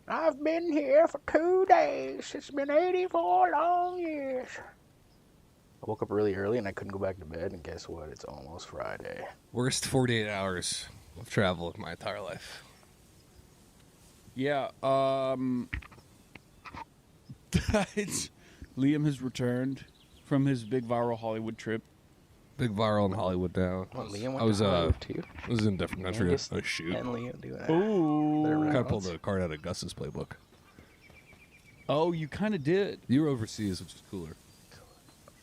I've been here for 2 days. It's been 84 long years. I woke up really early and I couldn't go back to bed. And guess what? It's almost Friday. Worst 48 hours of travel of my entire life. Yeah, Liam has returned from his big viral Hollywood trip. Big viral in Hollywood now. Well, Liam went I was to Hollywood too. I was in a different country. Angus Oh shoot! and Liam doing that. Ooh. Kind of pulled the card out of Gus's playbook. Oh, you kind of did. You were overseas, which is cooler.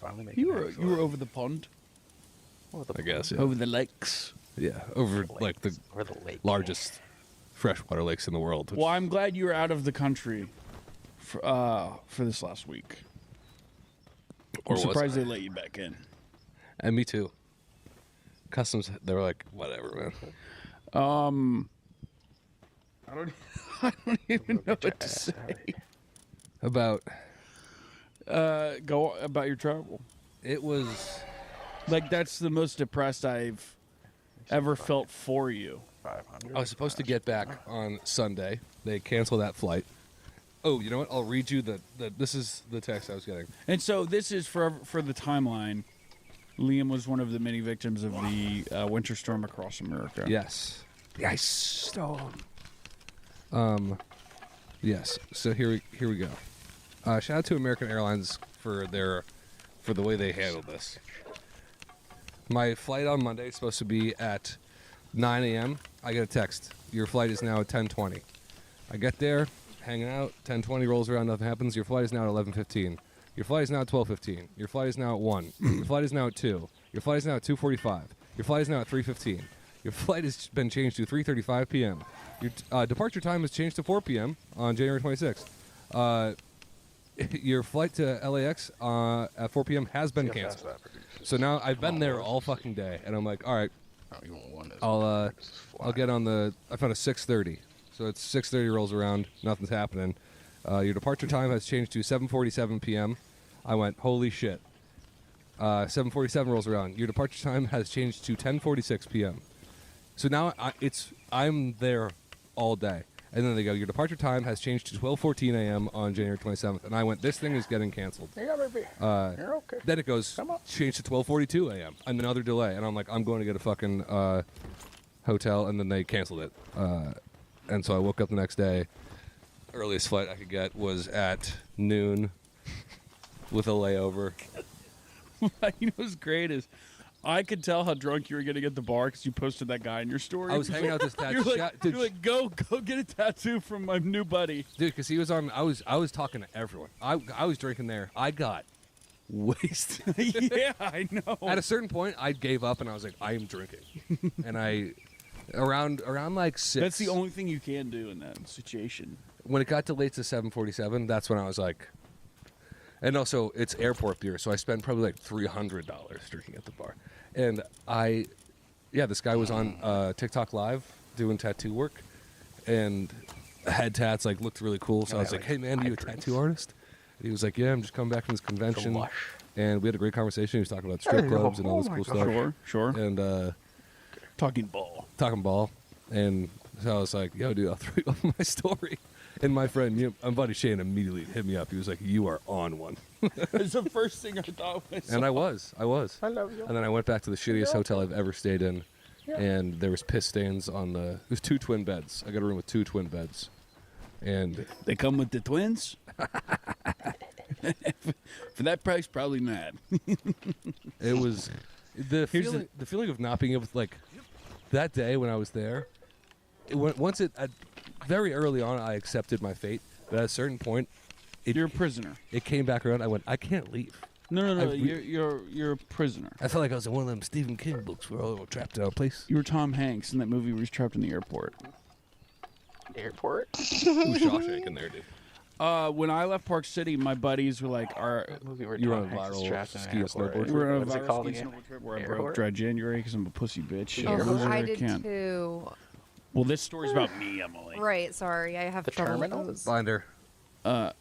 Finally making You it were over the pond, I guess. Yeah. over the lakes. Yeah, over like the or the lake. largest freshwater lakes in the world. Which Well, I'm glad you were out of the country for this last week. Or I'm was surprised I? they let you back in. And me too. Customs, they were like, whatever, man. I don't even know what to say. About Go about your travel. it was Like that's the most depressed I've ever felt for you. 500. I was supposed to get back on Sunday. They canceled that flight. Oh, you know what? I'll read you the this is the text I was getting. And so this is for the timeline. Liam was one of the many victims of the winter storm across America. Yes. The ice storm. Yes. So here we go. Shout out to American Airlines for the way they handled this. My flight on Monday is supposed to be at 9 a.m. I get a text. Your flight is now at 10:20. I get there, hanging out. 10:20 rolls around, nothing happens. Your flight is now at 11:15. Your flight is now at 12:15. Your flight is now at 1. Your flight is now at 2. Your flight is now at 2:45. Your flight is now at 3:15. Your flight has been changed to 3:35 p.m. Your departure time has changed to 4 p.m. on January 26th. Your flight to LAX at 4 p.m. has been canceled. So now I've been there all fucking day, and I'm like, all right, I'll get on the. I found a 6:30, so it's 6:30 rolls around, nothing's happening. Your departure time has changed to 7:47 p.m. I went, holy shit. 7:47 rolls around. Your departure time has changed to 10:46 p.m. So now I'm there all day. And then they go, your departure time has changed to 12:14 a.m. on January 27th. And I went, this thing is getting canceled. Yeah, baby. You're okay. Then it goes, changed to 12:42 a.m. Another delay. And I'm like, I'm going to get a fucking hotel. And then they canceled it. And so I woke up the next day. Earliest flight I could get was at noon with a layover. You know what's great is I could tell how drunk you were getting at the bar because you posted that guy in your story. I was hanging out with this tattoo You're guy. like, you're like, go get a tattoo from my new buddy. Dude, because he was on. I was talking to everyone. I was drinking there. I got wasted. Yeah, I know. At a certain point, I gave up and I was like, I am drinking. And I around like 6. That's the only thing you can do in that situation. When it got delayed to 7:47, that's when I was like. And also, it's airport beer, so I spent probably like $300 drinking at the bar. And this guy was on TikTok Live doing tattoo work, and had tats, like looked really cool. So I was like, "Hey man, are you a tattoo artist?" And he was like, "Yeah, I'm just coming back from this convention." And we had a great conversation. He was talking about strip clubs and all this cool stuff. Sure. And Talking ball. And so I was like, "Yo, dude, I'll throw you up my story." And my friend, my buddy Shane, immediately hit me up. He was like, "You are on one." That's the first thing I thought was. And I was. I love you. And then I went back to the shittiest hotel I've ever stayed in, and there was piss stains on the. It was 2 twin beds. I got a room with 2 twin beds, and They come with the twins? For that price, probably not. it was the feeling of not being able to, like, that day when I was there. Very early on, I accepted my fate, but at a certain point, You're a prisoner. It came back around. I went, I can't leave. No. You're a prisoner. I felt like I was in one of them Stephen King books where all trapped in a place. You were Tom Hanks in that movie where he's trapped in the airport. Airport? Who's Shawshank in there, dude? When I left Park City, my buddies were like, Movie where You were Tom on a Hanks is viral trapped in an ski and airport. snowboard we're on a What's it viral called ski again? snowboard trip where I Airport? broke dry January because I'm a pussy bitch. Oh, I I did can't. too. Well, this story's about me, Emily. Right, sorry. I have The trouble with terminal? those. Binder. I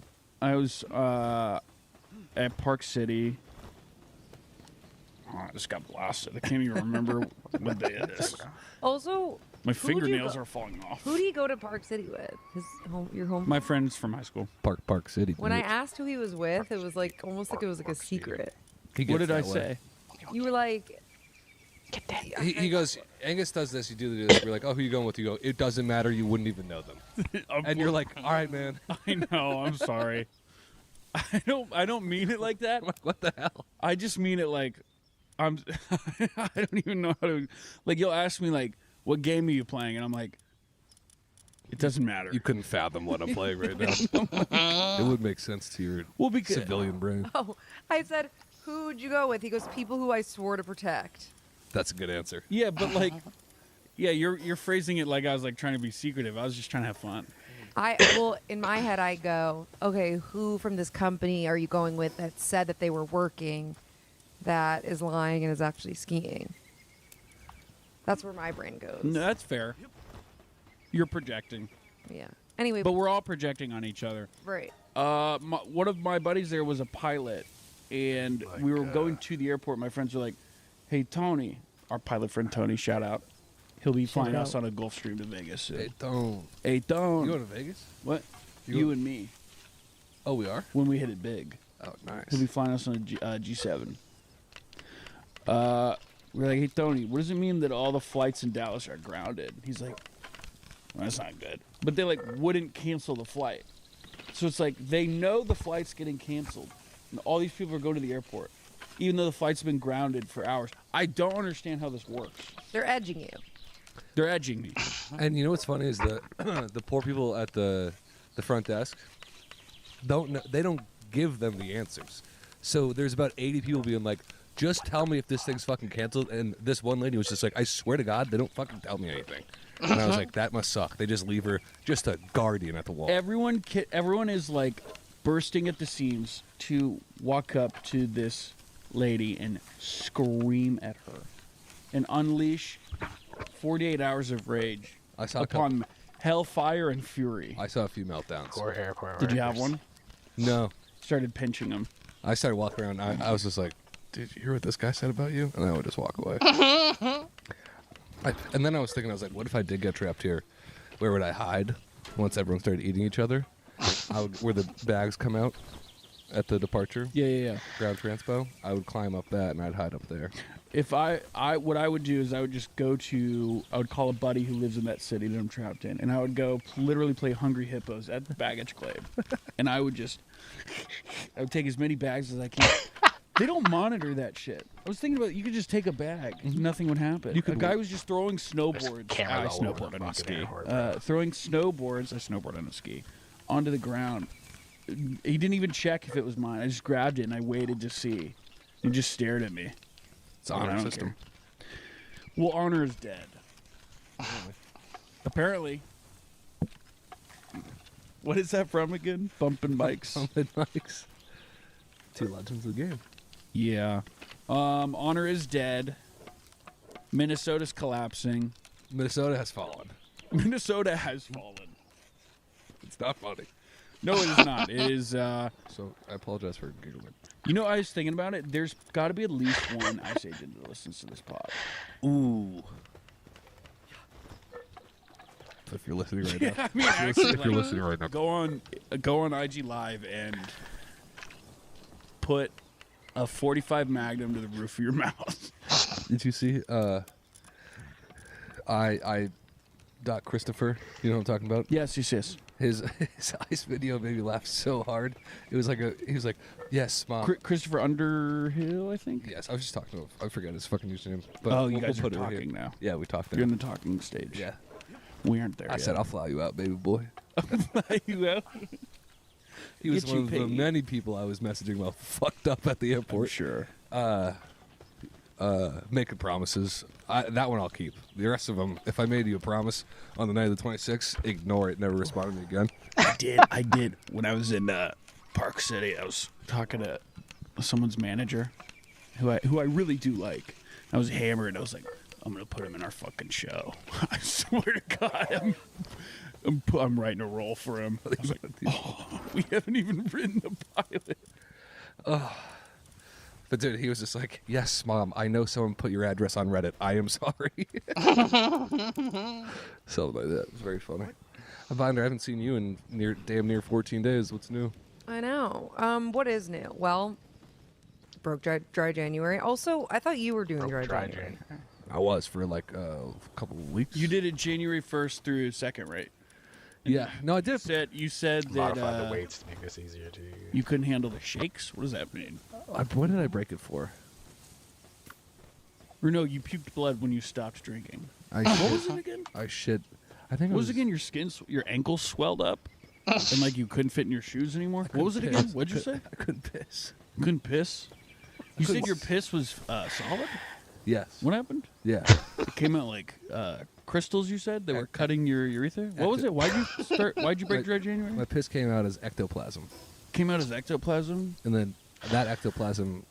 was at Park City. Oh, I just got blasted. I can't even remember what day it is. Also, My Who would you fingernails go- are falling off. Who do you go to Park City with? Your home? My friends from high school. Park City. When I bitch. asked who he was with, it was like almost like it was like a secret. He What gets did I that way. say? You were like, He goes, Angus does this, you do this. We're like, oh, who you going with? You go, it doesn't matter. You wouldn't even know them. And you're like, all right, man. I know. I'm sorry. I don't mean it like that. What the hell? I just mean it like I don't even know how to. Like, you'll ask me like, what game are you playing? And I'm like, it doesn't matter. You couldn't fathom what I'm playing right now. It would make sense to your Well, because civilian brain. oh, I said, who'd you go with? He goes, people who I swore to protect. That's a good answer. yeah, but like, yeah, you're phrasing it like I was like trying to be secretive. I was just trying to have fun. Well, in my head, I go, okay, who from this company are you going with that said that they were working, that is lying and is actually skiing? That's where my brain goes. No, that's fair. You're projecting, Yeah. Anyway, but we're all projecting on each other. right. One of my buddies there was a pilot, and we were going to the airport. My friends were like, "Hey, Tony, our pilot friend Tony, shout out. He'll be flying us on a Gulfstream to Vegas soon." Hey, don't. Hey, Tony. You going to Vegas? What? You You go- and me Oh, we are? when we hit it big. Oh, nice. He'll be flying us on a G7. We're like, "Hey, Tony, what does it mean that all the flights in Dallas are grounded?" He's like, well, "That's not good." But they like wouldn't cancel the flight. So it's like they know the flight's getting canceled. And all these people are going to the airport, even though the flight's been grounded for hours. I don't understand how this works. They're edging you. They're edging me. And you know what's funny is the the poor people at the front desk don't know, they don't give them the answers. So there's about 80 people being like, just tell me if this thing's fucking canceled. And this one lady was just like, I swear to God, they don't fucking tell me anything. And I was like, that must suck. They just leave her just a guardian at the wall. Everyone is like bursting at the seams to walk up to this lady and scream at her and unleash 48 hours of rage I saw a upon hellfire and fury. I saw a few meltdowns. Poor hair. Did you have one? No. Started pinching him. I started walking around. I was just like, did you hear what this guy said about you? And then I would just walk away. And then I was thinking, I was like, what if I did get trapped here? Where would I hide once everyone started eating each other? Where the bags come out at the departure, Yeah. ground transpo, I would climb up that and I'd hide up there. If what I would do is I would just I would call a buddy who lives in that city that I'm trapped in, and I would go literally play Hungry Hippos at the baggage claim, and I would take as many bags as I can. They don't monitor that shit. I was thinking about you could just take a bag, nothing would happen. A guy was just throwing snowboards. I cameras all over snowboard the on a fucking ski. airport, bro. Throwing snowboards. I snowboard on a ski onto the ground. He didn't even check if it was mine. I just grabbed it and I waited to see. He just stared at me. It's I an honor don't system. care. Well, honor is dead. Apparently. What is that from again? Bumping bikes. Bumping bikes. Two legends of the game. Yeah. Honor is dead. Minnesota's collapsing. Minnesota has fallen. Minnesota has fallen. It's not funny. No, it is not. It is, So I apologize for giggling. you know, I was thinking about it. There's got to be at least one Ice Agent that listens to this pod. Ooh. So if you're listening right now, I mean, actually, if you're listening right now, go on IG Live and put a 45 Magnum to the roof of your mouth. did you see? I Doc Christopher. You know what I'm talking about? Yes. His ice video made me laugh so hard. It was like he was like, "Yes, mom." Christopher Underhill, I think. Yes, I was just talking to him. I forget his fucking username. But Oh, you we'll guys are put it here. talking now. Yeah, we talked to You're in him. the talking stage. Yeah. We aren't there I yet. said, I'll fly you out, baby boy. you out? He was Get one you of the paid. many people I was messaging while fucked up at the For airport. sure. Making promises. That one I'll keep. The rest of them, if I made you a promise on the night of the 26th, ignore it. Never respond to me again. I did. When I was in Park City, I was talking to someone's manager, who I really do like. I was hammered. I was like, I'm gonna put him in our fucking show. I swear to God, I'm writing a role for him. I was like, oh, we haven't even written the pilot. But dude, he was just like, "Yes, Mom, I know someone put your address on Reddit. I am sorry." Something like that. It was very funny. Binder, I haven't seen you in damn near 14 days. What's new? I know. What is new? Well, broke dry January. Also, I thought you were doing dry January. I was for like a couple of weeks. You did it January 1st through 2nd, right? Yeah. No, I did. You said that Modify the weights to make this easier to. you couldn't handle the shakes. What does that mean? What did I break it for? Or no, you puked blood when you stopped drinking. I What shit. was it again? I shit. I think What it was it again? Your ankles swelled up, and like you couldn't fit in your shoes anymore. What was it again? What'd you say? I couldn't piss. You couldn't piss. You said your piss was solid. Yes. What happened? Yeah. It came out like crystals. You said they were cutting your urethra. What was it? Why'd you break dry January? My piss came out as ectoplasm, Came out as ectoplasm. and then that ectoplasm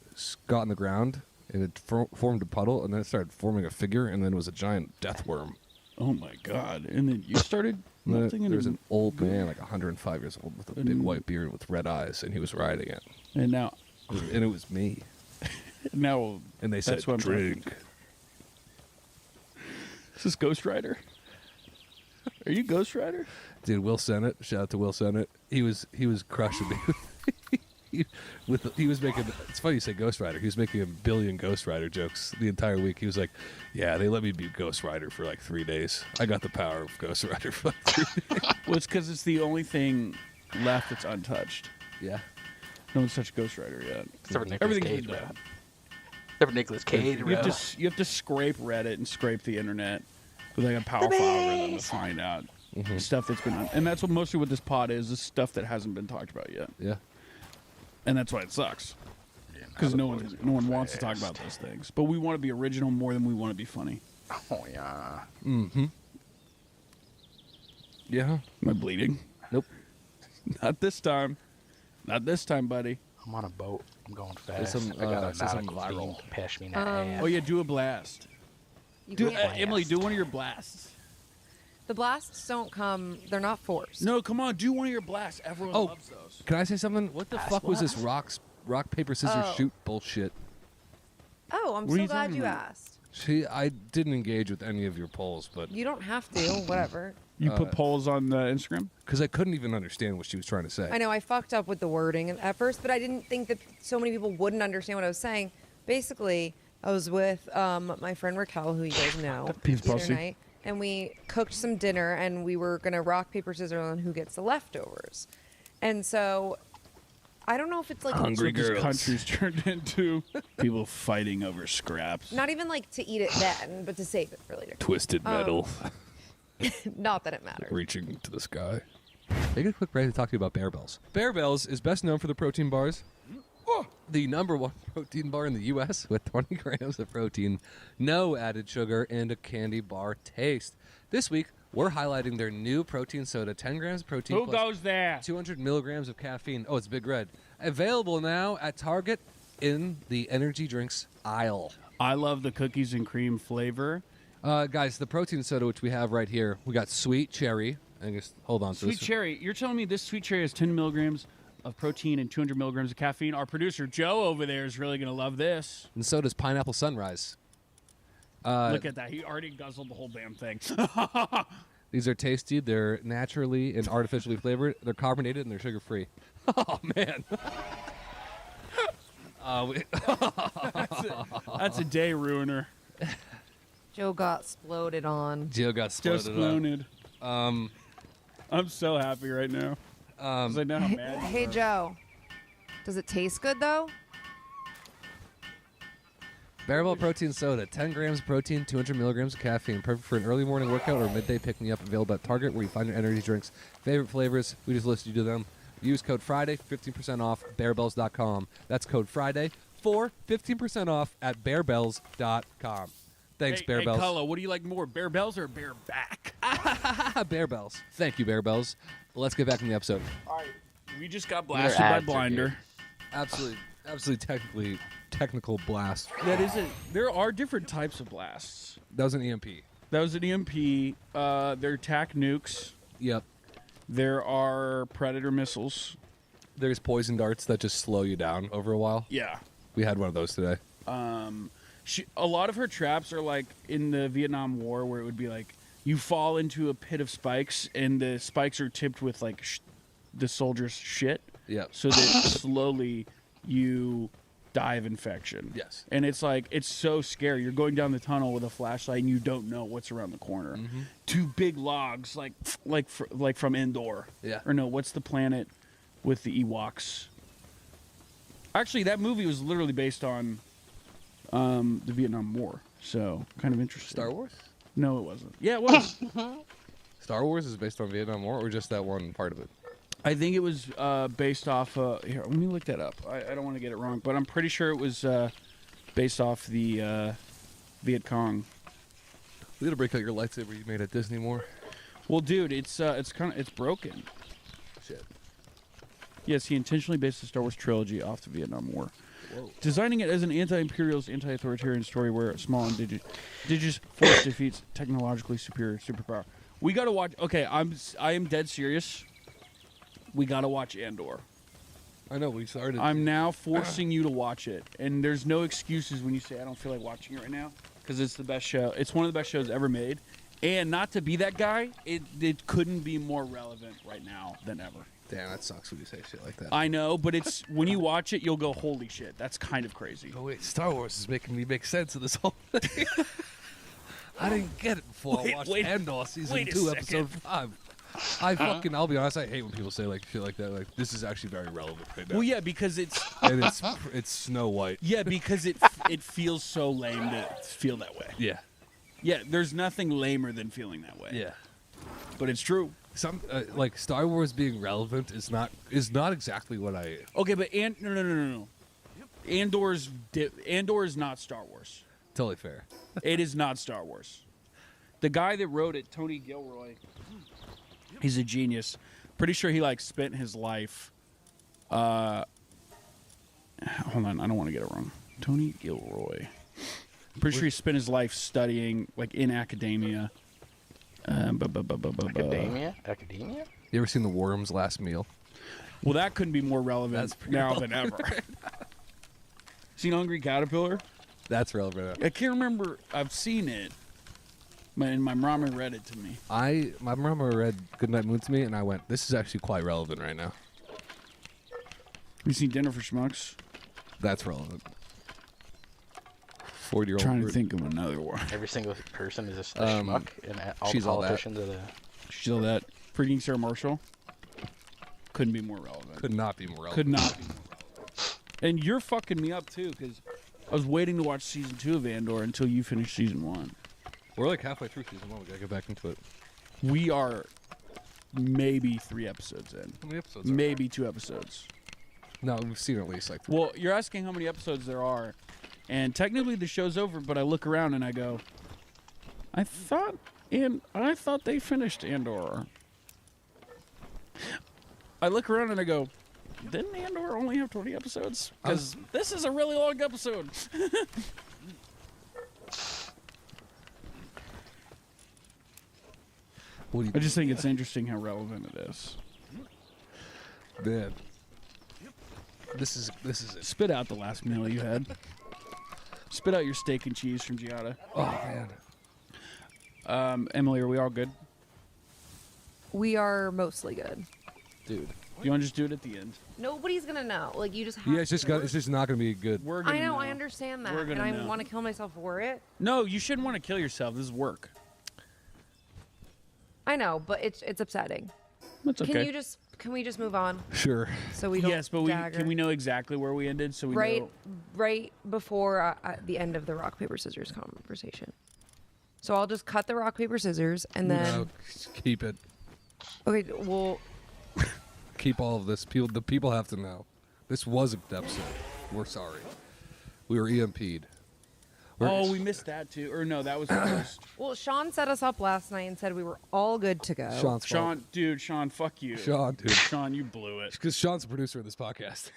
got on the ground, and it formed a puddle, and then it started forming a figure, and then it was a giant death worm. Oh my god! And then you started And then melting. there's an old man, like 105 years old, with a big And- white beard with red eyes, and he was riding it, and now, and it was me. and And they said, that's what I'm "Drink." Is this Ghost Rider? Are you Ghost Rider? Dude, Will Sennett. Shout out to Will Sennett. He was crushing me. He was making. It's funny you say Ghost Rider. He was making a billion Ghost Rider jokes the entire week. He was like, "Yeah, they let me be Ghost Rider for like 3 days. I got the power of Ghost Rider for like 3 days." Well, it's because it's the only thing left that's untouched. Yeah. No one's touched Ghost Rider yet. Except for Nicolas Everything's Cage, been bro. done. Except for Nicolas Cage, You bro. have to scrape Reddit and scrape the internet with like a powerful algorithm to find out stuff that's been, and that's mostly what this pod is stuff that hasn't been talked about yet, Yeah. and that's why it sucks because no one wants to talk about those things. But we want to be original more than we want to be funny. Oh yeah. Mm-hmm. Yeah. Am I bleeding? Nope. Not this time. Not this time, buddy. I'm on a boat. I'm going fast. some, I got a say something nautical viral. theme pashmina ass. Oh yeah, do a blast. You Do can't- Emily, do one of your blasts. The blasts don't come. They're not forced. No, come on, do one of your blasts. Everyone Oh. loves those. Can I say something? What the fuck was this rock paper scissors Oh. shoot bullshit? Oh, I'm What are so you glad talking you about? asked. See, I didn't engage with any of your polls, but You don't have to. Whatever. You put polls on Instagram? because I couldn't even understand what she was trying to say. I know I fucked up with the wording at first, but I didn't think that so many people wouldn't understand what I was saying. Basically, I was with my friend Raquel, who you guys know, Peas the other pussy. night, and we cooked some dinner, and we were gonna rock paper scissors on who gets the leftovers. And so, I don't know if it's like Hungry This girls. country's turned into people fighting over scraps. not even like to eat it then, but to save it for later. Twisted metal Not that it matters. reaching to the sky. Take a quick break to talk to you about Bear Bells. Bear Bells is best known for the protein bars. The #1 protein bar in the U.S. with 20 grams of protein, no added sugar, and a candy bar taste. This week, we're highlighting their new protein soda, 10 grams of protein. Who plus goes there? 200 milligrams of caffeine. Oh, it's Big Red. Available now at Target in the energy drinks aisle. I love the cookies and cream flavor. Guys, the protein soda, which we have right here, we got sweet cherry. I guess, hold on. to Sweet this. cherry. You're telling me this sweet cherry has 10 milligrams of protein and 200 milligrams of caffeine? Our producer, Joe, over there is really going to love this. And so does Pineapple Sunrise. Look at that. He already guzzled the whole damn thing. These are tasty. They're naturally and artificially flavored. They're carbonated and they're sugar-free. Oh, man. That's a day ruiner. Joe got exploded on. Gio got Just exploded up. looned. I'm so happy right now. 'Cause I know how mad you Hey are. Joe, does it taste good though? Bearable protein soda, 10 grams of protein, 200 milligrams of caffeine. Perfect for an early morning workout or midday pick-me-up. Available at Target, where you find your energy drinks. Favorite flavors, we just listed you to them. Use code Friday, 15% off, bearbells.com. That's code Friday for 15% off at bearbells.com. Thanks, Hey, Bear hey, Bells. Cullo, what do you like more, Bear Bells or Bear Back? Bear Bells. Thank you, Bear Bells. Let's get back in the episode. All right, we just got blasted by ads are Blinder. Absolutely technical blast. That isn't. There are different types of blasts. That was an EMP. That was an EMP. They're TAC nukes. Yep. There are Predator missiles. There's poison darts that just slow you down over a while. Yeah. We had one of those today. A lot of her traps are like in the Vietnam War, where it would be like you fall into a pit of spikes, and the spikes are tipped with like the soldier's shit. Yeah. So that slowly you die of infection. Yes. And it's like, it's so scary. You're going down the tunnel with a flashlight and you don't know what's around the corner. Mm-hmm. Two big logs, like from Endor. Yeah. Or no, what's the planet with the Ewoks? Actually, that movie was literally based on the Vietnam War. So, kind of interesting. Star Wars? No, it wasn't. Yeah, it was. Star Wars is based on Vietnam War, or just that one part of it? I think it was based off. Here, let me look that up. I don't want to get it wrong, but I'm pretty sure it was based off the Viet Cong. We gotta break out your lightsaber you made at Disney more. Well, dude, it's broken. Shit. Yes, he intentionally based the Star Wars trilogy off the Vietnam War, Whoa. designing it as an anti-imperialist, anti-authoritarian story where a small indigenous force defeats technologically superior superpower. We gotta watch. Okay, I am dead serious. We gotta watch Andor. I know, we started. I'm now forcing you to watch it, and there's no excuses when you say I don't feel like watching it right now, because it's the best show. It's one of the best shows ever made, and not to be that guy, it couldn't be more relevant right now than ever. Damn, that sucks when you say shit like that. I know, but it's when you watch it, you'll go, holy shit, that's kind of crazy. Oh wait, Star Wars is making me make sense of this whole thing. I didn't get it before I watched Andor season 2, episode 5. I'll be honest, I hate when people say like shit like that. Like, this is actually very relevant right now. Well, yeah, because it's And it's Snow White. yeah, because it feels so lame to feel that way. Yeah. Yeah, there's nothing lamer than feeling that way. Yeah. But it's true. Some like Star Wars being relevant is not exactly what I. Okay, but no. Andor is not Star Wars. Totally fair. It is not Star Wars. The guy that wrote it, Tony Gilroy, he's a genius. Pretty sure he like spent his life. Hold on, I don't want to get it wrong. Tony Gilroy. Pretty sure he spent his life studying like in academia. Academia? You ever seen The Worm's Last Meal? Well, that couldn't be more relevant That's pretty now than ever. Seen Hungry Caterpillar? That's relevant. I can't remember. I've seen it. And my mama read it to me. My mama read Goodnight Moon to me, and I went, "This is actually quite relevant right now." You seen Dinner for Schmucks? That's relevant. 40-year-old. Trying to think of another one. Every single person is a schmuck, and all she's the all that. politicians are the. Still that. Freaking Sarah Marshall? Couldn't be more relevant. Could not be more relevant. Could not be more relevant. And you're fucking me up, too, because I was waiting to watch Season 2 of Andor until you finished Season 1. We're like halfway through season 1. We gotta get back into it. We are maybe 3 episodes in. How many episodes? Maybe 2 episodes. No, we've seen at least like 3. Well, you're asking how many episodes there are, and technically the show's over, but I look around and I go, I thought they finished Andor. I look around and I go, didn't Andor only have 20 episodes? Because this is a really long episode. I just think it's interesting how relevant it is. Man, this is it. Spit out the last meal you had. Spit out your steak and cheese from Giada. Oh man, Emily, are we all good? We are mostly good. dude. You want to just do it at the end? Nobody's gonna know. Like, you just have Yeah, it's just to. it's just not gonna be good. We're gonna I know. I understand that, We're and gonna I know. want to kill myself for it. No, you shouldn't want to kill yourself. This is work. I know, but it's upsetting. That's okay. Can we just move on Sure. so we don't Yes, but dagger? can we know exactly where we ended so we right know? before the end of the rock paper scissors conversation. So I'll just cut the rock paper scissors and then No, keep it. okay, well, Keep all of this. The people have to know. This was a episode. We're sorry. We were EMP'd. Oh, we missed that too. Or no, that was first. well, Sean set us up last night and said we were all good to go. Sean's fault. Sean, fuck you. Sean, dude. Sean, you blew it. Because Sean's the producer of this podcast.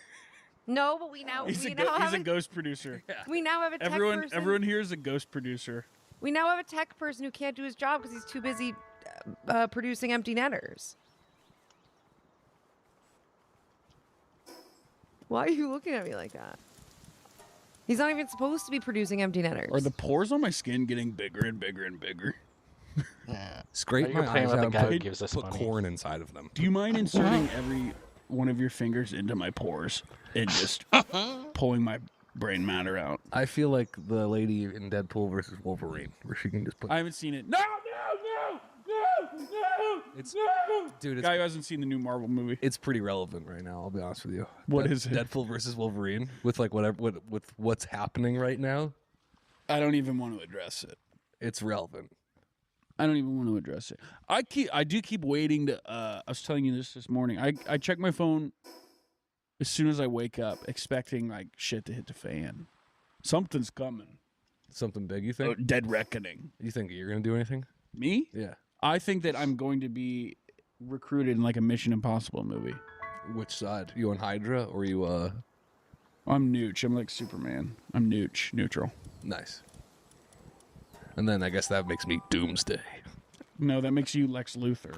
No, but we now He's we a now have ghost producer. we now have a tech person. Everyone here is a ghost producer. We now have a tech person who can't do his job because he's too busy producing empty netters. Why are you looking at me like that? He's not even supposed to be producing empty netters. Are the pores on my skin getting bigger and bigger and bigger? Yeah. Scrape You're my playing eyes with out the and guy who put, gives us put money. corn inside of them. Do you mind inserting every one of your fingers into my pores and just pulling my brain matter out? I feel like the lady in Deadpool versus Wolverine, where she can just put. I haven't seen it. No! It's No! dude. Guy who hasn't seen the new Marvel movie. It's pretty relevant right now. I'll be honest with you. What is it? Deadpool versus Wolverine with like with what's happening right now. I don't even want to address it. It's relevant. I don't even want to address it. I do keep waiting to. I was telling you this morning. I check my phone as soon as I wake up, expecting like shit to hit the fan. Something's coming. Something big, you Oh, think? dead reckoning. You think you're gonna do anything? Me? Yeah. I think that I'm going to be recruited in like a Mission Impossible movie. Which side? You on Hydra or you I'm Nooch. I'm like Superman. I'm Nooch. Neutral. nice? And then I guess that makes me Doomsday. No, that makes you Lex Luthor.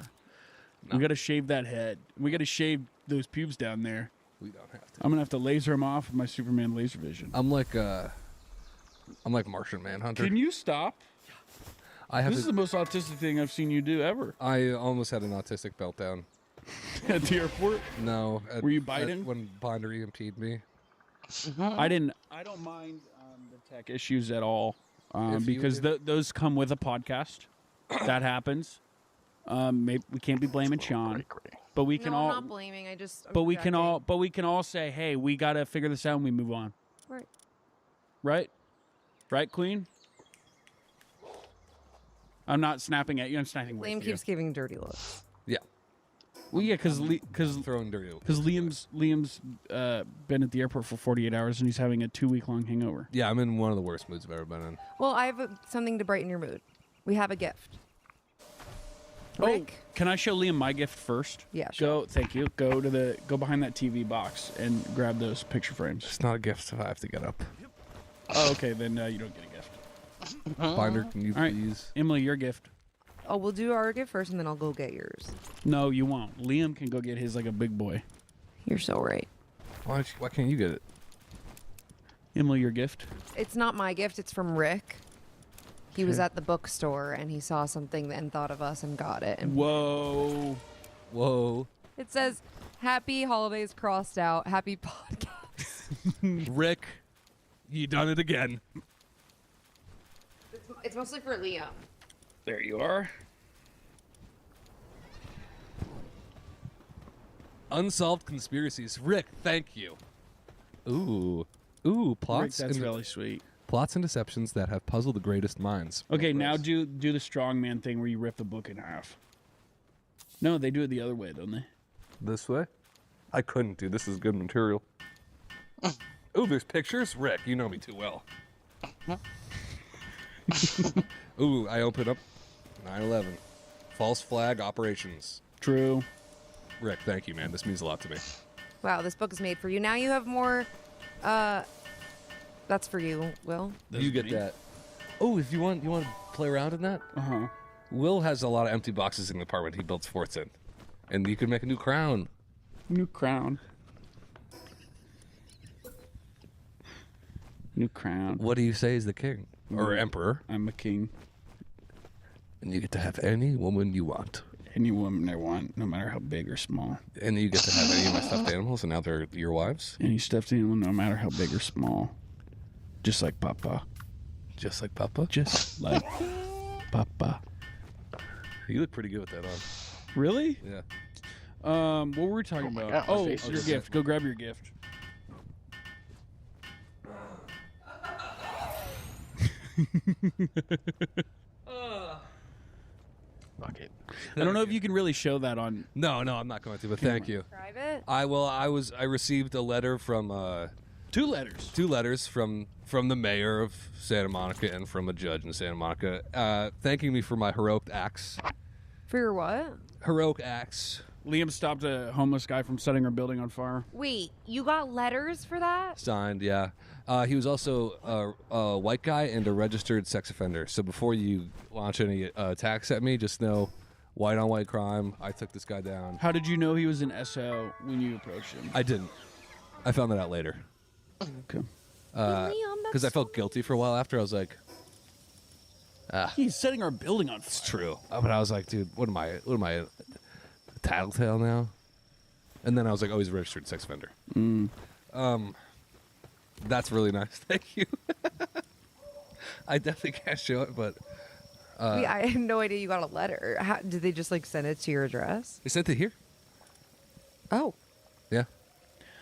No. We got to shave that head. We got to shave those pubes down there. We don't have to. I'm gonna have to laser him off with my Superman laser vision. I'm like Martian Manhunter. Can you stop? I have This is the most autistic thing I've seen you do ever. I almost had an autistic meltdown. At the airport? No. Were you biting? When Binder EMT'd me. I didn't. I don't mind the tech issues at all because if- those come with a podcast. That happens. Maybe we can't be blaming Sean, but we can no, all. I'm not blaming. I'm But we can all. projecting. But we can all say, "Hey, we gotta figure this out and we move on." Right. Right? Right, Queen. I'm not snapping at you. I'm snapping with Liam you. keeps giving dirty looks. Yeah. Well, yeah, because Throwing dirty. Liam's been at the airport for 48 hours and he's having a 2-week-long hangover. Yeah, I'm in one of the worst moods I've ever been in. Well, I have something to brighten your mood. We have a gift. Rick? Oh, can I show Liam my gift first? Yeah, sure. Go. Thank you. Go behind that TV box and grab those picture frames. It's not a gift if I have to get up. Oh, okay, then you don't get a gift. Binder, can you All right. please? Emily, your gift. Oh, we'll do our gift first, and then I'll go get yours. No, you won't. Liam can go get his like a big boy. You're so right. Why can't you get it? Emily, your gift. It's not my gift. It's from Rick. He was at the bookstore, and he saw something and thought of us and got it. And Whoa. Whoa. it says, "Happy holidays," crossed out. Happy podcast. Rick, you done it again. It's mostly for Liam. There you are. Unsolved conspiracies. Rick, thank you. Ooh, Rick, plots that's and really sweet. plots and deceptions that have puzzled the greatest minds. Okay, now do the strongman thing where you rip the book in half. No, they do it the other way, don't they? This way? I couldn't do. This is good material. Ooh, there's pictures. Rick, you know me too well. Ooh, I open up 9/11. False flag operations. True. Rick, thank you, man. This means a lot to me. Wow, this book is made for you. Now you have more. That's for you, Will. You get that. Oh, if you want to play around in that? Uh huh. Will has a lot of empty boxes in the apartment he builds forts in. And you could make a new crown. New crown. New crown. What do you say is the king? Or Mm. emperor? I'm a king. And you get to have any woman you want. Any woman I want, no matter how big or small. And you get to have any of my stuffed animals, and now they're your wives. Any stuffed animal, no matter how big or small. Just like Papa. Just like Papa. Just like Papa. You look pretty good with that on. Really? Yeah. What were we talking my about? God, my Oh, face your is- gift. Go grab your gift. Fuck it. I don't know if you can really show that on. No, I'm not going to, but thank you. Describe it. I received a letter from 2 letters. 2 letters from the mayor of Santa Monica and from a judge in Santa Monica, thanking me for my heroic acts. For your what? Heroic acts. Liam stopped a homeless guy from setting our building on fire. Wait, you got letters for that? Signed, yeah. He was also a white guy and a registered sex offender. So before you launch any attacks at me, just know, white on white crime. I took this guy down. How did you know he was an SO when you approached him? I didn't. I found that out later. Okay. Hey, Liam, because I felt guilty for a while after. I was like, He's setting our building on fire. it's true. But I was like, dude, what am I, a tattletale now? And then I was like, oh, he's a registered sex offender. That's really nice. Thank you. I definitely can't show it, but I had no idea you got a letter. How, did they just like send it to your address? they sent it here. Oh. Yeah.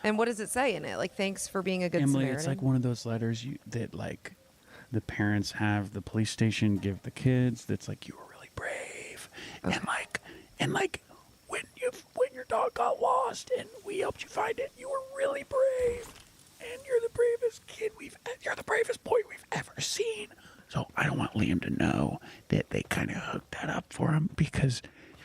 And what does it say in it? Like, thanks for being a good Emily, Samaritan. it's like one of those letters that like the parents have the police station give the kids. That's like, you were really brave, and like when your dog got lost and we helped you find it, you were really brave, and you're the bravest boy we've ever seen. So I don't want Liam to know that they kind of hooked that up for him, because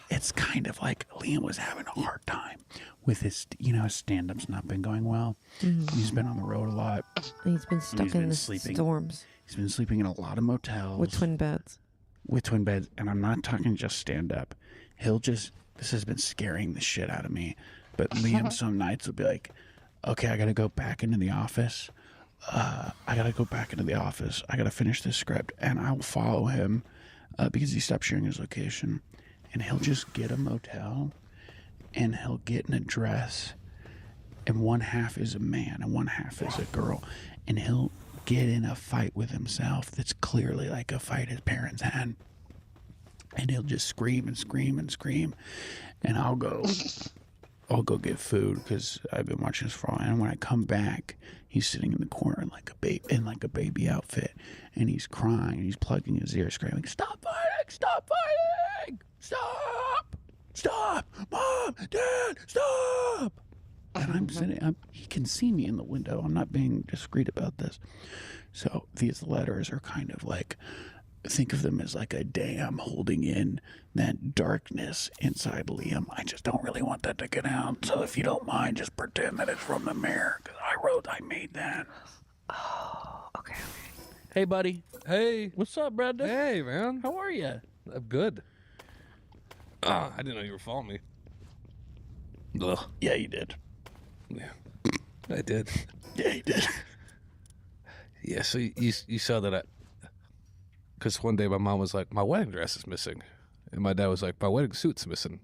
it's kind of like Liam was having a hard time with his, his stand-up's not been going well. He's been on the road a lot. He's been stuck He's in been the sleeping. storms He's been sleeping in a lot of motels. with twin beds. With twin beds. And I'm not talking just stand-up. This has been scaring the shit out of me. But Liam some nights will be like, okay, I got to go back into the office. I got to finish this script. And I will follow him because he stopped sharing his location. And he'll just get a motel, and he'll get an address, and one half is a man and one half is a girl, and he'll get in a fight with himself that's clearly like a fight his parents had, and he'll just scream and scream and scream, and I'll go get food because I've been watching this for a while. And when I come back, he's sitting in the corner in like a baby outfit, and he's crying and he's plugging his ear, screaming, "Stop fighting! Stop fighting! Stop! Stop! Mom! Dad! Stop!" And I'm sitting, he can see me in the window. I'm not being discreet about this. So these letters are kind of like, think of them as like a dam holding in that darkness inside Liam. I just don't really want that to get out. So if you don't mind, just pretend that it's from the mirror, because I made that. Oh, okay. Hey, buddy. Hey. What's up, Brandon? Hey, man. How are you? I'm good. I didn't know you were following me. Ugh. Yeah, you did. Yeah. I did. Yeah, you did. Yeah, so you saw that because one day my mom was like, my wedding dress is missing. And my dad was like, my wedding suit's missing.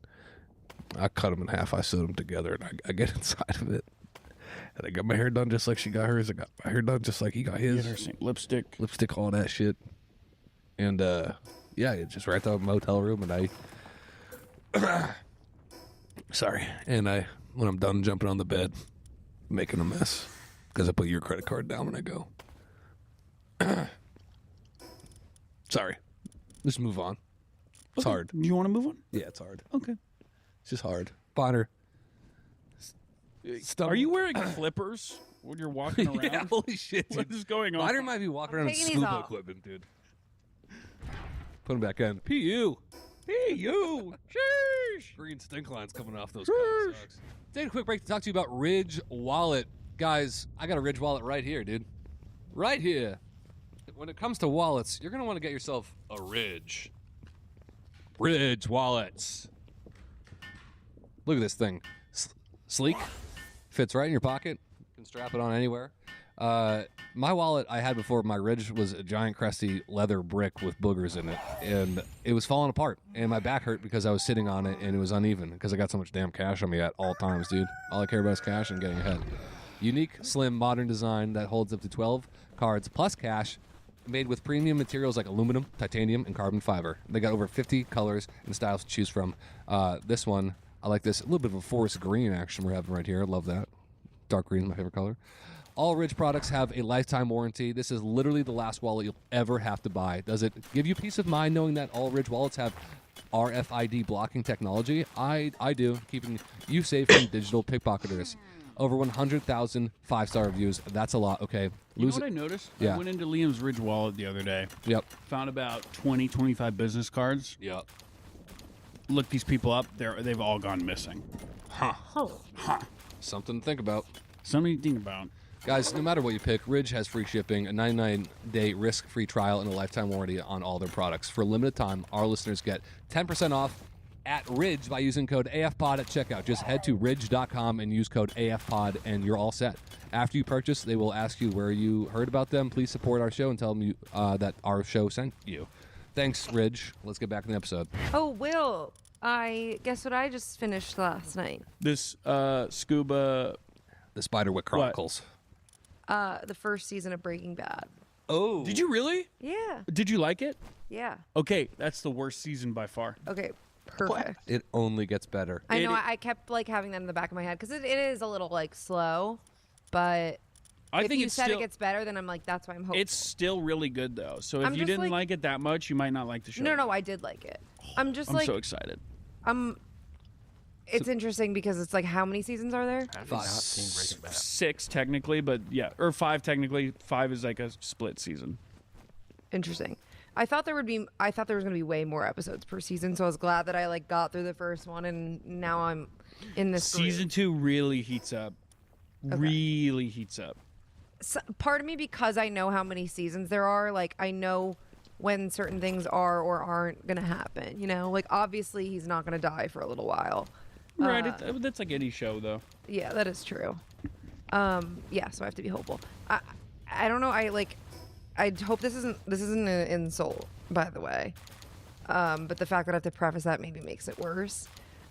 I cut them in half. I sewed them together, and I get inside of it. And I got my hair done just like she got hers. I got my hair done just like he got his. Get her some lipstick. All that shit. And, yeah, it's just right out of the motel room, and I... Sorry. And when I'm done jumping on the bed, making a mess, because I put your credit card down when I go. Sorry. Let's move on. It's hard. You want to move on? Yeah, it's hard. Okay. It's just hard. Bonner. Are you wearing clippers when you're walking around? Yeah, holy shit, dude. What is going on? Bonner might be walking around with taking these scuba off. equipment, dude. Put him back in. P.U. P.U. Sheesh. Green stink lines coming off those socks. Take a quick break to talk to you about Ridge Wallet. Guys, I got a Ridge Wallet right here, dude. Right here. When it comes to wallets, you're going to want to get yourself a Ridge. Ridge Wallets. Look at this thing. Sleek. Fits right in your pocket. You can strap it on anywhere. My wallet I had before, my Ridge, was a giant crusty leather brick with boogers in it, and it was falling apart, and my back hurt because I was sitting on it and it was uneven because I got so much damn cash on me at all times, dude. All I care about is cash and getting ahead. Unique, slim, modern design that holds up to 12 cards plus cash, made with premium materials like aluminum, titanium, and carbon fiber. They got over 50 colors and styles to choose from. This one, I like this. A little bit of a forest green action we're having right here. I love that. Dark green is my favorite color. All Ridge products have a lifetime warranty. This is literally the last wallet you'll ever have to buy. Does it give you peace of mind knowing that all Ridge wallets have RFID blocking technology? I do, keeping you safe from digital pickpocketers. Over 100,000 five-star reviews. That's a lot, okay? You know what I noticed? Yeah. I went into Liam's Ridge wallet the other day. Yep. Found about 20, 25 business cards. Yep. Looked these people up. They've all gone missing. Something to think about. Something to think about. Guys, no matter what you pick, Ridge has free shipping, a 99-day risk-free trial, and a lifetime warranty on all their products. For a limited time, our listeners get 10% off at Ridge by using code AFPOD at checkout. Just head to ridge.com and use code AFPOD, and you're all set. After you purchase, they will ask you where you heard about them. Please support our show and tell them that our show sent you. Thanks, Ridge. Let's get back in the episode. Oh, Will, I guess what I just finished last night. This scuba. The Spiderwick Chronicles. The first season of Breaking Bad. Oh. Did you really? Yeah. Did you like it? Yeah. Okay, that's the worst season by far. Okay. Perfect. It only gets better. I know. I kept like having that in the back of my head because it is a little like slow, but I if think you it's said still, it gets better, then I'm like, that's why I'm hopeful. It's still really good though. So if I'm you just, didn't like- like it that much, you might not like the show. No, I did like it. I'm just I'm like, so excited. it's interesting because it's like, how many seasons are there? I've not seen Breaking Bad. 6 technically, but yeah, or 5 technically. 5 is like a split season. Interesting. I thought there was gonna be way more episodes per season, so I was glad that I like got through the first one, and now I'm in this Season 2 really heats up. Really heats up. So, part of me, because I know how many seasons there are, like I know when certain things are or aren't gonna happen. You know, like obviously he's not gonna die for a little while. Right, that's like any show though. Yeah, that is true. Yeah, so I have to be hopeful. I don't know. I hope this isn't an insult, by the way. But the fact that I have to preface that maybe makes it worse.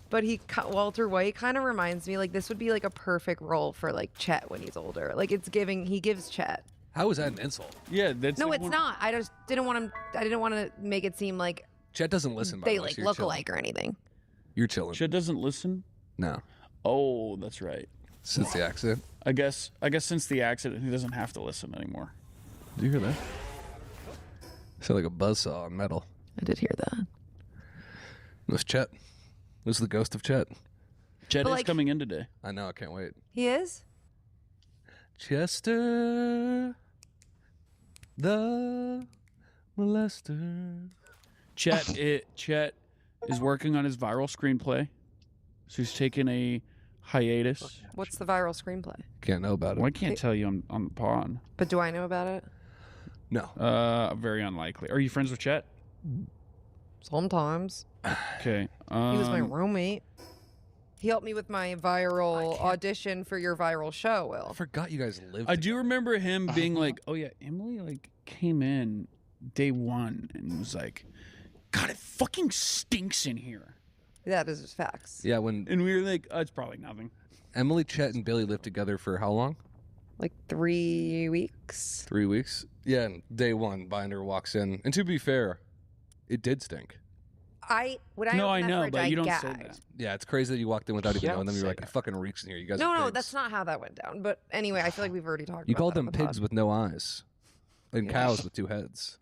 But Walter White kind of reminds me like this would be like a perfect role for like Chet when he's older. Like he gives Chet. How is that an insult? Yeah, that's No, like it's not. I just didn't want him. I didn't want to make it seem like Chet doesn't listen. By they the way, like so look chilling. alike or anything. You're chilling. Chet doesn't listen. No, Oh, that's right. since the accident. I guess since the accident, he doesn't have to listen anymore. Do you hear that? Sound like a buzzsaw on metal. I did hear that. It was Chet. It was the ghost of Chet. Chet But, is like- coming in today. I know. I can't wait. He is. Chester, the molester. Chet is working on his viral screenplay, so he's taking a hiatus. What's the viral screenplay? Can't know about it. Well, I can't tell you on the pod. But do I know about it? No. Very unlikely. Are you friends with Chet? Sometimes. Okay. He was my roommate. He helped me with my viral audition for your viral show, I Will. forgot you guys lived. I do remember him being like, "Oh yeah, Emily like came in day 1 and was like, God, it fucking stinks in here." That is facts. Yeah, when And we were like, "Oh, it's probably nothing." Emily, Chet, and Billy lived together for how long? Like 3 weeks. 3 weeks. Yeah, and day 1, Binder walks in, and to be fair, it did stink. When I No, I opened that know, fridge, but I you don't gagged. say that. Yeah, it's crazy that you walked in without even Yeah, knowing them. You were say like, it that. fucking reeks in here. You guys No, are no, pigs. that's not how that went down. But anyway, I feel like we've already talked You about called that them on the pigs pod. with no eyes. And Yeah. cows with 2 heads.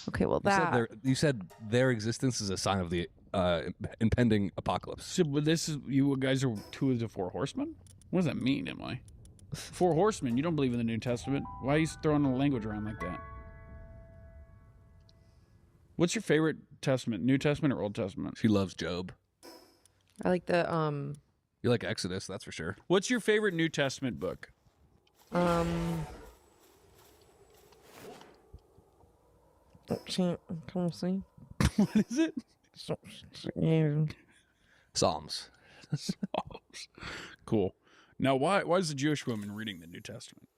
Okay, well, You said, that. you said their existence is a sign of the impending apocalypse. So but this is you guys are 2 of the 4 horsemen. What does that mean, Emily? 4 horsemen. You don't believe in the New Testament? Why are you throwing the language around like that? What's your favorite testament? New Testament or Old Testament? She loves Job. I like the You like Exodus, that's for sure. What's your favorite New Testament book? Come see. What is it? Psalms. Cool. Now, why is the Jewish woman reading the New Testament?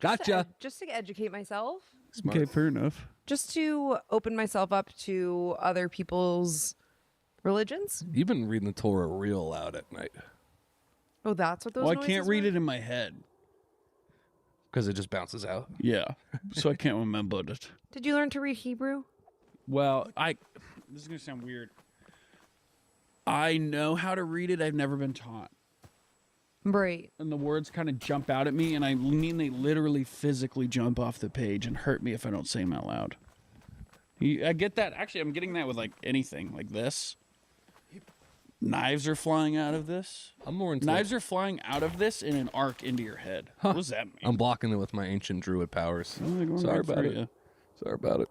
Gotcha. Just to educate myself. Smart. Okay, fair enough. Just to open myself up to other people's religions. You've been reading the Torah real loud at night Oh, that's what those Well, I noises can't read were? it in my head. because it just bounces out. Yeah, so I can't remember it. Did you learn to read Hebrew? Well, this is gonna sound weird. I know how to read it. I've never been taught, Right. and the words kind of jump out at me, and I mean they literally physically jump off the page and hurt me if I don't say them out loud. I get that. Actually, I'm getting that with like anything like this. Knives are flying out of this. I'm more into Knives are flying out of this in an arc into your head. What does that mean? I'm blocking it with my ancient druid powers. Going Sorry right for about it. you. Sorry about it.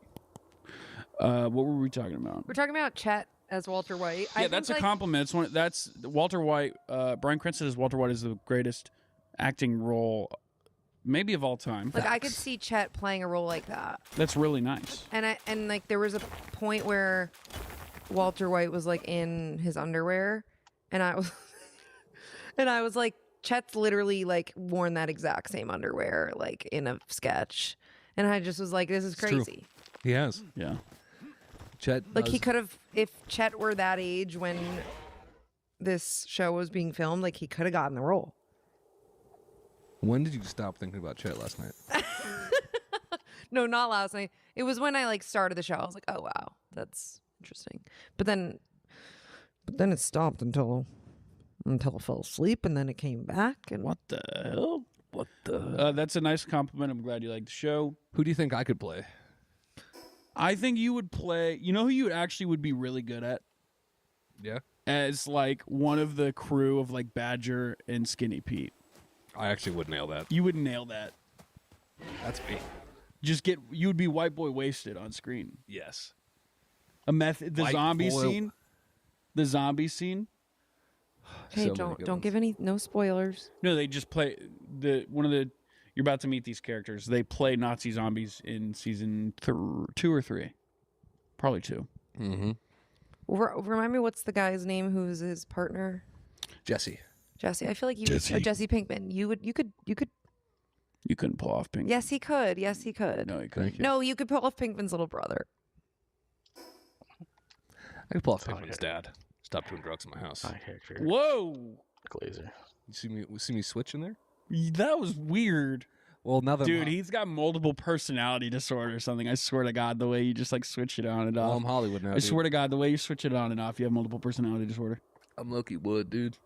What were we talking about? We're talking about Chet as Walter White. Yeah, that's a compliment. That's Walter White. Brian Cranston as Walter White is the greatest acting role, maybe of all time. Like I could see Chet playing a role like that. That's really nice. And like there was a point where Walter White was like in his underwear and I was and I was like Chet's literally like worn that exact same underwear like in a sketch, and I just was like, this is It's true. crazy. He has. Yeah. Chet. Like he could have, if Chet were that age when this show was being filmed, like he could have gotten the role. When did you stop thinking about Chet last night? No, not last night. It was when I like started the show. I was like, oh wow, that's interesting. But then it stopped until I fell asleep, and then it came back. And What the hell? What the? That's a nice compliment. I'm glad you like the show. Who do you think I could play? I think you would play. You know who you actually would be really good at Yeah. as like one of the crew of like Badger and Skinny Pete. I actually would nail that. You would nail that. That's me. You would be white boy wasted on screen. Yes. The White zombie boy- scene. The zombie scene. hey, So many good don't give no spoilers. No, they just play You're about to meet these characters. They play Nazi zombies in season 2 or 3, probably 2. Mm-hmm. Remind me, what's the guy's name who's his partner? Jesse. Jesse. I feel like Jesse. Jesse Pinkman. You could. You couldn't pull off Pink. Yes, he could. Yes, he could. No, you couldn't. Thank you. No, you could pull off Pinkman's little brother. I could pull off Pinkman's dad. Stop doing drugs in my house. My character. Whoa, Glazer. You see me switching there? that was weird, Well, now that dude. He's got multiple personality disorder or something. I swear to God, the way you just like switch it on and off. I'm Hollywood now. I swear to God, the way you switch it on and off, you have multiple personality disorder. I'm Loki Wood, dude.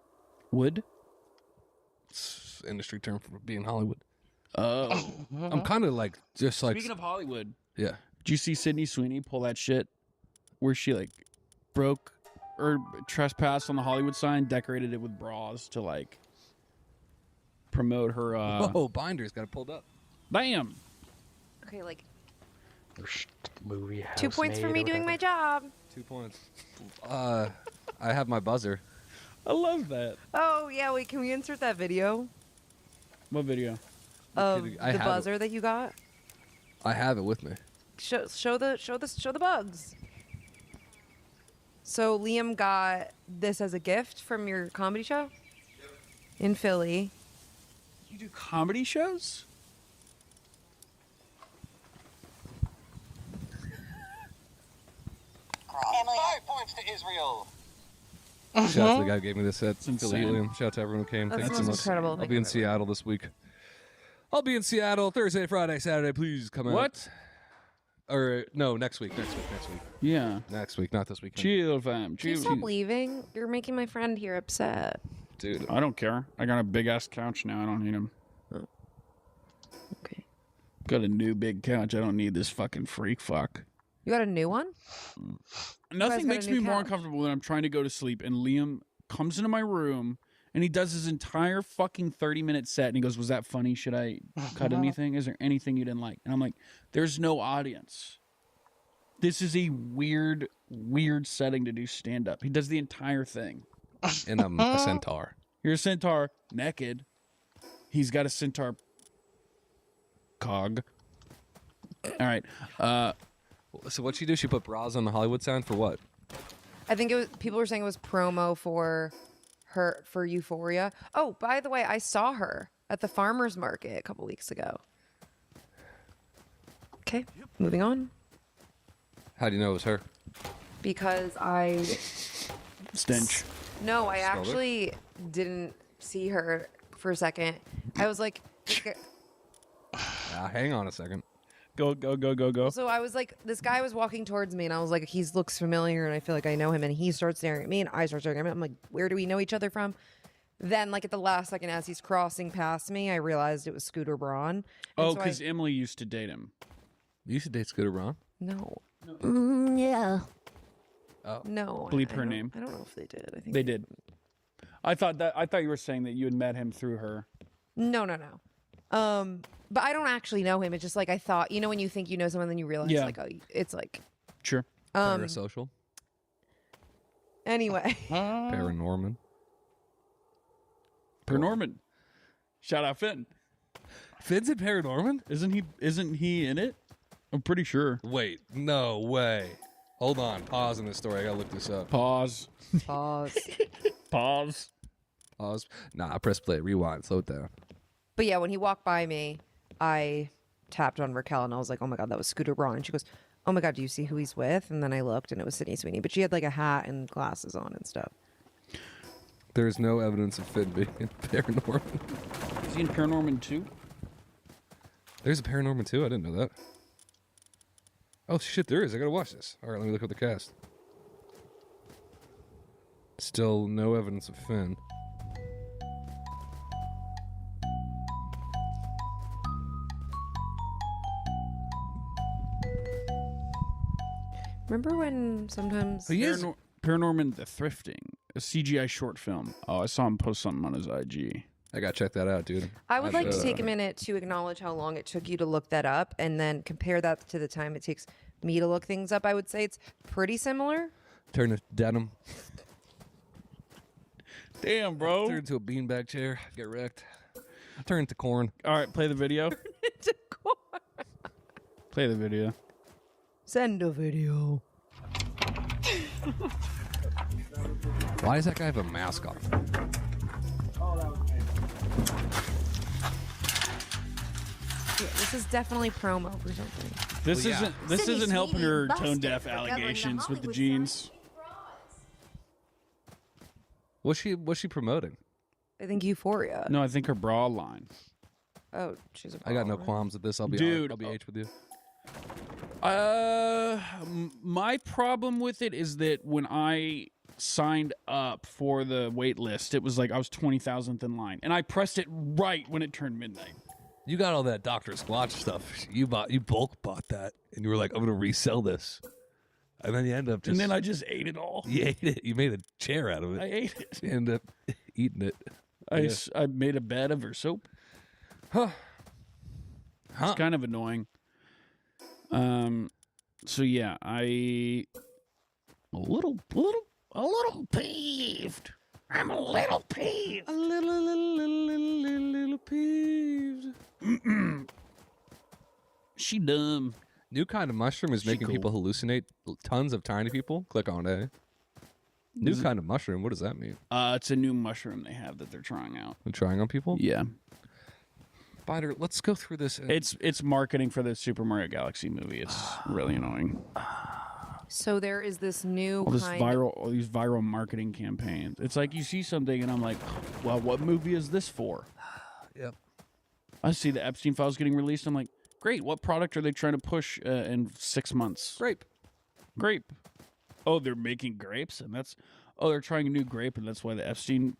Would? It's industry term for being Hollywood. Oh. I'm kind of like just like Speaking of Hollywood, yeah. did you see Sydney Sweeney pull that shit where she like broke or trespassed on the Hollywood sign, decorated it with bras to like promote her Whoa, Binder's got it pulled up. Bam. Okay, like Movie 2 points for Housemaid me or doing my whatever. job. 2 points. I have my buzzer. I love that. Oh yeah, wait. Can we insert that video What video? of kidding. I the have it. buzzer that you got? I have it with me. Show the bugs. So Liam got this as a gift from your comedy show in Philly. You do comedy shows? Emily. 5 points to Israel. Shout out to the guy who gave me this at That's Philly insane. Helium. Shout out to everyone who came. That's Thanks the so most much. incredible I'll thing be in I've ever Seattle this week. I'll be in Seattle Thursday, Friday, Saturday. Please come out. What? Or no, next week. Yeah. Next week, not this weekend. Chill, fam. Can you Chill. stop leaving? You're making my friend here upset. Dude, I don't care. I got a big ass couch now. I don't need him. Okay. Got a new big couch. I don't need this fucking freak fuck. You got a new one? Nothing got a makes new me more couch. uncomfortable when I'm trying to go to sleep and Liam comes into my room and he does his entire fucking 30-minute set and he goes, "Was that funny? Should I cut anything? Is there anything you didn't like?" And I'm like, "There's no audience. This is a weird setting to do stand up." He does the entire thing. and I'm a centaur. You're a centaur naked. He's got a centaur cog. All right. So what'd she do? She put bras on the Hollywood sign for what? I think it was. People were saying it was promo for her for Euphoria. Oh, by the way, I saw her at the farmers market a couple weeks ago. Okay, moving on. How do you know it was her? Because I Stench. no, I Spell it. actually didn't see her for a second. I was like, Hang on a second. Go. so I was like, this guy was walking towards me, and I was like, he looks familiar, and I feel like I know him, and he starts staring at me, and I start staring at him. I'm like, where do we know each other from? Then, like at the last second, as he's crossing past me, I realized it was Scooter Braun. And Oh, so I- because Emily used to date him. You used to date Scooter Braun? no, Yeah. no, Bleep I her don't- name. I don't know if they did. I think They did. I thought you were saying that you had met him through her. No. But I don't actually know him. It's just like I thought. You know, when you think you know someone, then you realize, Yeah. like, oh, it's like. Sure. Parasocial? Anyway, Paranorman? Per Norman. Shout out Finn. Finn's in Paranorman? Isn't he in it? I'm pretty sure. Wait, no way. Hold on. Pause in this story. I gotta look this up. Pause. pause. Pause. Pause. Nah, press play. Rewind. Slow it down. But yeah, when he walked by me, I tapped on Raquel and I was like, oh my God, that was Scooter Braun. And she goes, oh my God, do you see who he's with? And then I looked and it was Sydney Sweeney. But she had like a hat and glasses on and stuff. There's no evidence of Finn being in Paranorman. Is he in Paranorman 2? There's a Paranorman too? I didn't know that. Oh, shit, there is. I gotta watch this. All right, let me look at the cast. Still no evidence of Finn. Remember when sometimes... He is. Paranorman The Thrifting, a CGI short film. Oh, I saw him post something on his IG. I gotta check that out, dude. I would like to take a minute to acknowledge how long it took you to look that up and then compare that to the time it takes me to look things up. I would say it's pretty similar. Turn to denim. Damn, bro. Turn into a beanbag chair. Get wrecked. Turn into corn. All right, play the video. Play the video. Send a video. Why does that guy have a mask on? Yeah, this is definitely promo for something. This Well, yeah. isn't Sydney isn't helping Sweeney her busted tone deaf for covering the allegations with the Hollywood jeans. What's she promoting? I think Euphoria. No, I think her bra line. Oh, she's a I got no baller. qualms with this. I'll be Dude, I'll be H with you. My problem with it is that when I signed up for the wait list, it was like I was 20,000th in line, and I pressed it right when it turned midnight. You got all that Dr. Squatch stuff. You bulk bought that, and you were like, I'm gonna resell this, and then you end up just. And then I just ate it all. You ate it. You made a chair out of it. I ate it. You end up eating it. I made a bed of her soap. It's kind of annoying. So yeah, a little peeved. I'm a little peeved. A little peeved. She dumb. New kind of mushroom is making cool. people hallucinate. Tons of tiny people. Click on A. New kind of mushroom. What does that mean? It's a new mushroom they have that they're trying out. They're trying on people? Yeah, Spider, let's go through this. it's marketing for the Super Mario Galaxy movie. It's really annoying. So there is this new All kind all these viral marketing campaigns. It's like you see something and I'm like, well, what movie is this for? Yep. I see the Epstein files getting released. I'm like, great. What product are they trying to push in 6 months? Grape. Oh, they're making grapes, and they're trying a new grape, and that's why the Epstein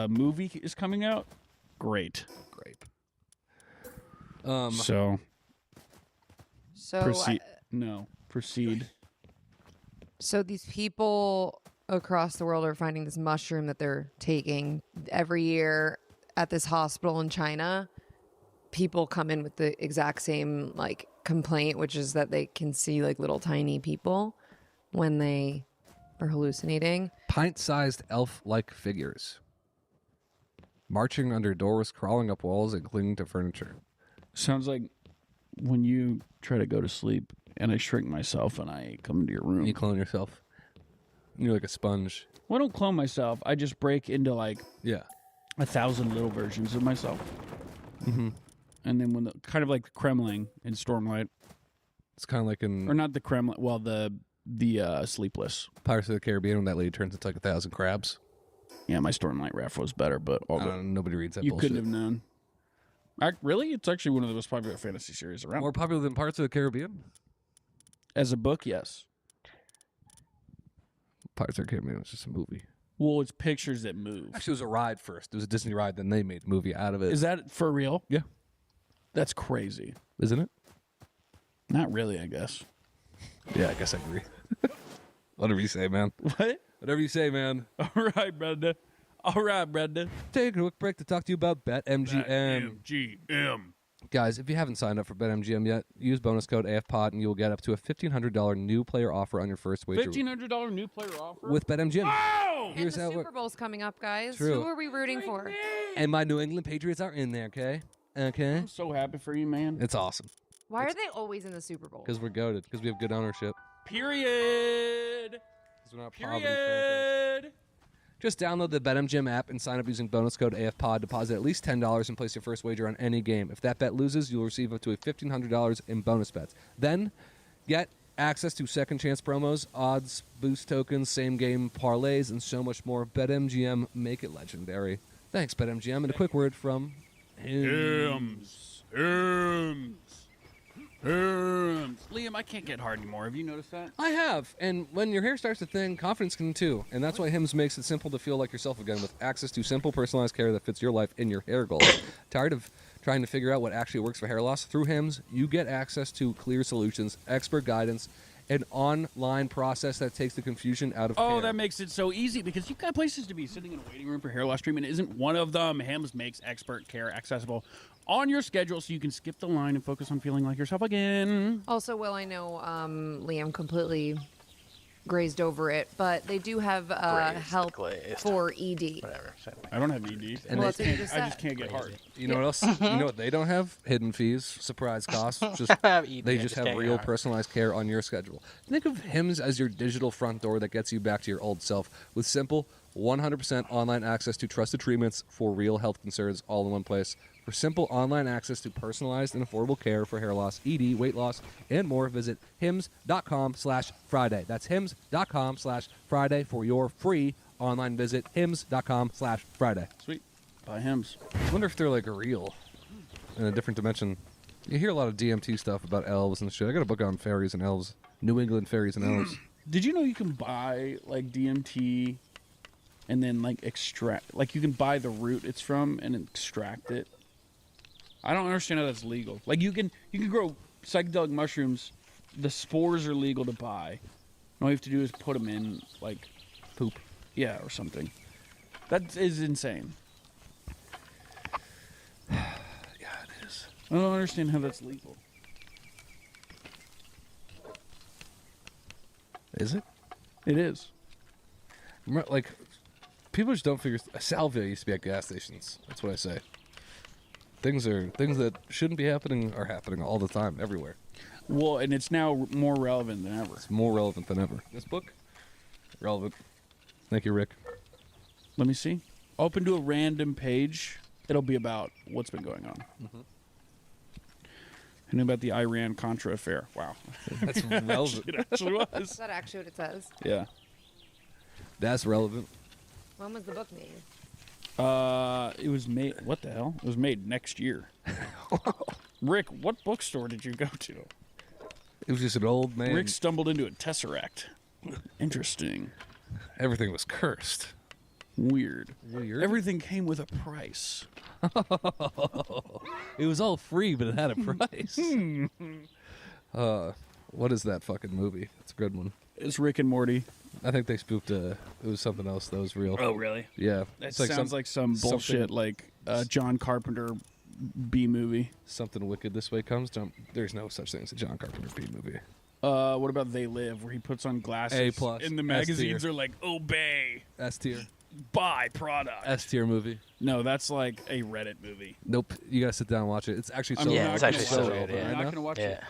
movie is coming out. Great. Grape. So So proceed. No, proceed. So these people across the world are finding this mushroom that they're taking every year at this hospital in China. People come in with the exact same like complaint, which is that they can see like little tiny people when they are hallucinating. Pint-sized elf-like figures. Marching under doors, crawling up walls, and clinging to furniture. Sounds like when you try to go to sleep and I shrink myself and I come into your room. You clone yourself. You're like a sponge. Well, I don't clone myself. I just break into like Yeah. 1,000 little versions of myself. Mm-hmm. And then when kind of like the Kremlin in Stormlight, It's kind of like in or not the Kremlin, well the Sleepless. Pirates of the Caribbean when that lady turns into like 1,000 crabs. Yeah, my Stormlight ref was better, but all I don't know, nobody reads that you bullshit. couldn't have known. Really? It's actually one of the most popular fantasy series around. More popular than Pirates of the Caribbean? As a book, yes. Pirates of the Caribbean was just a movie. Well, it's pictures that move. Actually, it was a ride first. It was a Disney ride, then they made a movie out of it. Is that for real? Yeah. That's crazy. Isn't it? Not really, I guess. Yeah, I guess I agree. Whatever you say, man. What? Whatever you say, man. All right, Brenda. All right, Brenda. Take a quick break to talk to you about BetMGM. MGM. Guys, if you haven't signed up for BetMGM yet, use bonus code AFPOD and you will get up to a $1,500 new player offer on your first wager $1,500 new player offer? with BetMGM. Oh! Here's and how the it Super works. Bowl's coming up, guys. True. Who are we rooting for? And my New England Patriots are in there, okay? Okay? I'm so happy for you, man. It's awesome. Why are they always in the Super Bowl? Because we're goated. Because we have good ownership. Period. Because we're not a poverty franchise. Period. Just download the BetMGM app and sign up using bonus code AFPOD. Deposit at least $10 and place your first wager on any game. If that bet loses, you'll receive up to $1,500 in bonus bets. Then get access to second chance promos, odds, boost tokens, same game parlays, and so much more. BetMGM, make it legendary. Thanks, BetMGM. And a quick word from Hims. Liam, I can't get hard anymore. Have you noticed that? I have, and when your hair starts to thin, confidence can too. And that's why Hims makes it simple to feel like yourself again with access to simple, personalized care that fits your life and your hair goals. Tired of trying to figure out what actually works for hair loss? Through Hims, you get access to clear solutions, expert guidance, an online process that takes the confusion out of Oh, care. that makes it so easy because you've got places to be. Sitting in a waiting room for hair loss treatment isn't one of them. Hims makes expert care accessible on your schedule so you can skip the line and focus on feeling like yourself again. Also, Will, I know Liam completely grazed over it, but they do have Grazed, help glazed. for ED. Whatever. Same thing. I don't have ED. And Well, they- that's what you just I said. just can't get hard. You know what else? You know what they don't have? Hidden fees, surprise costs. Just ED, they I just can't have get real hard. personalized care on your schedule. Think of Hims as your digital front door that gets you back to your old self with simple 100% online access to trusted treatments for real health concerns all in one place. For simple online access to personalized and affordable care for hair loss, ED, weight loss, and more, visit hims.com/Friday. That's hims.com/Friday for your free online visit. hims.com/Friday. Sweet. Buy Hims. I wonder if they're like real in a different dimension. You hear a lot of DMT stuff about elves and shit. I got a book on fairies and elves. New England fairies and elves. Did you know you can buy like DMT and then like extract, like you can buy the root it's from and extract it? I don't understand how that's legal. Like you can grow psychedelic mushrooms. The spores are legal to buy. All you have to do is put them in like Poop. yeah or something. That is insane. Yeah, it is. I don't understand how that's legal. Is it? It is. Like, people just don't figure. Salvia used to be at gas stations. That's what I say. Things that shouldn't be happening are happening all the time, everywhere. Well, and it's now more relevant than ever. It's more relevant than ever. This book, relevant. Thank you, Rick. Let me see. Open to a random page. It'll be about what's been going on. And about the Iran-Contra affair. Wow. That's relevant. It actually Is was. that actually what it says? Yeah. That's relevant. When was the book made? It was made. What the hell? It was made next year. Rick, what bookstore did you go to? It was just an old man. Rick stumbled into a Tesseract. Interesting. Everything was cursed. Weird. Weird. Everything came with a price. It was all free, but it had a price. What is that fucking movie? It's a good one. It's Rick and Morty. I think they spoofed. It was something else that was real. Oh, really? Yeah, That it's sounds like some bullshit, like John Carpenter B movie. something wicked this way comes. There's no such thing as a John Carpenter B movie. What about They Live, where he puts on glasses A+, and the S magazines tier. are like, obey, S tier. buy product. S tier movie. No, that's like a Reddit movie. Nope. You gotta sit down and watch it. It's actually so. I'm Yeah, not it's gonna actually watch so it. good, yeah. I'm not Right going to now? watch Yeah. it.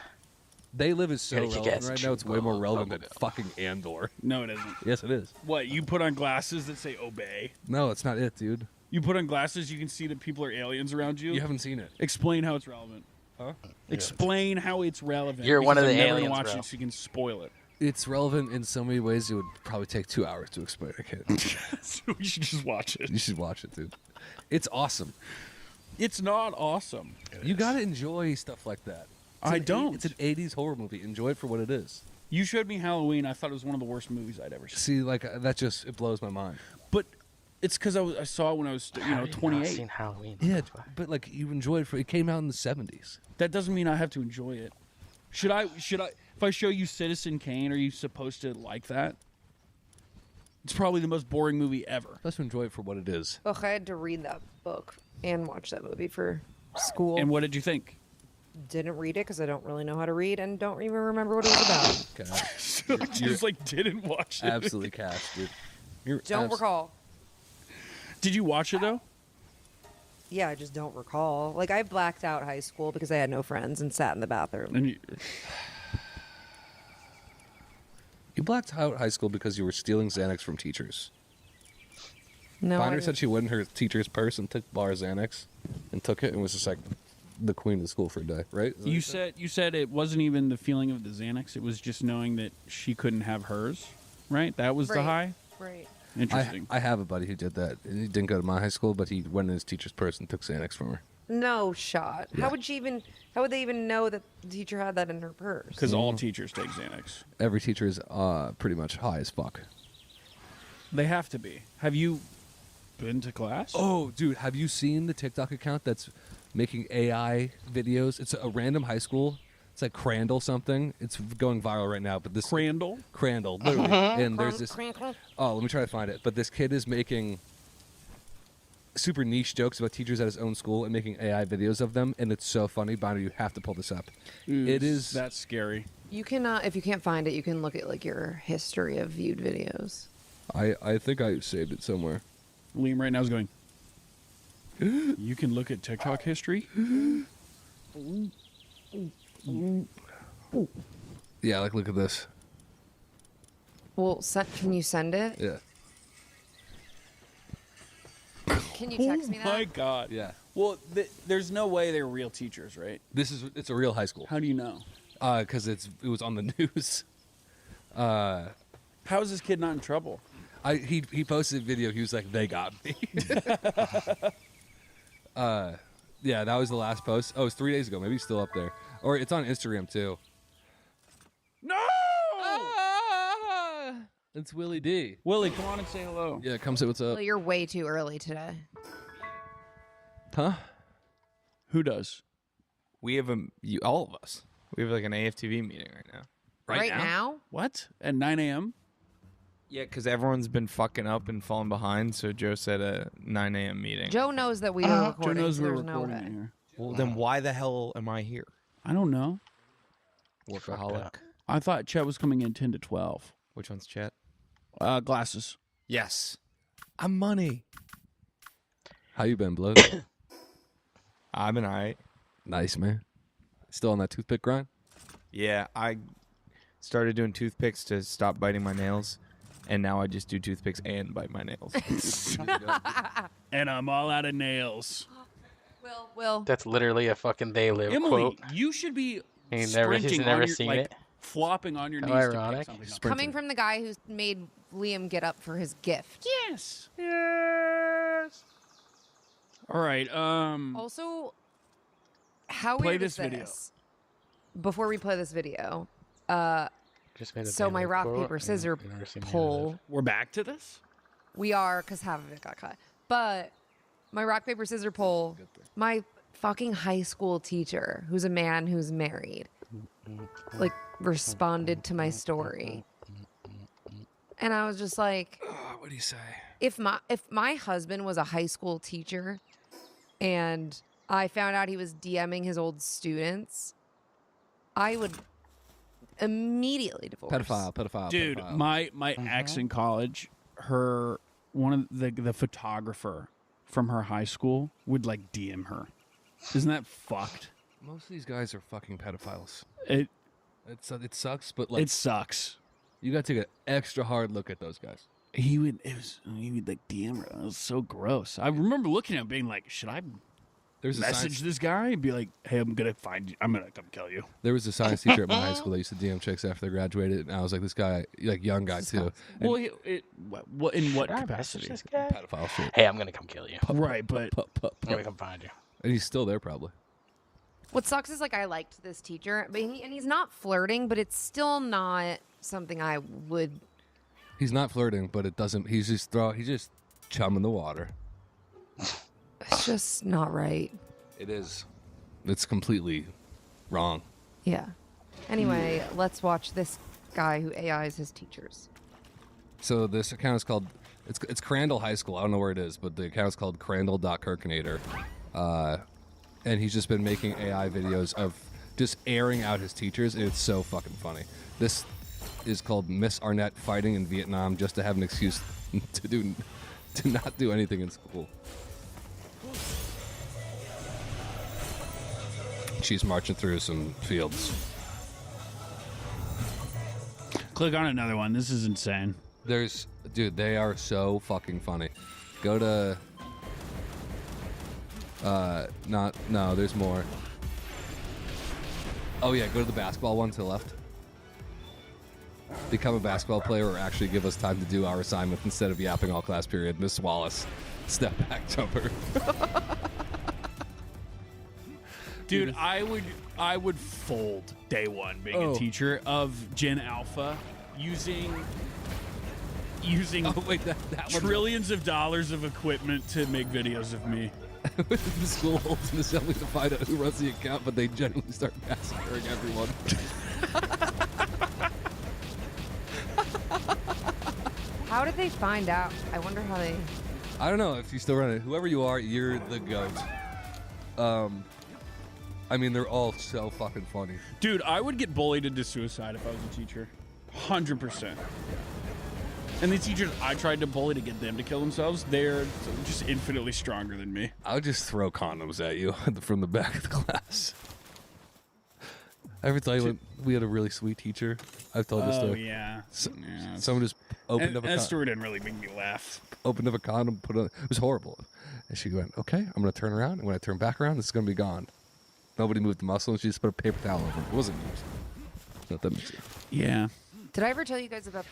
They Live is so Gotta kick relevant ass right and now. It's way chew. more Oh, relevant so than good. fucking Andor. No, it isn't. Yes, it is. What, you put on glasses that say obey? No, it's not it, dude. You put on glasses, you can see that people are aliens around you? You haven't seen it. Explain how it's relevant. Huh? Explain how it's relevant. You're one of because the I'm never aliens, gonna watch bro. it, so you can spoil it. It's relevant in so many ways. It would probably take 2 hours to explain. I can't. So you should just watch it. You should watch it, dude. It's awesome. It's not awesome. You gotta enjoy stuff like that. It's I an don't. It's an '80s horror movie. Enjoy it for what it is. You showed me Halloween. I thought it was one of the worst movies I'd ever seen. See, like that just it blows my mind. But it's because I saw it when I was, How have you not 28. seen Halloween? Yeah, That's why. but like you enjoyed it for it came out in the '70s. That doesn't mean I have to enjoy it. Should I? If I show you Citizen Kane, are you supposed to like that? It's probably the most boring movie ever. Let's enjoy it for what it is. Ugh, I had to read that book and watch that movie for school. And what did you think? Didn't read it because I don't really know how to read and don't even remember what it was about. Okay. So I just like didn't watch it. Absolutely cash, dude. You're Don't recall. Did you watch it though? Yeah, I just don't recall. Like, I blacked out high school because I had no friends and sat in the bathroom. And you, You blacked out high school because you were stealing Xanax from teachers. No, I Finder said didn't. she went in her teacher's purse and took bar Xanax and took it and was just like the queen of the school for a day, right? Is that what You said it wasn't even the feeling of the Xanax. It was just knowing that she couldn't have hers, right? That was the Right. high. Right. Interesting. I have a buddy who did that. He didn't go to my high school, but he went in his teacher's purse and took Xanax from her. No shot. Yeah. How would they even know that the teacher had that in her purse? Because all teachers take Xanax. Every teacher is pretty much high as fuck. They have to be. Have you been to class? Oh, dude, have you seen the TikTok account that's making AI videos? It's a random high school. It's like Crandall something. It's going viral right now. But this Crandall. Crandall, literally. And there's this. Crank, crank. Oh, let me try to find it. But this kid is making super niche jokes about teachers at his own school and making AI videos of them, and it's so funny. Binder, you have to pull this up. It is. That's scary. You can, if you can't find it, you can look at like your history of viewed videos. I think I saved it somewhere. Liam right now is going. You can look at TikTok history. Yeah, like look at this. Well, can you send it? Yeah. Can you text me Oh my that? god. Yeah. Well, there's no way they're real teachers, right? It's a real high school. How do you know? Because it was on the news. How is this kid not in trouble? He posted a video. He was like, "They got me." Yeah, that was the last post. Oh, it was 3 days ago. Maybe he's still up there, or it's on Instagram too. No! It's Willie D. Willie, come on and say hello. Yeah, come say what's up. Well, you're way too early today. Huh? Who does? We have all of us. We have like an AFTV meeting right now. Right now? What? At 9 a.m.? Yeah, because everyone's been fucking up and falling behind. So Joe said a 9 a.m. meeting. Joe knows that we are Joe recording. knows so we're there's no recording way. it here. Well, then why the hell am I here? I don't know. Workaholic. I thought Chet was coming in 10 to 12. Which one's Chet? Glasses. Yes. I'm money. How you been, blood? I've been alright. Nice, man. Still on that toothpick grind? Yeah, I started doing toothpicks to stop biting my nails, and now I just do toothpicks and bite my nails. And I'm all out of nails. Will. That's literally a fucking they live Emily, quote. you should be He's sprinting never on your, seen like, it. flopping on your How knees to ironic. pick something up. Coming from the guy who's made Liam get up for his gift. Yes. Yes. All right. Also, how Play weird is this video. this? Before we play this video, Just made a so they my live rock, quote, paper, and scissors you've never seen me do poll. We're back to this. We are, because half of it got cut. But my rock, paper, scissors poll, my fucking high school teacher, who's a man who's married, like, responded to my story. And I was just like, What do you say? if my husband was a high school teacher and I found out he was DMing his old students, I would immediately divorce. Pedophile. Dude, pedophile. my ex in college, one of the photographer from her high school would like DM her. Isn't that fucked? Most of these guys are fucking pedophiles. It It sucks, but like sucks. you got to take an extra hard look at those guys. He would like DM her. It was so gross. I remember looking at him being like, should I There's a message science, this guy and be like, hey, I'm gonna find you. I'm gonna come kill you. there was a science teacher at my high school that used to DM chicks after they graduated, and I was like, this guy, like young guy too, and Well, what in what Should I message capacity? this guy? pedophile shit. Hey, I'm gonna come kill you. Right, but I'm gonna come find you. And he's still there probably. What sucks is like I liked this teacher, but he's not flirting, but it's still not something I would. He's not flirting, but it doesn't. He's just chumming the water. It's just not right. It is. It's completely wrong. Yeah. Anyway, let's watch this guy who AIs his teachers. So this account is called it's Crandall High School. I don't know where it is, but the account is called Crandall.Kirkinator. And he's just been making AI videos of just airing out his teachers, and it's so fucking funny. This is called Miss Arnett fighting in Vietnam just to have an excuse to not do anything in school. She's marching through some fields. click on another one. This is insane. Dude, they are so fucking funny. Go to. No, there's more. Oh yeah, go to the basketball one to the left. Become a basketball player or actually give us time to do our assignment instead of yapping all class period. Miss Wallace, step back jumper. Dude, I would fold day one being a teacher of Gen Alpha using Oh wait, that one. trillions of dollars of equipment to make videos of me. The school holds an assembly to find out who runs the account, but they genuinely start massacring everyone. How did they find out? I wonder how they. I don't know if you still run it. Whoever you are, you're the goat. I mean, they're all so fucking funny. Dude, I would get bullied into suicide if I was a teacher. 100%. And the teachers I tried to bully to get them to kill themselves, they're just infinitely stronger than me. I would just throw condoms at you from the back of the class. I ever tell you when we had a really sweet teacher? I've told this Oh, story. yeah. Yeah. Someone just opened up a that condom. story didn't really make me laugh. Opened up a condom, put it on. It was horrible. And she went, okay, I'm going to turn around. And when I turn back around, it's going to be gone. Nobody moved the muscle, and she just put a paper towel over it. It wasn't used. Not that makes sense. Yeah. Did I ever tell you guys about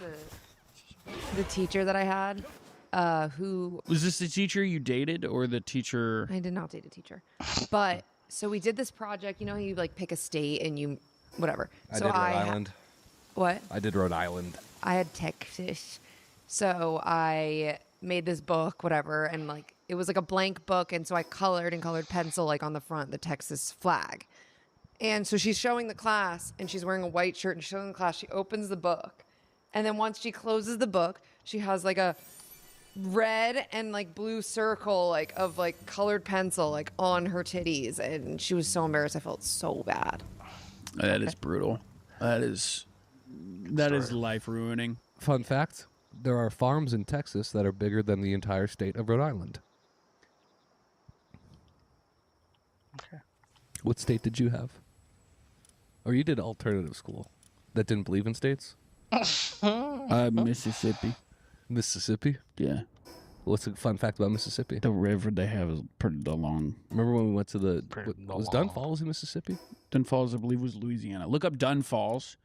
the teacher that I had? Who Was this the teacher you dated or the teacher? I did not date a teacher, but so we did this project. You know, how you like pick a state and you whatever. I So did Rhode Island. What? I did Rhode Island. I had Texas. So I made this book, whatever, and like it was like a blank book, and so I colored in colored pencil like on the front the Texas flag. And so she's showing the class, and she's wearing a white shirt, and she's showing the class. She opens the book, and then once she closes the book, she has like a red and like blue circle like of like colored pencil like on her titties, and she was so embarrassed. I felt so bad. That is brutal. That is life ruining. Fun fact, there are farms in Texas that are bigger than the entire state of Rhode Island. Okay. What state did you have? Or you did alternative school that didn't believe in states? Mississippi. Mississippi? Yeah. What's a fun fact about Mississippi? The river they have is pretty long. Remember when we went to the... Pretty was long. Dunn Falls in Mississippi? Dunn Falls, I believe, was Louisiana. Look up Dunn Falls.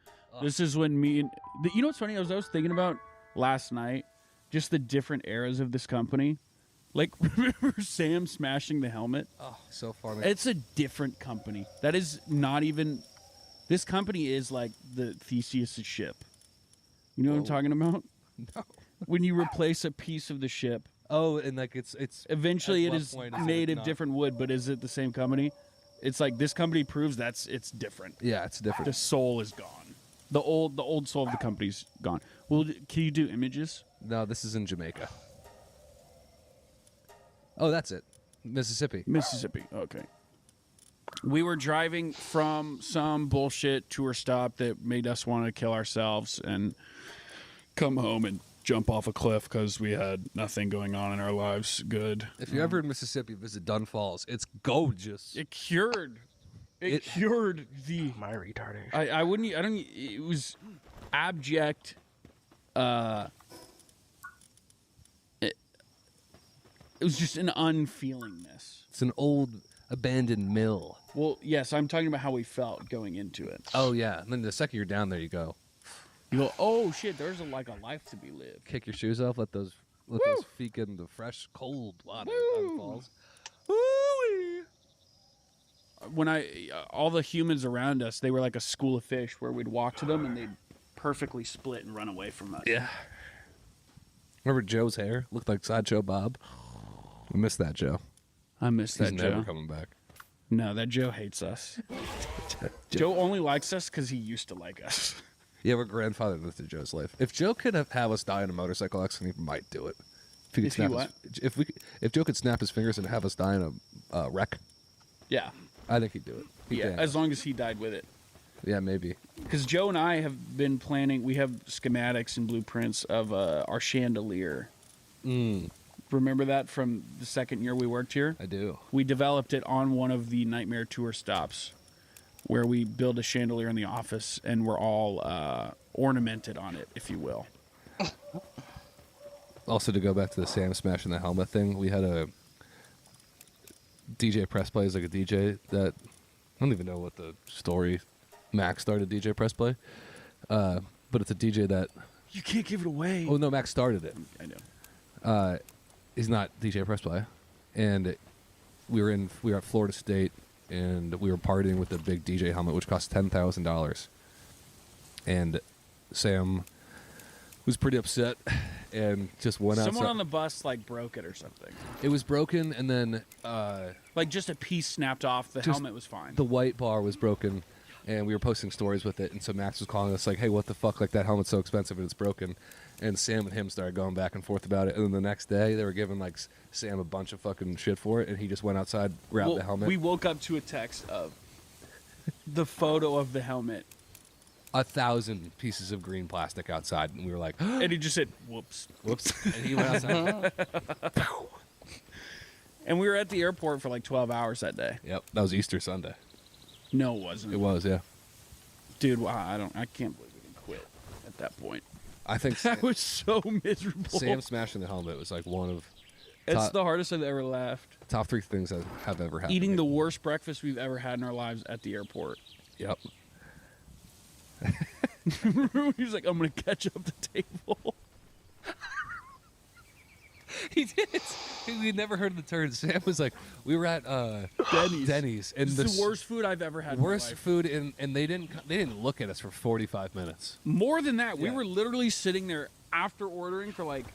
This is when me and... You know what's funny? I was thinking about last night, just the different eras of this company. Like, remember Sam smashing the helmet? Oh, so funny. It's a different company. That is not even... This company is like the Theseus' ship. You know what I'm talking about? No. When you replace a piece of the ship, Oh, and like it's eventually at it what is point is it made of not? different wood, but is it the same company? It's like this company proves it's different. Yeah, it's different. The soul is gone. The old soul of the company's gone. Well, can you do images? No, this is in Jamaica. Oh, that's it. Mississippi. Mississippi. Okay. We were driving from some bullshit tour stop that made us want to kill ourselves and come home and jump off a cliff because we had nothing going on in our lives good. If you're ever in Mississippi, visit Dunn Falls. It's gorgeous. It cured. It It- cured the. My retardation. I wouldn't. I don't. It was abject. It was just an unfeelingness. It's an old abandoned mill. Well, yes, I'm talking about how we felt going into it. Oh yeah, and then the second you're down there, you go You go, oh shit, there's a life to be lived. kick your shoes off, let those feet get in the fresh, cold water. Dunn Falls. When all the humans around us, they were like a school of fish where we'd walk to them and they'd perfectly split and run away from us. Yeah. Remember Joe's hair looked like Sideshow Bob? I miss that Joe. I miss He's that never Joe. coming back. No, that Joe hates us. Joe only likes us because he used to like us. Yeah, we're grandfathered into Joe's life. If Joe could have us die in a motorcycle accident, he might do it. If he could If he snap what? if Joe could snap his fingers and have us die in a wreck, Yeah. I think he'd do it. He'd Yeah, dance. as long as he died with it. Yeah, maybe. Because Joe and I have been planning, we have schematics and blueprints of our chandelier. Remember that from the second year we worked here? I do. We developed it on one of the Nightmare Tour stops where we build a chandelier in the office and we're all ornamented on it, if you will. Also, to go back to the Sam smashing the helmet thing, we had a DJ Press Play is like a DJ that I don't even know what the story. Max started DJ Press Play, but it's a DJ that. You can't give it away. Oh no, Max started it. I know. He's not DJ Press Play, and we were at Florida State, and we were partying with the big DJ helmet, which cost $10,000, and Sam was pretty upset and just went outside. Someone on the bus like broke it or something. It was broken, and then Like just a piece snapped off. The helmet was fine. the white bar was broken, and we were posting stories with it. And so Max was calling us like, "Hey, what the fuck? Like that helmet's so expensive and it's broken." And Sam and him started going back and forth about it. And then the next day, they were giving like Sam a bunch of fucking shit for it, and he just went outside, grabbed the helmet. We woke up to a text of the photo of the helmet, 1,000 pieces of green plastic outside, and we were like, and he just said, "Whoops." "Whoops!" And he went outside. And we were at the airport for like 12 hours that day. Yep, that was Easter Sunday. No, it wasn't. It was, yeah. Dude, wow, I can't believe we didn't quit at that point. I think That was so miserable. Sam smashing the helmet was like one of It's the hardest I've ever laughed. top 3 things that have ever happened. Eating the worst breakfast we've ever had in our lives at the airport. Yep. He was like, "I'm gonna catch up the table." He did. We'd never heard of the turn. Sam was like, we were at Denny's, and It's the worst food I've ever had. worst in my life. food, and they didn't look at us for 45 minutes. More than that, we Yeah. were literally sitting there after ordering for like.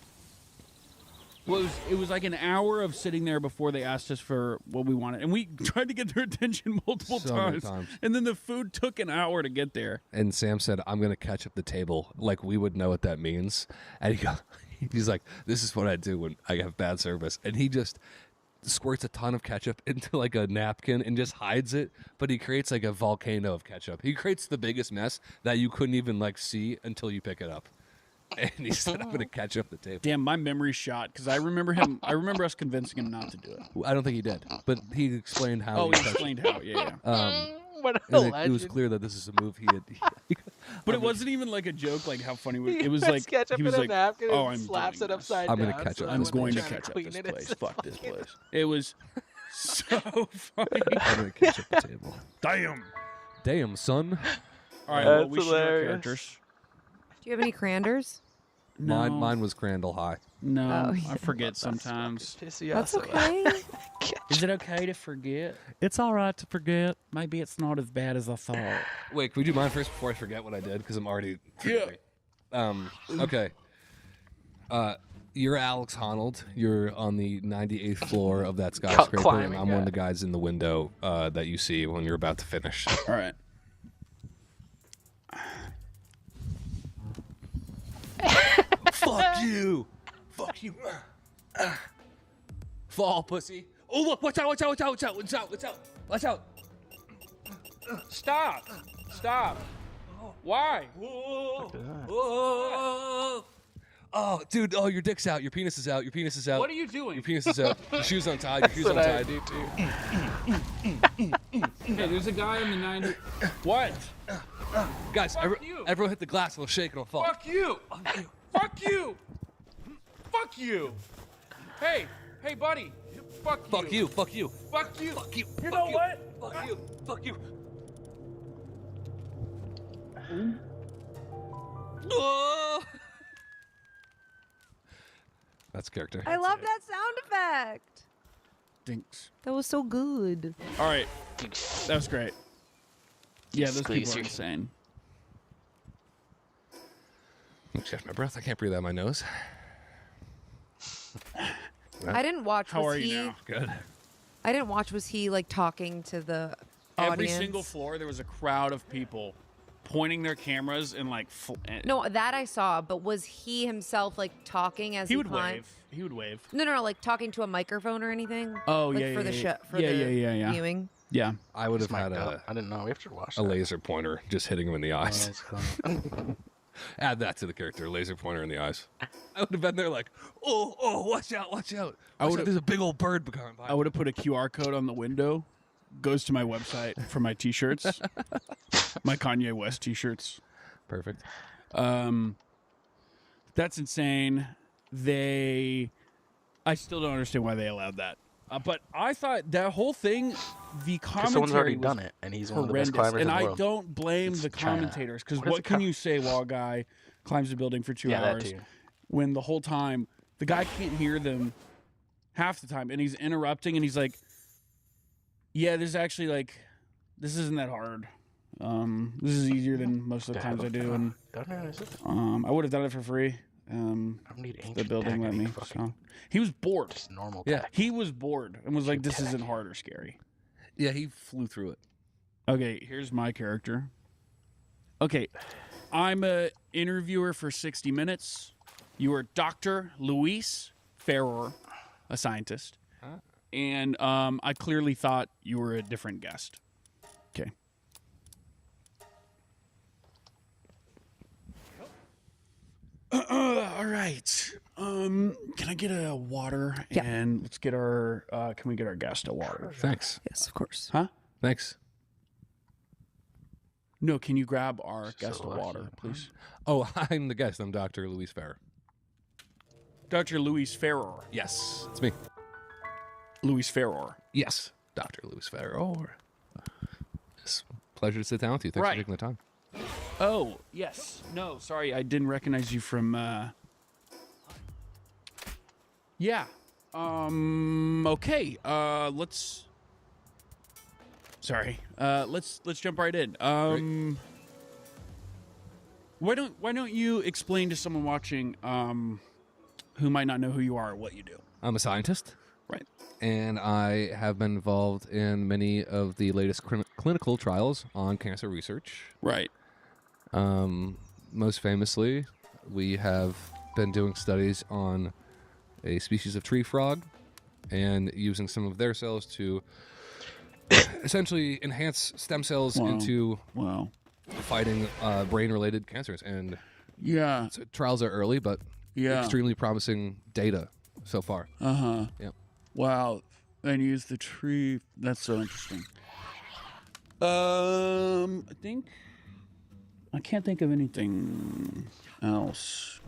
Well, it was like an hour of sitting there before they asked us for what we wanted, and we tried to get their attention multiple So many times. and then the food took an hour to get there. And Sam said, "I'm gonna catch up the table." Like we would know what that means. And he's like, "This is what I do when I have bad service." And he just squirts a ton of ketchup into like a napkin and just hides it. But he creates like a volcano of ketchup. He creates the biggest mess that you couldn't even like see until you pick it up. And he said, "I'm gonna catch up the table." Damn, my memory's shot because I remember him. I remember us convincing him not to do it. I don't think he did, but he explained how. Oh, he he touched explained how. Yeah, yeah. What a And it legend. was clear that this is a move he had. But it wasn't even like a joke. Like how funny He it was. puts Like ketchup he was in a like, napkin "Oh, and I'm slaps doing it this. upside I'm down. gonna catch so up. I'm This going to trying catch up clean this it. place. It's Fuck this fucking- place." It was so funny. I'm gonna catch up the table. Damn. Damn, son. All right, well, That's we should do our hilarious. characters. Do you have any cranders? No, Mine was Crandall High. No, Oh, I yeah. forget sometimes. That's okay. Is it okay to forget? It's all right to forget. Maybe it's not as bad as I thought. Wait, can we do mine first before I forget what I did? Because I'm already. Yeah. Okay. You're Alex Honnold. You're on the 98th floor of that skyscraper, and climbing I'm one of guy. the guys in the window that you see when you're about to finish. All right. Fuck you! Fuck you! Fall, pussy! Oh look! Watch out! Watch out! Watch out! Watch out! Watch out! Watch out! Watch out! Stop! Stop! Why? Whoa! Whoa! Oh, dude! Oh, your dick's out. Your penis is out. Your penis is out. What are you doing? Your penis is out. Your shoes untied. Your shoes That's what I untied. do too. Hey, there's a guy in the 90. What? Guys, you. everyone hit the glass. It'll shake. It'll fall. Fuck you! Fuck you! Fuck you! Hey, hey, buddy! Fuck you! Fuck you. Fuck you. Fuck you! Fuck you. You Fuck know you. what? Fuck you. Fuck you. Oh! That's character. I love that sound effect. Dinks. That was so good. All right, that was great. Yeah, those Squeeze people are your- insane. Catch my breath. I can't breathe out my nose. I didn't watch. How was are he, you now? Good. I didn't watch. Was he like talking to the Every audience? single floor, there was a crowd of people pointing their cameras and like. No, that I saw. But was he himself like talking as he would climbed? wave. He would wave. No, like talking to a microphone or anything. Oh, like yeah, for yeah, the yeah. show for Yeah, the yeah. viewing. Yeah. I would have It's had mic'd up. a I didn't know. We have to watch a that. laser pointer just hitting him in the eyes. Oh, that's cool. Add that to the character. Laser pointer in the eyes. I would have been there like, oh, watch out, watch out. Watch out, there's a big old bird coming by. I would have put a QR code on the window. Goes to my website for my T-shirts, my Kanye West T-shirts. Perfect. That's insane. I still don't understand why they allowed that. But I thought that whole thing, the Because someone's already commentary was done it, and he's one of the best horrendous. climbers And in the I world. don't blame It's the China. commentators, because What is what it can com- you say while a guy climbs a building for 2 Yeah, that hours too. when the whole time the guy can't hear them half the time, and he's interrupting, and he's like, yeah, this isn't that hard. This is easier than most of the times I do, and I would have done it for free. I don't need ancient The building tech, I let need me. fucking So. He was bored. just normal Yeah. tech. He was bored and was like, "This isn't hard or scary." Yeah, he flew through it. Okay, here's my character. Okay, I'm a interviewer for 60 Minutes. You are Dr. Luis Ferrer, a scientist, and I clearly thought you were a different guest. Okay. All right. Can I get a water? Yeah. And let's get our. Can we get our guest a water? Thanks. Yes, of course. Huh? Thanks. No. Can you grab our guest a lucky. water, please? Oh, I'm the guest. I'm Dr. Luis Ferrer. Dr. Luis Ferrer. Yes, it's me. Luis Ferrer. Yes, Dr. Luis Ferrer. It's a pleasure to sit down with you. Thanks Right. for taking the time. Oh, yes. No, sorry, I didn't recognize you from Yeah. Okay. Let's Sorry. Let's jump right in. Why don't you explain to someone watching who might not know who you are or what you do? I'm a scientist, Right. and I have been involved in many of the latest clinical trials on cancer research. Right. Most famously, we have been doing studies on a species of tree frog and using some of their cells to essentially enhance stem cells Wow. into Wow. fighting brain-related cancers. And Yeah. so trials are early, but Yeah. extremely promising data so far. Uh-huh. Yep. Wow. And use the tree. That's so interesting. I can't think of anything else.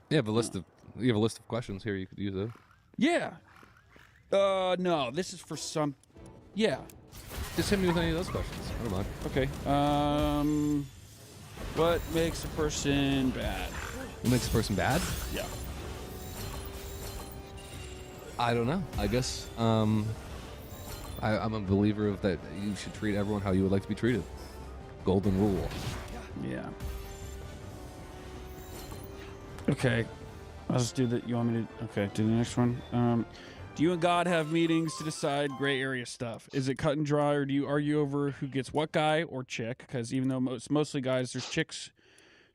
You have a list of questions here. You could use it. Yeah. No, this is for some. Yeah. Just hit me with any of those questions. I don't mind. Okay. What makes a person bad? What makes a person bad? Yeah. I don't know. I guess I'm a believer of that you should treat everyone how you would like to be treated. Golden rule. Yeah. Okay. I'll just do that. You want me to? Okay. Do the next one. Do you and God have meetings to decide gray area stuff? Is it cut and dry, or do you argue over who gets what guy or chick? Because even though it's mostly guys, there's chicks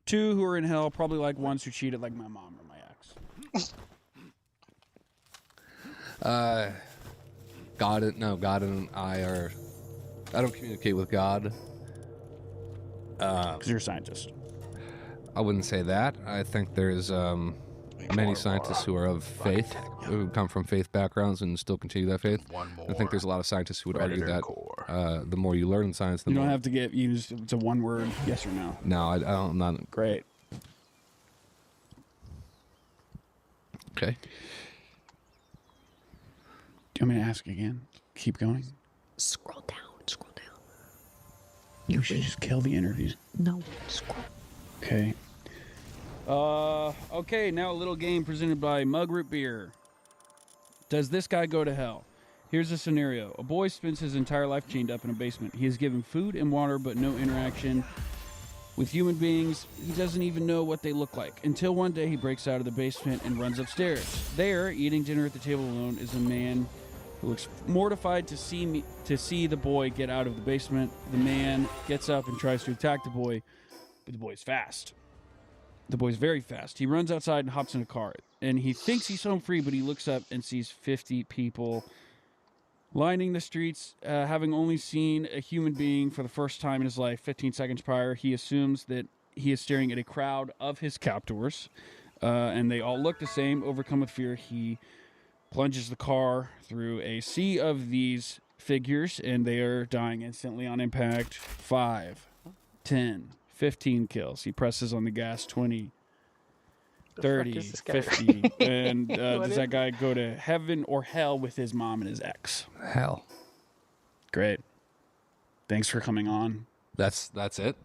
too who are in hell, probably like ones who cheated, like my mom or my ex. God and I are. I don't communicate with God. Because you're a scientist. I wouldn't say that. I think there's many scientists who are of faith, who come from faith backgrounds and still continue that faith. One more. I think there's a lot of scientists who would argue Predator that core. the more you learn in science, the You more. don't have to get used. It's a one word yes or no. No, I don't. I'm not. Great. Okay. Do you want me to ask again? Keep going. Scroll down. Scroll down. You should just kill the interviews. No, scroll. Okay. Okay, now a little game presented by Mug Root Beer. Does this guy go to hell? Here's a scenario. A boy spends his entire life chained up in a basement. He is given food and water, but no interaction with human beings. He doesn't even know what they look like. Until one day he breaks out of the basement and runs upstairs. There, eating dinner at the table alone, is a man who looks mortified to see the boy get out of the basement. The man gets up and tries to attack the boy, but the boy's fast. The boy's very fast. He runs outside and hops in a car. And he thinks he's home free, but he looks up and sees 50 people lining the streets, having only seen a human being for the first time in his life 15 seconds prior. He assumes that he is staring at a crowd of his captors, and they all look the same. Overcome with fear, he plunges the car through a sea of these figures, and they are dying instantly on impact. 5, 10, 15 kills. He presses on the gas. 20, fuck 30, is this guy 50, and What does is that guy go to heaven or hell with his mom and his ex? Hell. Great. Thanks for coming on. That's it.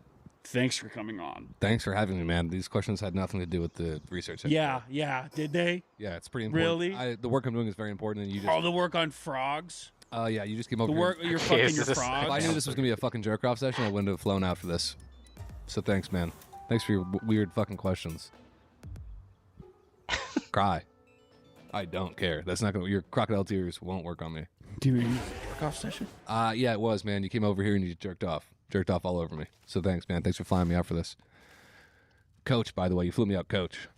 Thanks for coming on. Thanks for having me, man. These questions had nothing to do with the research. anymore. Yeah. Did they? Yeah, it's pretty important. Really? The work I'm doing is very important, and you just. All the work on frogs. Yeah, you just came over. The here. work you're fucking your Jesus. If frogs. I knew this was gonna be a fucking jerk off session, I wouldn't have flown out for this. So thanks, man. Thanks for your weird fucking questions. Cry. I don't care. That's not gonna. Your crocodile tears won't work on me. Do you mean jerk off session? Yeah, it was, man. You came over here and you jerked off all over me. So thanks, man. Thanks for flying me out for this. Coach, by the way, you flew me out, Coach.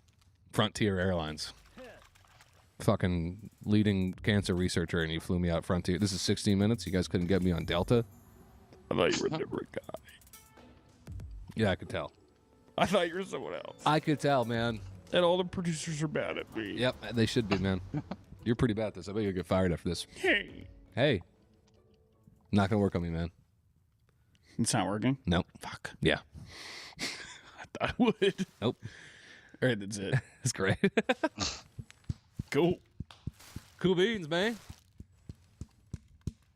Frontier Airlines. Fucking leading cancer researcher, and you flew me out Frontier. This is 16 minutes. You guys couldn't get me on Delta. I thought you were a different guy. Yeah, I could tell. I thought you were someone else. I could tell, man. And all the producers are bad at me. Yep, they should be, man. You're pretty bad at this. I bet you'll get fired after this. Hey. Not gonna work on me, man. It's not working? Nope. Fuck. Yeah. I would. Nope. All right, that's it. That's great. Cool. Cool beans, man.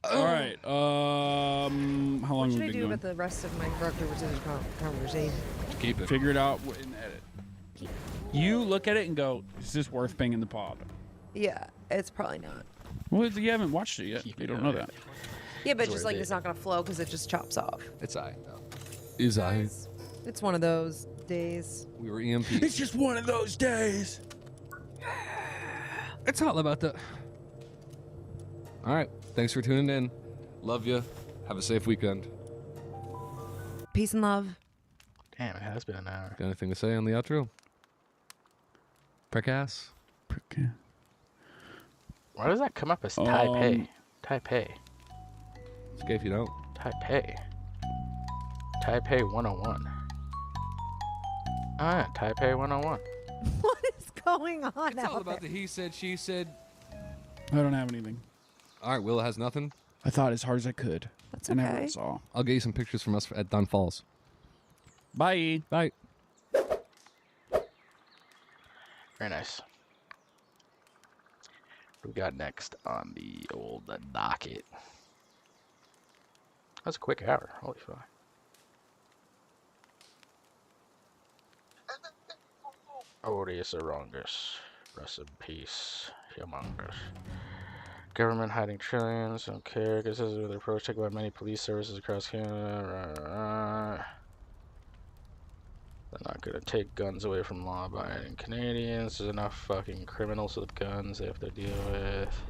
All right. How long What have should we I been do going? with the rest of my Dr. Wizard's conversation? Keep it. Figure it out in edit. You look at it and go, is this worth banging the pod? Yeah, it's probably not. Well, you haven't watched it yet. You don't know that. Yeah, but just like it's not gonna flow because it just chops off. It's I. Is I. It's one of those days. We were EMP. It's just one of those days. It's all about the. All right. Thanks for tuning in. Love you. Have a safe weekend. Peace and love. Damn, it has been an hour. Got anything to say on the outro? Precast? Why does that come up as Taipei? Taipei. It's okay if you don't. Taipei. Taipei 101. Ah, Taipei 101. What is going on It's all out about there? the he said, she said. I don't have anything. All right, Willa has nothing. I thought as hard as I could. That's I never okay. saw. I'll get you some pictures from us at Dunn Falls. Bye. Bye. Very nice. What we got next on the old docket? That's a quick hour. Holy fuck. Odious Arongus. Rest in peace, humongous. Government hiding trillions. Don't care. This is the approach taken by many police services across Canada. They're not gonna take guns away from law-abiding Canadians. There's enough fucking criminals with guns they have to deal with.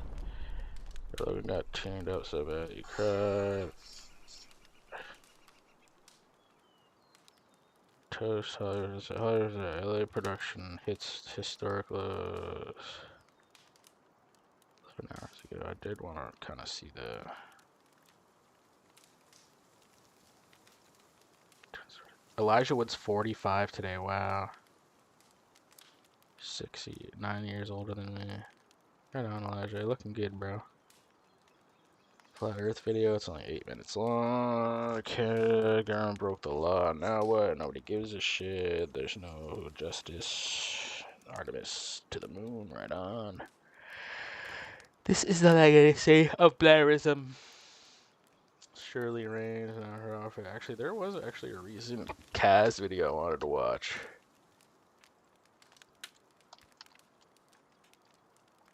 We got tuned up so bad you cried. Toast Hunters, LA production hits historic lows. 11 hours ago, I did want to kind of see the. Elijah Wood's 45 today. Wow. 9 years older than me. Right on, Elijah. Looking good, bro. Flat Earth video. It's only 8 minutes long. Kid Garm broke the law. Now what? Nobody gives a shit. There's no justice. Artemis to the moon. Right on. This is the legacy of Blairism. Shirley Raines and her outfit. Actually, there was actually a recent Kaz video I wanted to watch.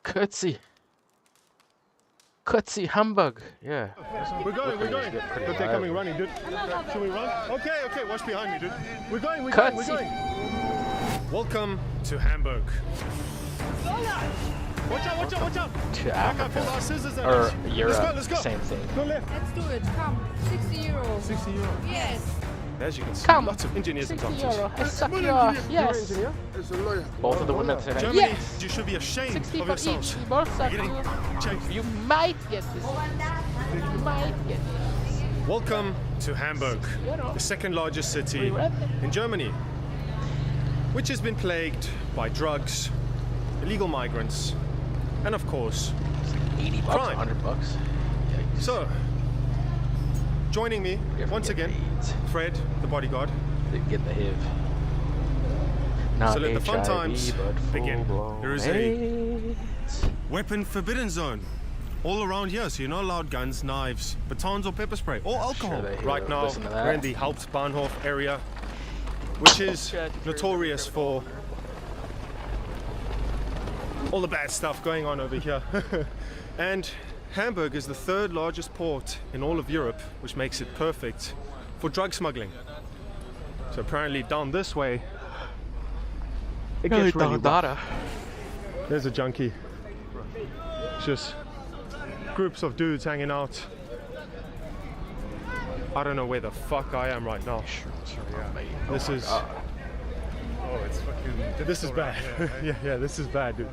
Cutsy humbug. Yeah. We're going. But But they're coming running, dude. Should we run? Okay, watch behind me, dude. We're going. Welcome to Hamburg. Watch out. To Back up, pull Africa. our scissors and Or let's Europe. Let's go. Same thing. Go left. Let's do it. Come. 60 euros. 60 euro. Yes. As you can see, Come. lots of engineers and doctors. I suck you off. Yes. You're an engineer? Both of the women said Germany, yes. you should be ashamed 60 of for yourselves. each. We both suck Getting you. changed. You might get this. You might get this. Welcome to Hamburg, the second largest city We read it. in Germany, which has been plagued by drugs, illegal migrants, and of course, 80 bucks, Crime. 100 bucks. Yikes. so joining me If we once get again, AIDS. Fred, the bodyguard. Didn't get the HIV. Not So let the fun HIV, times but begin. full-blown There is a AIDS. weapon forbidden zone all around here, so you're not allowed guns, knives, batons, or pepper spray, or alcohol. Sure they hear Right now, listen to that. we're in the Hauptbahnhof area, which is notorious for all the bad stuff going on over here. And Hamburg is the third largest port in all of Europe, which makes it perfect for drug smuggling. So apparently down this way, it gets really rough. There's a junkie. It's just groups of dudes hanging out. I don't know where the fuck I am right now. This is... Oh, it's fucking. This is bad. Yeah, this is bad, dude.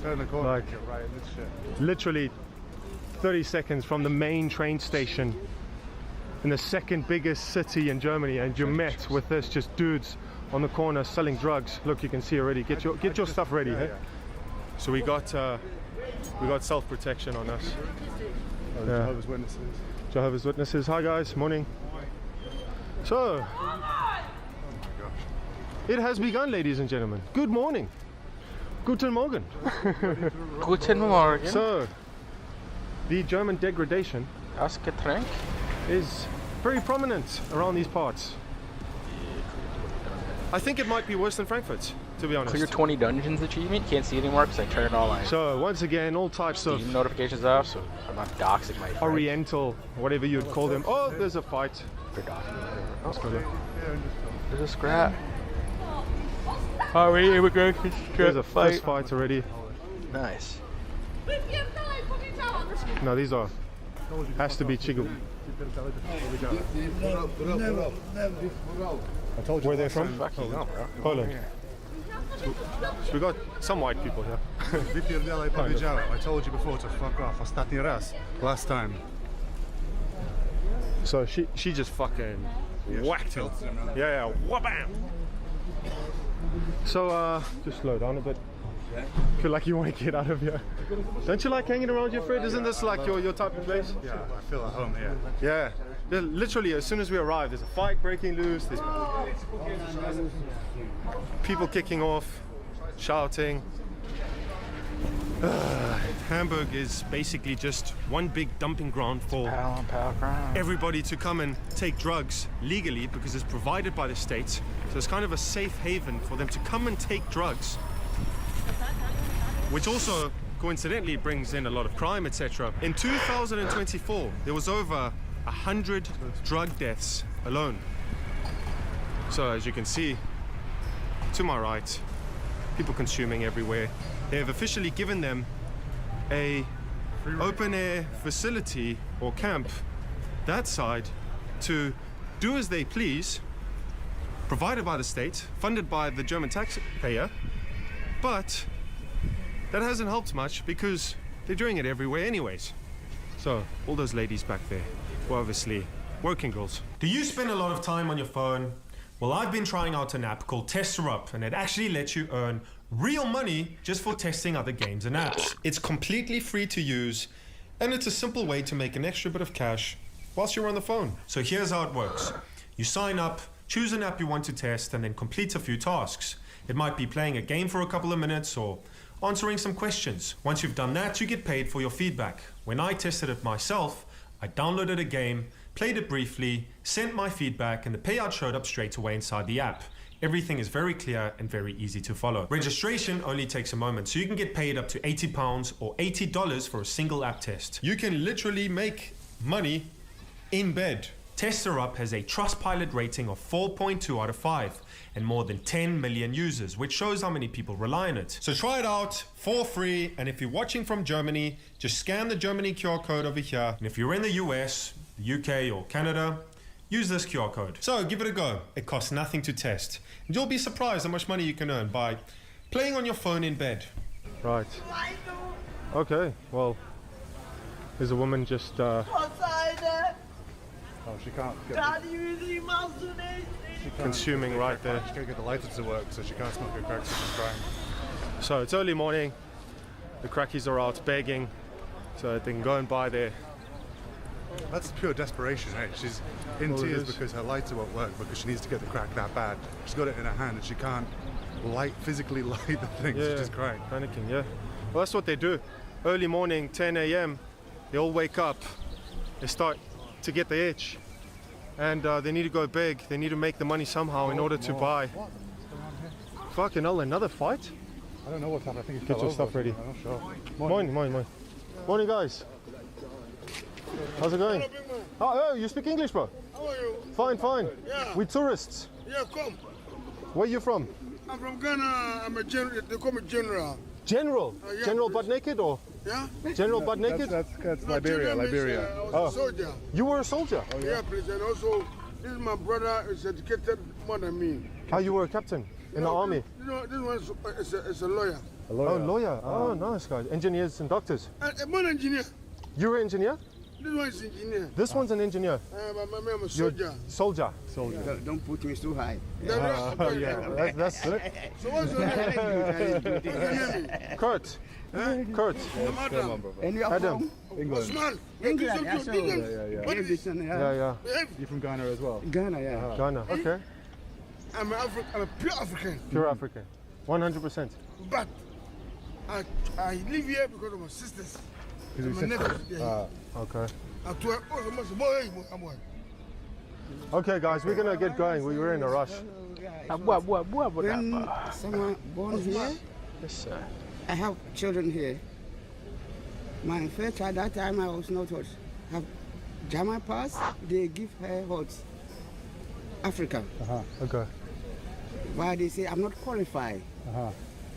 Turn the corner, Like, get right in this shit. Literally 30 seconds from the main train station in the second biggest city in Germany, and you're met with this just dudes on the corner selling drugs. Look, you can see already. Get your stuff ready. Yeah, Hey? yeah. So we got self-protection on us. Oh, Yeah. Jehovah's Witnesses. Jehovah's Witnesses. Hi guys, morning. So it has begun, ladies and gentlemen. Good morning. Guten Morgen. Guten Morgen. So the German degradation Das Getränk. is very prominent around these parts. I think it might be worse than Frankfurt, to be honest. Clear 20 dungeons achievement. Can't see anymore because I turned all my So once again, all types of Steam notifications off, so I'm not doxing my friends. Oriental, whatever you'd call them. Oh, there's a fight. They're doxing. Let's go there. There's a scrap. Are immigration There's a fist fight already. Nice. No, these are has to be Chigu. I told you. Where they're from? Fucking hell, bro. Poland. So we got some white people here. Wypierdalaj, powiedziałem. I told you before to fuck off. Ostatni raz. Last time. So she just fucking whacked him. Yeah, wha-bam. So just slow down a bit. Feel like you want to get out of here. Don't you like hanging around here, Fred? Isn't this like your type of place? Yeah, I feel at home here. Yeah. Literally, as soon as we arrive, there's a fight breaking loose. There's people kicking off, shouting. Hamburg is basically just one big dumping ground for Pal on pal ground. everybody to come and take drugs legally because it's provided by the state. So it's kind of a safe haven for them to come and take drugs, which also coincidentally brings in a lot of crime, etc. In 2024, there was over 100 drug deaths alone. So as you can see, to my right, people consuming everywhere. They have officially given them a open air facility or camp that side to do as they please, provided by the state, funded by the German taxpayer, but that hasn't helped much because they're doing it everywhere anyways. So all those ladies back there were obviously working girls. Do you spend a lot of time on your phone? Well, I've been trying out an app called Tester Up, and it actually lets you earn real money just for testing other games and apps. It's completely free to use, and it's a simple way to make an extra bit of cash whilst you're on the phone. So here's how it works. You sign up, choose an app you want to test, and then complete a few tasks. It might be playing a game for a couple of minutes or answering some questions. Once you've done that, you get paid for your feedback. When I tested it myself, I downloaded a game, played it briefly, sent my feedback, and the payout showed up straight away inside the app. Everything is very clear and very easy to follow. Registration only takes a moment, so you can get paid up to £80 or $80 for a single app test. You can literally make money in bed. Tester Up has a Trustpilot rating of 4.2 out of 5 and more than 10 million users, which shows how many people rely on it. So try it out for free, and if you're watching from Germany, just scan the Germany QR code over here. And if you're in the US, the UK or Canada, use this QR code. So give it a go. It costs nothing to test. And you'll be surprised how much money you can earn by playing on your phone in bed. Right. Okay, well, there's a woman just... Oh, she can't get consuming right there. She can't get the lighter to work, so she can't smoke her crack, so she's crying. So it's early morning, the crackies are out begging so they can go and buy their... That's pure desperation, hey? She's in Well, it tears is. because her lighter won't work because she needs to get the crack that bad. She's got it in her hand and she can't physically light the things, Yeah, which is great. panicking, yeah. Well, that's what they do. Early morning, 10 a.m., they all wake up. They start to get the itch. And they need to go big. They need to make the money somehow in order to buy. Fucking hell, another fight? I don't know what's happening. I think he Get fell your stuff over. ready. I'm not sure. Morning. Morning, guys. How's it going? Oh, you speak English, bro? How are you? Fine. Yeah. We tourists. Yeah, come. Where you from? I'm from Ghana. I'm a general. They call me general. General? yeah, General please. butt naked or? Yeah? General butt naked? That's No, Liberia. general means, Liberia. I was Oh. a soldier. You were a soldier? Yeah, please. And also, this is my brother. Is educated more than me. Oh, you were a captain in the army? This one is a lawyer. Oh, lawyer. Oh, nice, guys. Engineers and doctors. I'm an engineer. You're an engineer? This one is engineer. This one's an engineer. I'm a You're soldier. soldier. Don't put me too high. Oh, yeah. That's So what's your name? What's your name? Kurt. Kurt. Madam. And you are Adam. from England. Osman. England, yeah, so- What is Davidson, Yeah. You're from Ghana as well. Ghana, yeah. Ghana. Okay. I'm a pure African. Pure African. 100%. But I live here because of my sisters. And my nephews. Yeah. Okay. I'm Okay, guys, we're gonna get going. We were in a rush. When someone born here, Yes, sir. I have children here. My first at that time I was not what? Have German pass, they give her what? Africa. Okay. Why they say I'm not qualified.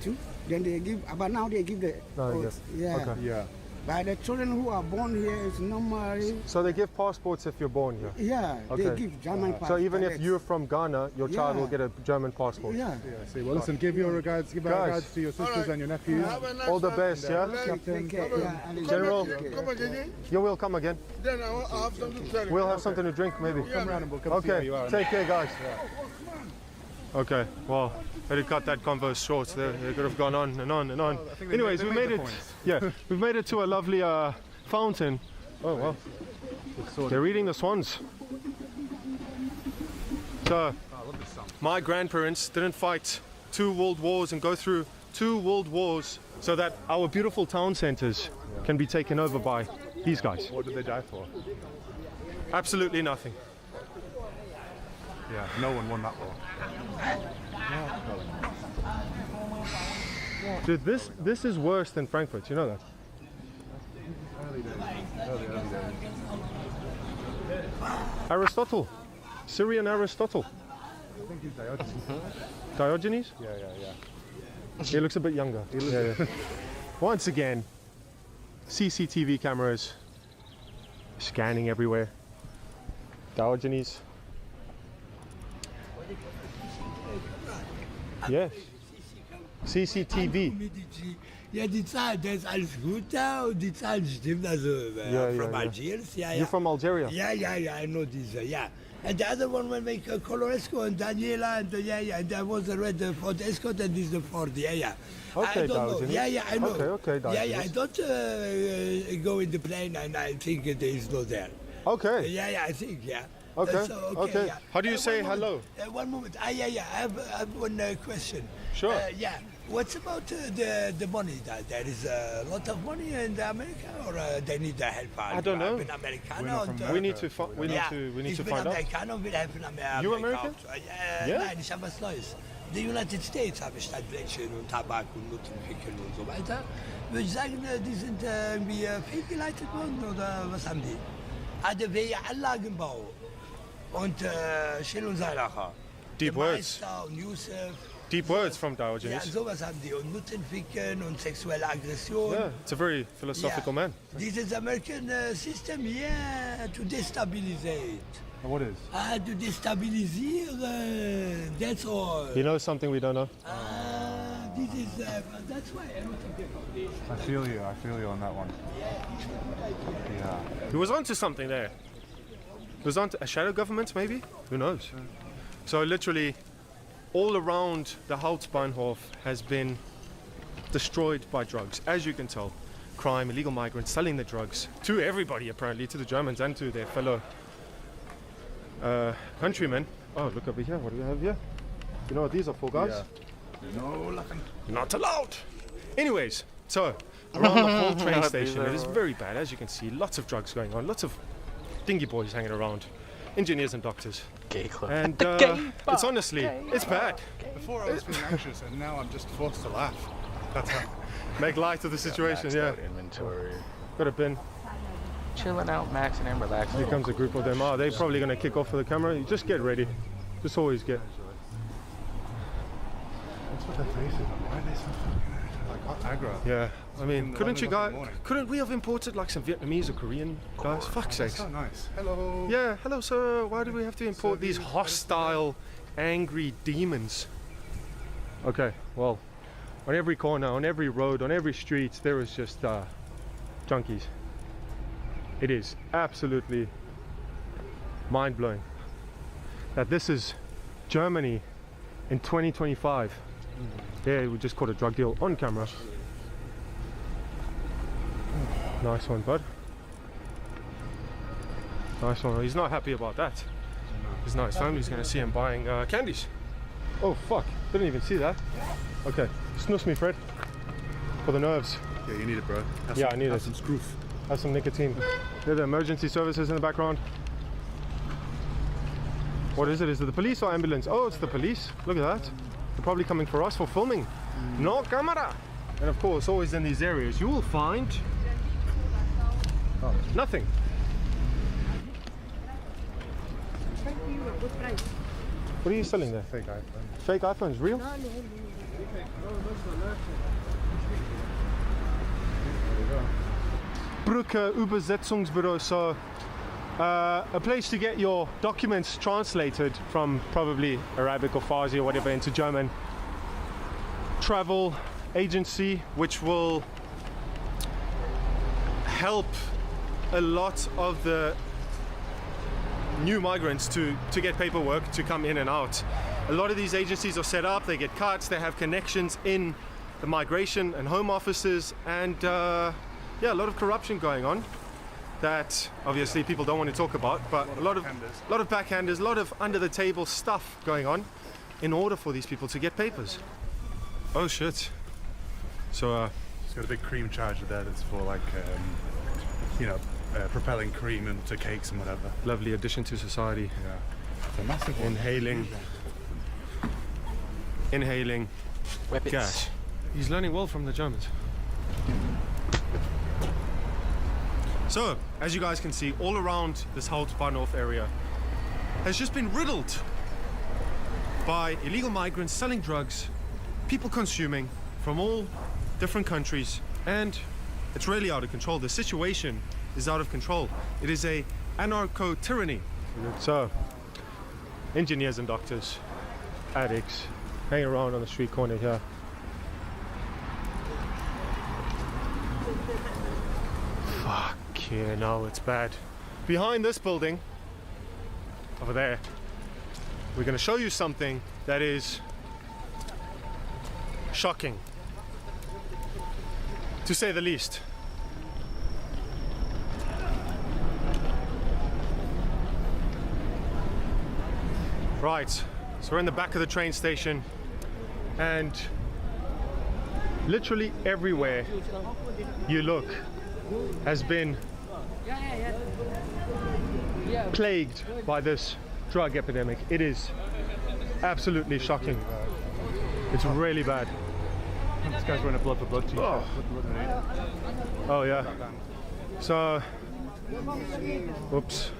Too. Then they give, but now they give the No, vote. yes. Yeah. Okay. Yeah. But the children who are born here is normally, So they give passports if you're born here. yeah, Okay. they give German pass. So even if direct. you're from Ghana, your child will Yeah. get a German passport. Yeah. Yeah. See, well, listen. Give your regards. Give our Guys. regards to your sisters and your nephews. All the best, yeah? Take care, yeah, and General. Come again. You will come again. Then I have something to tell you. We'll have something to drink, maybe. Come around and we'll come see how Okay. you are. Take care, guys. Okay. Well, I had to cut that convo short. They could have gone on and on and on. I think they Anyways, made- we they made made it. the points. Yeah, we've made it to a lovely fountain. Oh well. They're eating the swans. So, my grandparents didn't fight 2 world wars and go through 2 world wars so that our beautiful town centers can be taken over by these guys. What did they die for? Absolutely nothing. Yeah. No one won that war. Dude, this is worse than Frankfurt. You know that? Early days. Aristotle, Syrian Aristotle. I think he's Diogenes. Diogenes? Yeah. He looks a bit younger. Yeah. Once again, CCTV cameras scanning everywhere. Diogenes. Yes. CCTV. Ja, die Zahl, das ist alles gut da und die Zahlen stimmen. Also, from Algiers, yeah. You're from Algeria? Yeah, I know this, yeah. And the other one will make Coloresco and Daniela, and and there was the red Ford Escort and this is the Ford, yeah. Okay, I don't know. Diogenes. Yeah, I know. Okay, I Diogenes. don't go in the plane and I think there is no there. Okay. Yeah, I think, yeah. Okay. So, Okay. yeah. How do you say one moment. hello? One moment. I have one question. Sure. Yeah. What's about the money? That there is a lot of money in America, or they need the help? I don't know. Ich bin Amerikaner und We need to find out. Amerikaner und will helfen Amerika. You American? Yeah. Nein, ich habe was Neues. The United States habe ich statt Blättchen und Tabak und Nuttenpickeln und so weiter. Würde ich sagen, die sind irgendwie fehlgeleitet worden oder was haben die? ADW Anlagenbau und Schill und Seilacher. Deep words. Meister und Yusuf. Deep words from Ja, Diogenes. sowas haben die. Und Nuttenficken und sexuelle Aggression. Yeah, it's a very philosophical man. This is American system, yeah, to destabilize. What is? To destabilisieren, that's all. He knows something we don't know. This is, that's why I don't think about this. I feel you on that one. Yeah. He was onto something there. He was onto a shadow government, maybe? Who knows? So literally, all around the Hauptbahnhof has been destroyed by drugs, as you can tell. Crime, illegal migrants selling the drugs to everybody, apparently, to the Germans and to their fellow countrymen. Oh, look over here. What do we have here? You know what these are for, guys? Not allowed. Anyways, so around the whole train Not station, it is bizarre. very bad. As you can see, lots of drugs going on, lots of dingy boys hanging around, engineers and doctors. Gay club. And it's honestly, it's bad. Before I was feeling anxious, and now I'm just forced to laugh. That's how. Make light of the situation, Maxed yeah. out inventory. Could have been. Chilling out, maxing and relaxing. Here comes a group of them. Oh, they're probably going to kick off for the camera. You just get ready. Just always get. What's with their faces? Why are they so fucking aggro? Yeah, I mean, the couldn't you London guys? morning. Couldn't we have imported like some Vietnamese or Korean guys? Fuck's That's sakes. so nice. Hello. Yeah, hello, sir. Why do we have to import these hostile, angry demons? Okay, well, on every corner, on every road, on every street, there is just junkies. It is absolutely mind-blowing that this is Germany in 2025. Yeah, we just caught a drug deal on camera. Nice one, bud. Nice one. He's not happy about that. His nice family's going to see him buying candies. Oh, fuck. Didn't even see that. Okay. Snus me, Fred. For the nerves. Yeah, you need it, bro. Yeah, I need it. Have some scroof. Have some nicotine. There are the emergency services in the background. What is it? Is it the police or ambulance? Oh, it's the police. Look at that. They're probably coming for us for filming. No camera. And of course, always in these areas, you will find nothing. What are you selling there? Fake iPhone. Fake iPhones, real? Brücke Übersetzungsbüro, so a place to get your documents translated from probably Arabic or Farsi or whatever into German. Travel agency which will help a lot of the new migrants to get paperwork to come in and out. A lot of these agencies are set up, they get cards, they have connections in the migration and home offices, and yeah, a lot of corruption going on that obviously people don't want to talk about, but a lot of backhanders, a lot of under the table stuff going on in order for these people to get papers. Oh shit. So It's got a big cream charger there that's for like, you know, propelling cream into cakes and whatever. lovely addition to society. Yeah. It's a massive one. Inhaling Weapons. gas. He's learning well from the Germans. So, as you guys can see, all around this Hauptbahnhof area has just been riddled by illegal migrants selling drugs, people consuming from all different countries, and it's really out of control. The situation is out of control. It is a anarcho-tyranny. So, engineers and doctors, addicts, hanging around on the street corner here. Fuck yeah, no, it's bad. Behind this building, over there, we're gonna show you something that is shocking, to say the least. Right, so we're in the back of the train station, and literally everywhere you look has been plagued by this drug epidemic. It is absolutely shocking. It's really bad. This guy's wearing a blood for blood t-shirt. Oh. Oh yeah. So, oops.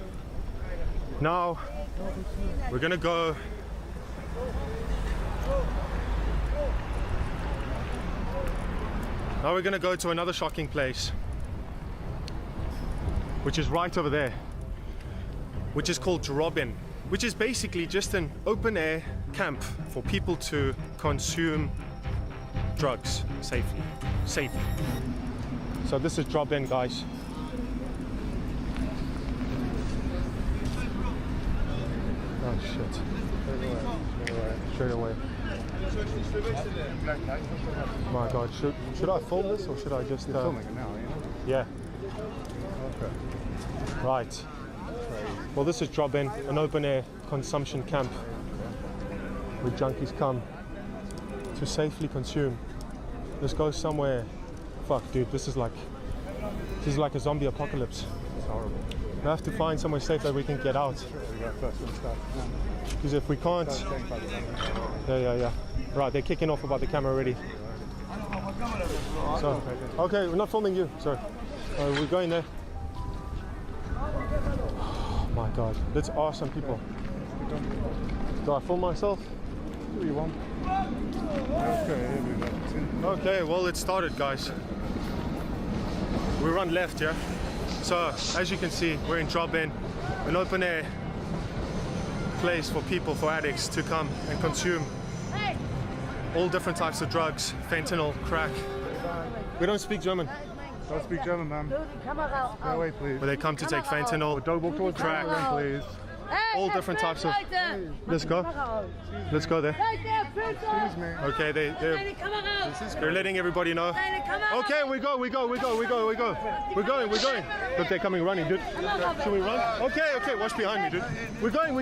Now we're gonna go. Now we're gonna go to another shocking place, which is right over there, which is called Robin, which is basically just an open air camp for people to consume drugs safely. So this is Drop-In, guys. Oh shit. Straight away. My god, should I film this or should I just You're filming it now, yeah. Okay. Right. Well, this is Drop-In, an open air consumption camp where junkies come to safely consume. Let's go somewhere. Fuck, dude, this is like a zombie apocalypse. It's horrible. We have to find somewhere safe that we can get out. Because if we can't... Yeah. Right, they're kicking off about the camera already. So, okay, we're not filming you, sorry. We're going there. Oh my god, that's awesome, people. Do I film myself? Do you want? Okay, well, it started, guys. We run left, yeah? So, as you can see, we're in Drop-In, an open-air place for people, for addicts to come and consume all different types of drugs, fentanyl, crack. We don't speak German. Don't speak German, man. Go away, please. But they come to take fentanyl, Don't walk towards crack, the camera, please. all different types of... Let's go. Let's go there. Excuse me. Okay, they're letting everybody know. Okay, we go. We're going. Look, they're coming running, dude. Should we run? Okay, watch behind me, dude. We're going.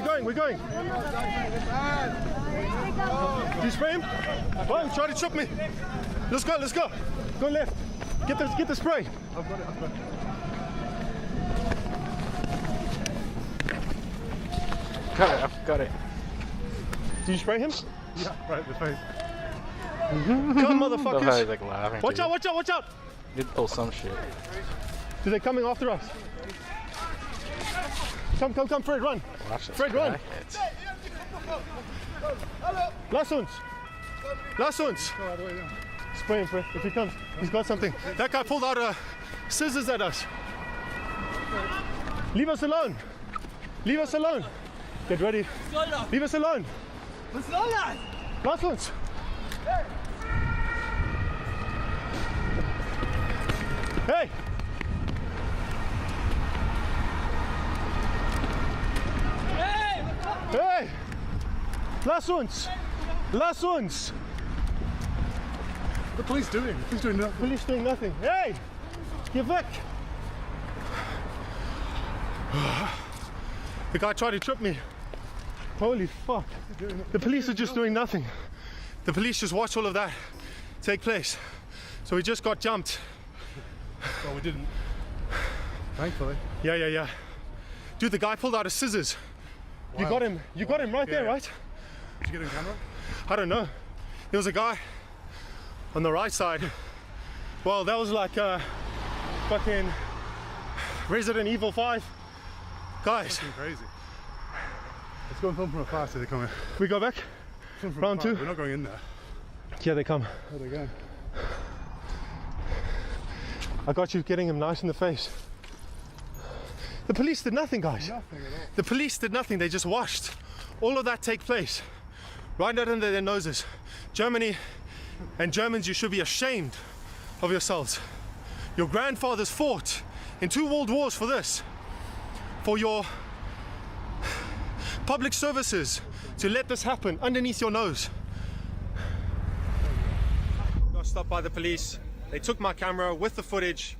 Do you spray him? Well, try to chop me. Let's go. Go left. Get the spray. I've got it. Got it. Did you spray him? Yeah, right in the face. Come, Love how he's motherfuckers. like laughing. Watch too. out. Did pull some shit. Dude, they're coming after us. Come, Fred, run. Watch this Fred, run. crackheads. Lass uns. Spray him, Fred, if he comes. He's got something. That guy pulled out scissors at us. Leave us alone. Get ready. Leave us alone. Lass uns. Hey! Hey! Lass uns! The police doing? Police doing nothing. Police doing nothing. Hey! Get back! The guy tried to trip me. Holy fuck. The police are just doing nothing. The police just watched all of that take place. So we just got jumped. Well, we didn't. Thankfully. Yeah. Dude, the guy pulled out his scissors. Wow. You got him right there, Yeah. right? Did you get on camera? I don't know. There was a guy on the right side. Well, that was like fucking Resident Evil 5. Guys. Fucking crazy. Let's go and film from afar so they come in. We go back? Film from Round afar. 2? We're not going in there. Yeah, they come. Where are they going? I got you getting him nice in the face. The police did nothing, guys. Nothing at all. The police did nothing. They just watched all of that take place right under their noses. Germany and Germans, you should be ashamed of yourselves. Your grandfathers fought in 2 world wars for this, for your public services to let this happen underneath your nose. Got stopped by the police. They took my camera with the footage,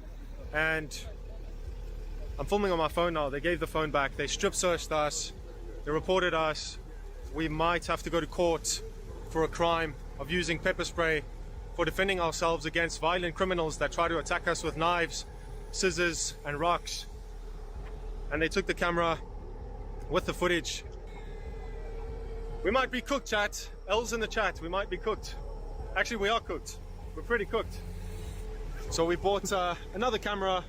and I'm filming on my phone now. They gave the phone back. They strip searched us. They reported us. We might have to go to court for a crime of using pepper spray, for defending ourselves against violent criminals that try to attack us with knives, scissors, and rocks. And they took the camera with the footage. We might be cooked, chat. L's in the chat. We might be cooked. Actually, we are cooked. We're pretty cooked. So we bought another camera,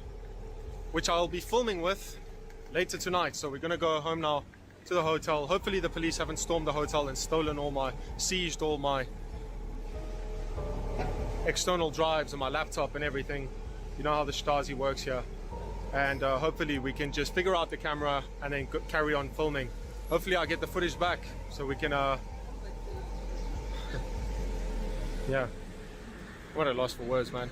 which I'll be filming with later tonight. So we're gonna go home now to the hotel. Hopefully the police haven't stormed the hotel and seized all my external drives and my laptop and everything. You know how the Stasi works here. And hopefully we can just figure out the camera and then carry on filming. Hopefully I'll get the footage back so we can yeah. What a loss for words, man.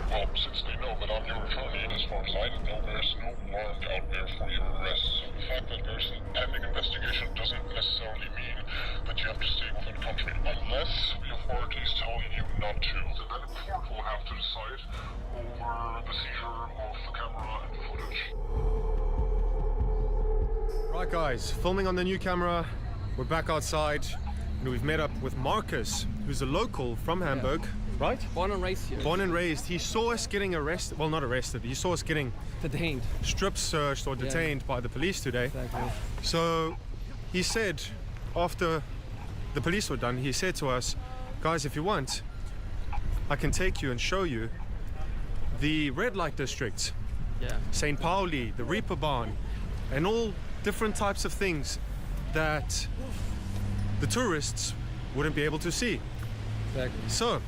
Well, since they know that I'm your attorney, and as far as I know, there's no warrant out there for your arrest. The fact that there's a pending investigation doesn't necessarily mean that you have to stay within the country, unless the authorities tell you not to. So then the court will have to decide over the seizure of the camera and footage. Right guys, filming on the new camera. We're back outside. and we've met up with Marcus, who's a local from Hamburg, right? Born and raised here. Born and raised. He saw us getting arrested. Well, not arrested. He saw us getting Detained. strip searched or detained by the police today. Exactly. So he said, after the police were done, he said to us, guys, if you want, I can take you and show you the red light districts. Yeah. St. Pauli, the Reaper Barn, and all different types of things that the tourists wouldn't be able to see. Exactly. So,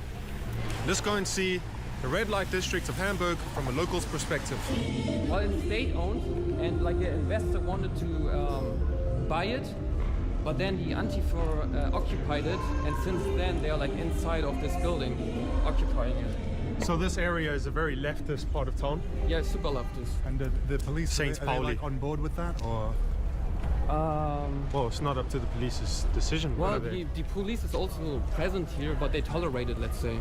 let's go and see the red light district of Hamburg from a local's perspective. Well, it's state-owned, and like an investor wanted to buy it, but then the Antifa occupied it, and since then they're like inside of this building, occupying it. So this area is a very leftist part of town. Yeah, super leftist. And the police, Saint are they Pauli. like on board with that, or? Well, it's not up to the police's decision. Well, what are they? the police is also present here, but they tolerate it, let's say.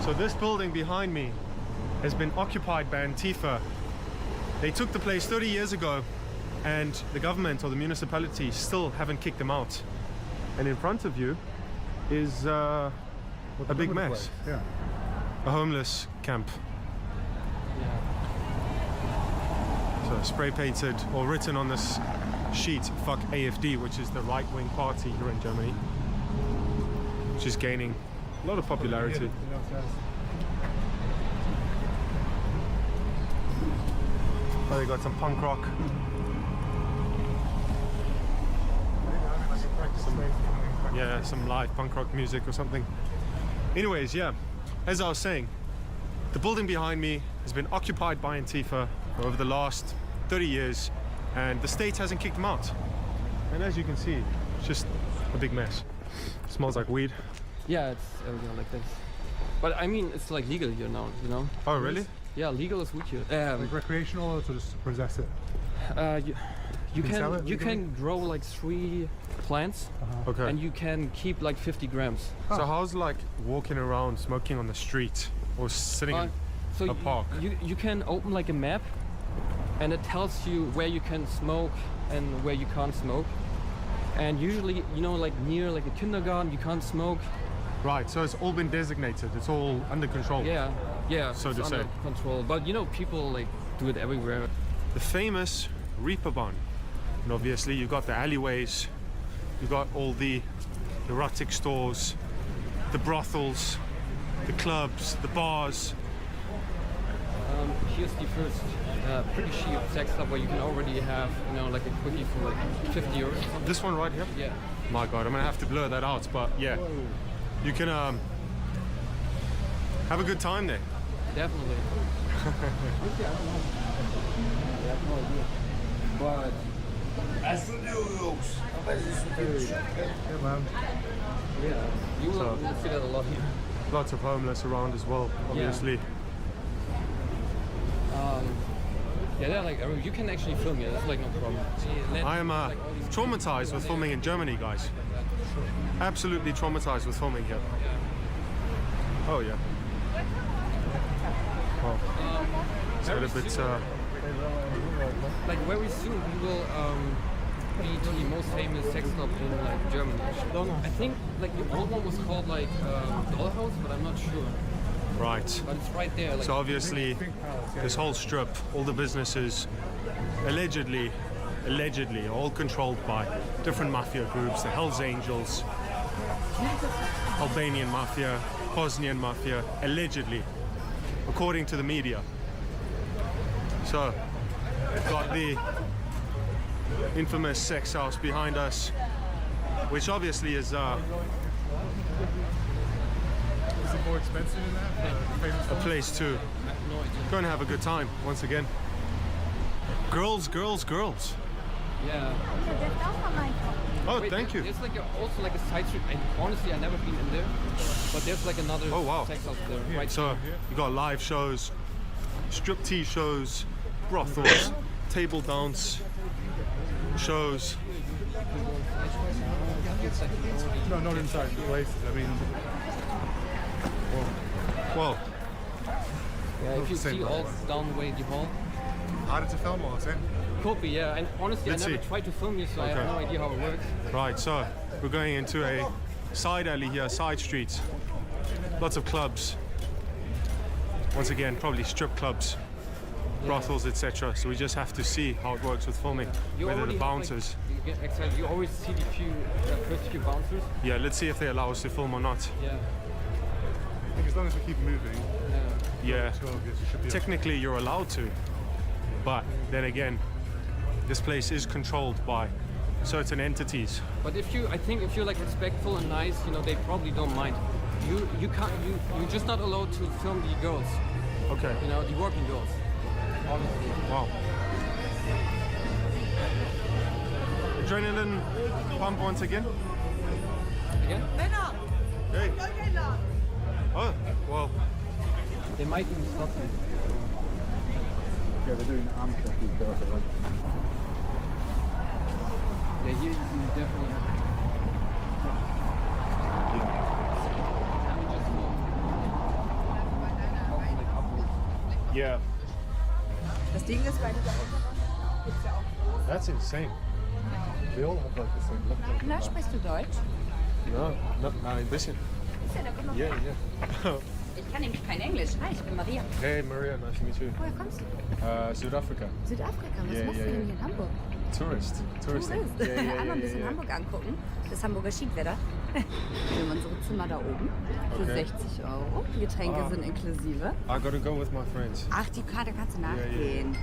So this building behind me has been occupied by Antifa. They took the place 30 years ago, and the government or the municipality still haven't kicked them out. And in front of you is a big mess. Yeah. A homeless camp. So spray painted or written on this sheet, fuck AfD, which is the right-wing party here in Germany, which is gaining a lot of popularity. Oh, they got some punk rock. Some live punk rock music or something. Anyways, yeah, as I was saying, the building behind me has been occupied by Antifa for over the last 30 years, and the state hasn't kicked them out. And as you can see, it's just a big mess. It smells like weed. Yeah, it's everything like this. But I mean, it's like legal here now, you know? Oh, really? Yeah, legal is weed here. Like recreational, or to just possess it? You sell it you legally? can grow like 3 plants, Okay. and you can keep like 50 grams. So how's like walking around smoking on the street or sitting in So a park? you can open like a map, and it tells you where you can smoke and where you can't smoke. And usually, you know, like near like a kindergarten, you can't smoke. Right, so it's all been designated. It's all under control. Yeah, yeah. So it's to under say. control. But you know, people like do it everywhere. The famous Reaper Barn. And obviously you got the alleyways, you got all the erotic stores, the brothels, the clubs, the bars. Here's the first pretty cheap sex club where you can already have, you know, like a quickie for like 50 euros. or something. This one right here? Yeah. My God, I'm gonna have to blur that out, but yeah. You can have a good time there. Definitely. But yeah, you will see that a lot here. Lots of homeless around as well, obviously. Yeah, they're like, you can actually film here, that's like no problem. I am traumatized with filming in Germany, guys. Absolutely traumatized with filming here. Oh yeah. Well, it's a little bit. Like very soon we will be the most famous sex club in like Germany. I think like the old one was called like Dollhouse, but I'm not sure. Right. But it's right there. Like, So obviously, this whole strip, all the businesses, allegedly, all controlled by different mafia groups, the Hells Angels, Albanian mafia, Bosnian mafia, allegedly, according to the media. So, we've got the infamous sex house behind us, which obviously is Is it more expensive than that? a place to go and have a good time once again. Girls, girls, girls. yeah. Oh, Wait, thank you. There's like also like a side street, and honestly, I've never been in there. But there's like another Oh, wow. sex house there, right? So you got live shows, striptease shows, brothels, table dance shows. No, not inside the places. I mean, Well, Yeah, if you Same see all down the way the hall. harder to film or same? Could be, yeah. And honestly, Let's I never see. tried to film you, so I have no idea how it works. Right, so we're going into a side alley here, side streets. Lots of clubs. Once again, probably strip clubs, brothels, etc. So we just have to see how it works with filming. Whether the bouncers. Exactly. You always see the first few bouncers. Yeah, let's see if they allow us to film or not. Yeah. I think as long as we keep moving. Yeah. 12 years, we should be Technically, you're allowed to, but then again, this place is controlled by certain entities. But I think if you're like respectful and nice, you know, they probably don't mind. You're just not allowed to film the girls. Okay. You know, the working girls. Obviously. Wow. Adrenaline pump once again. Again? Hey. Oh, well. They might even stop you. Yeah, they're doing arm tracking first, right? Yeah, you definitely have. Yeah. Das Ding ist, weil du da gibt's ja auch große. That's insane. They all have like the same look. Na, sprichst du Deutsch? No, ein bisschen. Ja, da komm mal Yeah, her. yeah. Ich kann nämlich kein Englisch. Hi, ich bin Maria. Hey Maria, nice to meet you. Woher kommst du? Südafrika. Südafrika. Was Yeah, machst du yeah, denn hier in Hamburg? Tourist. Touristing. Tourist. Yeah, yeah, Einmal ein bisschen yeah. Hamburg angucken. Das Hamburger Schiedwetter. Wir haben unsere Zimmer da oben für Okay. 60 €. Die Getränke sind inklusive. I gotta go with my friends. Ach, die Karte kannst du nachgehen.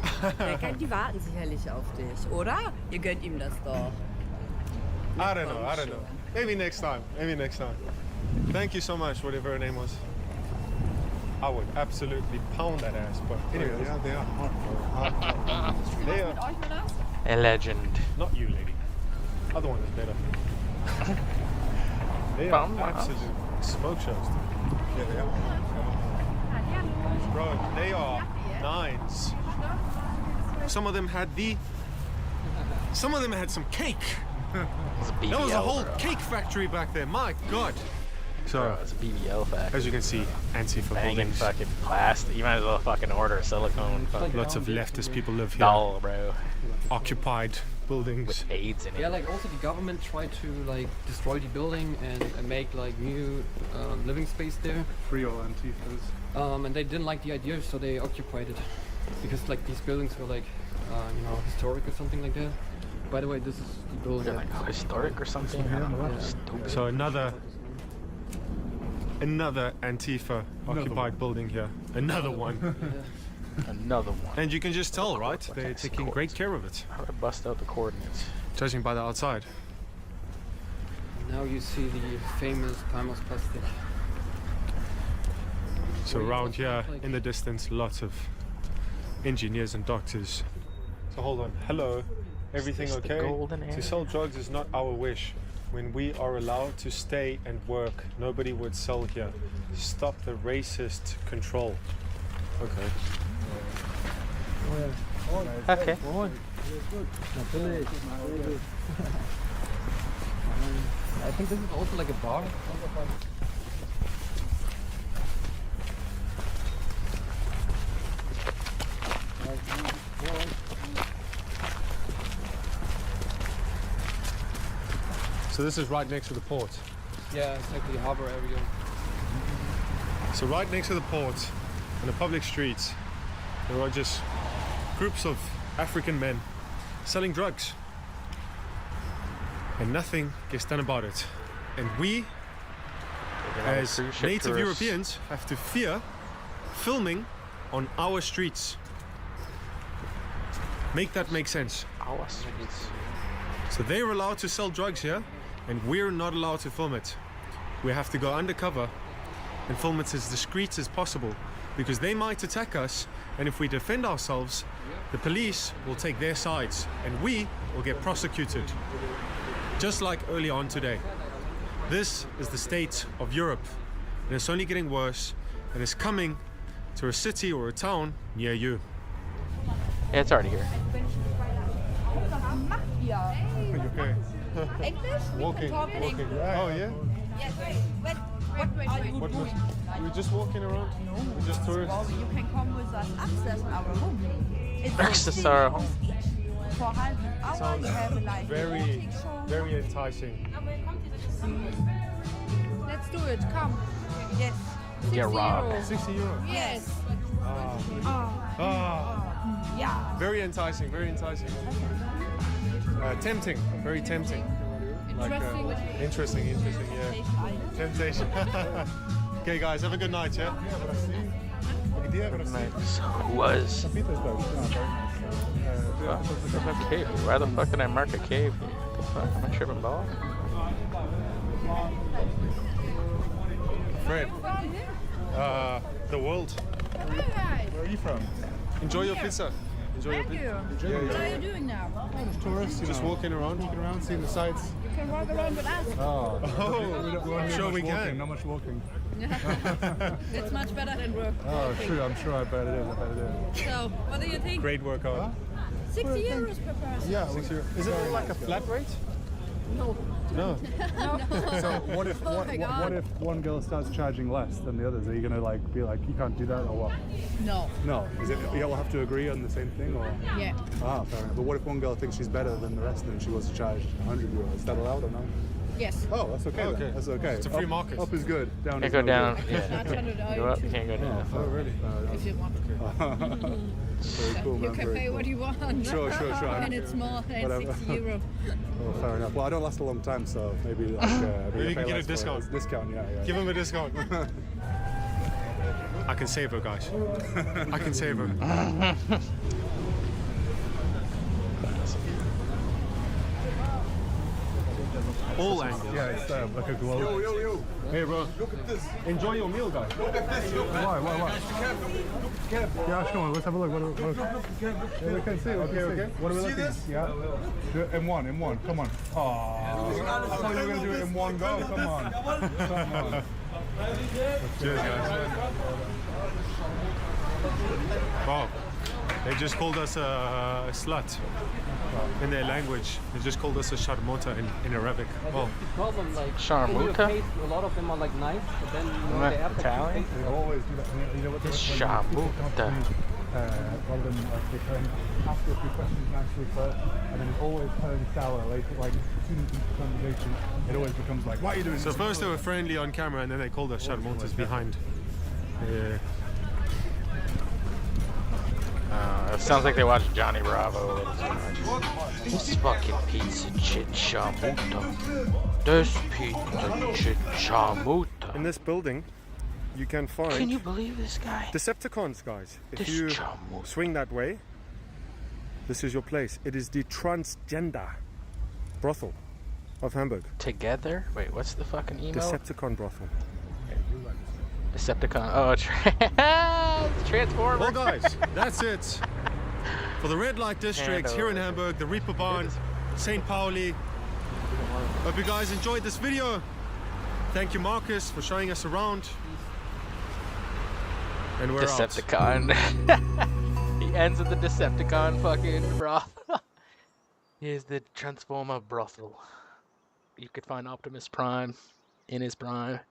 Die warten sicherlich auf dich, oder? Ihr gönnt ihm das doch. I don't know. Maybe next time. Thank you so much, whatever her name was. I would absolutely pound that ass, but anyway. Yeah, they are hardcore. They are euch oder das? A legend. not you, lady. Other one is better. They are absolute smoke shows, dude. Yeah, they are. Bro, they are nines. Some of them had some cake. There was a whole cake factory back there. My God. So Bro, it's a BBL factory. as you can see, Antifa Banging buildings. fucking plastic. You might as well fucking order a silicone fucking Lots of leftist people live here. doll, bro. Occupied buildings. With AIDS in it. Yeah, like also the government tried to like destroy the building and make like new living space there. Free all Antifas. And they didn't like the idea, so they occupied it because like these buildings were like historic or something like that. By the way, this is the building. They're like historic or something. Stupid. So another Antifa occupied building here. Another one. Another one. And you can just tell, right? They're taking great care of it. How do I bust out the coordinates? Judging by the outside. Now you see the famous Palmas plastic. So around here, in the distance, lots of engineers and doctors. So hold on. Hello. Everything Is this the okay? golden To area? sell drugs is not our wish. When we are allowed to stay and work, nobody would sell here. Stop the racist control. Okay. Okay. I think this is also like a bar. So this is right next to the port. Yeah, it's like the harbor area. So right next to the port, on the public streets, there are just groups of African men selling drugs. And nothing gets done about it. And we, as native Europeans, have to fear filming on our streets. Make that make sense. Our streets. So they're allowed to sell drugs here, and we're not allowed to film it. We have to go undercover and film it as discreet as possible, because they might attack us, and if we defend ourselves, the police will take their sides, and we will get prosecuted. Just like early on today. This is the state of Europe, and it's only getting worse, and it's coming to a city or a town near you. Yeah, it's already here. Okay. English? Walking. Oh yeah. Yes. What are you doing? We're just walking around. We're just tourists. You can come with us access our home. Access our home. for half an hour. Sounds You have like very, music show. very enticing. Let's do it. Come. Yes. Get robbed. €60. 60 euro. Yes. Yeah. Very enticing, very enticing. Tempting, very tempting. Interesting, yeah. Temptation. Okay, guys, have a good night, yeah? Was. Cave. Why the fuck did I mark a cave here? What the fuck? Am I tripping ball? Fred. The world. Where are you from? Enjoy your pizza. Enjoy your pizza. What are you doing now? Just tourists, just walking around, seeing the sights. You can walk around with us. I'm sure we can. Not much walking. It's much better than work. Oh, true. I'm sure. I bet it is. So, what do you think? Great workout. 60 euros per person. Yeah, 6 euros. Is it like a flat rate? No. No. So what if Oh my God. what if one girl starts charging less than the others? Are you gonna like be like you can't do that or what? No. No. Is it you all have to agree on the same thing or? Yeah. Ah, fair enough. But what if one girl thinks she's better than the rest and she was to charge 100 euros? Is that allowed or no? Yes. Oh, that's okay. Okay. Then. That's okay. It's a free market. Up is good. Down Can't is go no down. good. Yeah. Not 100 Go up, you can't go down. Oh, really? if you want. Very cool, You man. can Very pay cool. what you want. Sure. And it's more than Whatever. 60 euro. Oh, fair enough. Well, I don't last a long time, so maybe like Maybe you can pay get a less for discount. Discount, yeah. Give him a discount. I can save her, guys. I can save her. All angles. Yeah, it's like a glow. Hey, bro. Look at this. Enjoy your meal, guys. Why? Yeah, sure. Let's have a look. Yeah, we can see. Okay. What are we looking at? Yeah. Do it in one. Come on. Oh, I thought you were gonna do it in one go. Come on. Cheers, guys. Wow. They just called us a slut in their language. They just called us a sharmota in Arabic. Wow. The problem, like, Sharmuta? a lot of them are like nice, but then Isn't that they have Italian? They always do that. You know what? Sharmuta. Rather than like they try and ask you a few questions nicely first, and then it always turns sour later. Like as soon as it's a conversation, it always becomes like, "Why are you doing So this?" first they were friendly on camera, and then they called us sharmotas behind. Yeah. It sounds like they watched Johnny Bravo. This fucking piece of shit shamuta. This piece of shit shamuta. In this building, you can find. Can you believe this guy? Decepticons, guys. If This you shamuta. swing that way, this is your place. It is the transgender brothel of Hamburg. Together? Wait, what's the fucking email? Decepticon brothel. Decepticon. Oh, Transformer. Well, guys, that's it for the red light district here in Hamburg, the Reeperbahn, St. Pauli. Hope you guys enjoyed this video. Thank you, Marcus, for showing us around. And we're Decepticon. He ends with the Decepticon fucking brothel. Here's the Transformer brothel. You could find Optimus Prime in his prime.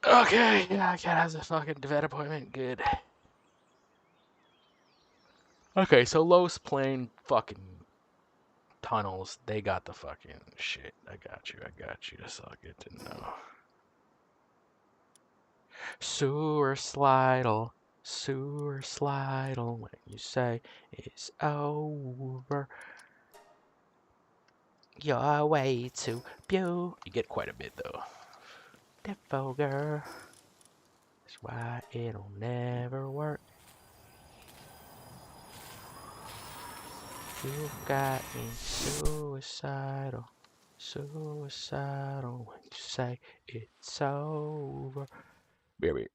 Okay, yeah, cat has a fucking vet appointment. Good. Okay, so Los Plain fucking tunnels. They got the fucking shit. I got you. That's all good to know. Sewer slidle, when you say it's over. Your way to Pew. You get quite a bit though. Defo girl. That's why it'll never work. You got me suicidal when you say it's over. Baby.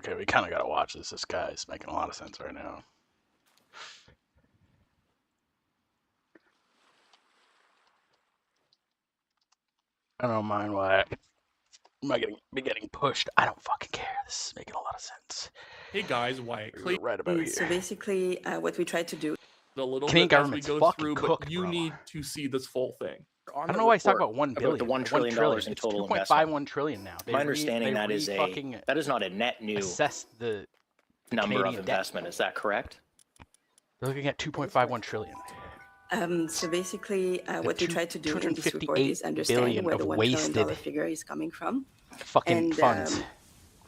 Okay, we kind of gotta watch this. This guy's making a lot of sense right now. I don't mind why am I getting pushed. I don't fucking care. This is making a lot of sense. Hey guys, Wyatt We're Clayton. right about So here. basically, what we tried to do. A little Canadian bit as we government's go fucking through, cooked, but you bro. need to see this full thing. I don't know why he's talking about 1 billion. the $1 1 trillion trillion. in It's total 2.51 trillion now. My understanding that is not a net new assess the number Canadian of debt. investment. Is that correct? They're looking at 2.51 trillion. So basically, what we tried to do in this report is 258 understand billion where of the $1 trillion wasted figure is coming from. Fucking funds.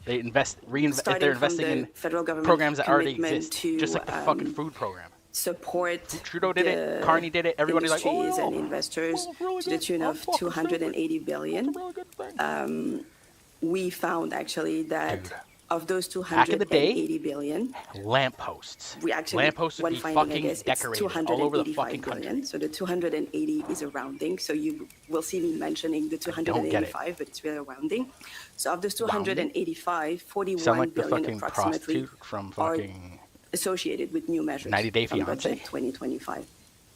They invest, if they're investing in federal government programs that already commitment exist, to, just like the fucking food program. Support Trudeau did it, Carney did it, everybody's like, industries oh, and investors to the tune of 280 billion. We found actually that of those back in the day, 280 billion, lampposts. we actually Lampposts would one be finding, I fucking guess, it's decorated all over the fucking 285 country. billion. So the 280 is a rounding. So you will see me mentioning the don't get it. 285, but it's really a rounding. So of those 285, 41 Sound like the billion fucking approximately prostitute from are fucking associated with new measures 90 Day from Fiancé. budget 2025.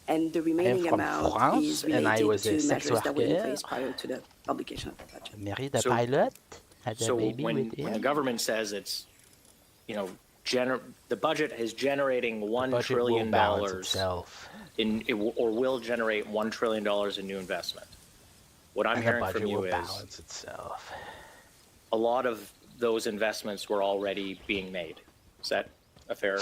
And the I am remaining from amount France, is and I related was a to sex measures that were in worker. place prior to the publication of the budget. Mary the So- pilot had a So baby when with the him. government says it's, the budget is generating $1 budget trillion will balance itself. or will generate $1 trillion in new investment. What I'm And the hearing budget from you will is balance itself. a lot of those investments were already being made. Is that a fair?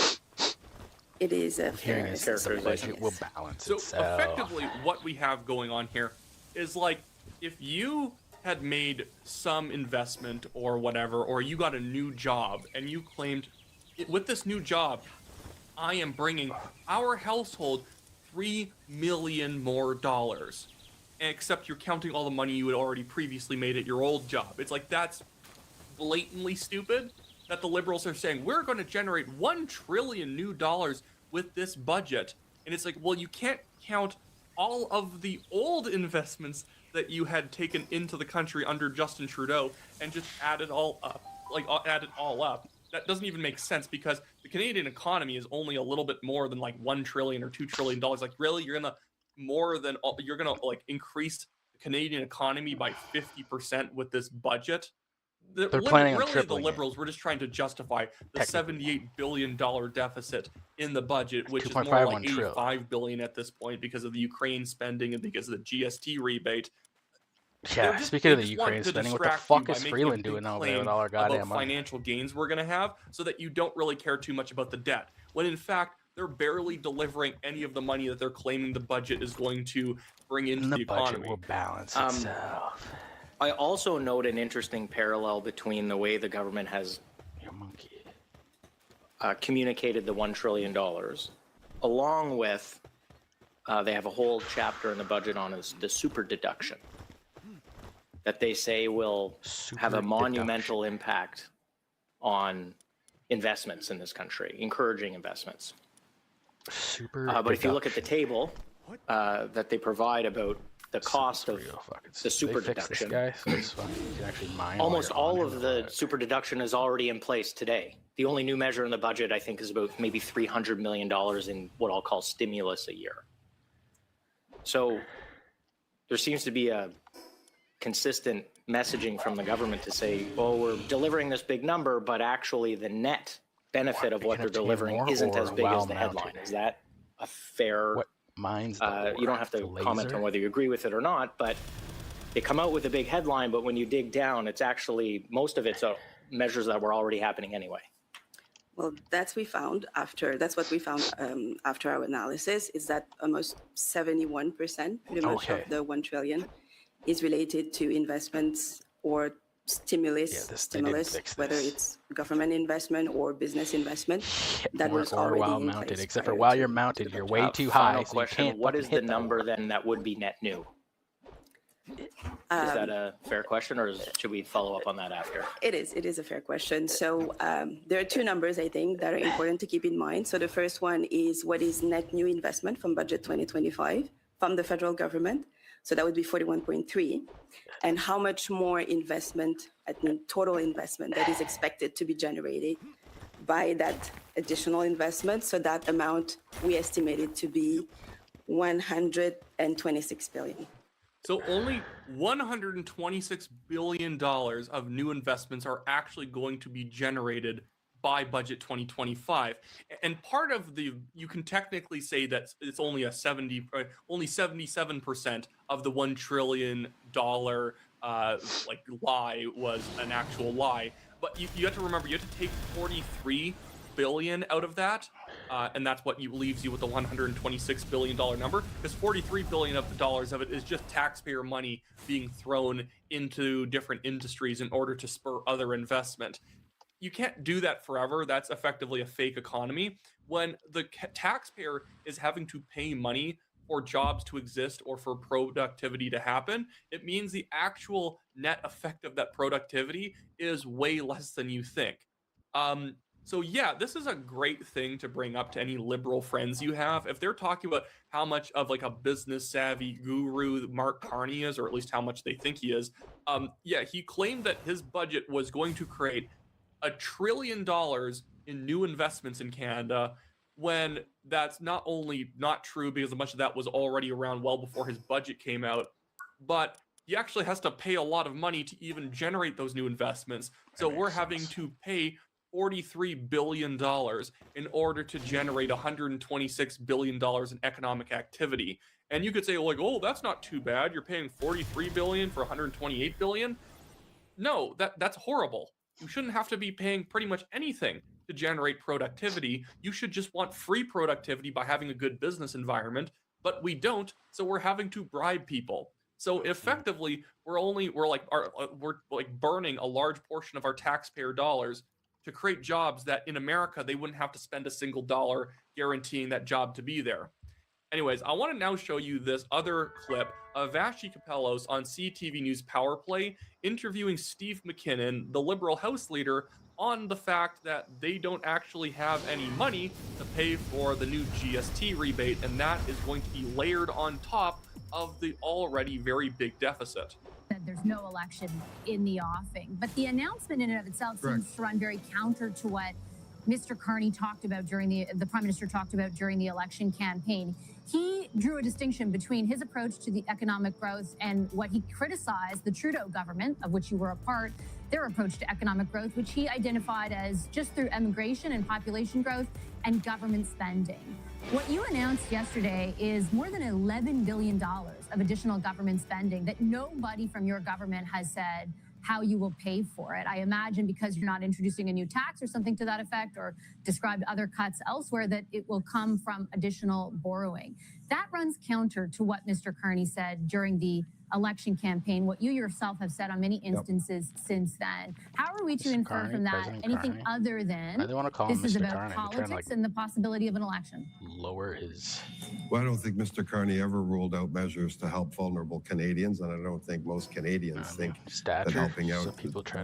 It is a Hearing fair is the assessment. budget will balance So itself. effectively, what we have going on here is like if you had made some investment or whatever, or you got a new job and you claimed, with this new job, I am bringing our household $3 million more dollars. Except you're counting all the money you had already previously made at your old job. It's like that's blatantly stupid that the Liberals are saying we're going to generate $1 trillion new dollars with this budget. And it's like, well, you can't count all of the old investments that you had taken into the country under Justin Trudeau and just add it all up. Add it all up. That doesn't even make sense because the Canadian economy is only a little bit more than like $1 trillion or $2 trillion. Like, really, you're gonna increase the Canadian economy by 50% with this budget? They're planning on really, the tripling it. Liberals were just trying to justify the $78 billion deficit in the budget, which is 2.51 more like trillion. $85 billion at this point because of the Ukraine spending and because of the GST rebate. Yeah, speaking of the Ukraine spending, what the fuck is making Freeland a big doing over there claim with all our goddamn about money? financial gains we're going to have so that you don't really care too much about the debt, when in fact they're barely delivering any of the money that they're claiming the budget is going to bring into the economy. Budget will balance itself. I also note an interesting parallel between the way the government has communicated the $1 trillion, along with they have a whole chapter in the budget on the super deduction that they say will have a monumental impact on investments in this country, encouraging investments. But if you look at the table that they provide about the cost of the super deduction, almost all of the super deduction is already in place today. The only new measure in the budget, I think, is about maybe $300 million in what I'll call stimulus a year. So there seems to be a consistent messaging from the government to say, well, we're delivering this big number, but actually the net benefit of what they're delivering isn't as big as the headline. Is that a fair... you don't have to comment on whether you agree with it or not, but they come out with a big headline, but when you dig down, it's actually, most of it's measures that were already happening anyway. Well, that's what we found after our analysis, is that almost 71%, pretty much, of the 1 trillion is related to investments or stimulus, whether it's government investment or business investment that was already while in mounted. place Except for prior while to you're mounted, you're way too Final high, so you question, can't what fucking is the hit that number wall. then that would be net new? Is that a fair question, or should we follow up on that after? It is a fair question. So there are two numbers, I think, that are important to keep in mind. So the first one is what is net new investment from budget 2025 from the federal government. So that would be 41.3. And how much more investment, total investment that is expected to be generated by that additional investment. So that amount we estimated to be 126 billion. So only $126 billion of new investments are actually going to be generated by budget 2025. And part of you can technically say that it's only only 77% of the $1 trillion lie was an actual lie. But you have to remember, you have to take 43 billion out of that, and that's what leaves you with the $126 billion number, because 43 billion of the dollars of it is just taxpayer money being thrown into different industries in order to spur other investment. You can't do that forever. That's effectively a fake economy. When the taxpayer is having to pay money for jobs to exist or for productivity to happen, it means the actual net effect of that productivity is way less than you think. So yeah, this is a great thing to bring up to any liberal friends you have. If they're talking about how much of like a business savvy guru Mark Carney is, or at least how much they think he is, yeah, he claimed that his budget was going to create $1 trillion in new investments in Canada, when that's not only not true because a bunch of that was already around well before his budget came out, but he actually has to pay a lot of money to even generate those new investments. So we're having to pay $43 billion in order to generate $126 billion in economic activity. And you could say, like, oh, that's not too bad. You're paying $43 billion for $128 billion. No, that's horrible. You shouldn't have to be paying pretty much anything to generate productivity. You should just want free productivity by having a good business environment, but we don't, so we're having to bribe people. So effectively, we're burning a large portion of our taxpayer dollars to create jobs that in America they wouldn't have to spend a single dollar guaranteeing that job to be there. Anyways, I want to now show you this other clip of Vashi Kapelos on CTV News Power Play interviewing Steve McKinnon, the Liberal House leader, on the fact that they don't actually have any money to pay for the new GST rebate, and that is going to be layered on top of the already very big deficit. There's no election in the offing, but the announcement in and of itself seems to run very counter to what Mr. Carney talked about during the Prime Minister talked about during the election campaign. He drew a distinction between his approach to the economic growth and what he criticized the Trudeau government, of which you were a part, their approach to economic growth, which he identified as just through immigration and population growth and government spending. What you announced yesterday is more than $11 billion of additional government spending that nobody from your government has said how you will pay for it. I imagine because you're not introducing a new tax or something to that effect, or described other cuts elsewhere, that it will come from additional borrowing. That runs counter to what Mr. Carney said during the election campaign, what you yourself have said on many instances since then. How are we to infer from that anything other than this is about politics and the possibility of an election? Lower his... Well, I don't think Mr. Carney ever ruled out measures to help vulnerable Canadians, and I don't think most Canadians think that helping out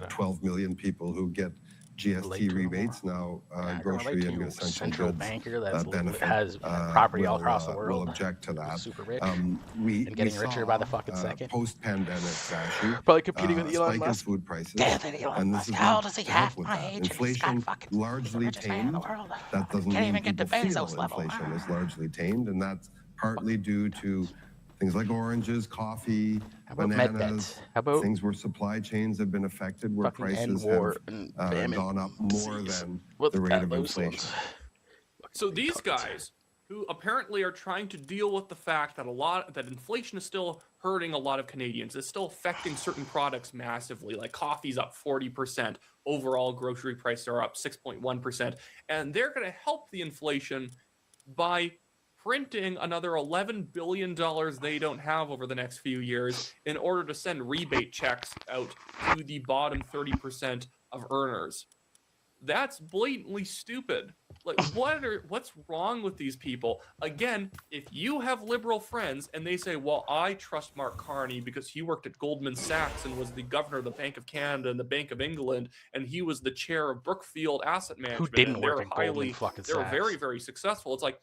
12 million people who get GST rebates now, grocery and essential goods benefit, has property all across the world. Will object to that. Super rich. We getting richer by the fucking second. Post-pandemic, probably competing with Elon Musk. Spike in food prices. And this is how does he have my that. age? Inflation largely tamed. That doesn't mean people feel inflation is largely tamed, and that's partly due to things like oranges, coffee, bananas, things where supply chains have been affected, where prices have gone up more than the rate of inflation. So these guys, who apparently are trying to deal with the fact that inflation is still hurting a lot of Canadians, it's still affecting certain products massively, like coffee's up 40%, overall grocery prices are up 6.1%, and they're going to help the inflation by printing another $11 billion they don't have over the next few years in order to send rebate checks out to the bottom 30% of earners. That's blatantly stupid. Like, what's wrong with these people? Again, if you have liberal friends and they say, well, I trust Mark Carney because he worked at Goldman Sachs and was the governor of the Bank of Canada and the Bank of England, and he was the chair of Brookfield Asset Management. Who didn't work at Goldman fucking Sachs? They're very, very successful. It's like,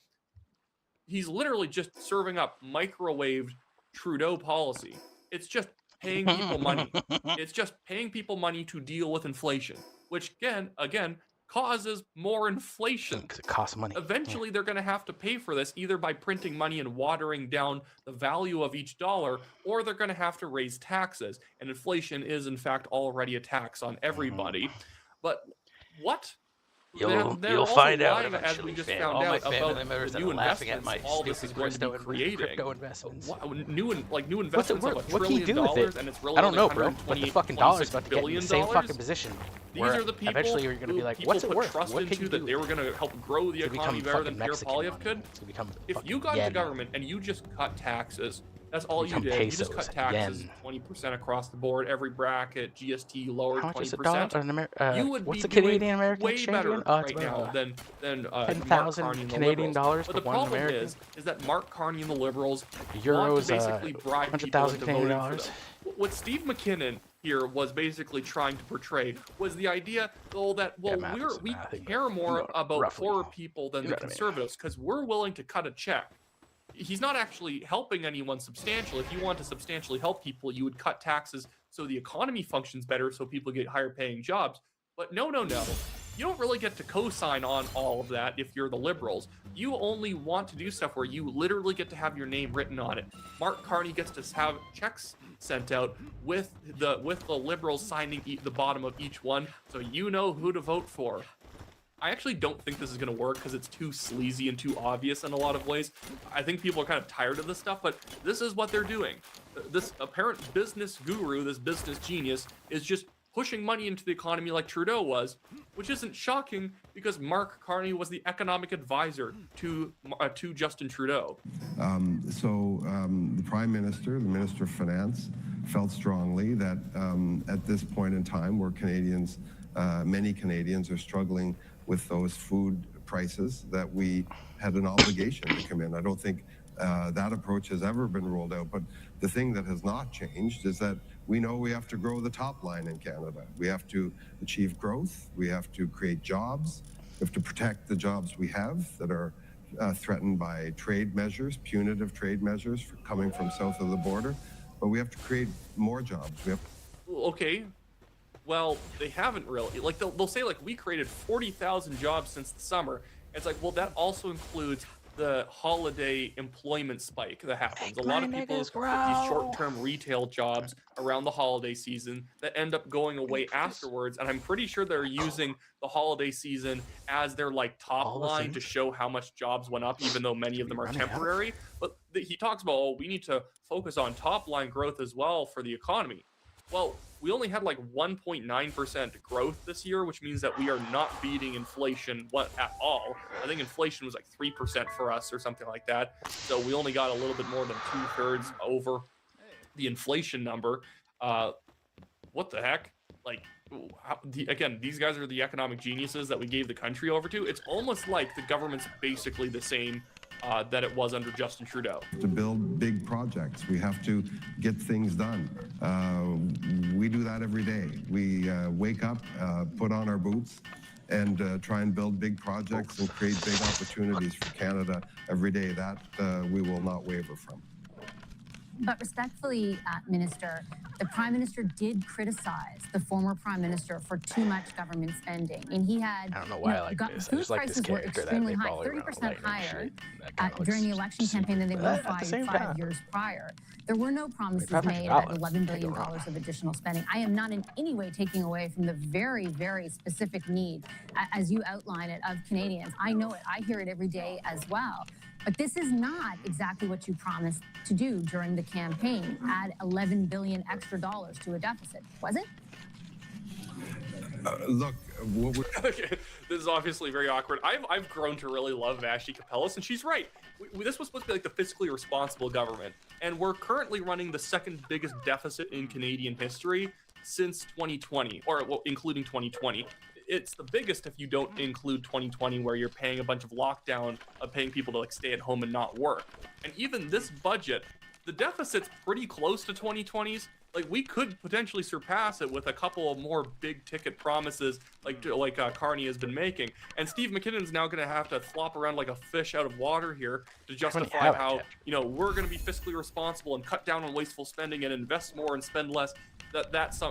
he's literally just serving up microwaved Trudeau policy. It's just paying people money. It's just paying people money to deal with inflation, which again causes more inflation. Because it costs money. Eventually, they're going to have to pay for this either by printing money and watering down the value of each dollar, or they're going to have to raise taxes. And inflation is, in fact, already a tax on everybody. But what? You'll find out eventually, as we just fam. found All my out family about members the that new are laughing at investments my all this is going to be creating. crypto investments. New What's it investments worth? of $1 What can you trillion, do with it? and it's really I don't know, bro. only But the fucking dollar's about to get in billion the same dollars. fucking position. These where are the people eventually you're going to be like, people what's it put worth? trust What can into you that do? they were going to help grow the economy better than Pierre Poilievre could. If you got into government and you just cut taxes, that's all you did. You just cut taxes 20% across the board, every bracket, GST lowered 20%. You would what's be the Canadian American way exchange better again? Oh, it's right now about than 10,000 Mark Carney and the Canadian Liberals. dollars But for the one problem American. is that Mark Carney and the Liberals Euros, want to basically bribe people 100,000 into Canadian voting for dollars. them. What Steve McKinnon here was basically trying to portray was the idea, that we care more about poorer people than the conservatives because we're willing to cut a check. He's not actually helping anyone substantially. If you want to substantially help people, you would cut taxes so the economy functions better, so people get higher paying jobs. But no. You don't really get to co-sign on all of that if you're the Liberals. You only want to do stuff where you literally get to have your name written on it. Mark Carney gets to have checks sent out with the Liberals signing the bottom of each one, so you know who to vote for. I actually don't think this is going to work because it's too sleazy and too obvious in a lot of ways. I think people are kind of tired of this stuff, but this is what they're doing. This apparent business guru, this business genius, is just pushing money into the economy like Trudeau was, which isn't shocking because Mark Carney was the economic advisor to Justin Trudeau. The Prime Minister, the Minister of Finance, felt strongly that at this point in time where many Canadians are struggling with those food prices, that we had an obligation to come in. I don't think that approach has ever been rolled out, but the thing that has not changed is that we know we have to grow the top line in Canada. We have to achieve growth. We have to create jobs. We have to protect the jobs we have that are threatened by trade measures, punitive trade measures coming from south of the border. But we have to create more jobs. Okay. Well, they haven't really. Like they'll say like we created 40,000 jobs since the summer. It's like, well, that also includes the holiday employment spike that happens. A lot of people get these short-term retail jobs around the holiday season that end up going away afterwards. And I'm pretty sure they're using the holiday season as their like top line to show how much jobs went up, even though many of them are temporary. But he talks about, we need to focus on top line growth as well for the economy. Well, we only had like 1.9% growth this year, which means that we are not beating inflation at all. I think inflation was like 3% for us or something like that. So we only got a little bit more than 2/3 over the inflation number. What the heck? Like, again, these guys are the economic geniuses that we gave the country over to. It's almost like the government's basically the same that it was under Justin Trudeau. To build big projects, we have to get things done. We do that every day. We wake up, put on our boots, and try and build big projects and create big opportunities for Canada every day. That we will not waver from. But respectfully, Minister, the Prime Minister did criticize the former Prime Minister for too much government spending. And he had, I don't know why I like this. I food just like this prices were character that extremely they high, follow around 30% higher looks during the election campaign than they were at the same time. 5 years prior. There were no promises $500. made about $11 billion of additional spending. I am not in any way taking away from the very, very specific need, as you outline it, of Canadians. I know it. I hear it every day as well. But this is not exactly what you promised to do during the campaign, add $11 billion extra dollars to a deficit, was it? Look, Okay, this is obviously very awkward. I've grown to really love Vashti Capellas, and she's right. This was supposed to be like the fiscally responsible government, and we're currently running the second biggest deficit in Canadian history since 2020, or well, including 2020. It's the biggest if you don't include 2020, where you're paying a bunch of lockdown, paying people to like stay at home and not work. And even this budget, the deficit's pretty close to 2020's, Like, we could potentially surpass it with a couple of more big ticket promises, like Carney has been making. And Steve McKinnon's now going to have to flop around like a fish out of water here to justify how, you know, we're going to be fiscally responsible and cut down on wasteful spending and invest more and spend less.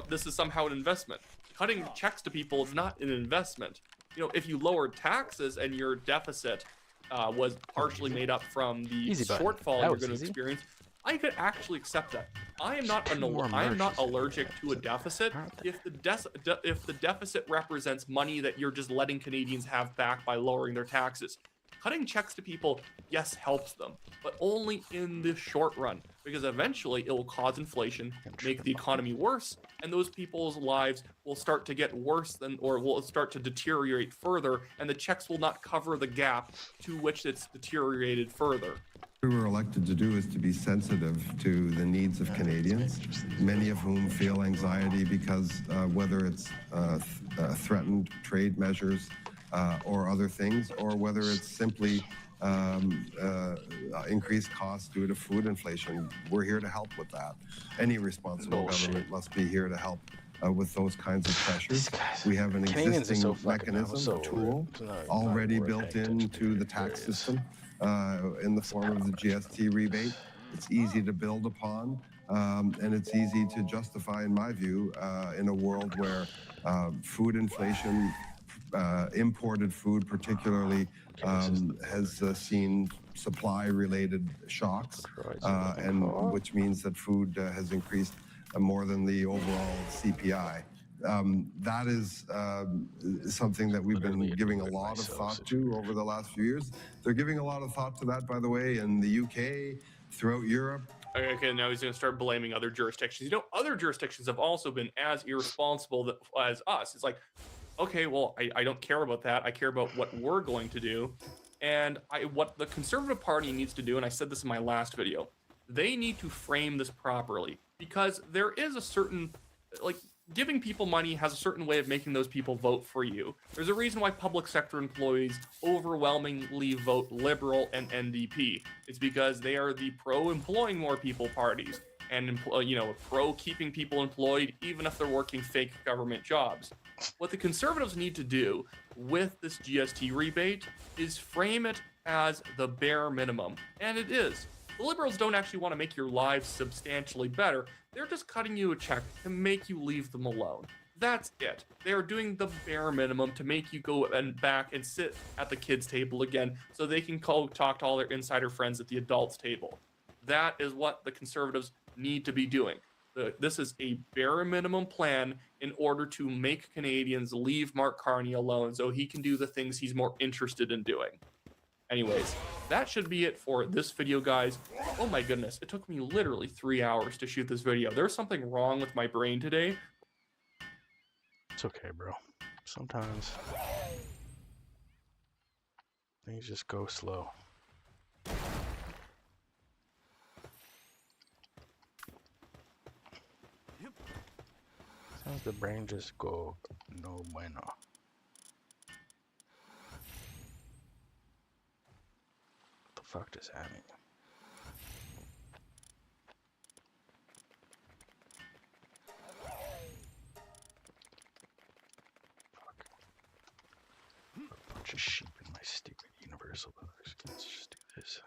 This is somehow an investment. Cutting checks to people is not an investment. You know, if you lowered taxes and your deficit was partially made up from the shortfall you're going to experience, I could actually accept that. I am not allergic to a deficit if the deficit represents money that you're just letting Canadians have back by lowering their taxes. Cutting checks to people, yes, helps them, but only in the short run, because eventually it will cause inflation, make the economy worse, and those people's lives will start to get worse or will start to deteriorate further, and the checks will not cover the gap to which it's deteriorated further. What we were elected to do is to be sensitive to the needs of Canadians, many of whom feel anxiety because whether it's threatened trade measures or other things, or whether it's simply increased costs due to food inflation. We're here to help with that. Any responsible government must be here to help with those kinds of pressures. We have an existing mechanism, a tool, already built into the tax system in the form of the GST rebate. It's easy to build upon, and it's easy to justify, in my view, in a world where food inflation, imported food particularly, has seen supply-related shocks, and which means that food has increased more than the overall CPI. That is something that we've been giving a lot of thought to over the last few years. They're giving a lot of thought to that, by the way, in the UK, throughout Europe. Okay, now he's going to start blaming other jurisdictions. You know, other jurisdictions have also been as irresponsible as us. It's like, okay, well, I don't care about that. I care about what we're going to do. And what the Conservative Party needs to do, and I said this in my last video, they need to frame this properly, because there is a certain, like, giving people money has a certain way of making those people vote for you. There's a reason why public sector employees overwhelmingly vote Liberal and NDP. It's because they are the pro-employing more people parties and, you know, pro-keeping people employed even if they're working fake government jobs. What the Conservatives need to do with this GST rebate is frame it as the bare minimum, and it is. The Liberals don't actually want to make your lives substantially better. They're just cutting you a check to make you leave them alone. That's it. They are doing the bare minimum to make you go back and sit at the kids' table again so they can talk to all their insider friends at the adults' table. That is what the Conservatives need to be doing. This is a bare minimum plan in order to make Canadians leave Mark Carney alone so he can do the things he's more interested in doing. Anyways, that should be it for this video, guys. Oh my goodness, it took me literally 3 hours to shoot this video. There's something wrong with my brain today. It's okay, bro. Sometimes things just go slow. Sometimes the brain just go no bueno. What the fuck does that mean? Fuck. A bunch of sheep in my stupid universal box. Let's just do this.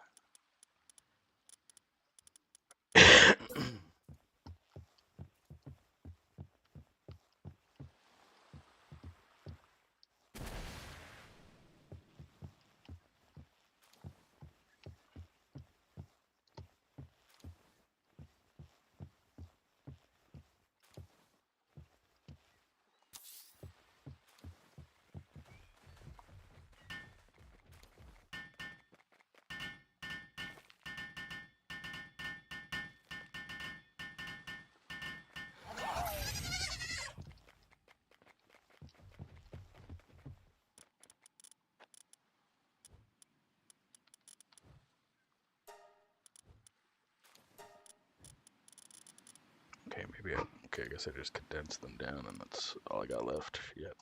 Okay, maybe okay, I guess I just condensed them down and that's all I got left. Shit.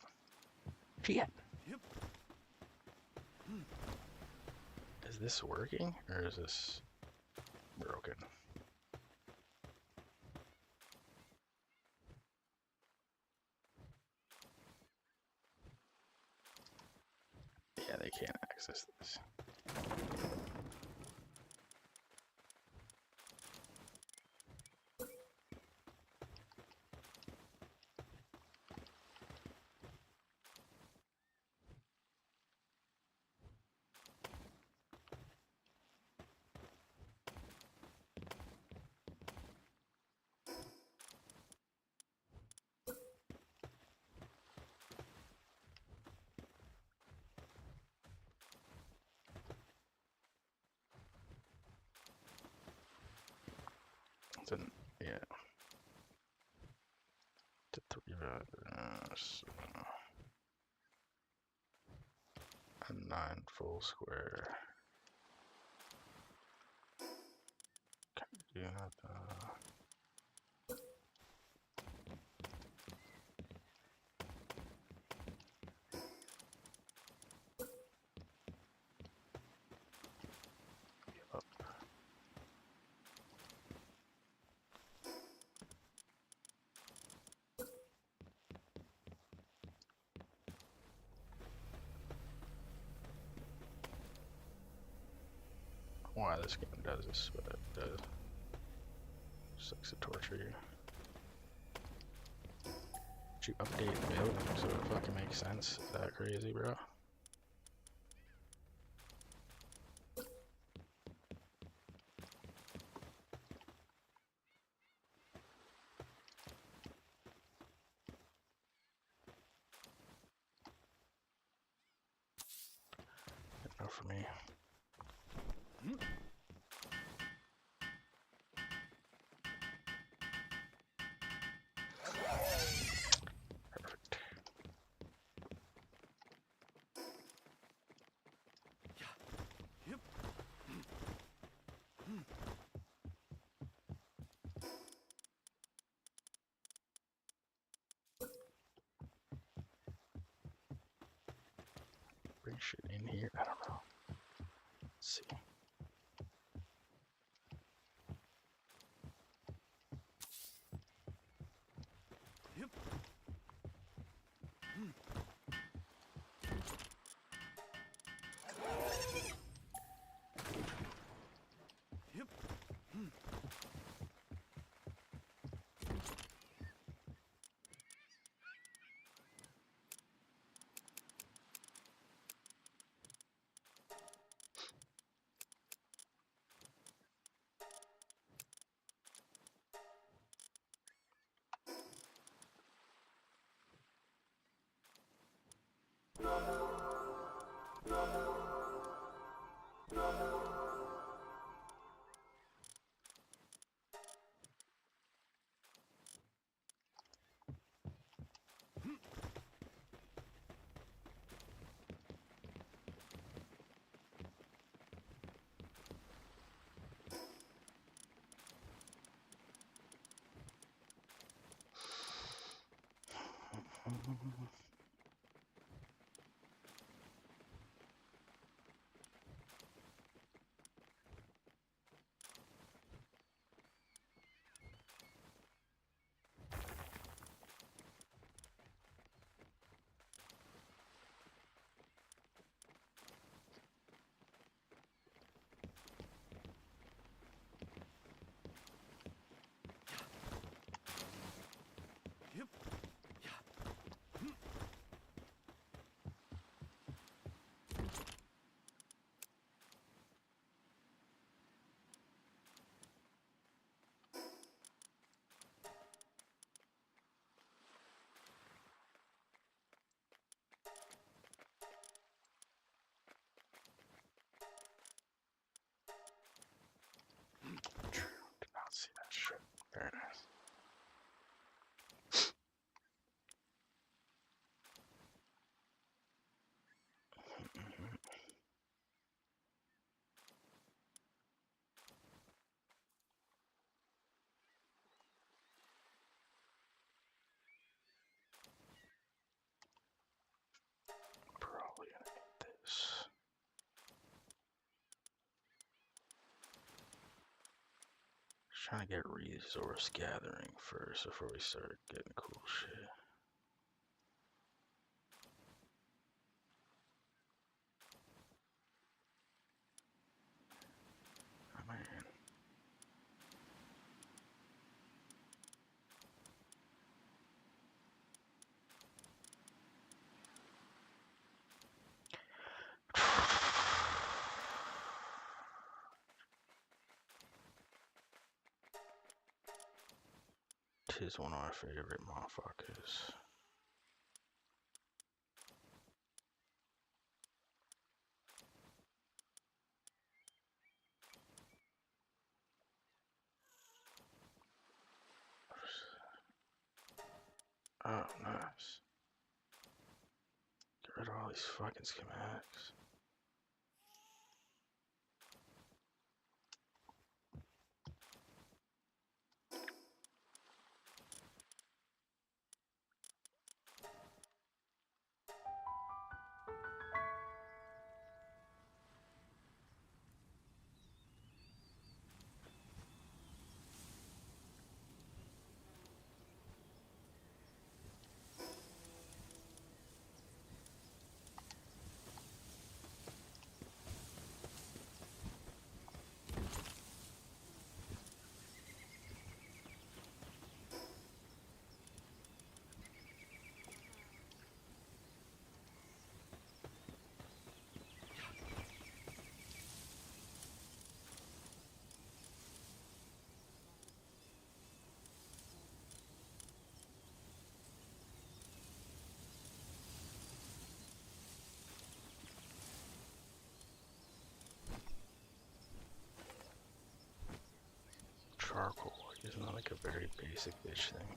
Shit. Is this working or is this broken? Yeah, they can't access this. Then, yeah. To 3 so a 9 full square. Can you do that? Up. Why this game does this, but it does. Just likes to torture you. But you update the building so it fucking makes sense. Is that crazy, bro? Enough for me. Perfect. Bring shit in here. I don't know. Let's see. Did not see that shit. There it is. Probably gonna need this. Just trying to get resource gathering first before we start getting cool shit. 'tis one of our favorite motherfuckers. Oh, nice. Get rid of all these fucking schematics. Charcoal isn't that like a very basic bitch thing?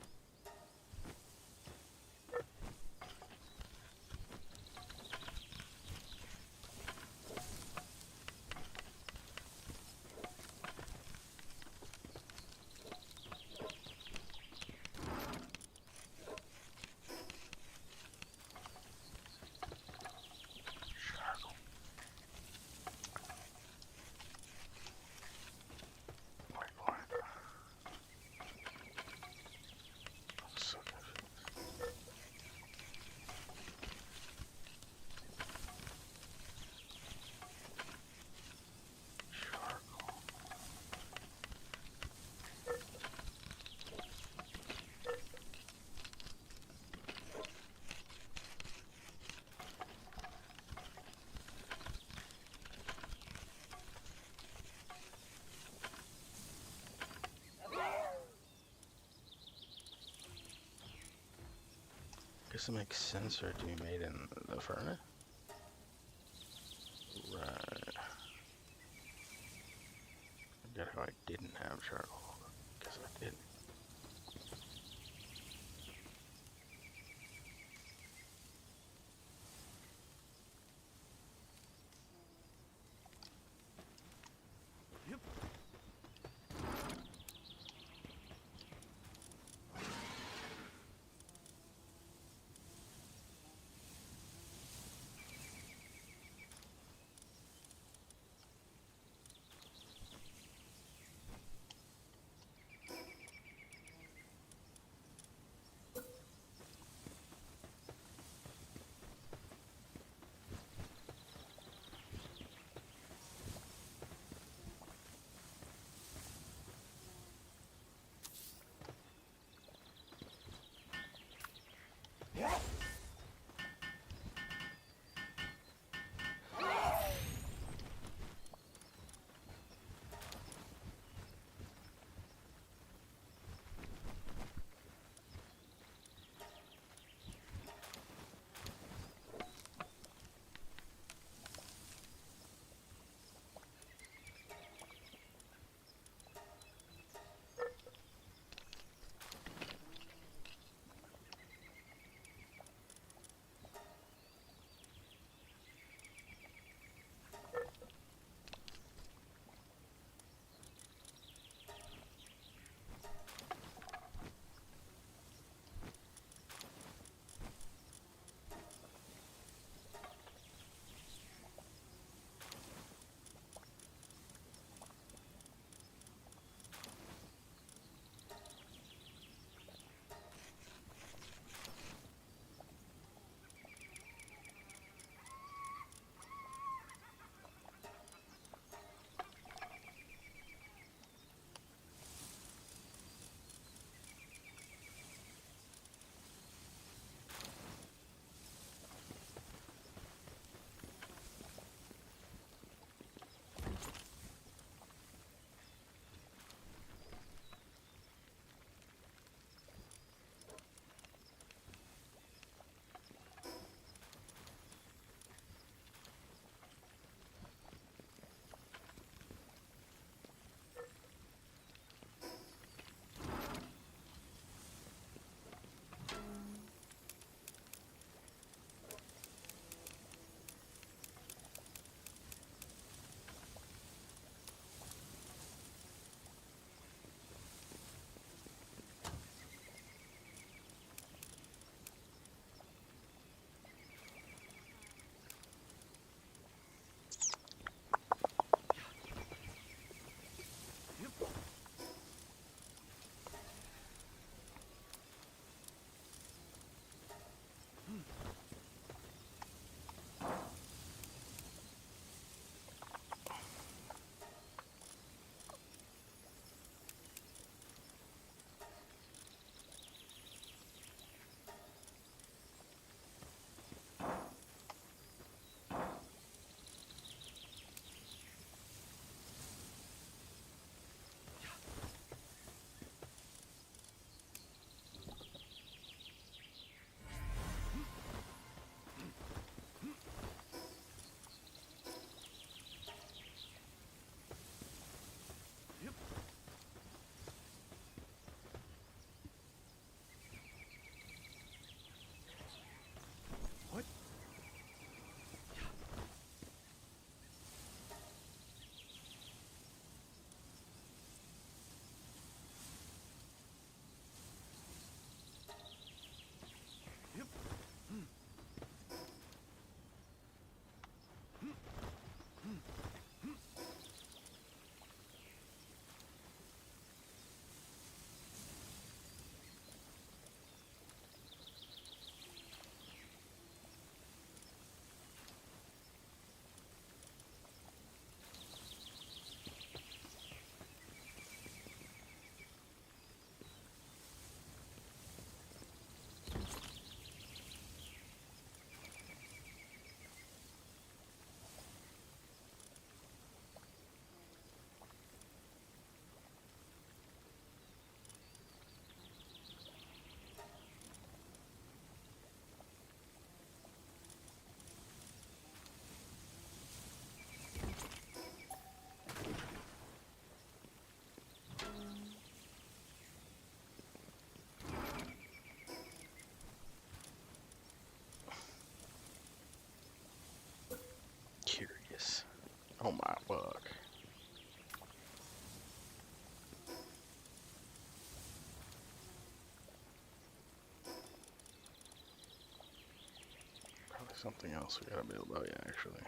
Guess it makes sense for it to be made in the furnace. Right. I forget how I didn't have charcoal. Guess I did. Yep. something else we gotta build about, yeah, actually.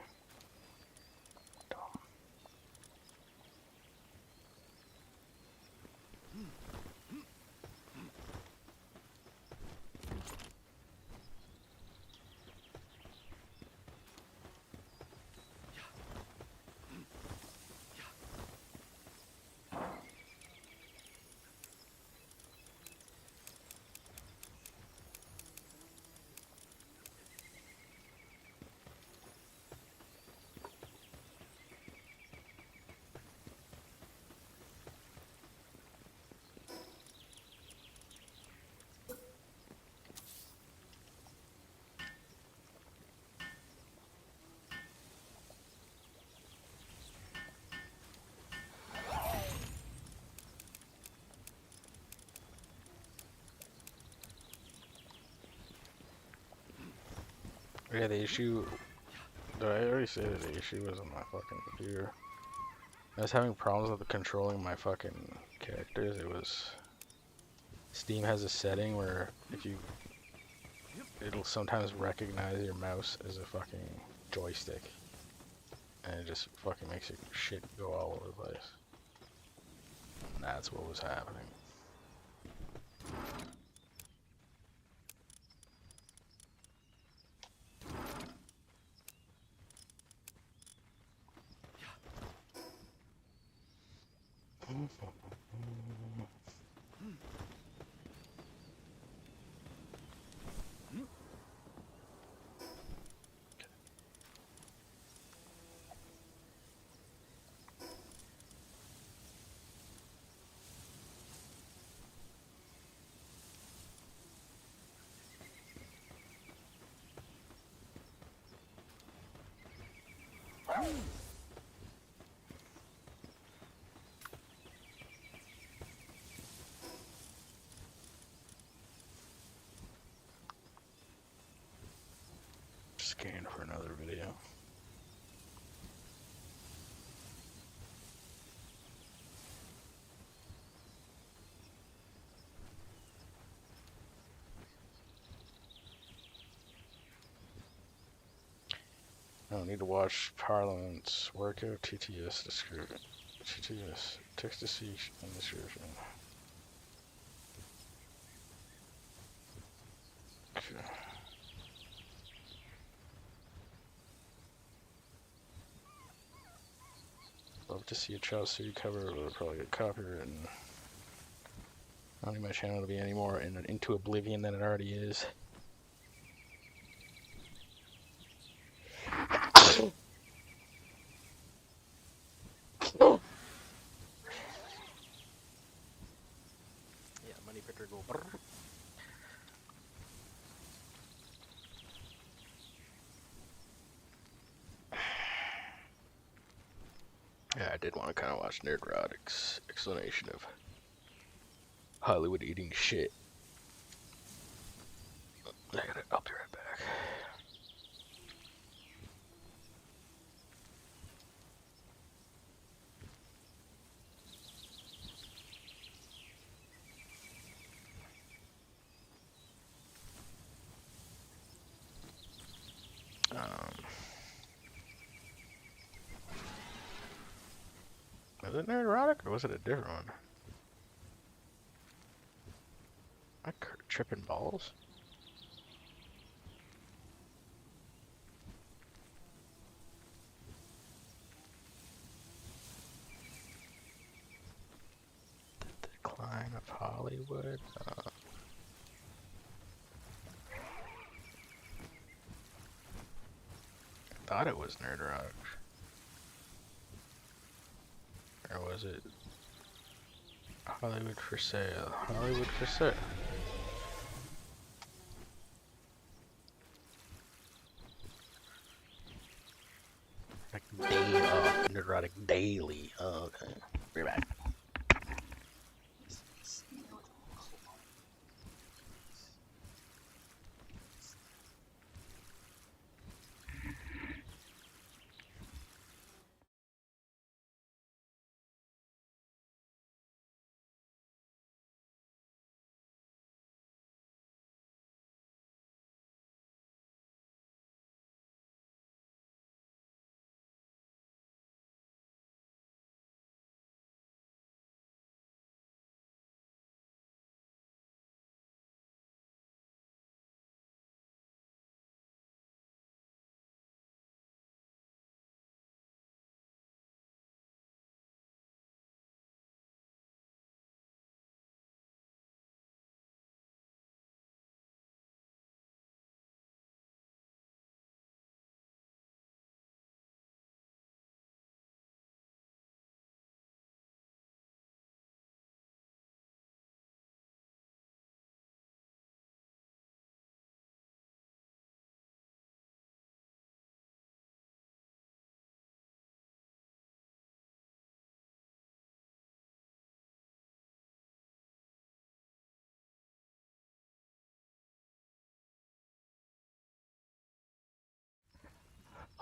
Yeah, the issue. Did I already say that the issue was on my fucking computer? I was having problems with controlling my fucking characters. It was. Steam has a setting where if you. It'll sometimes recognize your mouse as a fucking joystick. And it just fucking makes your shit go all over the place. And that's what was happening. Scan for another video. I don't need to watch Parliament's workout TTS description. TTS text to speech and description. Okay. Love to see a Child City cover, but it'll probably get copyrighted. I don't need my channel to be any more into oblivion than it already is. Yeah, money picture go brrr. Yeah, I did want to kind of watch Nerdrodic's explanation of Hollywood eating shit. I'll be right back. Was it Nerdrotic or was it a different one? Am I tripping balls? The Decline of Hollywood? I thought it was Nerdrotic. Or was it Hollywood for Sale? Hollywood for Sale. Like daily, Nerdrotic Daily. Oh, okay. Be back.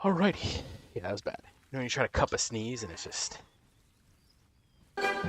Alrighty. Yeah, that was bad. You know when you try to cup a sneeze and it's just... I can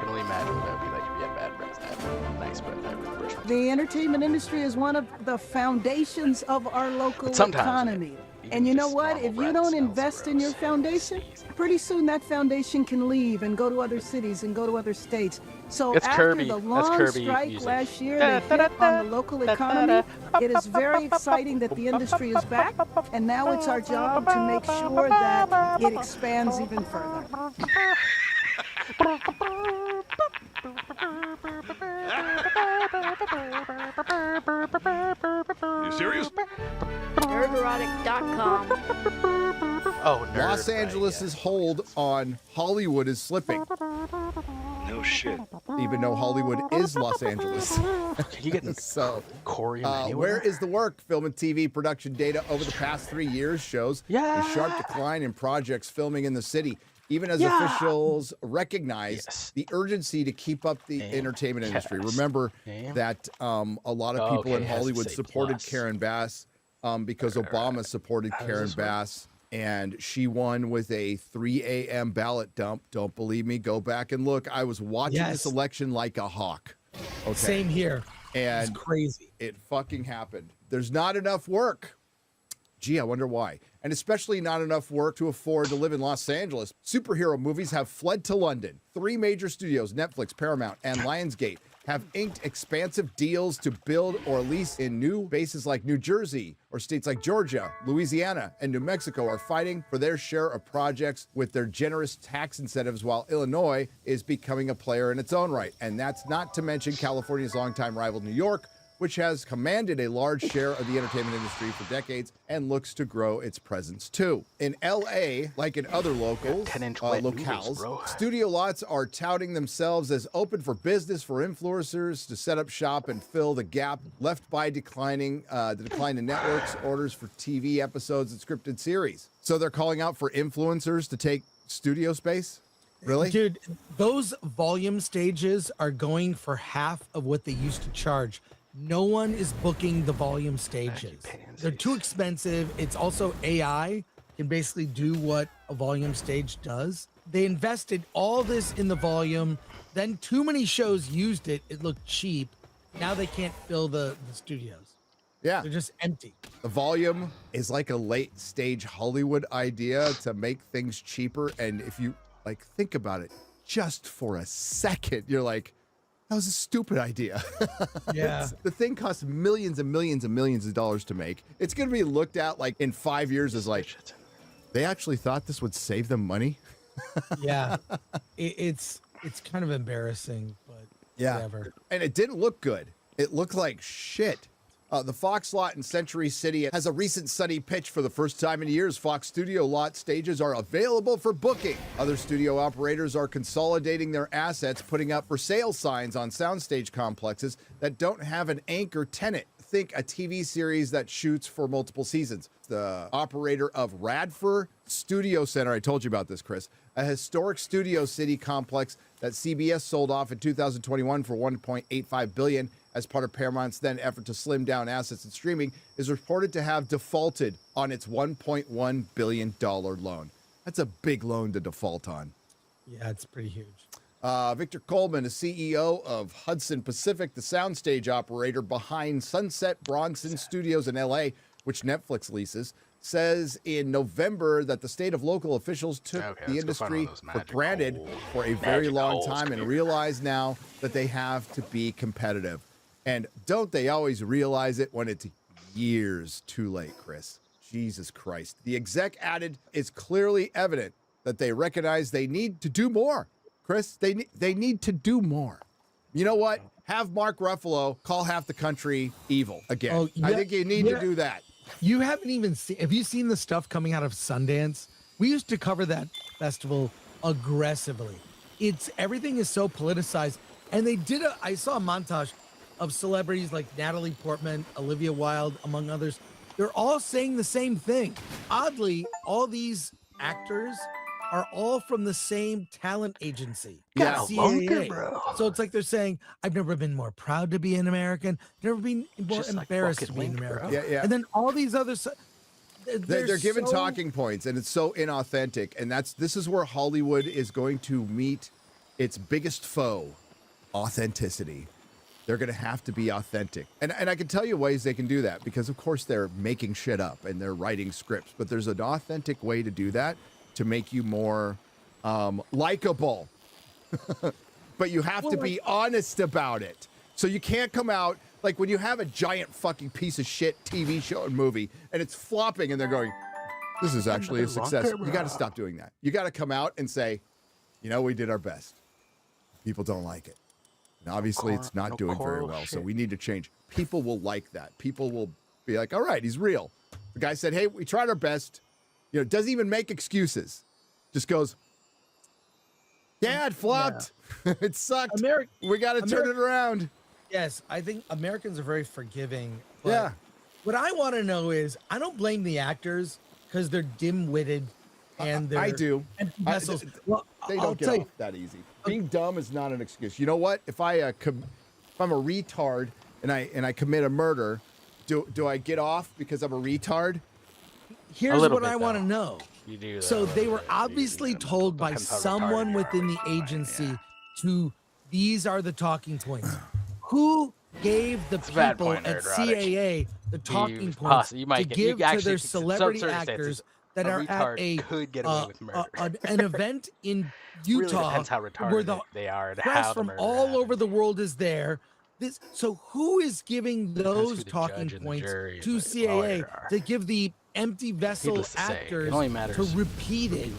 only imagine what that would be like if you had bad breath. I have nice breath. I would brush my teeth. The entertainment industry is one of the foundations of our local economy. And you know what? If you don't invest in your foundation, pretty soon that foundation can leave and go to other cities and go to other states. So It's after Kirby. the That's long Kirby strike music. last year they hit on the local economy, it is very exciting that the industry is back. And now it's our job to make sure that it expands even further. You serious? Nerderotic.com. Oh, Los Angeles' hold on Hollywood is slipping. No shit. Even though Hollywood is Los Angeles. You getting so Corey where is the work? Film and TV production data over the past 3 years shows a sharp decline in projects filming in the city, even as officials recognize the urgency to keep up the entertainment industry. Remember that a lot of people in Hollywood supported Karen Bass because Obama supported Karen Bass. And she won with a 3 a.m. ballot dump. Don't believe me? Go back and look. I was watching this election like a hawk. Okay. Same here. And it's crazy. It fucking happened. There's not enough work. Gee, I wonder why. And especially not enough work to afford to live in Los Angeles. Superhero movies have fled to London. 3 major studios, Netflix, Paramount, and Lionsgate, have inked expansive deals to build or lease in new bases like New Jersey, or states like Georgia, Louisiana, and New Mexico are fighting for their share of projects with their generous tax incentives, while Illinois is becoming a player in its own right. And that's not to mention California's longtime rival, New York, which has commanded a large share of the entertainment industry for decades and looks to grow its presence too. In LA, like in other locales, studio lots are touting themselves as open for business for influencers to set up shop and fill the gap left by the decline in networks' orders for TV episodes and scripted series. So they're calling out for influencers to take studio space? Really? Dude, those volume stages are going for half of what they used to charge. No one is booking the volume stages. They're too expensive. It's also AI can basically do what a volume stage does. They invested all this in the volume. Then too many shows used it. It looked cheap. Now they can't fill the studios. Yeah. They're just empty. The volume is like a late stage Hollywood idea to make things cheaper. And if you think about it just for a second, you're like, that was a stupid idea. Yeah. The thing costs millions and millions and millions of dollars to make. It's going to be looked at like in 5 years as like, they actually thought this would save them money. Yeah. It's kind of embarrassing, but whatever. And it didn't look good. It looked like shit. The Fox lot in Century City has a recent sunny pitch. For the first time in years, Fox studio lot stages are available for booking. Other studio operators are consolidating their assets, putting up for sale signs on soundstage complexes that don't have an anchor tenant. Think a TV series that shoots for multiple seasons. The operator of Radford Studio Center, I told you about this, Chris, a historic Studio City complex that CBS sold off in 2021 for $1.85 billion as part of Paramount's then effort to slim down assets and streaming, is reported to have defaulted on its $1.1 billion loan. That's a big loan to default on. Yeah, it's pretty huge. Victor Coleman, a CEO of Hudson Pacific, the soundstage operator behind Sunset Bronson Studios in LA, which Netflix leases, says in November that the state of local officials took the industry for granted for a very long time and realize now that they have to be competitive. And don't they always realize it when it's years too late, Chris? Jesus Christ. The exec added, it's clearly evident that they recognize they need to do more. Chris, they need to do more. You know what? Have Mark Ruffalo call half the country evil again. Oh, yeah, I think you need to do that. You haven't even seen, have you seen the stuff coming out of Sundance? We used to cover that festival aggressively. Everything is so politicized. And they did I saw a montage of celebrities like Natalie Portman, Olivia Wilde, among others. They're all saying the same thing. Oddly, all these actors are all from the same talent agency. Yeah, CAA. bro. So it's like they're saying, I've never been more proud to be an American, never been more embarrassed to be an American. Yeah. And then all these other They're given talking points, and it's so inauthentic. And this is where Hollywood is going to meet its biggest foe, authenticity. They're going to have to be authentic. And I can tell you ways they can do that, because of course they're making shit up and they're writing scripts, but there's an authentic way to do that to make you more likable. But you have to be honest about it. So you can't come out like when you have a giant fucking piece of shit TV show and movie and it's flopping and they're going, this is actually a success. You got to stop doing that. You got to come out and say, you know, we did our best. People don't like it. And obviously it's not doing very well. So we need to change. People will like that. People will be like, all right, he's real. The guy said, hey, we tried our best. You know, doesn't even make excuses. Just goes, yeah, it flopped. Yeah. It sucked. We got to turn it around. Yes, I think Americans are very forgiving. Yeah. What I want to know is, I don't blame the actors because they're dim-witted and they're empty vessels. They don't get off that easy. Being dumb is not an excuse. You know what? If I'm a retard and I commit a murder, do I get off because I'm a retard? Here's what I want to know. You do that. So they were obviously told by someone within the agency these are the talking points. Who gave the people at CAA the talking points to give to their celebrity actors that are at an event in Utah where the press from all over the world is there? So who is giving those talking points to CAA to give the empty vessel actors to repeat it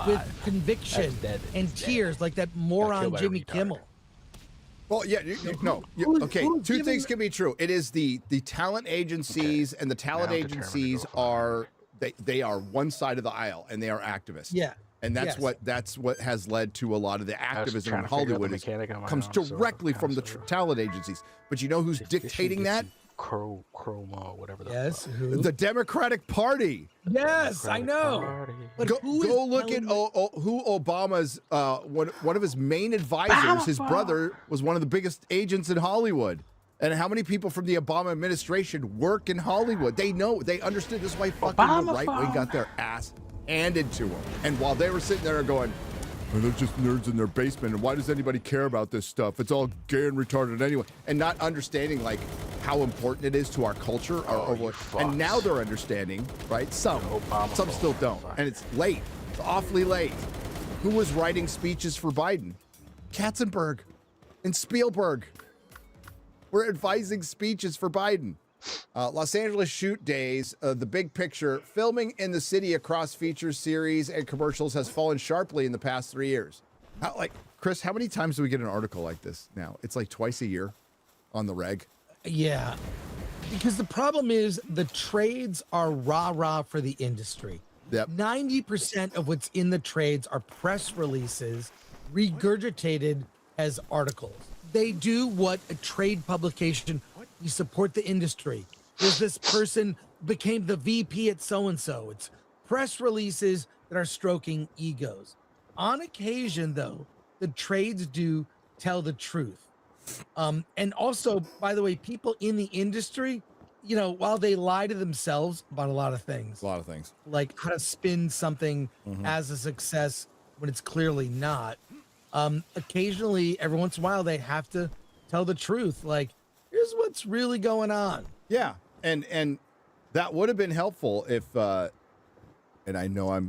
with conviction and tears like that moron Jimmy Kimmel? Well, yeah, okay. Two things can be true. It is the talent agencies, and the talent agencies are they are one side of the aisle, and they are activists. Yeah, and that's what has led to a lot of the activism in Hollywood. Comes directly from the talent agencies. But you know who's dictating that? Chroma, whatever. The Democratic Party. Yes, I know. But go look at who Obama's one of his main advisors. His brother was one of the biggest agents in Hollywood. And how many people from the Obama administration work in Hollywood? They know, they understood. This is why fucking the right wing got their ass handed to them. And while they were sitting there going, well, they're just nerds in their basement, and why does anybody care about this stuff? It's all gay and retarded anyway. And not understanding like how important it is to our culture, and now they're understanding, right? Some still don't, and it's late. It's awfully late. Who was writing speeches for Biden? Katzenberg and Spielberg were advising speeches for Biden. Los Angeles shoot days, the big picture, filming in the city across features, series, and commercials has fallen sharply in the past 3 years. Chris, how many times do we get an article like this now? It's like twice a year on the reg. Yeah, because the problem is the trades are rah-rah for the industry. Yep. 90% of what's in the trades are press releases regurgitated as articles. They do what a trade publication, you support the industry. There's this person became the VP at so-and-so. It's press releases that are stroking egos. On occasion, though, the trades do tell the truth. And also, by the way, people in the industry, you know, while they lie to themselves about a lot of things, like how to spin something as a success when it's clearly not, occasionally, every once in a while, they have to tell the truth. Like, here's what's really going on. Yeah, and that would have been helpful if, and I know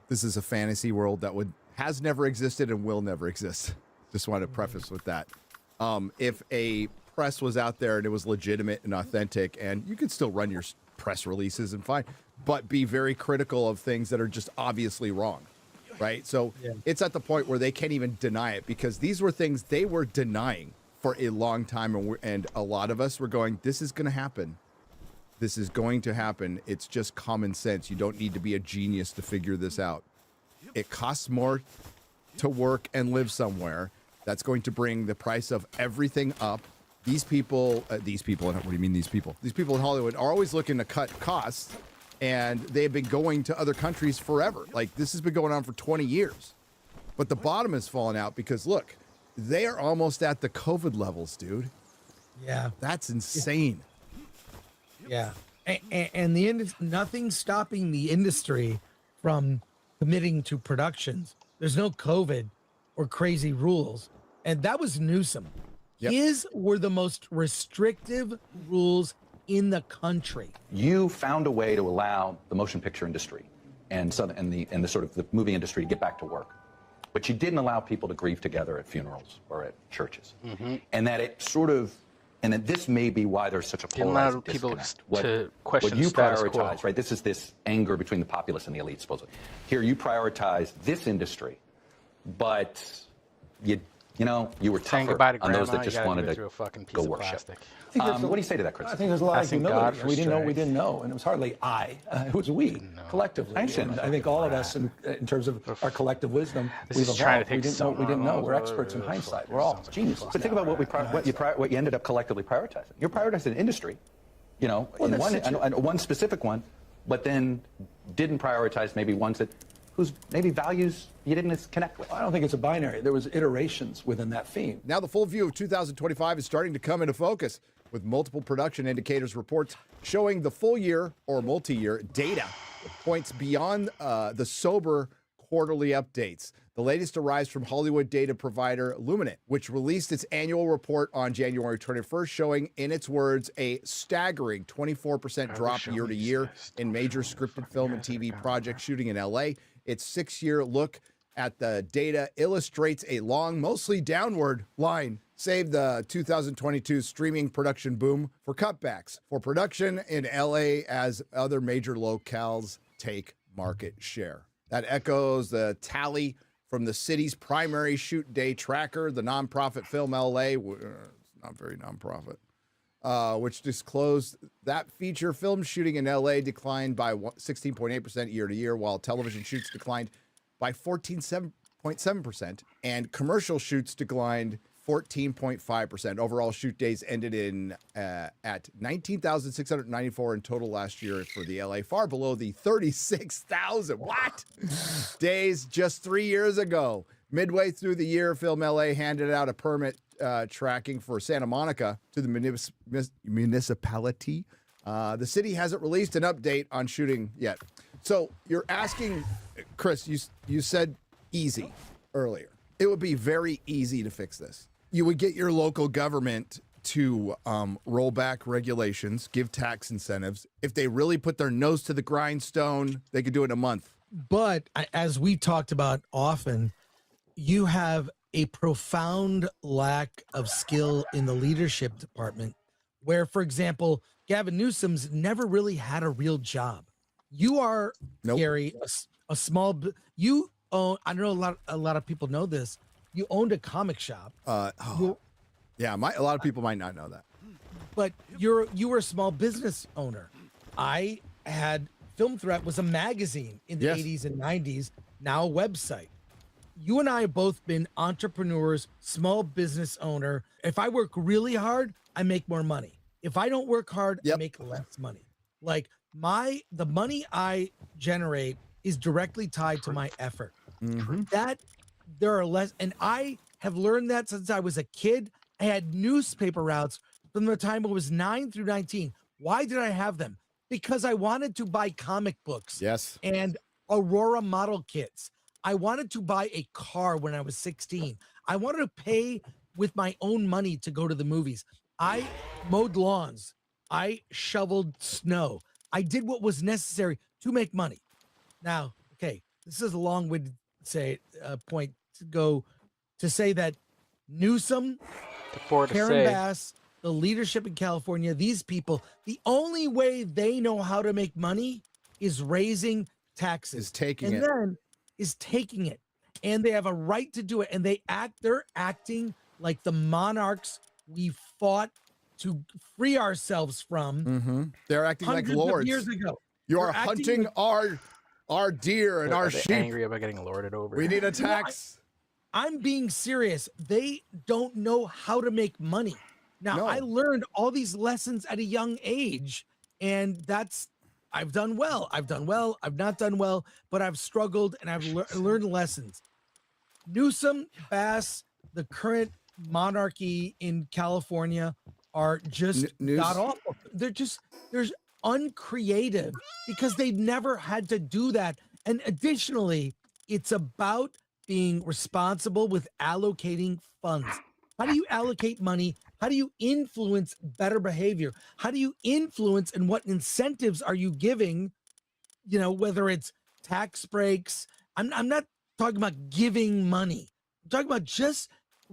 this is a fantasy world that has never existed and will never exist. Just want to preface with that. If a press was out there and it was legitimate and authentic, and you could still run your press releases and fine, but be very critical of things that are just obviously wrong, right? So it's at the point where they can't even deny it, because these were things they were denying for a long time, and a lot of us were going, this is going to happen. This is going to happen. It's just common sense. You don't need to be a genius to figure this out. It costs more to work and live somewhere. That's going to bring the price of everything up. These people, what do you mean these people? These people in Hollywood are always looking to cut costs, and they've been going to other countries forever. Like, this has been going on for 20 years. But the bottom has fallen out because, look, they are almost at the COVID levels, dude. Yeah. That's insane. Yeah. And nothing's stopping the industry from committing to productions. There's no COVID or crazy rules. And that was Newsom. His were the most restrictive rules in the country. You found a way to allow the motion picture industry and the sort of the movie industry to get back to work. But you didn't allow people to grieve together at funerals or at churches. And that it sort of, and that this may be why there's such a polarizing disconnect. What you prioritize, right? This is this anger between the populace and the elite, supposedly. Here, you prioritize this industry, but you were tougher on those that just wanted to go worship. What do you say to that, Chris? I think there's a lot of humility. We didn't know what we didn't know, and it was hardly it was we, collectively. I think all of us, in terms of our collective wisdom, we've evolved. We didn't know what we didn't know. We're experts in hindsight. We're all geniuses. But think about what you ended up collectively prioritizing. You're prioritizing industry, one specific one, but then didn't prioritize maybe ones that whose maybe values you didn't connect with. I don't think it's a binary. There was iterations within that theme. Now the full view of 2025 is starting to come into focus, with multiple production indicators reports showing the full year or multi-year data points beyond the sober quarterly updates. The latest arrives from Hollywood data provider Luminant, which released its annual report on January 21st, showing, in its words, a staggering 24% drop year to year in major scripted film and TV project shooting in LA. Its 6-year look at the data illustrates a long, mostly downward line, save the 2022 streaming production boom for cutbacks for production in LA as other major locales take market share. That echoes the tally from the city's primary shoot day tracker, the nonprofit Film LA, it's not very nonprofit, which disclosed that feature film shooting in LA declined by 16.8% year to year, while television shoots declined by 14.7%, and commercial shoots declined 14.5%. Overall shoot days ended at 19,694 in total last year for the LA, far below the 36,000 days just 3 years ago. Midway through the year, Film LA handed out a permit tracking for Santa Monica to the municipality. The city hasn't released an update on shooting yet. So you're asking, Chris, you said easy earlier. It would be very easy to fix this. You would get your local government to roll back regulations, give tax incentives. If they really put their nose to the grindstone, they could do it in a month. But as we talked about often, you have a profound lack of skill in the leadership department where, for example, Gavin Newsom's never really had a real job. You are, Gary, a small, you own, I know a lot of people know this, you owned a comic shop. Yeah, a lot of people might not know that. But you were a small business owner. I had Film Threat was a magazine in the 80s and 90s, now a website. You and I have both been entrepreneurs, small business owner. If I work really hard, I make more money. If I don't work hard, I make less money. Like the money I generate is directly tied to my effort. That there are less, and I have learned that since I was a kid. I had newspaper routes from the time I was 9 through 19. Why did I have them? Because I wanted to buy comic books. Yes. And Aurora model kits. I wanted to buy a car when I was 16. I wanted to pay with my own money to go to the movies. I mowed lawns. I shoveled snow. I did what was necessary to make money. Now, okay, this is a long-winded point to go to say that Newsom, Karen Bass, the leadership in California, these people, the only way they know how to make money is raising taxes. Is taking it. And they have a right to do it. And they're acting like the monarchs we fought to free ourselves from. They're acting like lords. Years ago. You are hunting our deer and our sheep. Angry about getting lorded over. We need a tax. I'm being serious. They don't know how to make money. Now, I learned all these lessons at a young age, and I've done well. I've not done well, but I've struggled and I've learned lessons. Newsom, Bass, the current monarchy in California are just not awful. There's uncreative because they've never had to do that. And additionally, it's about being responsible with allocating funds. How do you allocate money? How do you influence better behavior? How do you influence and what incentives are you giving? You know, whether it's tax breaks. I'm not talking about giving money. I'm talking about just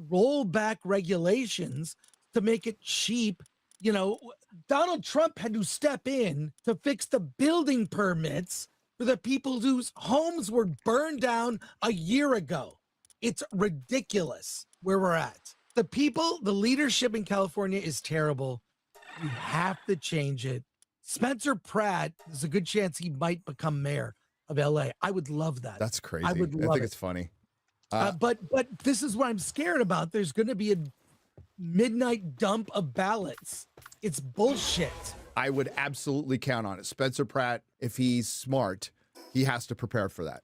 roll back regulations to make it cheap. You know, Donald Trump had to step in to fix the building permits for the people whose homes were burned down a year ago. It's ridiculous where we're at. The people, the leadership in California is terrible. We have to change it. Spencer Pratt, there's a good chance he might become mayor of LA. I would love that. That's crazy. I would love I think it. it's funny. But this is what I'm scared about. There's going to be a midnight dump of ballots. It's bullshit. I would absolutely count on it. Spencer Pratt, if he's smart, he has to prepare for that.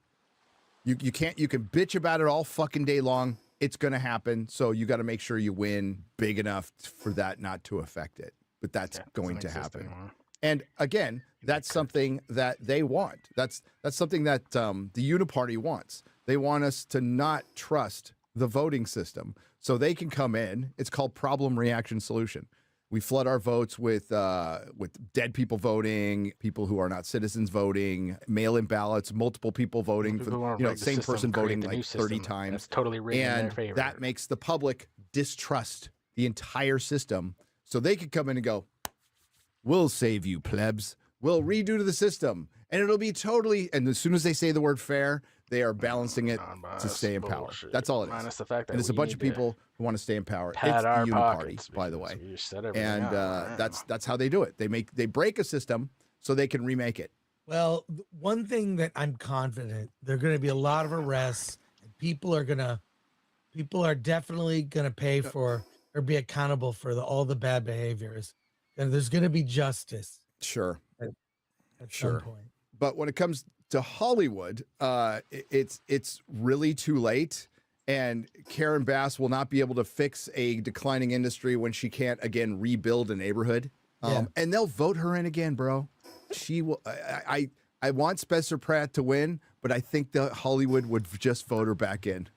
You can bitch about it all fucking day long. It's going to happen. So you got to make sure you win big enough for that not to affect it. But that's going to happen. Anymore. And again, that's something that they want. That's something that the Uniparty wants. They want us to not trust the voting system so they can come in. It's called problem reaction solution. We flood our votes with dead people voting, people who are not citizens voting, mail-in ballots, multiple people voting for same person voting like 30 times. That's totally rigged in their favor. That makes the public distrust the entire system, so they can come in and go, "We'll save you, plebs. We'll redo the system, and it'll be totally." And as soon as they say the word fair, they are balancing it to stay in power. That's all it is. Minus the fact that and it's a bunch of people who want to stay in power. It's the Uniparty, by the way. And that's how they do it. They break a system so they can remake it. Well, one thing that I'm confident, there are going to be a lot of arrests, and people are definitely going to pay for or be accountable for all the bad behaviors. And there's going to be justice. Sure. At some point. But when it comes to Hollywood, it's really too late. And Karen Bass will not be able to fix a declining industry when she can't, again, rebuild a neighborhood. And they'll vote her in again, bro. She will. I want Spencer Pratt to win, but I think that Hollywood would just vote her back in.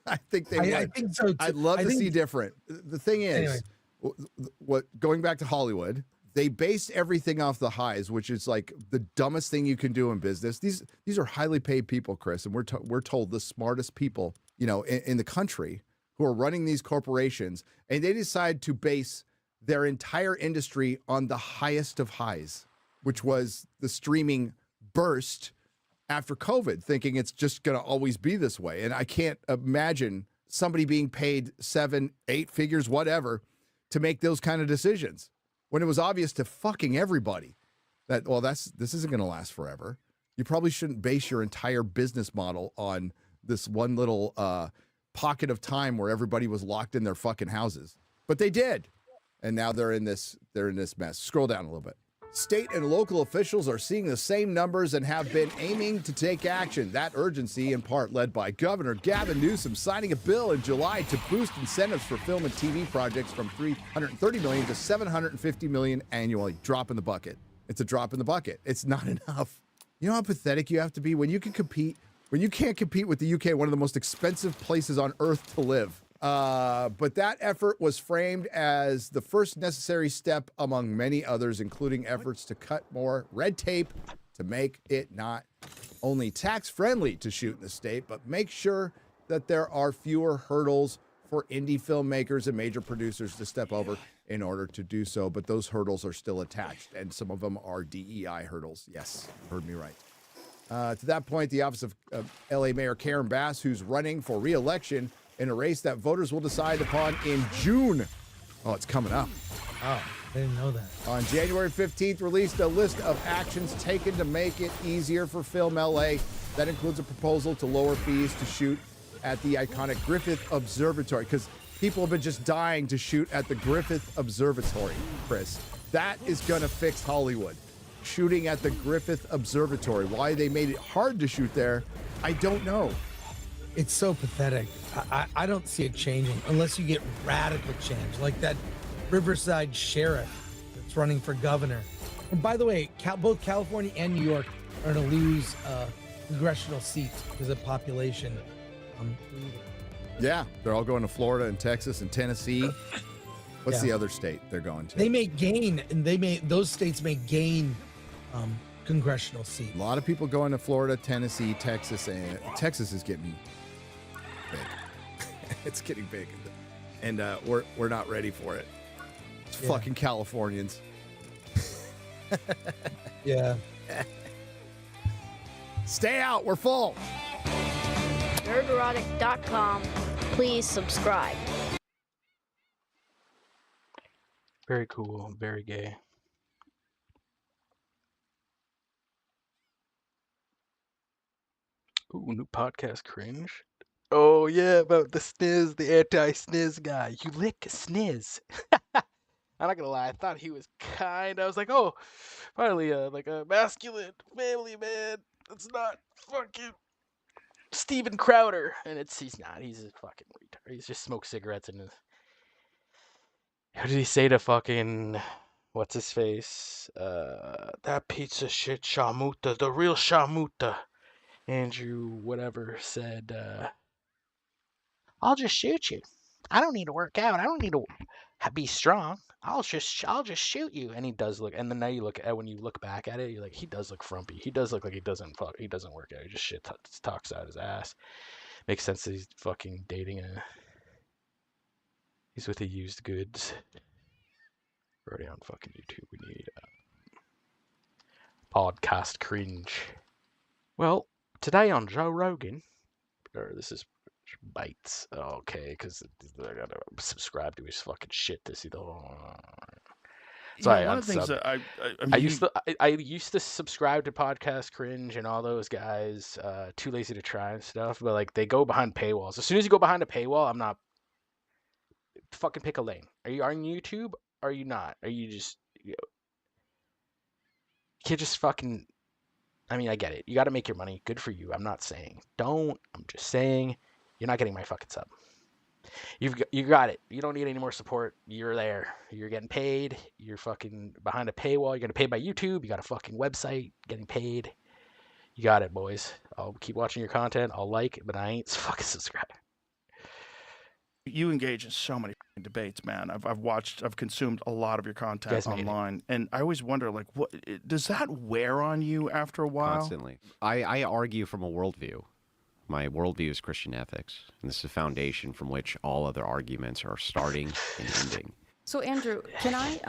I think they would. I think so too. I'd love to see different. The thing is, going back to Hollywood, they based everything off the highs, which is like the dumbest thing you can do in business. These are highly paid people, Chris, and we're told the smartest people, in the country who are running these corporations, and they decide to base their entire industry on the highest of highs, which was the streaming burst after COVID, thinking it's just going to always be this way. And I can't imagine somebody being paid 7, 8 figures, whatever, to make those kind of decisions when it was obvious to fucking everybody that, this isn't going to last forever. You probably shouldn't base your entire business model on this one little pocket of time where everybody was locked in their fucking houses. But they did. And now they're in this mess. Scroll down a little bit. State and local officials are seeing the same numbers and have been aiming to take action. That urgency, in part led by Governor Gavin Newsom, signing a bill in July to boost incentives for film and TV projects from $330 million to $750 million annually. Drop in the bucket. It's a drop in the bucket. It's not enough. You know how pathetic you have to be when you can't compete with the UK, one of the most expensive places on earth to live. But that effort was framed as the first necessary step among many others, including efforts to cut more red tape to make it not only tax-friendly to shoot in the state, but make sure that there are fewer hurdles for indie filmmakers and major producers to step over in order to do so. But those hurdles are still attached, and some of them are DEI hurdles. Yes, you heard me right. To that point, the office of LA Mayor Karen Bass, who's running for re-election in a race that voters will decide upon in June. Oh, it's coming up. Oh, I didn't know that. On January 15th, released a list of actions taken to make it easier for Film LA. That includes a proposal to lower fees to shoot at the iconic Griffith Observatory, because people have been just dying to shoot at the Griffith Observatory, Chris. That is going to fix Hollywood. Shooting at the Griffith Observatory. Why they made it hard to shoot there, I don't know. It's so pathetic. I don't see it changing unless you get radical change, like that Riverside sheriff that's running for governor. And by the way, both California and New York are going to lose congressional seats because of population. Yeah, they're all going to Florida and Texas and Tennessee. What's the other state they're going to? They may gain, and those states may gain congressional seats. A lot of people going to Florida, Tennessee, Texas, and Texas is getting big. It's getting big, and we're not ready for it. It's fucking Californians. Yeah. Stay out. We're full. Nerderotic.com. Please subscribe. Very cool. Very gay. Ooh, new podcast cringe. Oh yeah, about the sniz, the anti-sniz guy. You lick sniz. I'm not gonna lie, I thought he was I was like, oh, finally, like a masculine family man. It's not fucking Steven Crowder, and he's not. He's a fucking retard. He's just smoked cigarettes in his. What did he say to fucking what's his face? That pizza shit, Shamuta, the real Shamuta. Andrew, whatever, said, I'll just shoot you. I don't need to work out. I don't need to be strong. I'll just shoot you. And he does look. And then now you look at when you look back at it, you're like, he does look frumpy. He does look like he doesn't work out. He just shit talks out his ass. Makes sense that he's fucking dating he's with a used goods. We're already on fucking YouTube. We need podcast cringe. Well, today on Joe Rogan, or this is Bites. Okay, because I gotta subscribe to his fucking shit to see the whole. Sorry, one of the things that I used to subscribe to Podcast Cringe and all those guys. Too lazy to try and stuff, but like they go behind paywalls. As soon as you go behind a paywall, I'm not. Fucking pick a lane. Are you on YouTube? Or are you not? Are you just? You can't just fucking. I mean, I get it. You got to make your money. Good for you. I'm not saying don't. I'm just saying you're not getting my fucking sub. You got it. You don't need any more support. You're there. You're getting paid. You're fucking behind a paywall. You're getting paid by YouTube. You got a fucking website. Getting paid. You got it, boys. I'll keep watching your content. I'll like it, but I ain't fucking subscribing. You engage in so many debates, man. I've consumed a lot of your content online, and I always wonder, like, what does that wear on you after a while? Constantly. I argue from a worldview. My worldview is Christian ethics, and this is a foundation from which all other arguments are starting and ending. So, Andrew, can I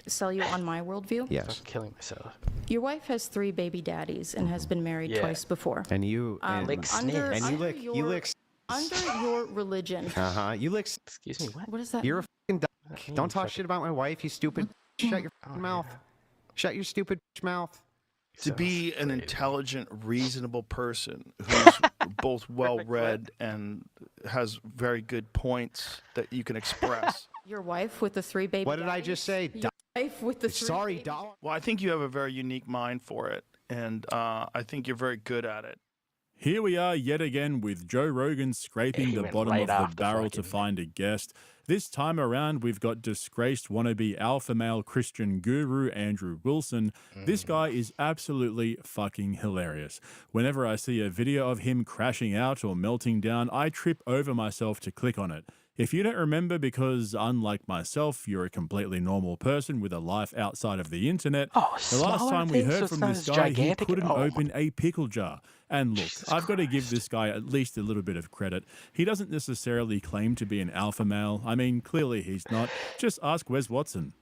sell you on my worldview? Yes. I'm killing myself. Your wife has 3 baby daddies and has been married twice before. And you you lick. Under your religion. You lick. Excuse me, what? What is that? You're a fucking duck. Don't talk shit about my wife, you stupid. Shut your mouth. Shut your stupid mouth. To be an intelligent, reasonable person who's both well-read and has very good points that you can express. Your wife with the 3 baby What did I just say? Your wife with the 3 Sorry, baby doll. Well, I think you have a very unique mind for it, and I think you're very good at it. Here we are yet again with Joe Rogan scraping the bottom of the barrel to find a guest. This time around, we've got disgraced wannabe alpha male Christian guru Andrew Wilson. This guy is absolutely fucking hilarious. Whenever I see a video of him crashing out or melting down, I trip over myself to click on it. If you don't remember because, unlike myself, you're a completely normal person with a life outside of the internet, the last time we heard from this guy, he couldn't open a pickle jar. And look, I've got to give this guy at least a little bit of credit. He doesn't necessarily claim to be an alpha male. I mean, clearly he's not. Just ask Wes Watson.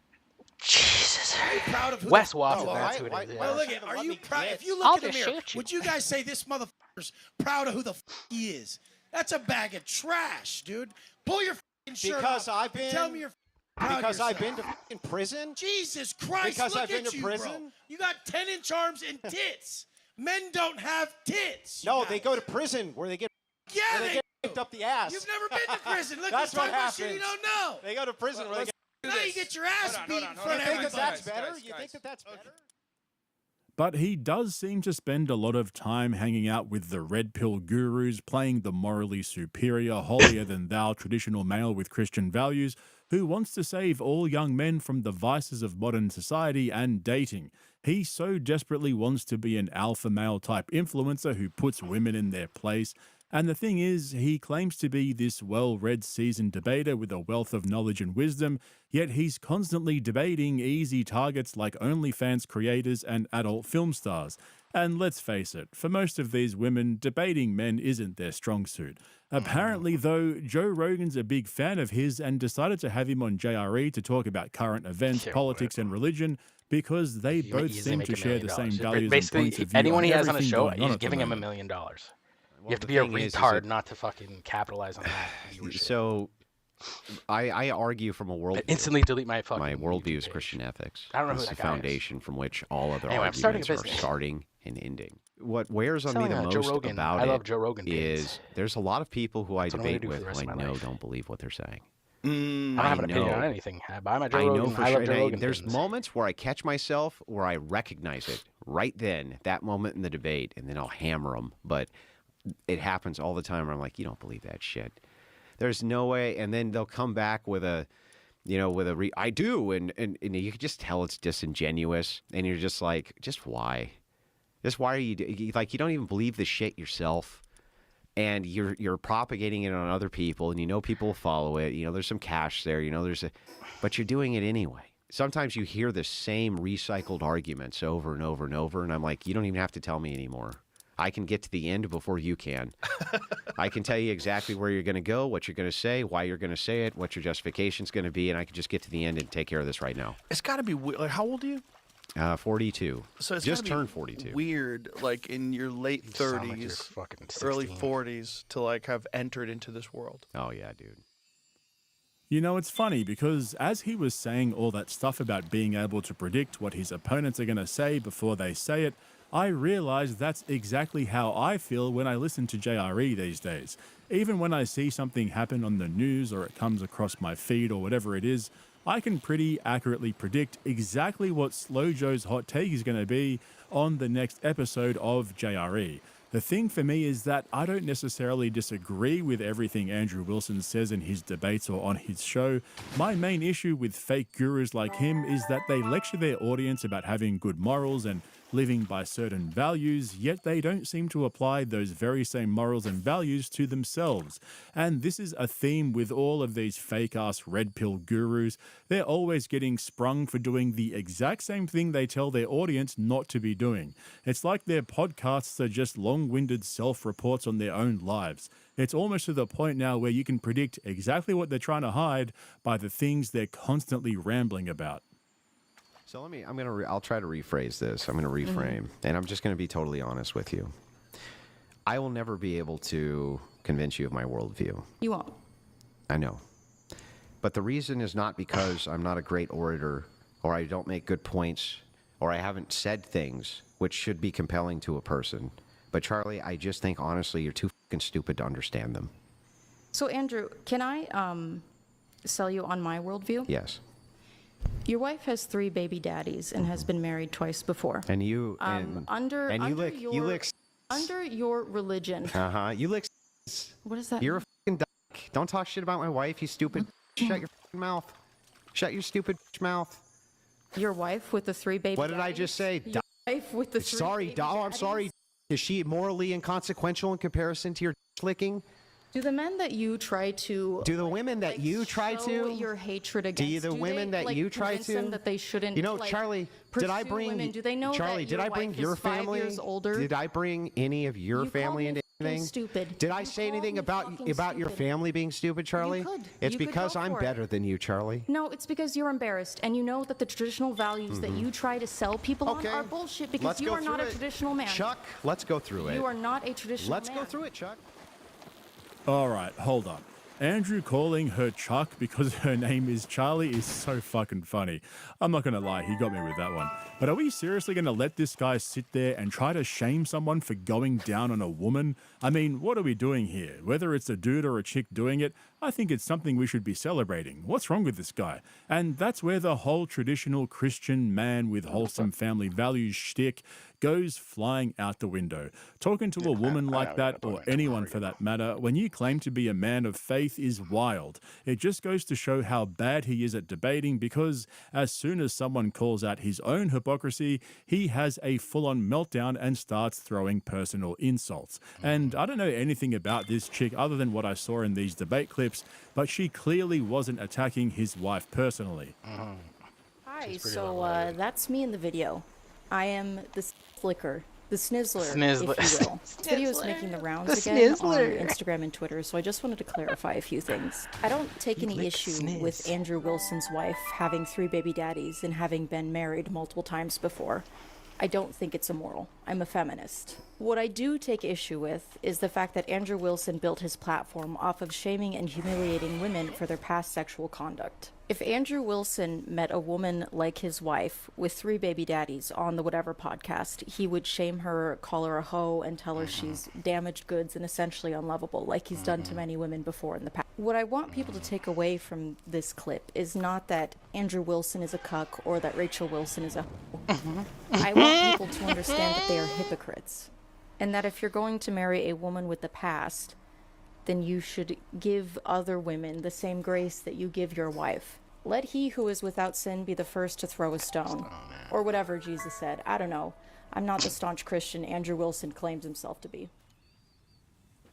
Jesus. Are you proud of Wes Watson, that's who it is. Well, look, are you proud? If you look in the mirror, would you guys say this motherfucker's proud of who the he is? That's a bag of trash, dude. Pull your shirt off. Tell me you're proud Because of I've been yourself. to prison? Jesus Christ, Because look I've been at to you, prison? bro. You got 10-inch arms and tits. Men don't have tits. No, they go to prison where they get they kicked up the ass. You've never been to prison. Look, That's you're what talking about shit happens. you don't know. They go to prison where they get. Now you get your ass beat in front of You think everybody. that that's better? You think that that's better? but he does seem to spend a lot of time hanging out with the red pill gurus, playing the morally superior, holier-than-thou traditional male with Christian values, who wants to save all young men from the vices of modern society and dating. He so desperately wants to be an alpha male type influencer who puts women in their place. And the thing is, he claims to be this well-read seasoned debater with a wealth of knowledge and wisdom, yet he's constantly debating easy targets like OnlyFans creators and adult film stars. And let's face it, for most of these women, debating men isn't their strong suit. Apparently, though, Joe Rogan's a big fan of his and decided to have him on JRE to talk about current events, politics, and religion, because they both seem to share the same values and points of view. Anyone he has on a everything show, going on he's at the giving him $1 moment. million. Well, You have to the be a thing is retard that- not to fucking capitalize on that. viewership. So, I argue from a worldview. Instantly delete my fucking My worldview YouTube is page. Christian ethics. I don't know It's who the that guy is. foundation from which all other Anyway, I'm starting a arguments are business. starting and ending. What wears on me Selling the Joe most Rogan. about I love it Joe Rogan pins. is there's a lot of people who I That's what I'm gonna debate do for with the who rest I of my know life. don't believe what they're saying. I don't have an opinion on anything. I buy my Joe Rogan. know for I sure. love Joe and Rogan there's pins. moments where I catch myself where I recognize it right then, that moment in the debate, and then I'll hammer them. But it happens all the time where I'm like, you don't believe that shit. There's no way. And then they'll come back with a, I do. And you can just tell it's disingenuous. And you're just like, just why? Just why are you, like, you don't even believe the shit yourself. And you're propagating it on other people, and you know people will follow it. You know, there's some cash there. You know, but you're doing it anyway. Sometimes you hear the same recycled arguments over and over and over, and I'm like, you don't even have to tell me anymore. I can get to the end before you can. I can tell you exactly where you're going to go, what you're going to say, why you're going to say it, what your justification's going to be, and I can just get to the end and take care of this right now. It's got to be like, how old are you? 42. So it's just gotta be turned 42. Weird, like in your late You sound like you're 30s, fucking early 16. 40s, to like have entered into this world. Oh yeah, dude. You know, it's funny because as he was saying all that stuff about being able to predict what his opponents are going to say before they say it, I realized that's exactly how I feel when I listen to JRE these days. Even when I see something happen on the news or it comes across my feed or whatever it is, I can pretty accurately predict exactly what Slow Joe's hot take is going to be on the next episode of JRE. The thing for me is that I don't necessarily disagree with everything Andrew Wilson says in his debates or on his show. My main issue with fake gurus like him is that they lecture their audience about having good morals and living by certain values, yet they don't seem to apply those very same morals and values to themselves. And this is a theme with all of these fake-ass red pill gurus. They're always getting sprung for doing the exact same thing they tell their audience not to be doing. It's like their podcasts are just long-winded self-reports on their own lives. It's almost to the point now where you can predict exactly what they're trying to hide by the things they're constantly rambling about. So I'll try to rephrase this. I'm going to reframe, and I'm just going to be totally honest with you. I will never be able to convince you of my worldview. You won't. I know. But the reason is not because I'm not a great orator, or I don't make good points, or I haven't said things which should be compelling to a person. But Charlie, I just think honestly you're too fucking stupid to understand them. So, Andrew, can I sell you on my worldview? Yes. Your wife has 3 baby daddies and has been married twice before. And you Under your religion. You lick. What is that? You're a fucking duck. Don't talk shit about my wife, you stupid. Shut your fucking mouth. Shut your stupid mouth. Your wife with the 3 baby What did I just say? Your wife with the 3 Sorry, baby I'm daddies? sorry. Is she morally inconsequential in comparison to your licking? Do the men that you try to... Do the women that you try show to... your hatred against... Do the women that you try convince to... them that they shouldn't... You know, Charlie, did I pursue bring... women? Do they know Charlie, that did I bring your wife is 5 family... years older? Did I bring any of your You family called me into anything? stupid. Did I say anything about your stupid. family being stupid, Charlie? could. It's You could because go I'm for it. better than you, Charlie. No, it's because you're embarrassed, and you know that the traditional values that you try to sell people Okay. on are bullshit because Let's you go are not a through it. traditional man. Chuck, let's go through it. You are not a traditional Let's man. go through it, Chuck. All right, hold on. Andrew calling her Chuck because her name is Charlie is so fucking funny. I'm not going to lie, he got me with that one. But are we seriously going to let this guy sit there and try to shame someone for going down on a woman? I mean, what are we doing here? Whether it's a dude or a chick doing it, I think it's something we should be celebrating. What's wrong with this guy? And that's where the whole traditional Christian man with wholesome family values shtick goes flying out the window. Talking to a woman like that, or anyone for that matter, when you claim to be a man of faith is wild. It just goes to show how bad he is at debating, because as soon as someone calls out his own hypocrisy, he has a full-on meltdown and starts throwing personal insults. And I don't know anything about this chick other than what I saw in these debate clips, but she clearly wasn't attacking his wife personally. Hi, so that's me in the video. I am the flicker, the snizzler, if you will. This video is making the rounds again on Instagram and Twitter, so I just wanted to clarify a few things. I don't take any issue with Andrew Wilson's wife having 3 baby daddies and having been married multiple times before. I don't think it's immoral. I'm a feminist. What I do take issue with is the fact that Andrew Wilson built his platform off of shaming and humiliating women for their past sexual conduct. If Andrew Wilson met a woman like his wife with 3 baby daddies on the Whatever podcast, he would shame her, call her a hoe, and tell her she's damaged goods and essentially unlovable, like he's done to many women before in the past. What I want people to take away from this clip is not that Andrew Wilson is a cuck or that Rachel Wilson is a hoe. I want people to understand that they are hypocrites, and that if you're going to marry a woman with a past, then you should give other women the same grace that you give your wife. Let he who is without sin be the first to throw a stone. Or whatever Jesus said. I don't know. I'm not the staunch Christian Andrew Wilson claims himself to be.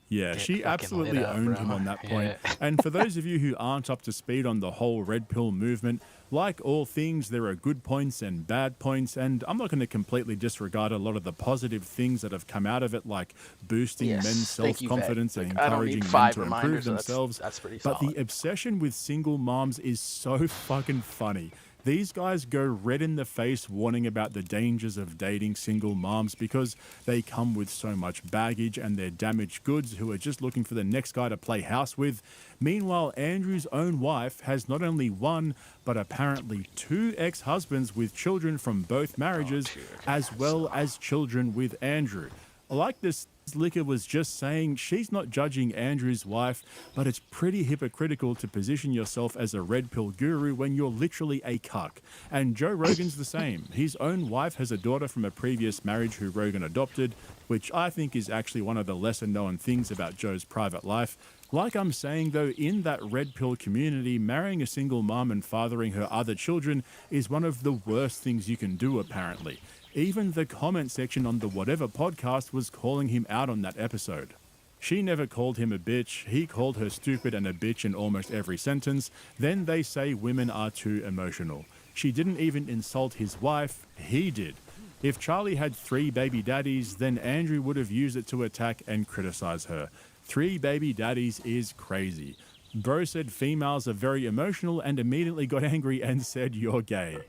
Yeah, she absolutely owned him on that point. Yeah. And for those of you who aren't up to speed on the whole red pill movement, like all things, there are good points and bad points, and I'm not going to completely disregard a lot of the positive things that have come out of it, like boosting men's self-confidence and encouraging men to improve themselves. That's pretty solid. But the obsession with single moms is so fucking funny. These guys go red in the face warning about the dangers of dating single moms because they come with so much baggage and they're damaged goods who are just looking for the next guy to play house with. Meanwhile, Andrew's own wife has not only one, but apparently 2 ex-husbands with children from both marriages, as well as children with Andrew. Like this Liquor was just saying, she's not judging Andrew's wife, but it's pretty hypocritical to position yourself as a red pill guru when you're literally a cuck. And Joe Rogan's the same. His own wife has a daughter from a previous marriage who Rogan adopted, which I think is actually one of the lesser known things about Joe's private life. Like I'm saying though, in that red pill community, marrying a single mom and fathering her other children is one of the worst things you can do apparently. Even the comment section on the Whatever podcast was calling him out on that episode. She never called him a bitch, he called her stupid and a bitch in almost every sentence. Then they say women are too emotional. She didn't even insult his wife, he did. If Charlie had 3 baby daddies, then Andrew would have used it to attack and criticize her. 3 baby daddies is crazy. Bro said females are very emotional and immediately got angry and said you're gay.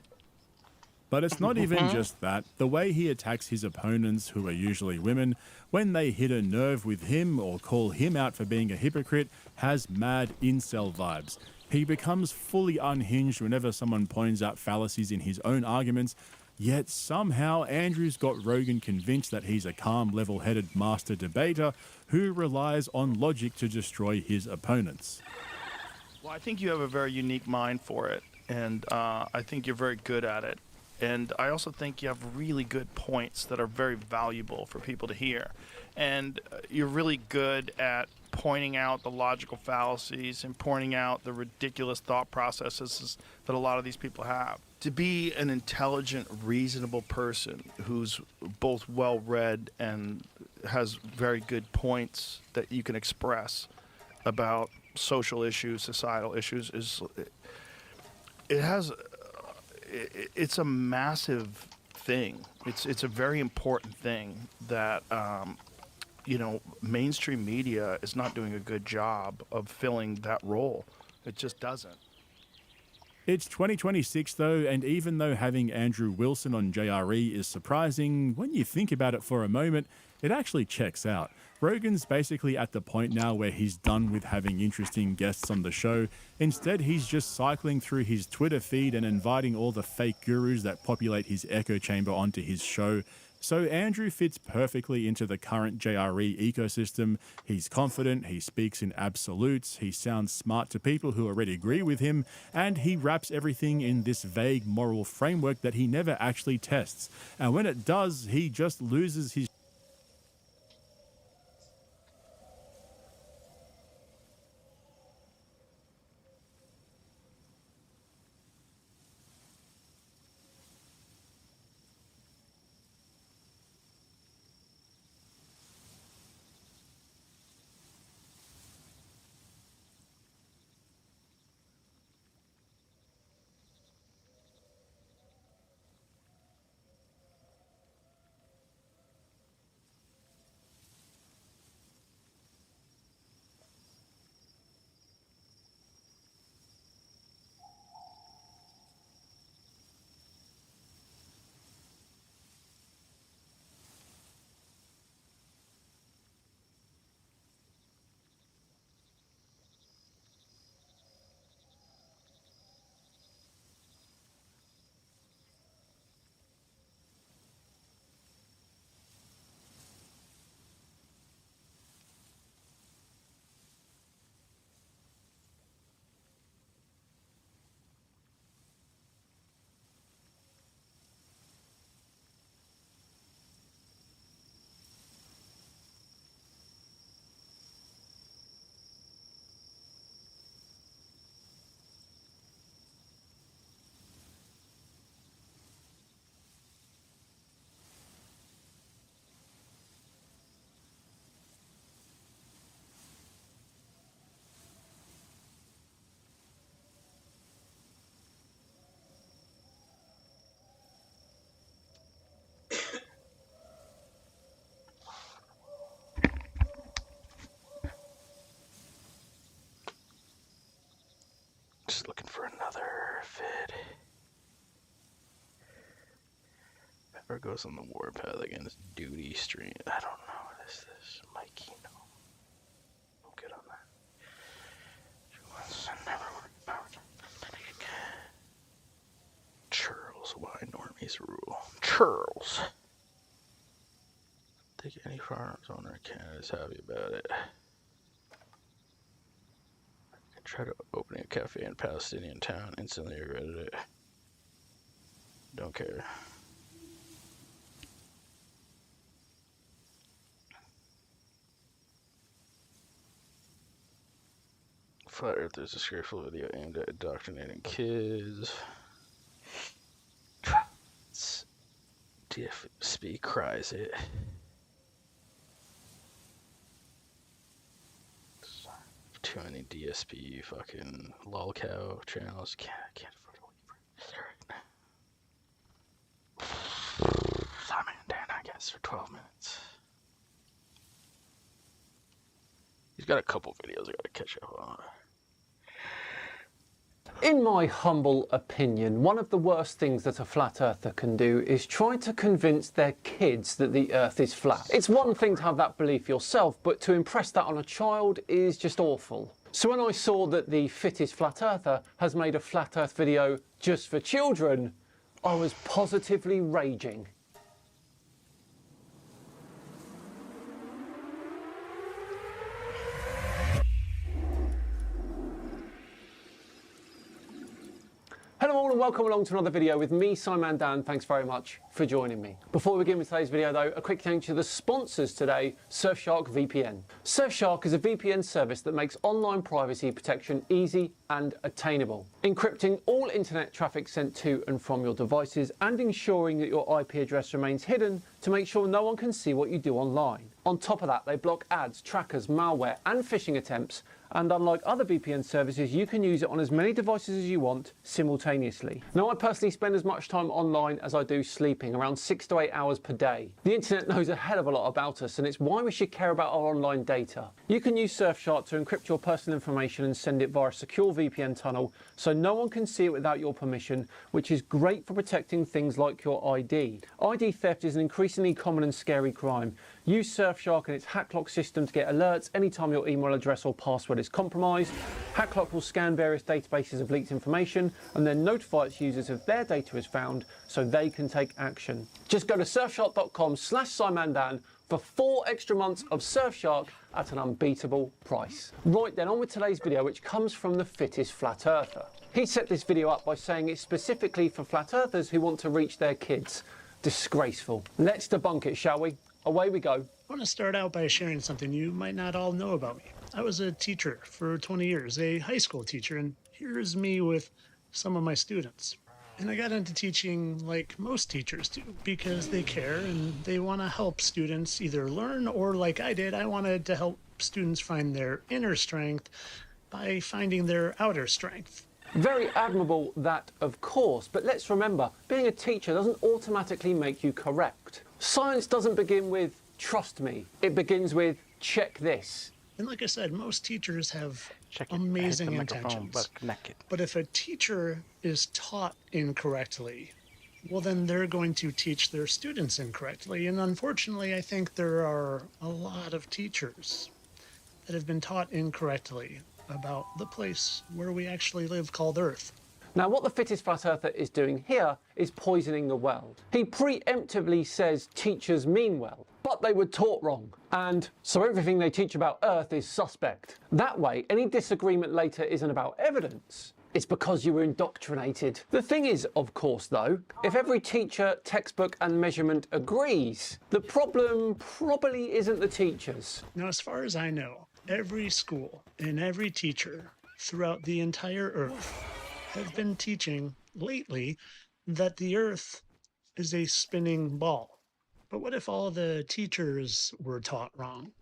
But it's not even just that. The way he attacks his opponents, who are usually women, when they hit a nerve with him or call him out for being a hypocrite, has mad incel vibes. He becomes fully unhinged whenever someone points out fallacies in his own arguments, yet somehow Andrew's got Rogan convinced that he's a calm, level-headed master debater who relies on logic to destroy his opponents. Well, I think you have a very unique mind for it, and I think you're very good at it. And I also think you have really good points that are very valuable for people to hear. And you're really good at pointing out the logical fallacies and pointing out the ridiculous thought processes that a lot of these people have. To be an intelligent, reasonable person who's both well-read and has very good points that you can express about social issues, societal issues, it's a massive thing. It's a very important thing that mainstream media is not doing a good job of filling that role. It just doesn't. It's 2026 though, and even though having Andrew Wilson on JRE is surprising, when you think about it for a moment, it actually checks out. Rogan's basically at the point now where he's done with having interesting guests on the show. Instead, he's just cycling through his Twitter feed and inviting all the fake gurus that populate his echo chamber onto his show. So Andrew fits perfectly into the current JRE ecosystem. He's confident, he speaks in absolutes, he sounds smart to people who already agree with him, and he wraps everything in this vague moral framework that he never actually tests. And when it does, he just loses his Just looking for another vid. Pepper goes on the warpath against Duty Stream. I don't know. What is this? Mikey, no. I'm good on that. Charles, why normies rule? Charles. I think any firearms owner in Canada is happy about it. I tried opening a cafe in Palestinian town, instantly regretted it. Don't care. Flat Earth is a disgraceful video aimed at indoctrinating kids. DFSB cries it. Too many DSP fucking lolcow channels. Can't afford to wait for Simon and Dan, I guess, for 12 minutes. He's got a couple videos I gotta catch up on. In my humble opinion, one of the worst things that a flat earther can do is try to convince their kids that the earth is flat. It's one thing to have that belief yourself, but to impress that on a child is just awful. So when I saw that the fittest flat earther has made a flat earth video just for children, I was positively raging. Hello all and welcome along to another video with me, Simon Dan. Thanks very much for joining me. Before we begin with today's video though, a quick thank you to the sponsors today, Surfshark VPN. Surfshark is a VPN service that makes online privacy protection easy and attainable, encrypting all internet traffic sent to and from your devices and ensuring that your IP address remains hidden to make sure no one can see what you do online. On top of that, they block ads, trackers, malware and phishing attempts, and unlike other VPN services, you can use it on as many devices as you want simultaneously. Now, I personally spend as much time online as I do sleeping, around 6 to 8 hours per day. The internet knows a hell of a lot about us, and it's why we should care about our online data. You can use Surfshark to encrypt your personal information and send it via a secure VPN tunnel so no one can see it without your permission, which is great for protecting things like your ID. ID theft is an increasingly common and scary crime. Use Surfshark and its HackLock system to get alerts anytime your email address or password is is compromised, Hacklock will scan various databases of leaked information and then notify its users if their data is found so they can take action. Just go to surfshark.com/SimonDan for 4 extra months of Surfshark at an unbeatable price. Right then, on with today's video, which comes from the fittest flat earther. He set this video up by saying it's specifically for flat earthers who want to reach their kids. Disgraceful. Let's debunk it, shall we? Away we go. I want to start out by sharing something you might not all know about me. I was a teacher for 20 years, a high school teacher, and here's me with some of my students. And I got into teaching like most teachers do, because they care and they want to help students either learn or, like I did, I wanted to help students find their inner strength by finding their outer strength. Very admirable, that, of course, but let's remember, being a teacher doesn't automatically make you correct. Science doesn't begin with, trust me, it begins with, check this. And like I said, most teachers have amazing intentions. But if a teacher is taught incorrectly, well, then they're going to teach their students incorrectly. And unfortunately, I think there are a lot of teachers that have been taught incorrectly about the place where we actually live called Earth. Now, what the fittest flat earther is doing here is poisoning the well. He preemptively says teachers mean well, but they were taught wrong. And so everything they teach about Earth is suspect. That way, any disagreement later isn't about evidence. It's because you were indoctrinated. The thing is, of course, though, if every teacher, textbook and measurement agrees, the problem probably isn't the teachers. Now, as far as I know, every school and every teacher throughout the entire Earth have been teaching lately that the Earth is a spinning ball. But what if all the teachers were taught wrong?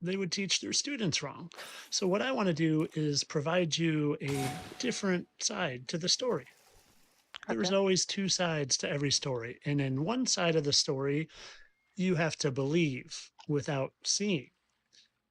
They would teach their students wrong. So what I want to do is provide you a different side to the story. There's always 2 sides to every story. And in one side of the story, you have to believe without seeing.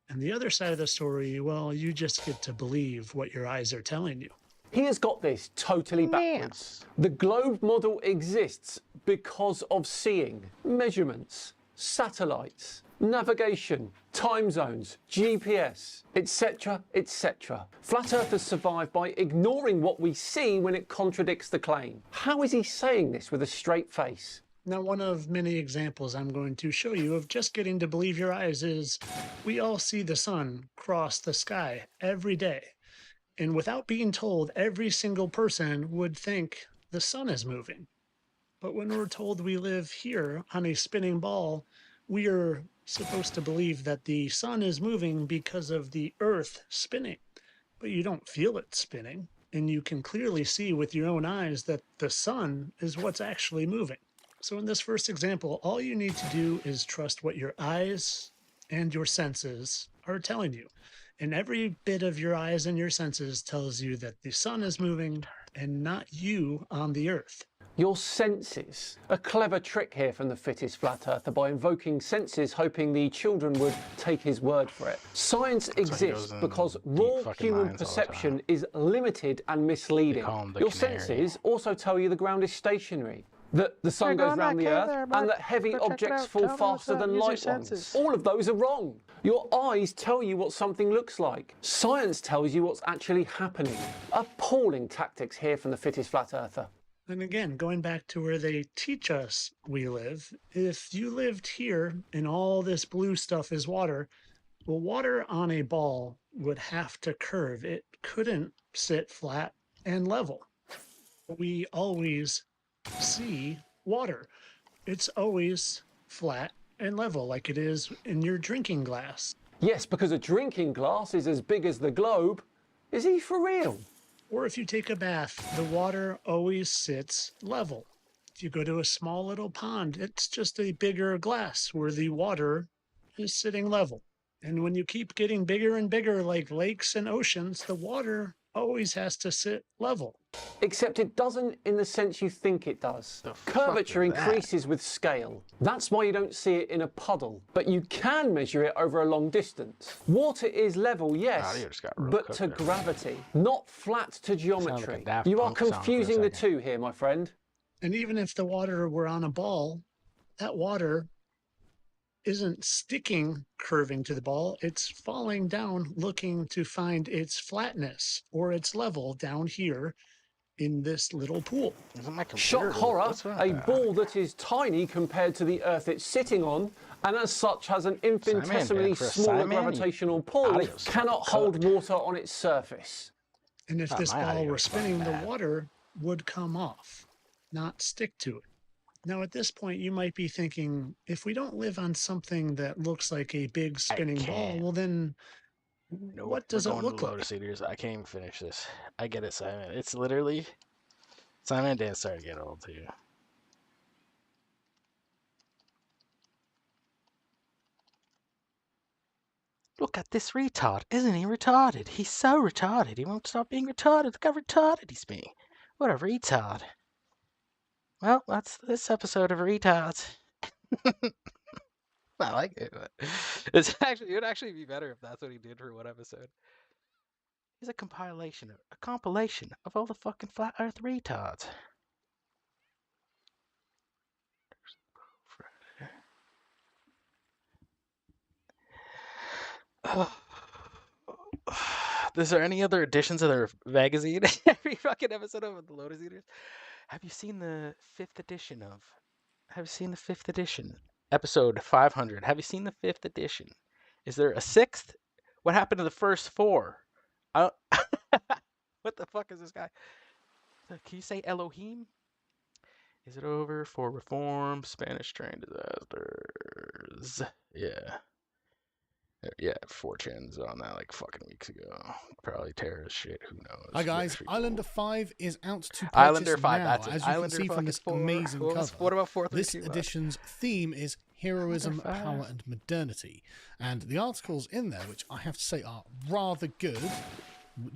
And the other side of the story, well, you just get to believe what your eyes are telling you. He has got this totally backwards. The globe model exists because of seeing, measurements, satellites, navigation, time zones, GPS, etc., etc. Flat Earthers survive by ignoring what we see when it contradicts the claim. How is he saying this with a straight face? Now, one of many examples I'm going to show you of just getting to believe your eyes is we all see the sun cross the sky every day. And without being told, every single person would think the sun is moving. But when we're told we live here on a spinning ball, we are supposed to believe that the sun is moving because of the Earth spinning. But you don't feel it spinning, and you can clearly see with your own eyes that the sun is what's actually moving. So in this first example, all you need to do is trust what your eyes and your senses are telling you. And every bit of your eyes and your senses tells you that the sun is moving and not you on the Earth. Your senses. A clever trick here from the fittest flat earther by invoking senses, hoping the children would take his word for it. Science exists because raw human perception is limited and misleading. Your senses also tell you the ground is stationary, that the sun goes round the Earth, and that heavy objects fall faster than light ones. All of those are wrong. Your eyes tell you what something looks like. Science tells you what's actually happening. Appalling tactics here from the fittest flat earther. And again, going back to where they teach us we live, if you lived here and all this blue stuff is water, well, water on a ball would have to curve. It couldn't sit flat and level. We always see water. It's always flat and level, like it is in your drinking glass. Yes, because a drinking glass is as big as the globe. Is he for real? Or if you take a bath, the water always sits level. If you go to a small little pond, it's just a bigger glass where the water is sitting level. And when you keep getting bigger and bigger, like lakes and oceans, the water always has to sit level. Except it doesn't in the sense you think it does. Curvature increases with scale. That's why you don't see it in a puddle, but you can measure it over a long distance. Water is level, yes, but to gravity, not flat to geometry. You are confusing the two here, my friend. And even if the water were on a ball, that water isn't sticking, curving to the ball. It's falling down, looking to find its flatness or its level down here in this little pool. Shock horror, a ball that is tiny compared to the Earth it's sitting on, and as such has an infinitesimally smaller gravitational pull, cannot hold water on its surface. And if this ball were spinning, the water would come off, not stick to it. Now, at this point, you might be thinking, if we don't live on something that looks like a big spinning ball, well then, what does it look like? Lotus Eaters. I can't even finish this. I get it, Simon. It's literally... Simon and Dan started to get old, too. Look at this retard. Isn't he retarded? He's so retarded. He won't stop being retarded. Look how retarded he's being. What a retard. Well, that's this episode of Retards. I like it. But it would actually be better if that's what he did for one episode. He's a compilation of all the fucking flat Earth retards. Is there any other editions of their magazine? Every fucking episode of the Lotus Eaters. Have you seen the 5th edition of? Have you seen the 5th edition? Episode 500. Have you seen the 5th edition? Is there a 6th? What happened to the first 4? What the fuck is this guy? Can you say Elohim? Is it over for reform? Spanish train disasters. Yeah. Yeah, 4chan's on that like fucking weeks ago. Probably terrorist shit. Who knows? Hi guys, Islander 5 is out to purchase Islander 5, now. that's it. As you Islander can see from this 4. amazing cover. What about 4? This edition's theme is heroism, power, and modernity. And the articles in there, which I have to say are rather good,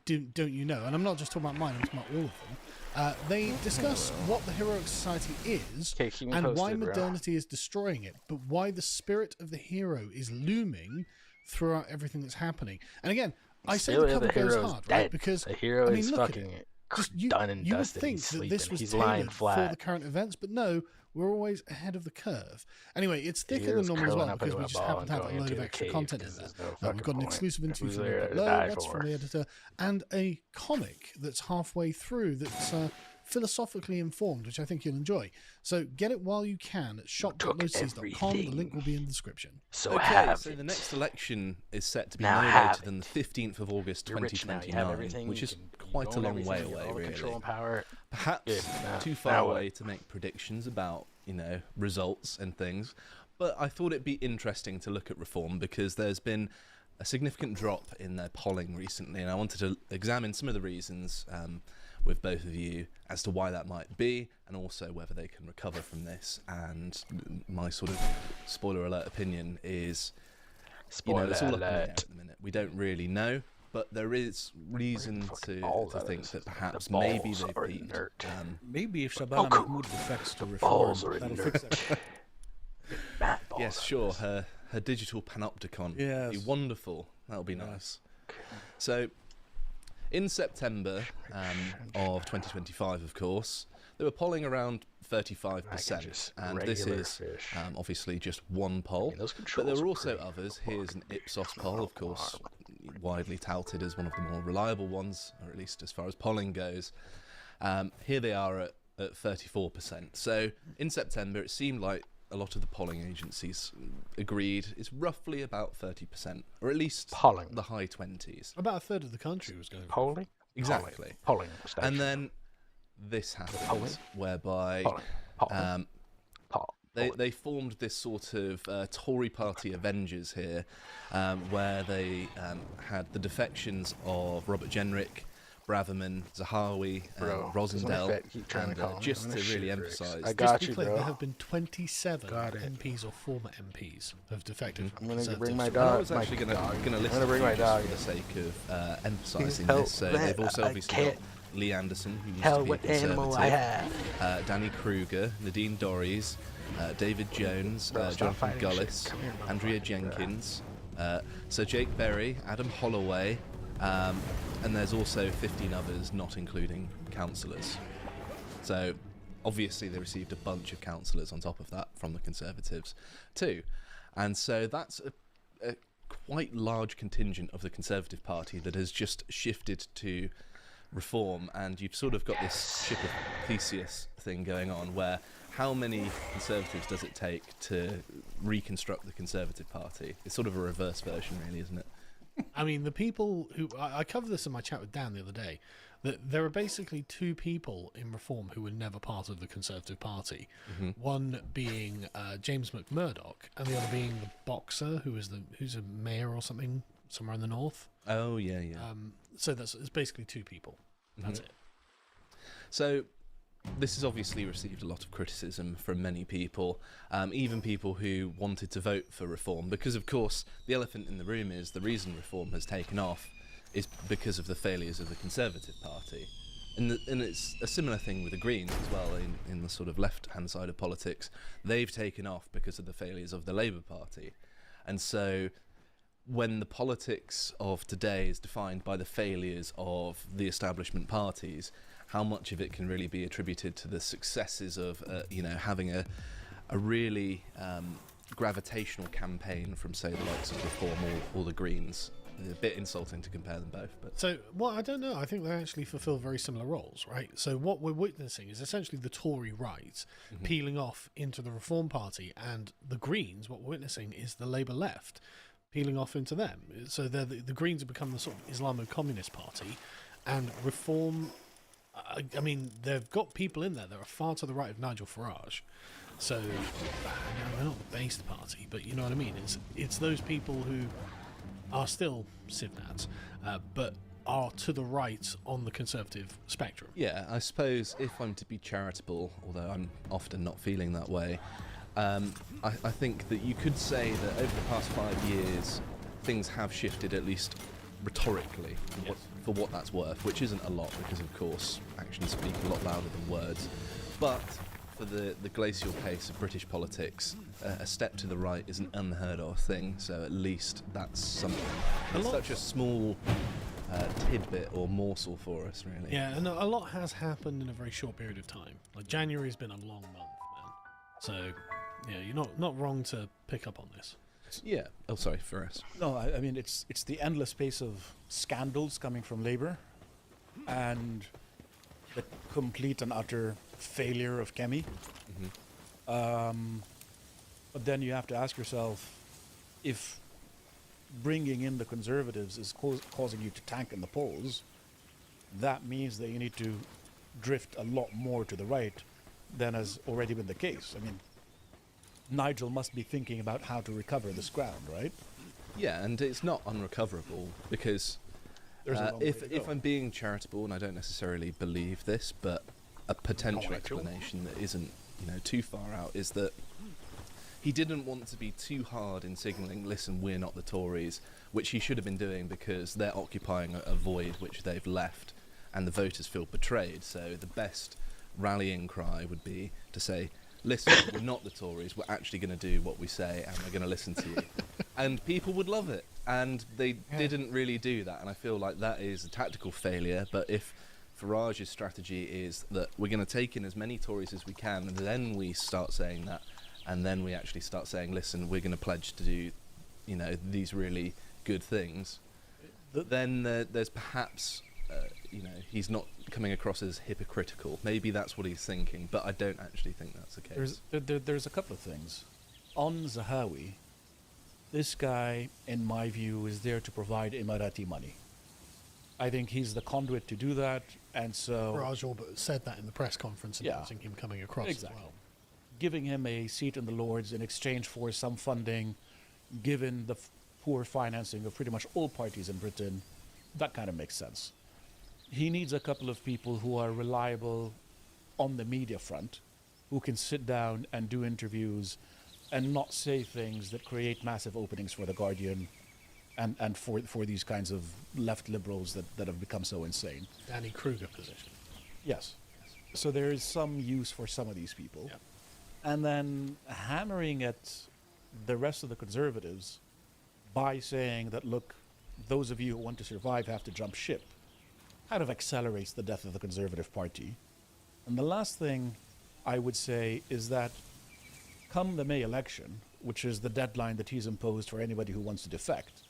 don't you know? And I'm not just talking about mine, I'm talking about all of them. They discuss what the heroic society is and why modernity is destroying it, but why the spirit of the hero is looming throughout everything that's happening. And again, I say the cover goes hard, right? Because the hero I mean, is look fucking at it. done and you would dusted. think He's that sleeping. this was He's lying tailored flat. for the current events, but no, we're always ahead of the curve. Anyway, it's thicker than normal as well because we just happen to have a load of extra content in there. We've got an exclusive interview from the that's from the editor, and a comic that's halfway through that's philosophically informed, which I think you'll enjoy. So get it while you can at shop.lotuseas.com. The link will be in the description. So the next election is set to be no later than the 15th of August 2029, which is quite a long way away, really. Perhaps too far away to make predictions about, you know, results and things. But I thought it'd be interesting to look at Reform because there's been a significant drop in their polling recently, and I wanted to examine some of the reasons with both of you as to why that might be, and also whether they can recover from this. And my sort of spoiler alert opinion is, it's all up in the air at the minute. We don't really know, but there is reason to think that perhaps maybe they peaked. Maybe if Shabana Mahmood defects to Reform, that'll fix it. Yes, sure. Her digital panopticon. Yes. Be wonderful. That'll be nice. So, in September of 2025, of course, they were polling around 35%, and this is obviously just one poll, but there were also others. Here's an Ipsos poll, of course, widely touted as one of the more reliable ones, or at least as far as polling goes. Here they are at 34%. So, in September, it seemed like a lot of the polling agencies agreed it's roughly about 30%, or at least the high 20s. About a third of the country was going polling. Exactly. Polling. And then this happened, whereby they formed this sort of Tory party Avengers here, where they had the defections of Robert Jenrick, Braverman, Zahawi, Rosendale, and just to really emphasise... There have been 27 MPs or former MPs who have defected from I'm going to bring my I dog. was actually going to list a few just for the sake of emphasising this. So they've also obviously got Lee Anderson, who used to be a Conservative, Danny Kruger, Nadine Dorries, David Jones, Jonathan Gullis, Andrea Jenkins, Sir Jake Berry, Adam Holloway, and there's also 15 others, not including councillors. So, obviously, they received a bunch of councillors on top of that from the Conservatives, too. And so that's a quite large contingent of the Conservative Party that has just shifted to reform, and you've sort of got this ship of Theseus thing going on, where how many Conservatives does it take to reconstruct the Conservative Party? It's sort of a reverse version, really, isn't it? I mean, the people who... I covered this in my chat with Dan the other day, that there are basically two people in Reform who were never part of the Conservative Party. One being James McMurdoch, and the other being the boxer who's a mayor or something somewhere in the north. Oh, yeah. So it's basically two people. That's it. So this has obviously received a lot of criticism from many people, even people who wanted to vote for Reform, because of course the elephant in the room is the reason Reform has taken off is because of the failures of the Conservative Party. And it's a similar thing with the Greens as well, in the sort of left-hand side of politics. They've taken off because of the failures of the Labour Party. And so when the politics of today is defined by the failures of the establishment parties, how much of it can really be attributed to the successes of, having a really gravitational campaign from, say, the likes of Reform or the Greens? A bit insulting to compare them both. But so, I don't know. I think they actually fulfill very similar roles, right? So what we're witnessing is essentially the Tory right peeling off into the Reform Party, and the Greens, what we're witnessing is the Labour left peeling off into them. So the Greens have become the sort of Islamo-communist party, and Reform... I mean, they've got people in there that are far to the right of Nigel Farage. So, they're not the based party, but you know what I mean? It's those people who are still civnads, but are to the right on the Conservative spectrum. Yeah, I suppose if I'm to be charitable, although I'm often not feeling that way, I think that you could say that over the past 5 years, things have shifted, at least rhetorically, for what that's worth, which isn't a lot, because of course actions speak a lot louder than words. But for the glacial pace of British politics, a step to the right is an unheard of thing, so at least that's something. It's such a small tidbit or morsel for us, really. Yeah, and a lot has happened in a very short period of time. Like, January's been a long month, man. So, yeah, you're not wrong to pick up on this. Yeah. Oh, sorry, for us. No, I mean, it's the endless pace of scandals coming from Labour, and the complete and utter failure of Kemi. But then you have to ask yourself, if bringing in the Conservatives is causing you to tank in the polls, that means that you need to drift a lot more to the right than has already been the case. I mean, Nigel must be thinking about how to recover this ground, right? Yeah, and it's not unrecoverable, because if I'm being charitable, and I don't necessarily believe this, but a potential explanation that isn't too far out is that he didn't want to be too hard in signalling, listen, we're not the Tories, which he should have been doing, because they're occupying a void which they've left, and the voters feel betrayed. So the best rallying cry would be to say, listen, we're not the Tories, we're actually going to do what we say, and we're going to listen to you. And people would love it. And they didn't really do that, and I feel like that is a tactical failure. But if Farage's strategy is that we're going to take in as many Tories as we can, and then we start saying that, and then we actually start saying, listen, we're going to pledge to do, these really good things, then there's perhaps, he's not coming across as hypocritical. Maybe that's what he's thinking, but I don't actually think that's the case. There's a couple of things. On Zahawi, this guy, in my view, is there to provide Emirati money. I think he's the conduit to do that, and so... Farage said that in the press conference, announcing him coming across as well. Giving him a seat in the Lords in exchange for some funding, given the poor financing of pretty much all parties in Britain, that kind of makes sense. He needs a couple of people who are reliable on the media front, who can sit down and do interviews and not say things that create massive openings for The Guardian and for these kinds of left liberals that have become so insane. Danny Kruger position. Yes. So there is some use for some of these people. Yeah. And then hammering at the rest of the Conservatives by saying that, look, those of you who want to survive have to jump ship, kind of accelerates the death of the Conservative Party. And the last thing I would say is that come the May election, which is the deadline that he's imposed for anybody who wants to defect,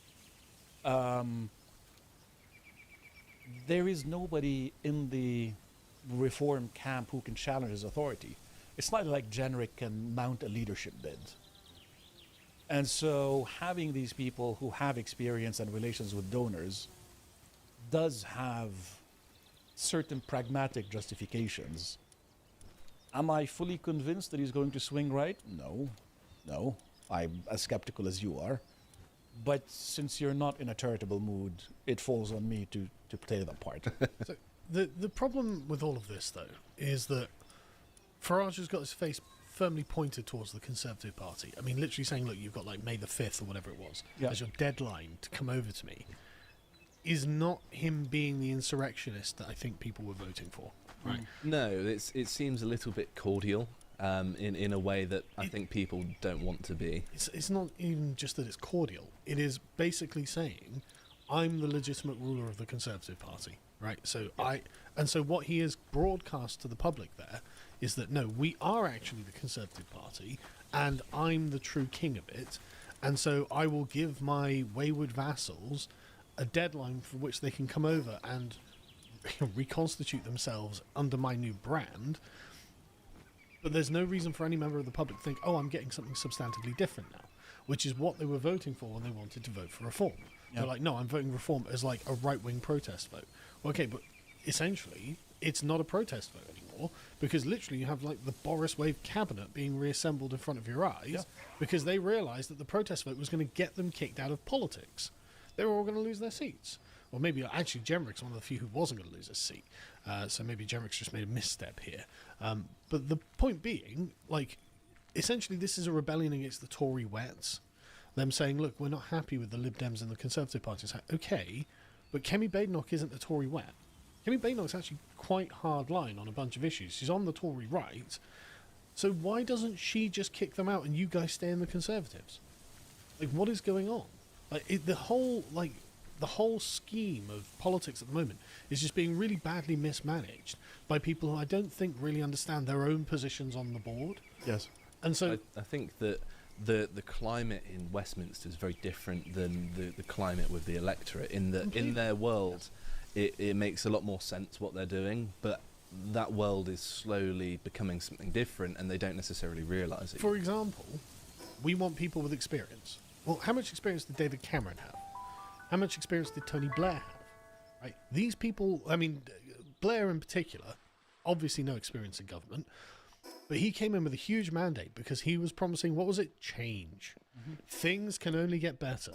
there is nobody in the reform camp who can challenge his authority. It's not like Jenrick can mount a leadership bid. And so having these people who have experience and relations with donors does have certain pragmatic justifications. Am I fully convinced that he's going to swing right? No. I'm as skeptical as you are. But since you're not in a charitable mood, it falls on me to play that part. So the problem with all of this, though, is that Farage has got his face firmly pointed towards the Conservative Party. I mean, literally saying, look, you've got like May the 5th or whatever it was as your deadline to come over to me, is not him being the insurrectionist that I think people were voting for. Right? No, it seems a little bit cordial in a way that I think people don't want to be. It's not even just that it's cordial. It is basically saying, I'm the legitimate ruler of the Conservative Party. Right? So so what he has broadcast to the public there is that, no, we are actually the Conservative Party, and I'm the true king of it, and so I will give my wayward vassals a deadline for which they can come over and reconstitute themselves under my new brand. But there's no reason for any member of the public to think, oh, I'm getting something substantively different now, which is what they were voting for when they wanted to vote for reform. Yep. They're like, no, I'm voting reform as like a right-wing protest vote. Okay, but essentially, it's not a protest vote anymore, because literally you have like the Boris wave cabinet being reassembled in front of your eyes because they realised that the protest vote was going to get them kicked out of politics. They were all going to lose their seats. Or maybe actually Jenrick's one of the few who wasn't going to lose his seat. So maybe Jenrick's just made a misstep here. But the point being, like, essentially this is a rebellion against the Tory wets. Them saying, look, we're not happy with the Lib Dems and the Conservative Party. It's like, okay, but Kemi Badenoch isn't a Tory wet. Kemi Badenoch's actually quite hard line on a bunch of issues. She's on the Tory right. So why doesn't she just kick them out and you guys stay in the Conservatives? Like, what is going on? Like, the whole scheme of politics at the moment is just being really badly mismanaged by people who I don't think really understand their own positions on the board. Yes. And so I think that the climate in Westminster is very different than the climate with the electorate, in that in their world it makes a lot more sense what they're doing, but that world is slowly becoming something different and they don't necessarily realise it. For example, we want people with experience. Well, how much experience did David Cameron have? How much experience did Tony Blair have? Right? These people, I mean, Blair in particular, obviously no experience in government, but he came in with a huge mandate because he was promising, what was it? Change. Mm-hmm. Things can only get better.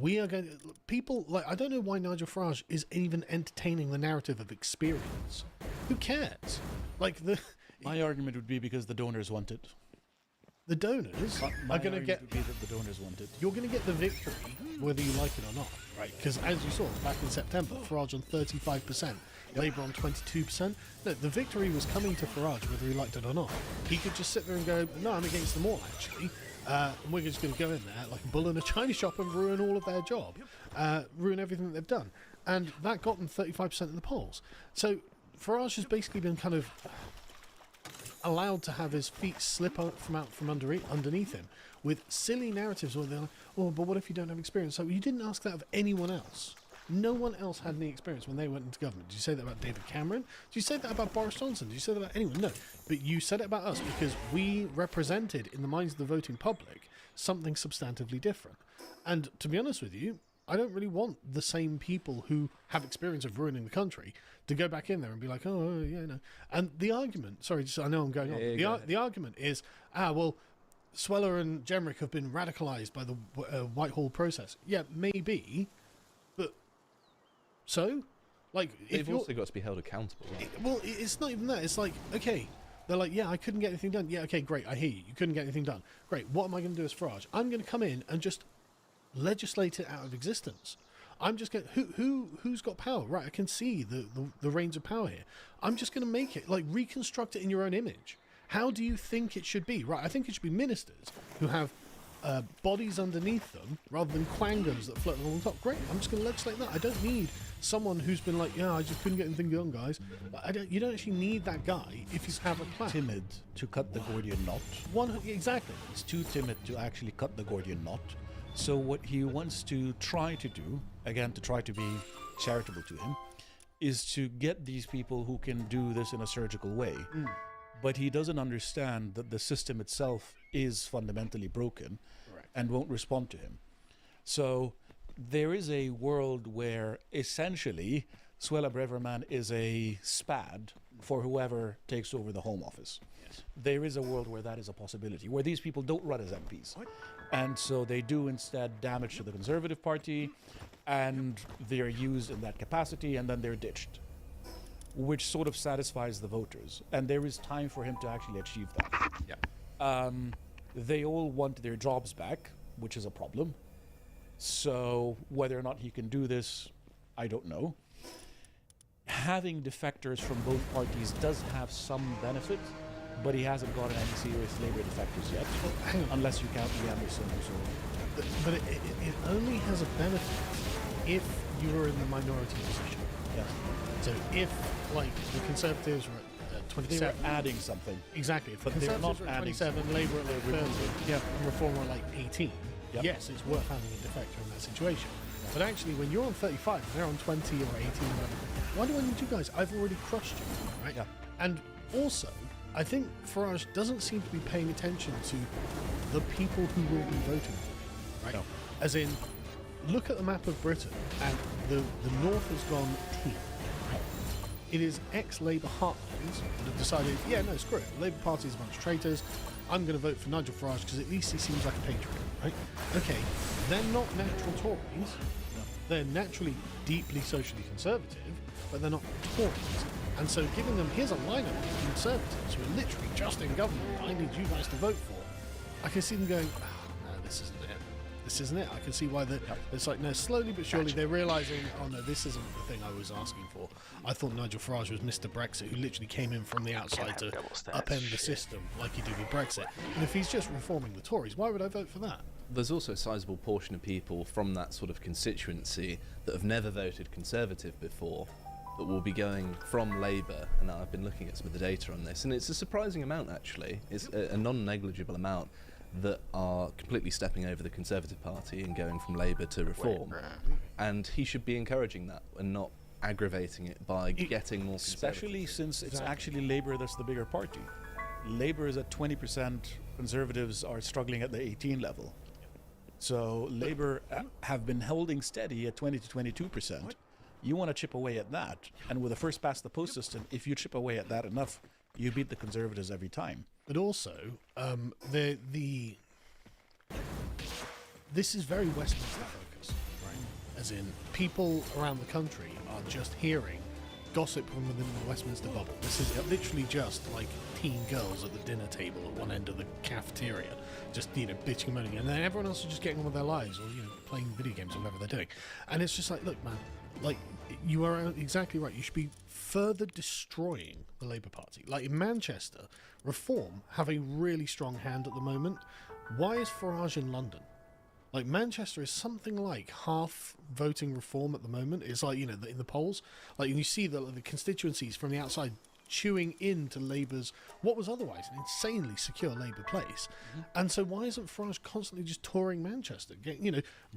We are going to, people, like, I don't know why Nigel Farage is even entertaining the narrative of experience. Who cares? Like, my argument would be because the donors want it. The donors are going to get... would be that the donors want it. You're going to get the victory, whether you like it or not, right? Because as you saw, back in September, Farage on 35%, Labour on 22%. No, the victory was coming to Farage, whether he liked it or not. He could just sit there and go, no, I'm against them all, actually. And we're just going to go in there like a bull in a china shop and ruin all of their job. Ruin everything that they've done. And that got them 35% in the polls. So Farage has basically been kind of allowed to have his feet slip out from underneath him with silly narratives where they're like, oh, but what if you don't have experience? So you didn't ask that of anyone else. No one else had any experience when they went into government. Did you say that about David Cameron? Did you say that about Boris Johnson? Did you say that about anyone? No. But you said it about us because we represented in the minds of the voting public something substantively different. And to be honest with you, I don't really want the same people who have experience of ruining the country to go back in there and be like, oh, yeah, no. And the argument, sorry, just, I know I'm going on. The argument is, well, Sweller and Jenrick have been radicalised by the Whitehall process. Yeah, maybe, but so? Like, they've also got to be held accountable. Right? Well, it's not even that. It's like, okay, they're like, yeah, I couldn't get anything done. Yeah, okay, great, I hear you. You couldn't get anything done. Great, what am I going to do as Farage? I'm going to come in and just legislate it out of existence. I'm just going who's got power? Right, I can see the reins of power here. I'm just going to make it, like, reconstruct it in your own image. How do you think it should be? Right, I think it should be ministers who have bodies underneath them rather than quangos that float along the top. Great, I'm just going to legislate that. I don't need someone who's been like, yeah, I just couldn't get anything done, guys. You don't actually need that guy if you have a plan. Timid to cut the Gordian knot. Exactly. He's too timid to actually cut the Gordian knot. So what he wants to try to do, again, to try to be charitable to him, is to get these people who can do this in a surgical way. But he doesn't understand that the system itself is fundamentally broken and won't respond to him. So there is a world where essentially Suella Braverman is a SPAD for whoever takes over the Home Office. Yes. There is a world where that is a possibility, where these people don't run as MPs. And so they do instead damage to the Conservative Party, and they're used in that capacity, and then they're ditched, which sort of satisfies the voters. And there is time for him to actually achieve that. Yeah. They all want their jobs back, which is a problem. So whether or not he can do this, I don't know. Having defectors from both parties does have some benefit, but he hasn't gotten any serious Labour defectors yet, unless you count Lee Anderson or so. But it only has a benefit if you're in the minority position. Yeah. So if, like, the Conservatives were at 27... They're adding something. Exactly. If but the they're Conservatives not were at adding 27, Labour at like 30, and Reform are like 18, yes, it's worth having a defector in that situation. But actually, when you're on 35, and they're on 20 or 18, why do I need you guys? I've already crushed you, right? Yeah. And also, I think Farage doesn't seem to be paying attention to the people who will be voting for him, right? No. As in, look at the map of Britain, and the North has gone team. It is ex-Labour heartlands that have decided, yeah, no, screw it. The Labour Party is a bunch of traitors. I'm going to vote for Nigel Farage because at least he seems like a patriot, right? Okay, they're not natural Tories. No. They're naturally deeply socially conservative, but they're not Tories. And so giving them, here's a lineup of Conservatives who are literally just in government, I need you guys to vote for. I can see them going, oh, no, this isn't it. This isn't it. I can see why it's like, no, slowly but surely they're realising, oh no, this isn't the thing I was asking for. I thought Nigel Farage was Mr. Brexit, who literally came in from the outside to upend the system like he did with Brexit. And if he's just reforming the Tories, why would I vote for that? There's also a sizable portion of people from that sort of constituency that have never voted Conservative before, that will be going from Labour, and I've been looking at some of the data on this, and it's a surprising amount actually. It's a non-negligible amount that are completely stepping over the Conservative Party and going from Labour to Reform. And he should be encouraging that and not aggravating it by getting more especially since it's actually Labour that's the bigger party. Labour is at 20%, Conservatives are struggling at the 18 level. So Labour have been holding steady at 20 to 22%. You want to chip away at that, and with a first past the post system, if you chip away at that enough, you beat the Conservatives every time. But also, this is very Westminster focused, right? As in, people around the country are just hearing gossip from within the Westminster bubble. This is literally just like teen girls at the dinner table at one end of the cafeteria, just, bitching and moaning, and then everyone else is just getting on with their lives, or, playing video games or whatever they're doing. And it's just like, look, man, like, you are exactly right. You should be further destroying the Labour Party. Like in Manchester, Reform have a really strong hand at the moment. Why is Farage in London? Like, Manchester is something like half voting Reform at the moment. It's like, in the polls, like, you see the constituencies from the outside chewing into Labour's, what was otherwise an insanely secure Labour place. And so why isn't Farage constantly just touring Manchester,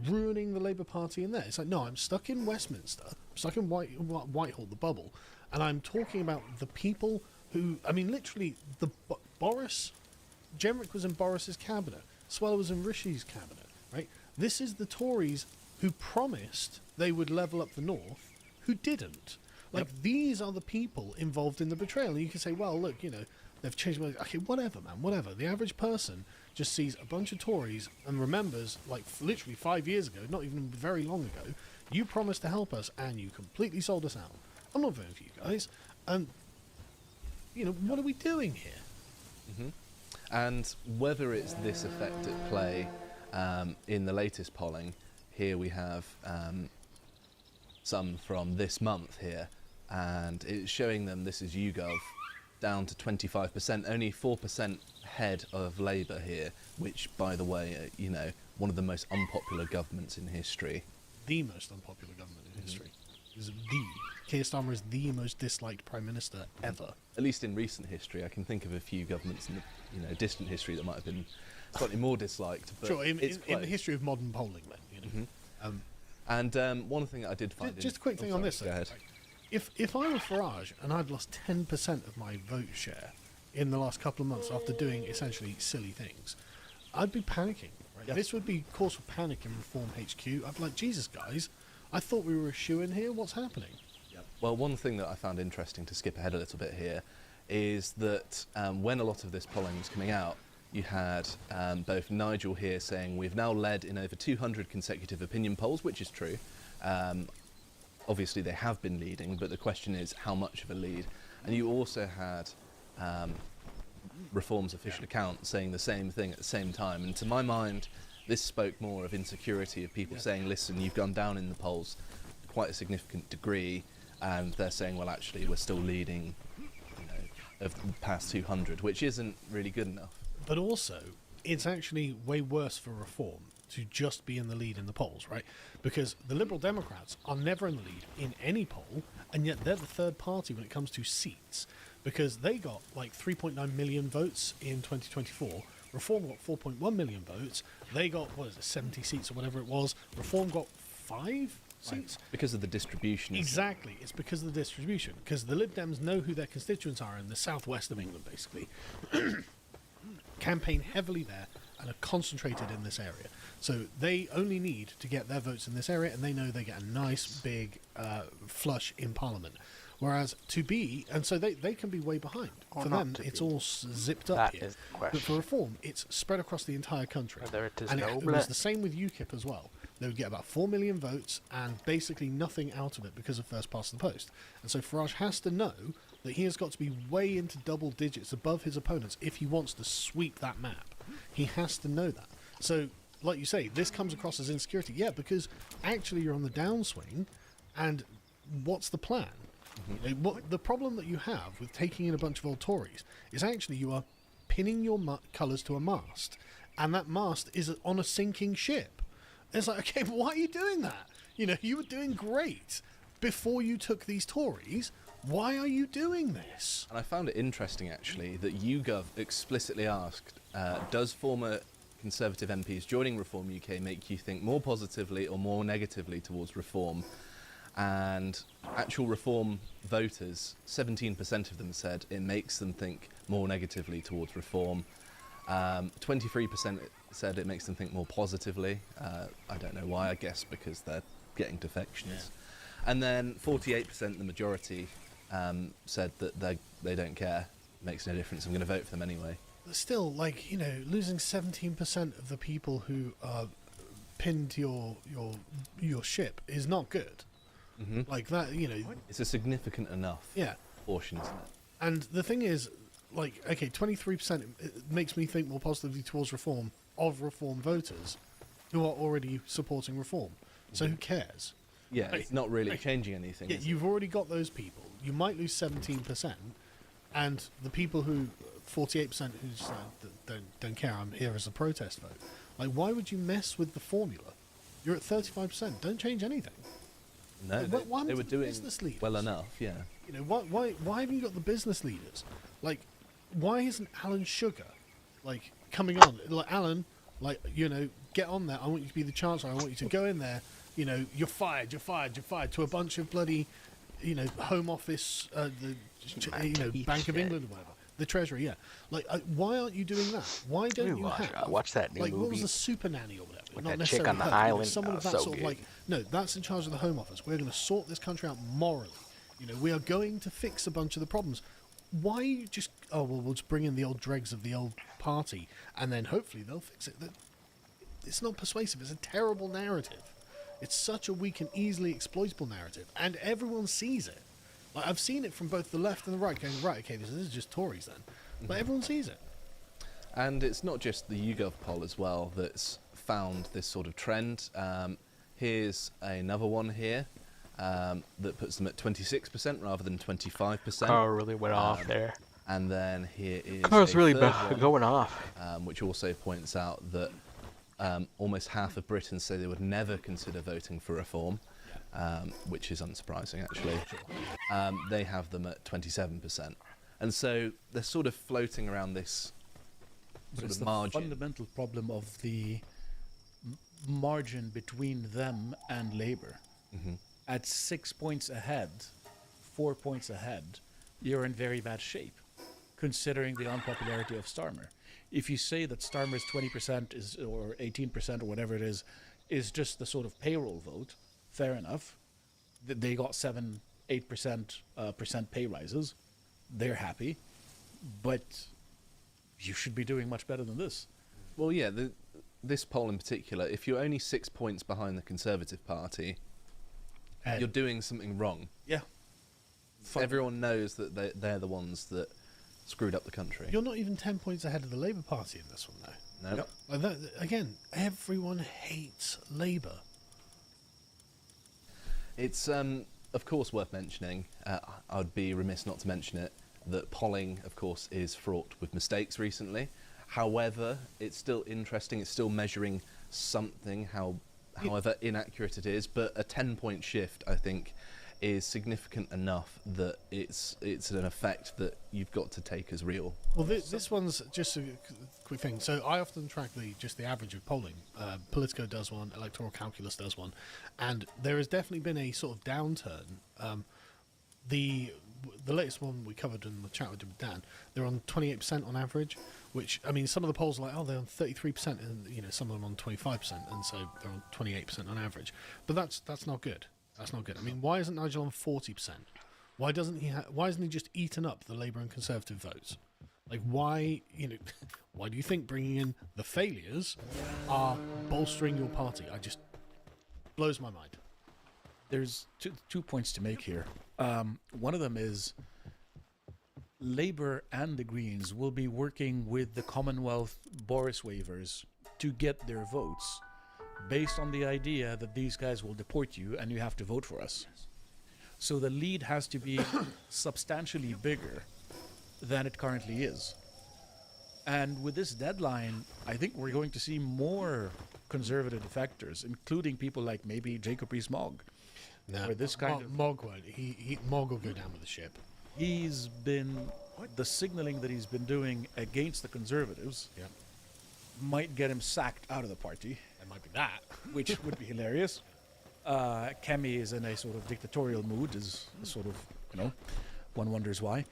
ruining the Labour Party in there? It's like, no, I'm stuck in Westminster, I'm stuck in Whitehall, the bubble, and I'm talking about the people who, literally, Boris, Jenrick was in Boris's cabinet, Suella was in Rishi's cabinet, right? This is the Tories who promised they would level up the North, who didn't. Like, these are the people involved in the betrayal. And you can say, well, look, they've changed. Okay, whatever, man, whatever. The average person just sees a bunch of Tories and remembers, like, literally 5 years ago, not even very long ago, you promised to help us and you completely sold us out. I'm not voting for you guys. And, what are we doing here? And whether it's this effect at play in the latest polling, here we have some from this month here, and it's showing them, this is YouGov, down to 25%, only 4% ahead of Labour here, which, by the way, one of the most unpopular governments in history. The most unpopular government in history. Keir Starmer is the most disliked Prime Minister ever. At least in recent history, I can think of a few governments in the distant history that might have been slightly more disliked. But sure, in the history of modern polling, then. And one thing that I did find... Just a quick thing on this. Go ahead. If I were Farage and I'd lost 10% of my vote share in the last couple of months after doing essentially silly things, I'd be panicking. Right? This would be cause for panic in Reform HQ. I'd be like, Jesus, guys, I thought we were a shoo-in here. What's happening? Well, one thing that I found interesting, to skip ahead a little bit here, is that when a lot of this polling was coming out, you had both Nigel here saying we've now led in over 200 consecutive opinion polls, which is true. Obviously, they have been leading, but the question is how much of a lead. And you also had Reform's official account saying the same thing at the same time. And to my mind, this spoke more of insecurity, of people saying, listen, you've gone down in the polls to quite a significant degree, and they're saying, well, actually, we're still leading, of the past 200, which isn't really good enough. But also, it's actually way worse for Reform to just be in the lead in the polls, right? Because the Liberal Democrats are never in the lead in any poll, and yet they're the third party when it comes to seats, because they got like 3.9 million votes in 2024. Reform got 4.1 million votes. They got, 70 seats or whatever it was. Reform got 5 seats. Because of the distribution. Exactly. It's because of the distribution. Because the Lib Dems know who their constituents are in the southwest of England, basically. Campaign heavily there and are concentrated in this area. So they only need to get their votes in this area, and they know they get a nice big flush in Parliament. Whereas so they can be way behind. For them, it's all zipped up here. But for Reform, it's spread across the entire country. And it was the same with UKIP as well. They would get about 4 million votes and basically nothing out of it because of first past the post. And so Farage has to know that he has got to be way into double digits above his opponents if he wants to sweep that map. He has to know that. So, like you say, this comes across as insecurity. Yeah, because actually you're on the downswing, and what's the plan? The problem that you have with taking in a bunch of old Tories is actually you are pinning your colours to a mast, and that mast is on a sinking ship. It's like, okay, why are you doing that? You were doing great before you took these Tories. Why are you doing this? And I found it interesting, actually, that YouGov explicitly asked, does former Conservative MPs joining Reform UK make you think more positively or more negatively towards Reform? And actual Reform voters, 17% of them said it makes them think more negatively towards Reform. 23% said it makes them think more positively. I don't know why, I guess because they're getting defections. And then 48%, the majority, said that they don't care. It makes no difference, I'm going to vote for them anyway. Still, losing 17% of the people who are pinned to your ship is not good. Like that, it's a significant enough portion, isn't it? And the thing is, 23% makes me think more positively towards Reform of Reform voters who are already supporting Reform. So who cares? Yeah, it's not really changing anything. Yeah, you've already got those people. You might lose 17%, and the people who 48% who just don't care. I'm here as a protest vote. Why would you mess with the formula? You're at 35%. Don't change anything. No, they were doing well enough. Yeah. Why haven't you got the business leaders? Why isn't Alan Sugar coming on? Alan, get on there. I want you to be the Chancellor. I want you to go in there. You're fired. You're fired. You're fired. To a bunch of bloody, Home Office, Bank of England or whatever. The Treasury, yeah. Why aren't you doing that? Why don't you have... watch that new movie. What was the Super Nanny or whatever? With Not that chick necessarily on the her, island. someone of that so sort good. of no, that's in charge of the Home Office. We're going to sort this country out morally. We are going to fix a bunch of the problems. Why just... we'll just bring in the old dregs of the old party, and then hopefully they'll fix it. It's not persuasive. It's a terrible narrative. It's such a weak and easily exploitable narrative, and everyone sees it. I've seen it from both the left and the right, going, right, okay, this is just Tories then. But everyone sees it. And it's not just the YouGov poll as well that's found this sort of trend. Here's another one here that puts them at 26% rather than 25%. Oh, really went off there. And then here is Car's really going off. Which also points out that almost half of Britons say they would never consider voting for Reform. which is unsurprising actually. They have them at 27%. And so they're sort of floating around this sort of margin. The fundamental problem of the margin between them and Labour. At 6 points ahead, 4 points ahead, you're in very bad shape, considering the unpopularity of Starmer. If you say that Starmer's 20% or 18% or whatever it is just the sort of payroll vote, fair enough. They got 7-8% pay rises. They're happy, but you should be doing much better than this. Well, yeah, this poll in particular, if you're only 6 points behind the Conservative Party, you're doing something wrong. Yeah. Everyone knows that they're the ones that screwed up the country. You're not even 10 points ahead of the Labour Party in this one, though. No. Nope. Again, everyone hates Labour. It's, of course, worth mentioning, I'd be remiss not to mention it, that polling, of course, is fraught with mistakes recently. However, it's still interesting, it's still measuring something, however inaccurate it is, but a 10-point shift, I think, is significant enough that it's an effect that you've got to take as real. Well, this one's just a quick thing. So I often track the average of polling. Politico does one, Electoral Calculus does one, and there has definitely been a sort of downturn. The latest one we covered in the chat with Dan, they're on 28% on average, which, I mean, some of the polls are like, oh, they're on 33%, and, you know, some of them on 25%, and so they're on 28% on average. But that's not good. That's not good. I mean, why isn't Nigel on 40%? Why doesn't he? Why hasn't he just eaten up the Labour and Conservative votes? Like, why? You know, why do you think bringing in the failures are bolstering your party? I just blows my mind. There's two points to make here. One of them is Labour and the Greens will be working with the Commonwealth Boris waivers to get their votes, based on the idea that these guys will deport you and you have to vote for us. So the lead has to be substantially bigger than it currently is. And with this deadline, I think we're going to see more conservative defectors, including people like maybe Jacob Rees-Mogg. No, this kind of Mogg won't. Mogg will go down with the ship. He's been the signaling that he's been doing against the Conservatives. Yeah. Might get him sacked out of the party. It might be that, which would be hilarious. Kemi is in a sort of dictatorial mood, is sort of, you know, one wonders why.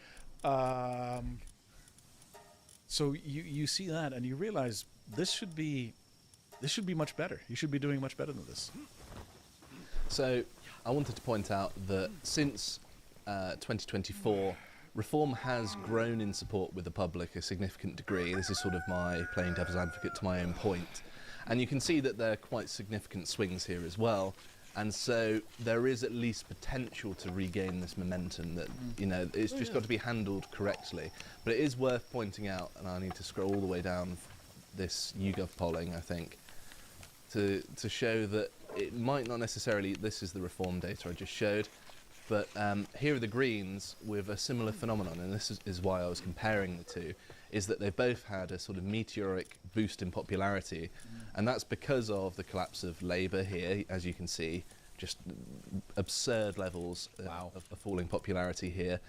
So you see that and you realize this should be much better. You should be doing much better than this. So I wanted to point out that since 2024, Reform has grown in support with the public a significant degree. This is sort of my playing devil's advocate to my own point. And you can see that there are quite significant swings here as well. And so there is at least potential to regain this momentum that, you know, it's just got to be handled correctly. But it is worth pointing out, and I need to scroll all the way down this YouGov polling, I think, to show that it might not necessarily, this is the Reform data I just showed, but here are the Greens with a similar phenomenon, and this is why I was comparing the two, is that they've both had a sort of meteoric boost in popularity, and that's because of the collapse of Labour here, as you can see, just absurd levels of falling popularity here,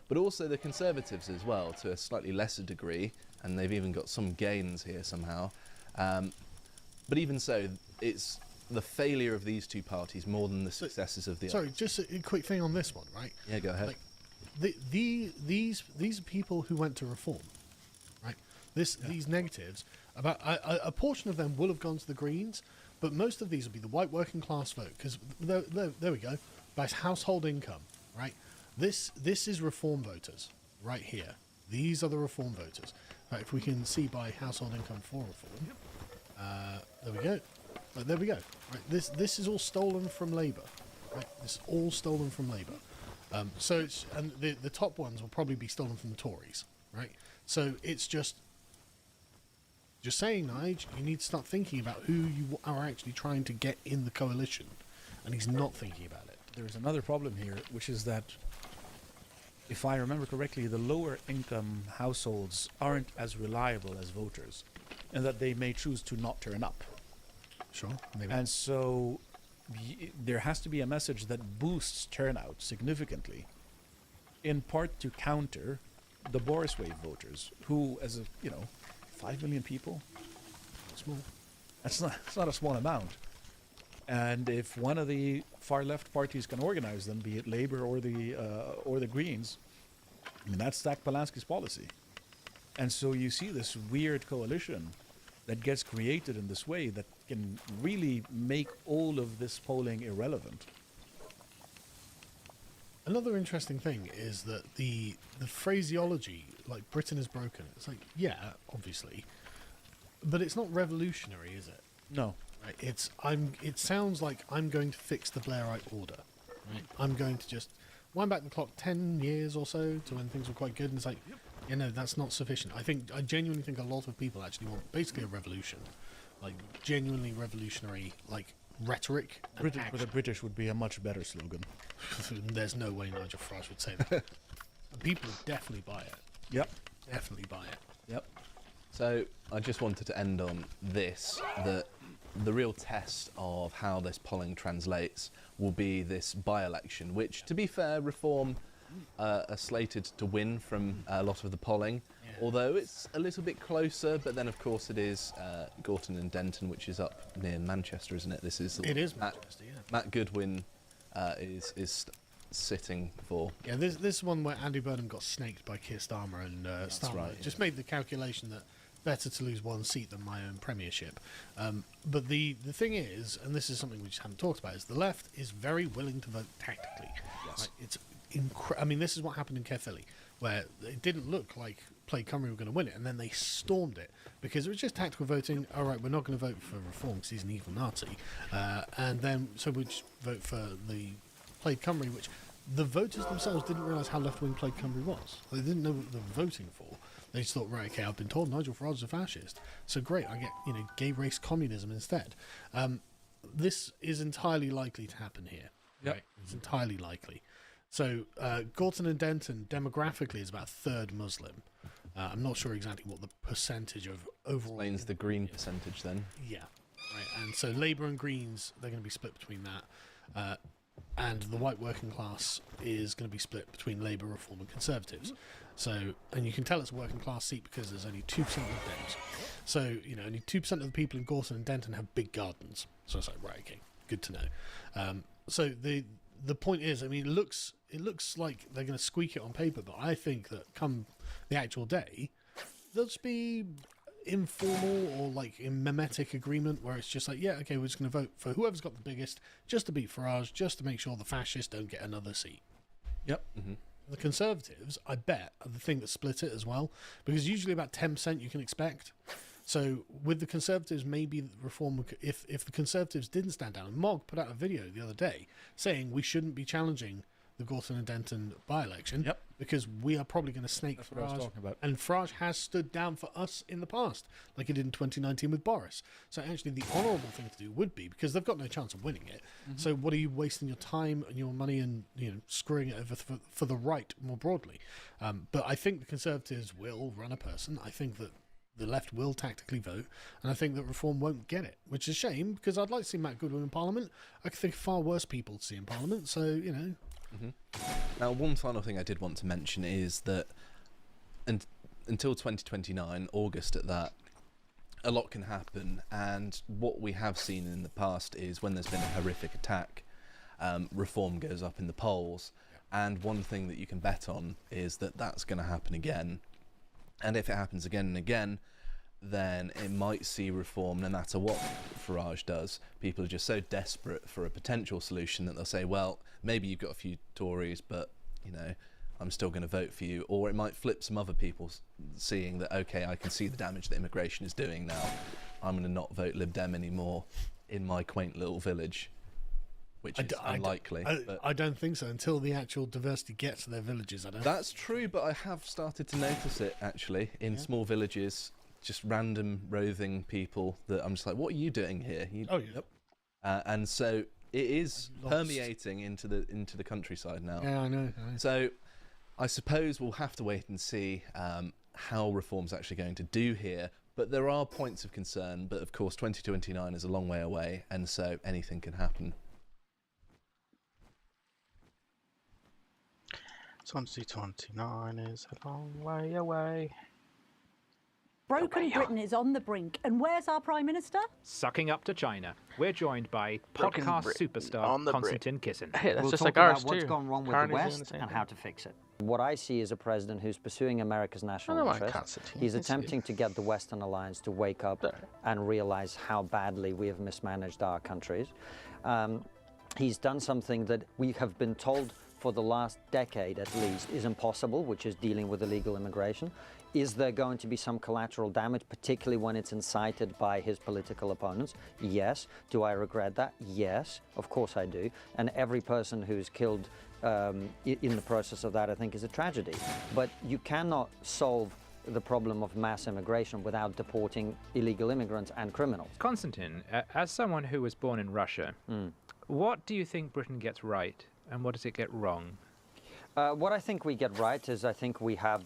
but also the Conservatives as well, to a slightly lesser degree, and they've even got some gains here somehow. But even so, it's the failure of these two parties more than the successes of the others. Sorry, just a quick thing on this one, right? Yeah, go ahead. Like, these people who went to Reform, right? These negatives, about a portion of them will have gone to the Greens, but most of these will be the white working class vote, because there we go, by household income, right? This is Reform voters right here. These are the Reform voters. Right, if we can see by household income for Reform, there we go. Right, there we go. Right, this is all stolen from Labour. Right, this is all stolen from Labour. So it's, and the top ones will probably be stolen from the Tories. Right. So it's just saying, Nigel, you need to start thinking about who you are actually trying to get in the coalition, and he's not thinking about it. There's another problem here, which is that, if I remember correctly, the lower income households aren't as reliable as voters, and that they may choose to not turn up. Sure, maybe. And so there has to be a message that boosts turnout significantly, in part to counter the Boris wave voters, who, as a 5 million people, small. It's not a small amount. And if one of the far left parties can organize them, be it Labour or the Greens, I mean, that's Zach Polanski's policy. And so you see this weird coalition that gets created in this way that can really make all of this polling irrelevant. Another interesting thing is that the phraseology, like Britain is broken, it's like, yeah, obviously, but it's not revolutionary, is it? No. Right? It sounds like I'm going to fix the Blairite order. Right? I'm going to just wind back the clock 10 years or so to when things were quite good, and it's like, that's not sufficient. I genuinely think a lot of people actually want basically a revolution, like genuinely revolutionary, like rhetoric. The British would be a much better slogan. There's no way Nigel Farage would say that. People would definitely buy it. Yep. Definitely buy it. Yep. So I just wanted to end on this, that the real test of how this polling translates will be this by-election, which, to be fair, Reform are slated to win from a lot of the polling, although it's a little bit closer, but then of course it is Gorton and Denton, which is up near Manchester, isn't it? It is Manchester, yeah. Matt Goodwin is sitting for. Yeah, this one where Andy Burnham got snaked by Keir Starmer, and Starmer right, just made the calculation that better to lose one seat than my own premiership. But the thing is, and this is something we just haven't talked about, is the left is very willing to vote tactically. Yes. Like, it's I mean, this is what happened in Caerphilly, where it didn't look like Plaid Cymru were going to win it, and then they stormed it because it was just tactical voting. All right, we're not going to vote for Reform because he's an evil Nazi, and then so we just vote for the Plaid Cymru, which the voters themselves didn't realise how left-wing Plaid Cymru was. They didn't know what they were voting for. They just thought, right, okay, I've been told Nigel Farage is a fascist, so great, I get gay race communism instead. This is entirely likely to happen here. Yep. Right? It's entirely likely. So Gorton and Denton demographically is about a third Muslim. I'm not sure exactly what the percentage of overall. Explains the Green percentage then. Yeah, right. And so Labour and Greens, they're going to be split between that, and the white working class is going to be split between Labour, Reform, and Conservatives. So, and you can tell it's a working class seat because there's only 2% of Dems. So only 2% of the people in Gorton and Denton have big gardens. So it's like, right, okay, good to know. So the point is, I mean, it looks like they're going to squeak it on paper, but I think that come the actual day, there'll just be informal or like a mimetic agreement where it's just like, yeah, okay, we're just going to vote for whoever's got the biggest, just to beat Farage, just to make sure the fascists don't get another seat. Yep. Mm-hmm. The Conservatives, I bet, are the thing that split it as well, because usually about 10% you can expect. So with the Conservatives, maybe Reform, if the Conservatives didn't stand down, and Mog put out a video the other day saying we shouldn't be challenging the Gorton and Denton by-election, because we are probably going to snake That's Farage. what I was talking about. And Farage has stood down for us in the past, like he did in 2019 with Boris. So actually the honourable thing to do would be, because they've got no chance of winning it, so what are you wasting your time and your money and screwing it over for the right more broadly? But I think the Conservatives will run a person. I think that the left will tactically vote, and I think that Reform won't get it, which is a shame, because I'd like to see Matt Goodwin in Parliament. I could think of far worse people to see in Parliament, so, Mm-hmm. Now, one final thing I did want to mention is that until 2029, August at that, a lot can happen, and what we have seen in the past is when there's been a horrific attack, Reform goes up in the polls, and one thing that you can bet on is that that's going to happen again. And if it happens again and again, then it might see Reform, no matter what Farage does. People are just so desperate for a potential solution that they'll say, well, maybe you've got a few Tories, but, I'm still going to vote for you. Or it might flip some other people, seeing that, okay, I can see the damage that immigration is doing now. I'm going to not vote Lib Dem anymore in my quaint little village, which is unlikely. I don't think so, until the actual diversity gets to their villages. That's true, but I have started to notice it, actually, in small villages. Just random roving people that I'm just like, what are you doing here? And so it is permeating into the countryside now. Yeah, I know. So I suppose we'll have to wait and see how Reform's actually going to do here. But there are points of concern. But of course, 2029 is a long way away, and so anything can happen. 2029 is a long way away. Broken Britain is on the brink, and where's our Prime Minister? Sucking up to China. We're joined by podcast superstar Konstantin Kisin. Hey, that's we'll just talk like ours about what's too. gone wrong with Carney's the doing West the same and thing. how to fix it. What I see is a president who's pursuing America's national interest. He's attempting to get the Western alliance to wake up and realize how badly we have mismanaged our countries. He's done something that we have been told for the last decade at least is impossible, which is dealing with illegal immigration. Is there going to be some collateral damage, particularly when it's incited by his political opponents? Yes. Do I regret that? Yes, of course I do. And every person who's killed in the process of that, I think, is a tragedy. But you cannot solve the problem of mass immigration without deporting illegal immigrants and criminals. Konstantin, as someone who was born in Russia, what do you think Britain gets right, and what does it get wrong? What I think we get right is I think we have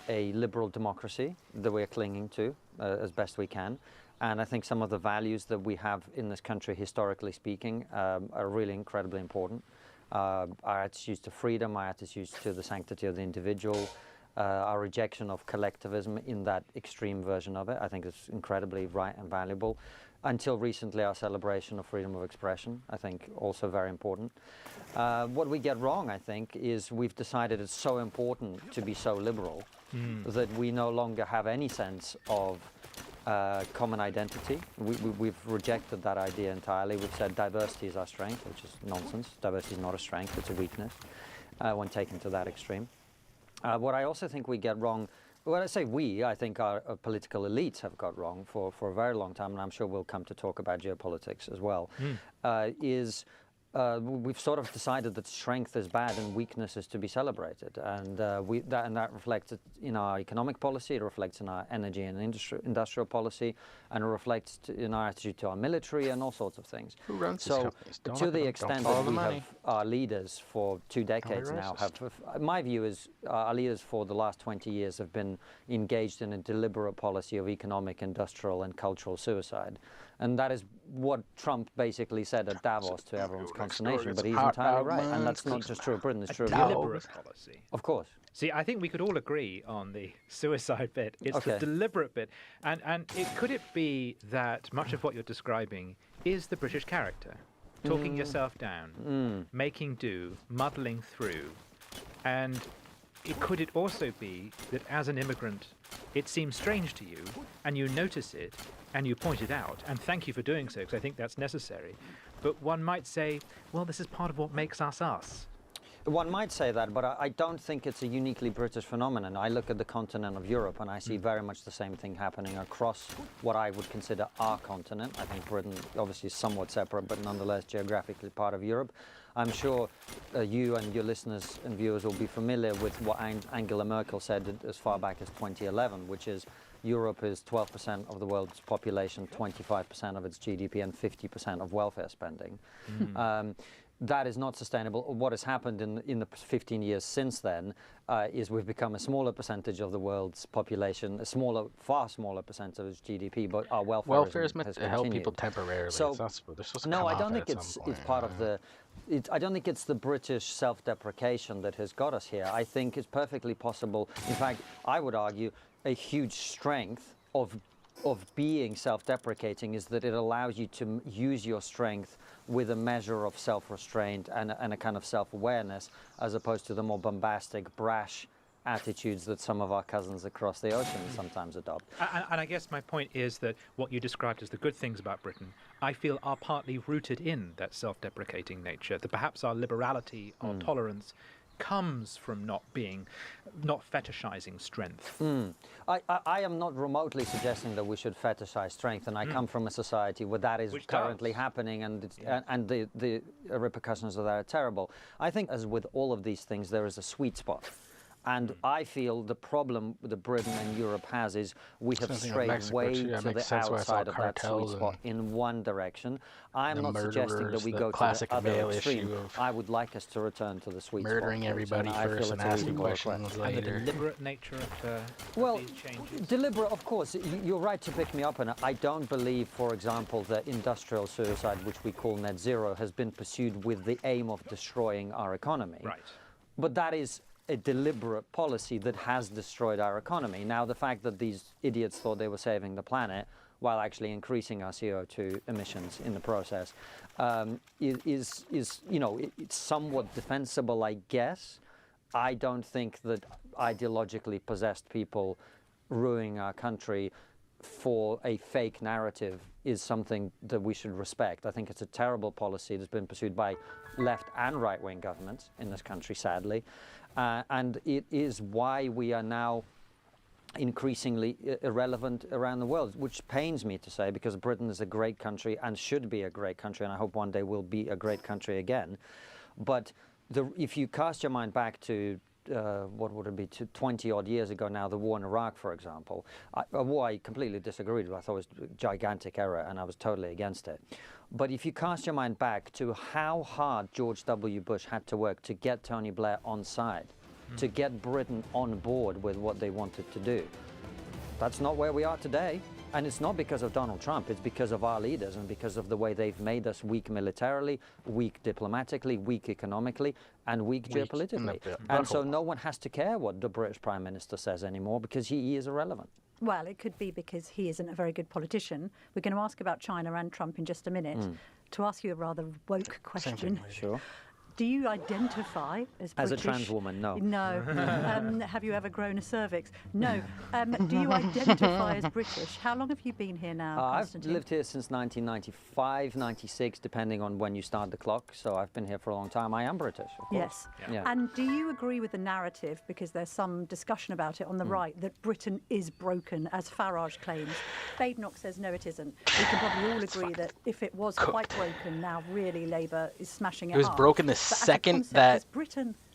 a liberal democracy that we're clinging to as best we can. And I think some of the values that we have in this country, historically speaking, are really incredibly important. Our attitudes to freedom, our attitudes to the sanctity of the individual, our rejection of collectivism in that extreme version of it, I think is incredibly right and valuable. Until recently, our celebration of freedom of expression, I think, also very important. What we get wrong, I think, is we've decided it's so important to be so liberal that we no longer have any sense of common identity. We've rejected that idea entirely. We've said diversity is our strength, which is nonsense. Diversity is not a strength, it's a weakness when taken to that extreme. What I also think we get wrong, when I say we, I think our political elites have got wrong for a very long time, and I'm sure we'll come to talk about geopolitics as well, is we've sort of decided that strength is bad and weakness is to be celebrated, and that reflects in our economic policy, it reflects in our energy and industrial policy, and it reflects in our attitude to our military and all sorts of things. Who runs so, to the extent that we money. have our leaders for 2 decades now my view is our leaders for the last 20 years have been engaged in a deliberate policy of economic, industrial, and cultural suicide. And that is what Trump basically said at Davos to everyone's consternation, but he's entirely right. And that's not just true of Britain, it's true of Europe. Deliberate policy. Of course. See, I think we could all agree on the suicide bit. It's the deliberate bit. And could it be that much of what you're describing is the British character? Talking yourself down, making do, muddling through. And could it also be that as an immigrant, it seems strange to you, and you notice it, and you point it out, and thank you for doing so, because I think that's necessary. But one might say, well, this is part of what makes us us. One might say that, but I don't think it's a uniquely British phenomenon. I look at the continent of Europe and I see very much the same thing happening across what I would consider our continent. I think Britain obviously is somewhat separate, but nonetheless geographically part of Europe. I'm sure you and your listeners and viewers will be familiar with what Angela Merkel said as far back as 2011, which is Europe is 12% of the world's population, 25% of its GDP, and 50% of welfare spending. That is not sustainable. What has happened in the 15 years since then is we've become a smaller percentage of the world's population, a far smaller percentage of its GDP, but our welfare is meant to help people temporarily. So, no, I don't think it's part of the. I don't think it's the British self-deprecation that has got us here. I think it's perfectly possible. In fact, I would argue a huge strength of being self-deprecating is that it allows you to use your strength with a measure of self-restraint and a kind of self-awareness, as opposed to the more bombastic, brash attitudes that some of our cousins across the ocean sometimes adopt. And I guess my point is that what you described as the good things about Britain, I feel are partly rooted in that self-deprecating nature, that perhaps our liberality, our tolerance, comes from not fetishizing strength. I am not remotely suggesting that we should fetishize strength, and I come from a society where that is currently happening, and the repercussions of that are terrible. I think, as with all of these things, there is a sweet spot. And I feel the problem that Britain and Europe has is we have strayed way to the outside of that sweet spot in one direction. I'm not suggesting that we go to the other extreme. I would like us to return to the sweet spot. Murdering everybody first and asking questions later. And the deliberate nature of these changes. Deliberate, of course. You're right to pick me up on it. I don't believe, for example, that industrial suicide, which we call net zero, has been pursued with the aim of destroying our economy. Right. But that is a deliberate policy that has destroyed our economy. Now, the fact that these idiots thought they were saving the planet while actually increasing our CO2 emissions in the process is you know, it's somewhat defensible, I guess. I don't think that ideologically possessed people ruining our country for a fake narrative is something that we should respect. I think it's a terrible policy that's been pursued by left and right-wing governments in this country, sadly. And it is why we are now increasingly irrelevant around the world, which pains me to say, because Britain is a great country and should be a great country, and I hope one day will be a great country again. But if you cast your mind back to what would it be, 20-odd years ago now, the war in Iraq, for example, a war I completely disagreed with. I thought it was a gigantic error, and I was totally against it. But if you cast your mind back to how hard George W. Bush had to work to get Tony Blair on side, to get Britain on board with what they wanted to do, that's not where we are today. And it's not because of Donald Trump, it's because of our leaders and because of the way they've made us weak militarily, weak diplomatically, weak economically, and weak geopolitically. And so no one has to care what the British Prime Minister says anymore, because he is irrelevant. Well, it could be because he isn't a very good politician. We're going to ask about China and Trump in just a minute. To ask you a rather woke question. Sure. Do you identify as British? As a trans woman, no. No. Have you ever grown a cervix? No. Do you identify as British? How long have you been here now, I've lived here since 1995, 96, depending on when you start the clock. So I've been here for a long time. I am British, of course. Yes. Yeah. And do you agree with the narrative, because there's some discussion about it on the right, that Britain is broken, as Farage claims? Badenoch says no, it isn't. We can probably all agree that if it was quite broken, now really Labour is smashing it up. It was broken the second that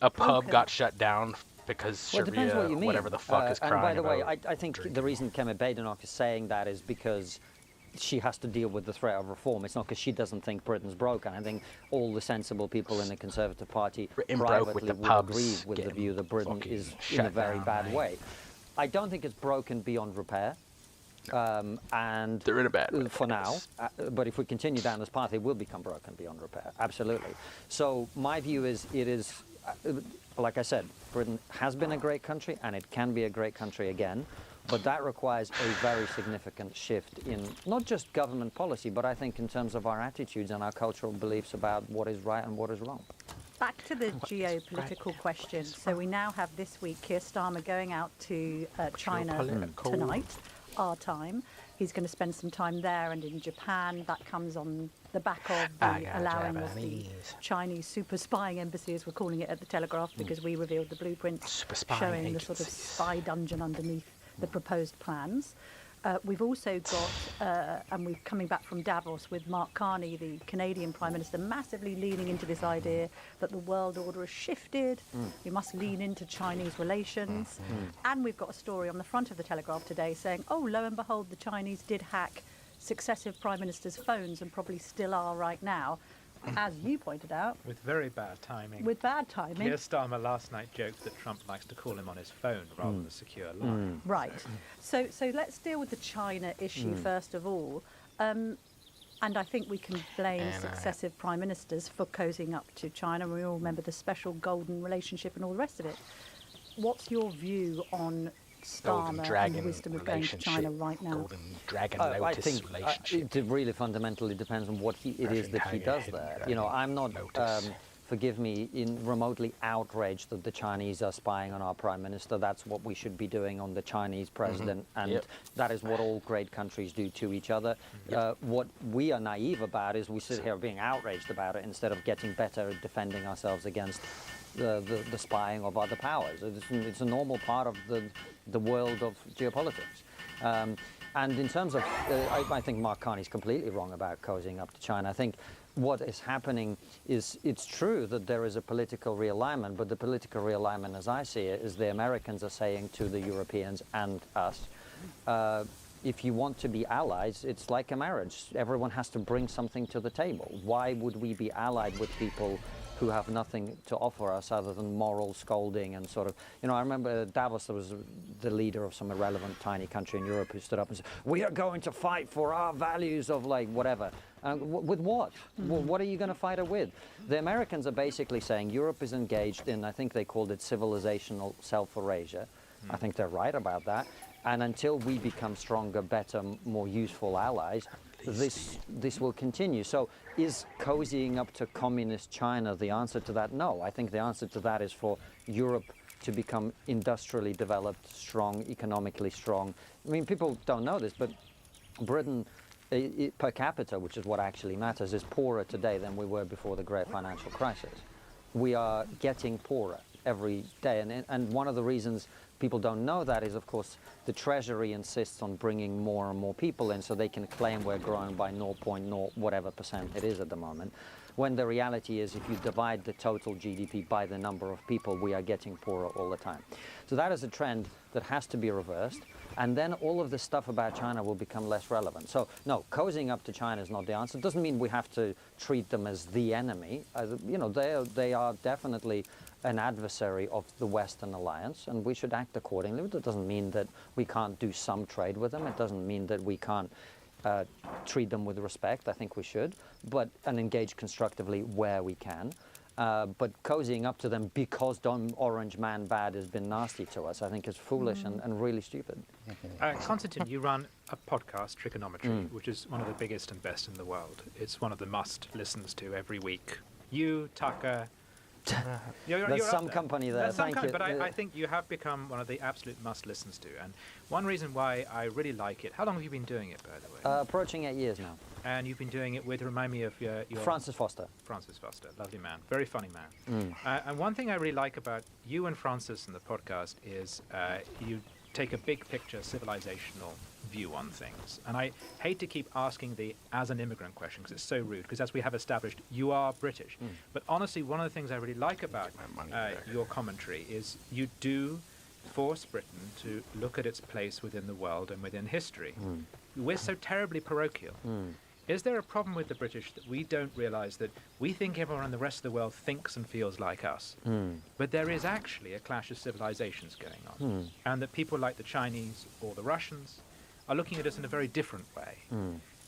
a pub broken? got shut down because Well, it depends what you Sharia, mean. whatever the fuck, is crying And by the way, about I think the reason Kemi Badenoch is saying that is because she has to deal with the threat of reform. It's not because she doesn't think Britain's broken. I think all the sensible people in the Conservative Party privately would agree with the view that Britain is in a very bad way. I don't think it's broken beyond repair. And they're in a bad way for now, but if we continue down this path, it will become broken beyond repair. Absolutely. So my view is, it is, like I said, Britain has been a great country, and it can be a great country again. But that requires a very significant shift in not just government policy, but I think in terms of our attitudes and our cultural beliefs about what is right and what is wrong. Back to the geopolitical question. So we now have this week Keir Starmer going out to China tonight, our time. He's going to spend some time there and in Japan. That comes on the back of the allowing of the Chinese super spying embassy, as we're calling it at the Telegraph, because we revealed the blueprints showing the sort of spy dungeon underneath the proposed plans. We've also got, and we're coming back from Davos with Mark Carney, the Canadian Prime Minister, massively leaning into this idea that the world order has shifted. We must lean into Chinese relations. And we've got a story on the front of the Telegraph today saying, oh, lo and behold, the Chinese did hack successive Prime Ministers' phones and probably still are right now, as you pointed out. With very bad timing. With bad timing. Keir Starmer last night joked that Trump likes to call him on his phone rather than a secure line. Right. So let's deal with the China issue first of all. And I think we can blame successive prime ministers for cozying up to China. We all remember the special golden relationship and all the rest of it. What's your view on Starmer and the wisdom of going to China right now? Golden dragon I think relationship. it really fundamentally depends on what it is that he does there. You know, I'm not, forgive me, remotely outraged that the Chinese are spying on our Prime Minister. That's what we should be doing on the Chinese president, and that is what all great countries do to each other. What we are naive about is we sit here being outraged about it instead of getting better at defending ourselves against the spying of other powers. It's a normal part of the world of geopolitics. And in terms of, I think Mark Carney's completely wrong about cozying up to China. I think what is happening is, it's true that there is a political realignment, but the political realignment, as I see it, is the Americans are saying to the Europeans and us, if you want to be allies, it's like a marriage. Everyone has to bring something to the table. Why would we be allied with people who have nothing to offer us other than moral scolding and sort of, you know, I remember Davos, there was the leader of some irrelevant tiny country in Europe who stood up and said, we are going to fight for our values of like whatever. With what? What are you going to fight it with? The Americans are basically saying Europe is engaged in, I think they called it civilizational self-erasure. I think they're right about that. And until we become stronger, better, more useful allies, this will continue. So is cozying up to communist China the answer to that? No. I think the answer to that is for Europe to become industrially developed, strong, economically strong. I mean, people don't know this, but Britain, per capita, which is what actually matters, is poorer today than we were before the great financial crisis. We are getting poorer every day. And one of the reasons people don't know that is, of course, the Treasury insists on bringing more and more people in so they can claim we're growing by 0.0 whatever % it is at the moment, when the reality is if you divide the total GDP by the number of people, we are getting poorer all the time. So that is a trend that has to be reversed, and then all of this stuff about China will become less relevant. So no, cozying up to China is not the answer. It doesn't mean we have to treat them as the enemy. You know, they are definitely an adversary of the Western alliance, and we should act accordingly. That doesn't mean that we can't do some trade with them. It doesn't mean that we can't treat them with respect. I think we should, and engage constructively where we can. But cozying up to them because Don Orange Man Bad has been nasty to us, I think is foolish and really stupid. Konstantin, you run a podcast, Trigonometry, which is one of the biggest and best in the world. It's one of the must-listens to every week. You, Tucker... There's some company there. Thank you. But I think you have become one of the absolute must-listens to. And one reason why I really like it... How long have you been doing it, by the way? Approaching 8 years now. And you've been doing it with, remind me of your... Francis Foster. Francis Foster, lovely man, very funny man. And one thing I really like about you and Francis and the podcast is you take a big picture civilizational view on things. And I hate to keep asking the as an immigrant question because it's so rude, because as we have established, you are British. But honestly, one of the things I really like about your commentary is you do force Britain to look at its place within the world and within history. We're so terribly parochial. Is there a problem with the British that we don't realize that we think everyone in the rest of the world thinks and feels like us? But there is actually a clash of civilizations going on. And that people like the Chinese or the Russians are looking at us in a very different way.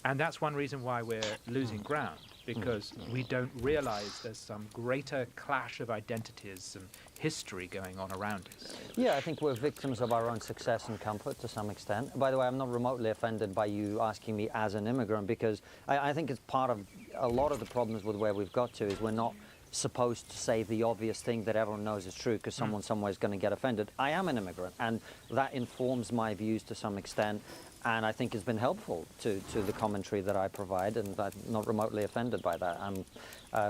And that's one reason why we're losing ground, because we don't realize there's some greater clash of identities and history going on around us. Yeah, I think we're victims of our own success and comfort to some extent. By the way, I'm not remotely offended by you asking me as an immigrant, because I think it's part of a lot of the problems with where we've got to is we're not supposed to say the obvious thing that everyone knows is true because someone somewhere is going to get offended. I am an immigrant, and that informs my views to some extent. And I think it's been helpful to the commentary that I provide, and I'm not remotely offended by that. I'm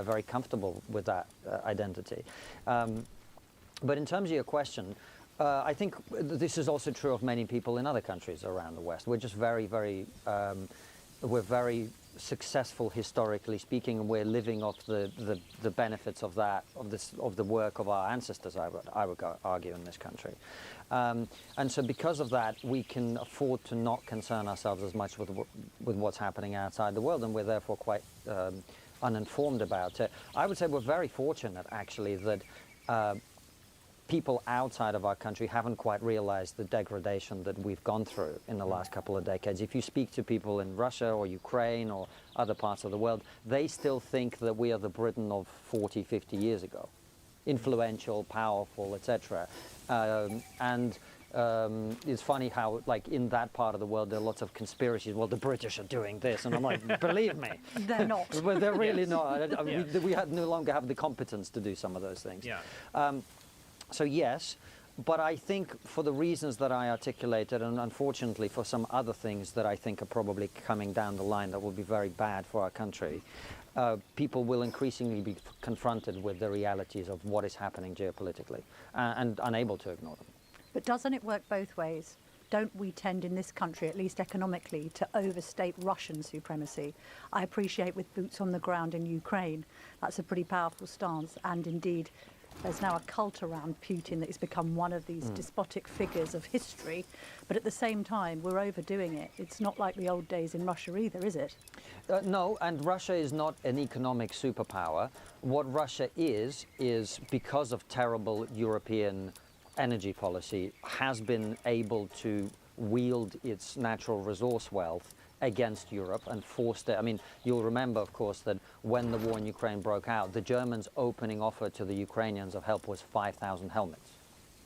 very comfortable with that identity. But in terms of your question, I think this is also true of many people in other countries around the West. We're just very, very, we're very successful historically speaking, and we're living off the benefits of that, of the work of our ancestors, I would argue, in this country. And so because of that, we can afford to not concern ourselves as much with what's happening outside the world, and we're therefore quite uninformed about it. I would say we're very fortunate, actually, that people outside of our country haven't quite realized the degradation that we've gone through in the last couple of decades. If you speak to people in Russia or Ukraine or other parts of the world, they still think that we are the Britain of 40, 50 years ago. Influential, powerful, etc. It's funny how, like, in that part of the world, there are lots of conspiracies. Well, the British are doing this, and I'm like, believe me, they're not. But they're really not. We no longer have the competence to do some of those things. So yes, but I think for the reasons that I articulated, and unfortunately for some other things that I think are probably coming down the line that will be very bad for our country, people will increasingly be confronted with the realities of what is happening geopolitically and unable to ignore them. But doesn't it work both ways? Don't we tend in this country, at least economically, to overstate Russian supremacy? I appreciate with boots on the ground in Ukraine, that's a pretty powerful stance, and indeed there's now a cult around Putin that has become one of these despotic figures of history. But at the same time, we're overdoing it. It's not like the old days in Russia either, is it? No, and Russia is not an economic superpower. What Russia is because of terrible European energy policy, has been able to wield its natural resource wealth against Europe and forced it. I mean, you'll remember, of course, that when the war in Ukraine broke out, the Germans' opening offer to the Ukrainians of help was 5,000 helmets.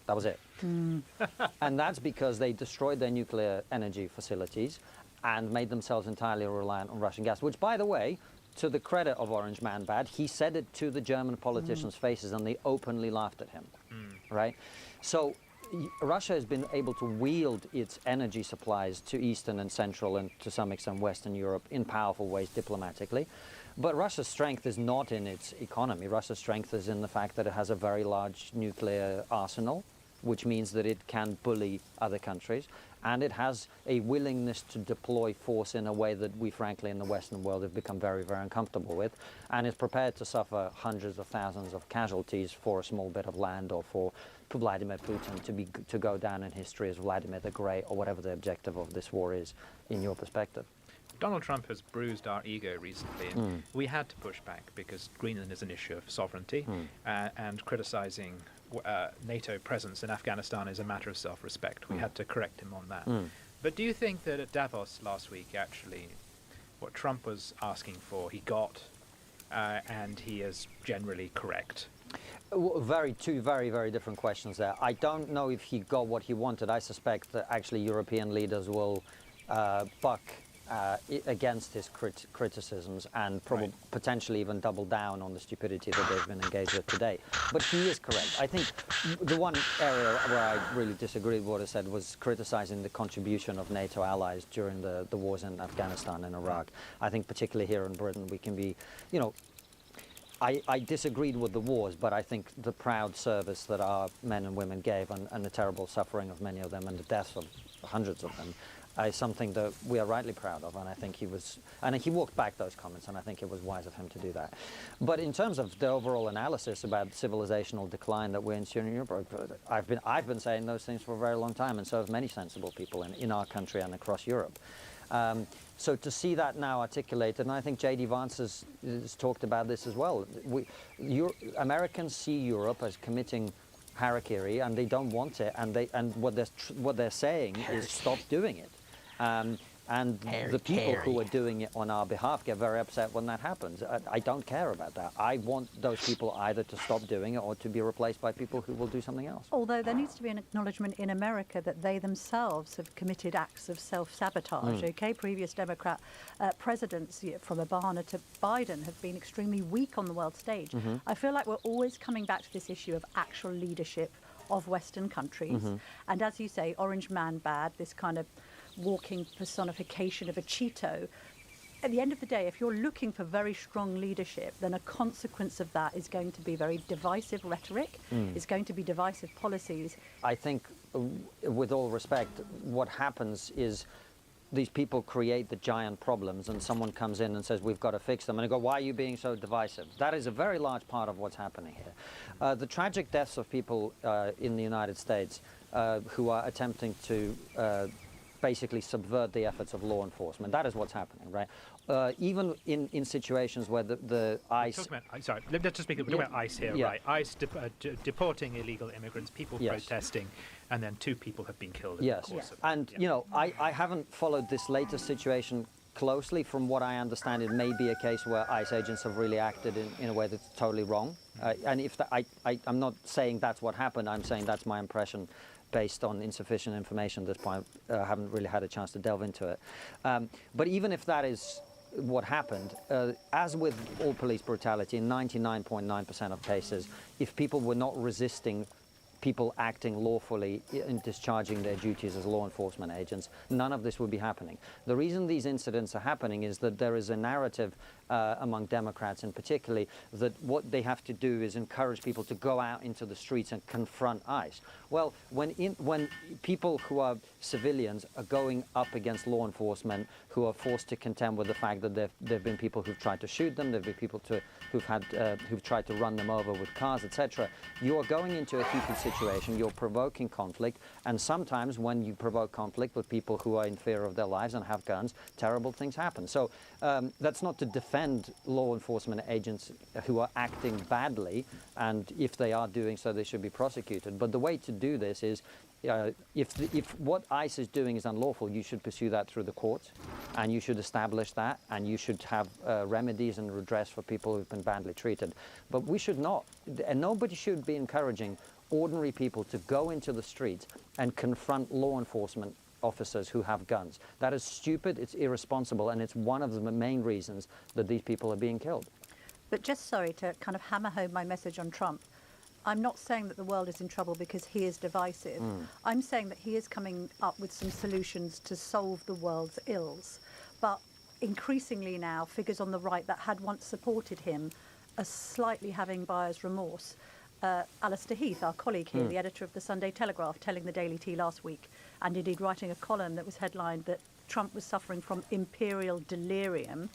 That was it. And that's because they destroyed their nuclear energy facilities and made themselves entirely reliant on Russian gas, which, by the way, to the credit of Orange Man Bad, he said it to the German politicians' faces and they openly laughed at him, right? So Russia has been able to wield its energy supplies to Eastern and Central and to some extent Western Europe in powerful ways diplomatically. But Russia's strength is not in its economy. Russia's strength is in the fact that it has a very large nuclear arsenal, which means that it can bully other countries. And it has a willingness to deploy force in a way that we, frankly, in the Western world have become very, very uncomfortable with, and is prepared to suffer hundreds of thousands of casualties for a small bit of land or for Vladimir Putin to go down in history as Vladimir the Great, or whatever the objective of this war is, in your perspective. Donald Trump has bruised our ego recently, and we had to push back because Greenland is an issue of sovereignty, and criticizing NATO presence in Afghanistan is a matter of self-respect. We had to correct him on that. But do you think that at Davos last week, actually, what Trump was asking for, he got, and he is generally correct? Two very, very different questions there. I don't know if he got what he wanted. I suspect that actually European leaders will buck against his criticisms and potentially even double down on the stupidity that they've been engaged with today. But he is correct. I think the one area where I really disagreed with what he said was criticizing the contribution of NATO allies during the wars in Afghanistan and Iraq. I think particularly here in Britain we can be, you know, I disagreed with the wars, but I think the proud service that our men and women gave and the terrible suffering of many of them and the deaths of hundreds of them is something that we are rightly proud of, and I think he walked back those comments, and I think it was wise of him to do that. But in terms of the overall analysis about civilizational decline that we're ensuring in Europe, I've been saying those things for a very long time, and so have many sensible people in our country and across Europe. So to see that now articulated, and I think J.D. Vance has talked about this as well, Americans see Europe as committing harakiri, and they don't want it, and what they're saying is stop doing it. And the people who are doing it on our behalf get very upset when that happens. I don't care about that. I want those people either to stop doing it or to be replaced by people who will do something else. Although there needs to be an acknowledgement in America that they themselves have committed acts of self-sabotage. Okay, previous Democrat presidents from Obama to Biden have been extremely weak on the world stage. I feel like we're always coming back to this issue of actual leadership of Western countries. And as you say, Orange Man Bad, this kind of walking personification of a Cheeto. At the end of the day, if you're looking for very strong leadership, then a consequence of that is going to be very divisive rhetoric. It's going to be divisive policies. I think, with all respect, what happens is these people create the giant problems and someone comes in and says, we've got to fix them. And I go, why are you being so divisive? That is a very large part of what's happening here. The tragic deaths of people in the United States who are attempting to basically subvert the efforts of law enforcement. That is what's happening, right? Even in situations where the ICE... Sorry, let's just speak about ICE here, right? ICE deporting illegal immigrants, people protesting, and then 2 people have been killed in the course of and, you know, I haven't followed this latest situation closely. From what I understand, it may be a case where ICE agents have really acted in a way that's totally wrong. And if I'm not saying that's what happened, I'm saying that's my impression based on insufficient information at this point. I haven't really had a chance to delve into it. But even if that is what happened, as with all police brutality, in 99.9% of cases, if people were not resisting people acting lawfully in discharging their duties as law enforcement agents, none of this would be happening. The reason these incidents are happening is that there is a narrative among Democrats in particular that what they have to do is encourage people to go out into the streets and confront ICE. Well, when people who are civilians are going up against law enforcement, who are forced to contend with the fact that there have been people who've tried to shoot them, there have been people who've tried to run them over with cars, etc. You are going into a heated situation, you're provoking conflict, and sometimes when you provoke conflict with people who are in fear of their lives and have guns, terrible things happen. So that's not to defend law enforcement agents who are acting badly, and if they are doing so, they should be prosecuted. But the way to do this is if what ICE is doing is unlawful, you should pursue that through the courts, and you should establish that, and you should have remedies and redress for people who've been badly treated. But we should not, and nobody should be encouraging ordinary people to go into the streets and confront law enforcement officers who have guns. That is stupid, it's irresponsible, and it's one of the main reasons that these people are being killed. But just, sorry, to kind of hammer home my message on Trump, I'm not saying that the world is in trouble because he is divisive. I'm saying that he is coming up with some solutions to solve the world's ills. But increasingly now, figures on the right that had once supported him are slightly having buyer's remorse. Alistair Heath, our colleague here, the editor of the Sunday Telegraph, telling the Daily Tea last week, and indeed writing a column that was headlined that Trump was suffering from imperial delirium.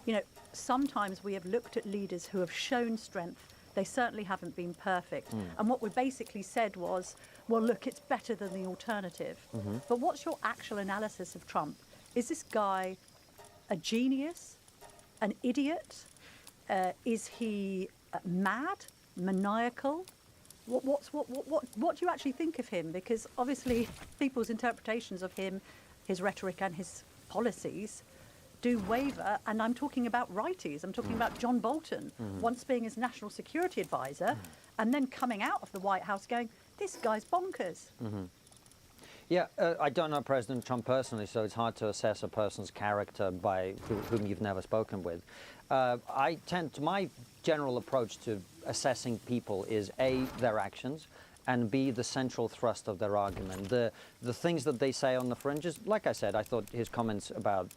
You know, sometimes we have looked at leaders who have shown strength. They certainly haven't been perfect. And what we basically said was, well, look, it's better than the alternative. But what's your actual analysis of Trump? Is this guy a genius, an idiot? Is he mad, maniacal? What do you actually think of him? Because obviously people's interpretations of him, his rhetoric and his policies do waver, and I'm talking about righties. I'm talking about John Bolton, once being his national security advisor, and then coming out of the White House going, this guy's bonkers. Yeah, I don't know President Trump personally, so it's hard to assess a person's character by whom you've never spoken with. My general approach to assessing people is A, their actions, and B, the central thrust of their argument. The things that they say on the fringes, like I said, I thought his comments about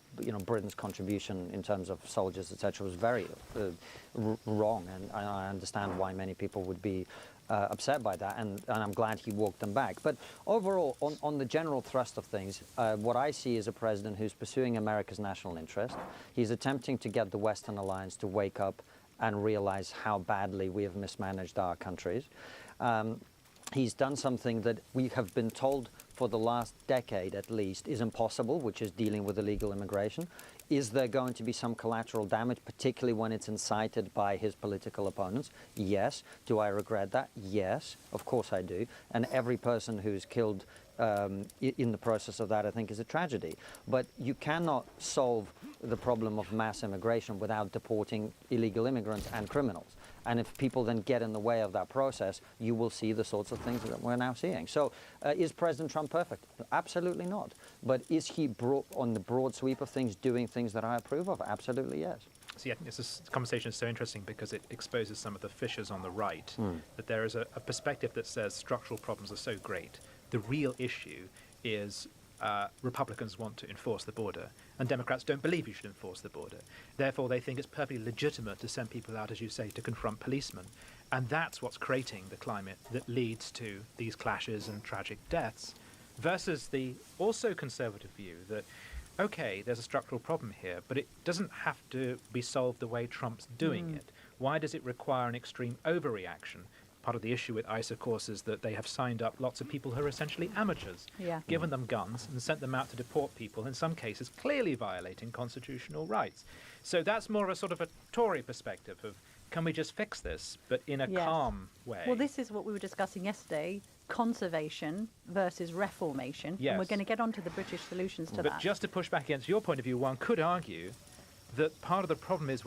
Britain's contribution in terms of soldiers, etc., was very wrong, and I understand why many people would be upset by that, and I'm glad he walked them back. But overall, on the general thrust of things, what I see is a president who's pursuing America's national interest. He's attempting to get the Western alliance to wake up and realize how badly we have mismanaged our countries. He's done something that we have been told for the last decade at least is impossible, which is dealing with illegal immigration. Is there going to be some collateral damage, particularly when it's incited by his political opponents? Yes. Do I regret that? Yes, of course I do. And every person who's killed in the process of that, I think, is a tragedy. But you cannot solve the problem of mass immigration without deporting illegal immigrants and criminals. And if people then get in the way of that process, you will see the sorts of things that we're now seeing. So is President Trump perfect? Absolutely not. But is he, on the broad sweep of things, doing things that I approve of? Absolutely yes. See, I think this conversation is so interesting because it exposes some of the fissures on the right, that there is a perspective that says structural problems are so great. The real issue is Republicans want to enforce the border, and Democrats don't believe you should enforce the border. Therefore, they think it's perfectly legitimate to send people out, as you say, to confront policemen. And that's what's creating the climate that leads to these clashes and tragic deaths, versus the also conservative view that, okay, there's a structural problem here, but it doesn't have to be solved the way Trump's doing it. Why does it require an extreme overreaction? Part of the issue with ICE, of course, is that they have signed up lots of people who are essentially amateurs, given them guns and sent them out to deport people, in some cases clearly violating constitutional rights. So that's more of a sort of a Tory perspective of, can we just fix this, but in a calm way? Well, this is what we were discussing yesterday, conservation versus reformation. Yes. And we're going to get onto the British solutions to that. But just to push back against your point of view, one could argue that part of the problem is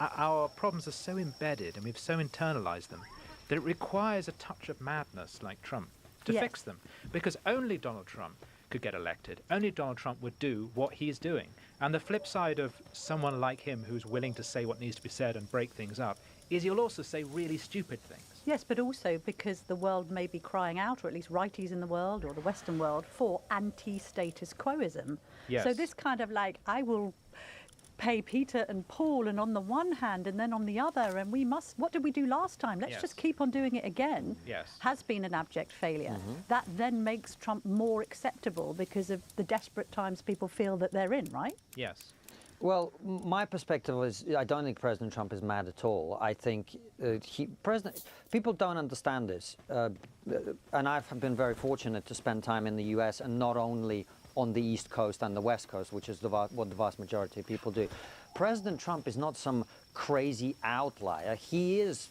our problems are so embedded and we've so internalized them that it requires a touch of madness like Trump to fix them. Because only Donald Trump could get elected. Only Donald Trump would do what he's doing. And the flip side of someone like him who's willing to say what needs to be said and break things up is he'll also say really stupid things. Yes, but also because the world may be crying out, or at least righties in the world or the Western world, for anti-status quoism. Yes. So this kind of like, I will pay Peter and Paul, and on the one hand and then on the other, and we must, what did we do last time? Let's just keep on doing it again. Has been an abject failure. That then makes Trump more acceptable because of the desperate times people feel that they're in, right? Yes. Well, my perspective is I don't think President Trump is mad at all. I think people don't understand this, and I've been very fortunate to spend time in the US, and not only on the East Coast and the West Coast, which is what the vast majority of people do. President Trump is not some crazy outlier. He is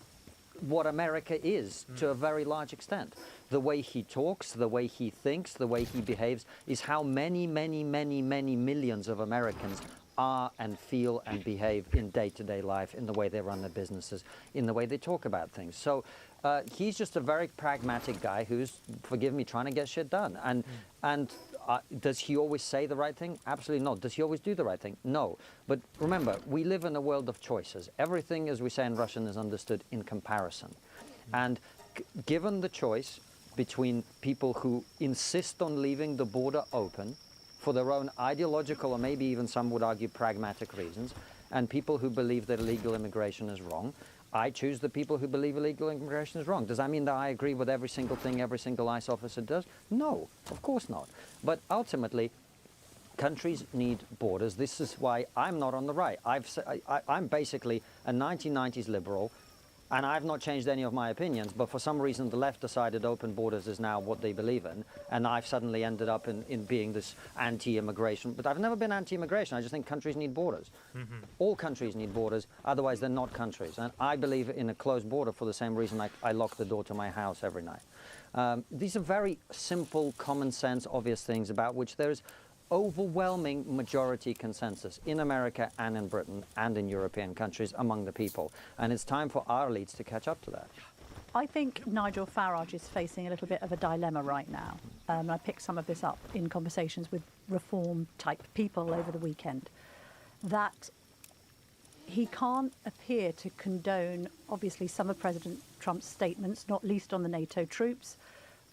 what America is to a very large extent. The way he talks, the way he thinks, the way he behaves is how many, many, many, many millions of Americans are and feel and behave in day-to-day life, in the way they run their businesses, in the way they talk about things. So he's just a very pragmatic guy who's, forgive me, trying to get shit done. And does he always say the right thing? Absolutely not. Does he always do the right thing? No. But remember, we live in a world of choices. Everything, as we say in Russian, is understood in comparison. And given the choice between people who insist on leaving the border open for their own ideological, or maybe even some would argue pragmatic reasons, and people who believe that illegal immigration is wrong, I choose the people who believe illegal immigration is wrong. Does that mean that I agree with every single thing every single ICE officer does? No, of course not. But ultimately, countries need borders. This is why I'm not on the right. I'm basically a 1990s liberal, and I've not changed any of my opinions, but for some reason the left decided open borders is now what they believe in, and I've suddenly ended up in being this anti-immigration. But I've never been anti-immigration. I just think countries need borders. All countries need borders, otherwise they're not countries. And I believe in a closed border for the same reason I lock the door to my house every night. These are very simple, common sense, obvious things about which there's overwhelming majority consensus in America and in Britain and in European countries among the people. And it's time for our elites to catch up to that. I think Nigel Farage is facing a little bit of a dilemma right now. I picked some of this up in conversations with reform-type people over the weekend, that he can't appear to condone, obviously, some of President Trump's statements, not least on the NATO troops.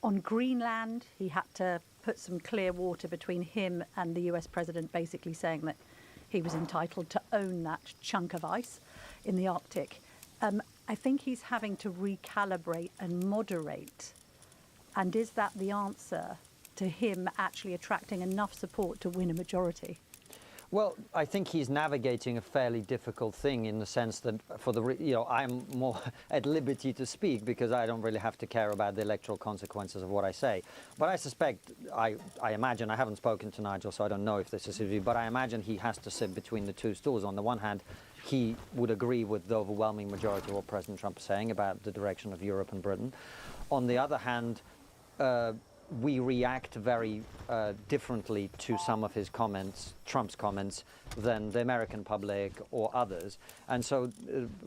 On Greenland, he had to put some clear water between him and the US president, basically saying that he was entitled to own that chunk of ice in the Arctic. I think he's having to recalibrate and moderate. And is that the answer to him actually attracting enough support to win a majority? Well, I think he's navigating a fairly difficult thing in the sense that I'm more at liberty to speak because I don't really have to care about the electoral consequences of what I say. But I suspect, I imagine, I haven't spoken to Nigel, so I don't know if this is his view, but I imagine he has to sit between the two stools. On the one hand, he would agree with the overwhelming majority of what President Trump is saying about the direction of Europe and Britain. On the other hand, we react very differently to some of his comments, Trump's comments, than the American public or others. And so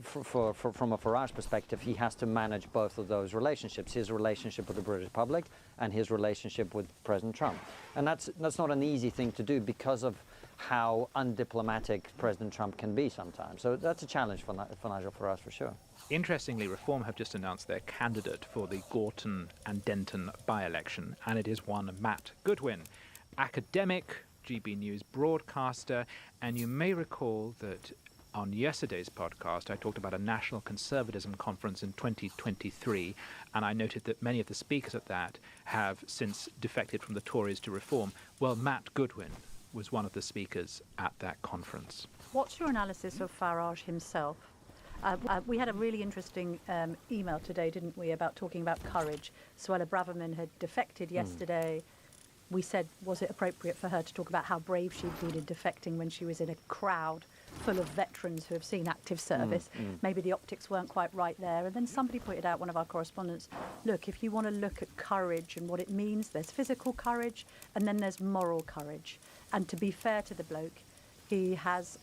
from a Farage perspective, he has to manage both of those relationships, his relationship with the British public and his relationship with President Trump. And that's not an easy thing to do because of how undiplomatic President Trump can be sometimes. So that's a challenge for Nigel Farage for sure. Interestingly, Reform have just announced their candidate for the Gorton and Denton by-election, and it is one Matt Goodwin, academic, GB News broadcaster, and you may recall that on yesterday's podcast I talked about a National Conservatism Conference in 2023, and I noted that many of the speakers at that have since defected from the Tories to Reform. Well, Matt Goodwin was one of the speakers at that conference. What's your analysis of Farage himself? We had a really interesting email today, didn't we, about talking about courage. Suella Braverman had defected yesterday. We said, was it appropriate for her to talk about how brave she'd been in defecting when she was in a crowd full of veterans who have seen active service? Maybe the optics weren't quite right there. And then somebody pointed out, one of our correspondents, look, if you want to look at courage and what it means, there's physical courage and then there's moral courage. And to be fair to the bloke, he has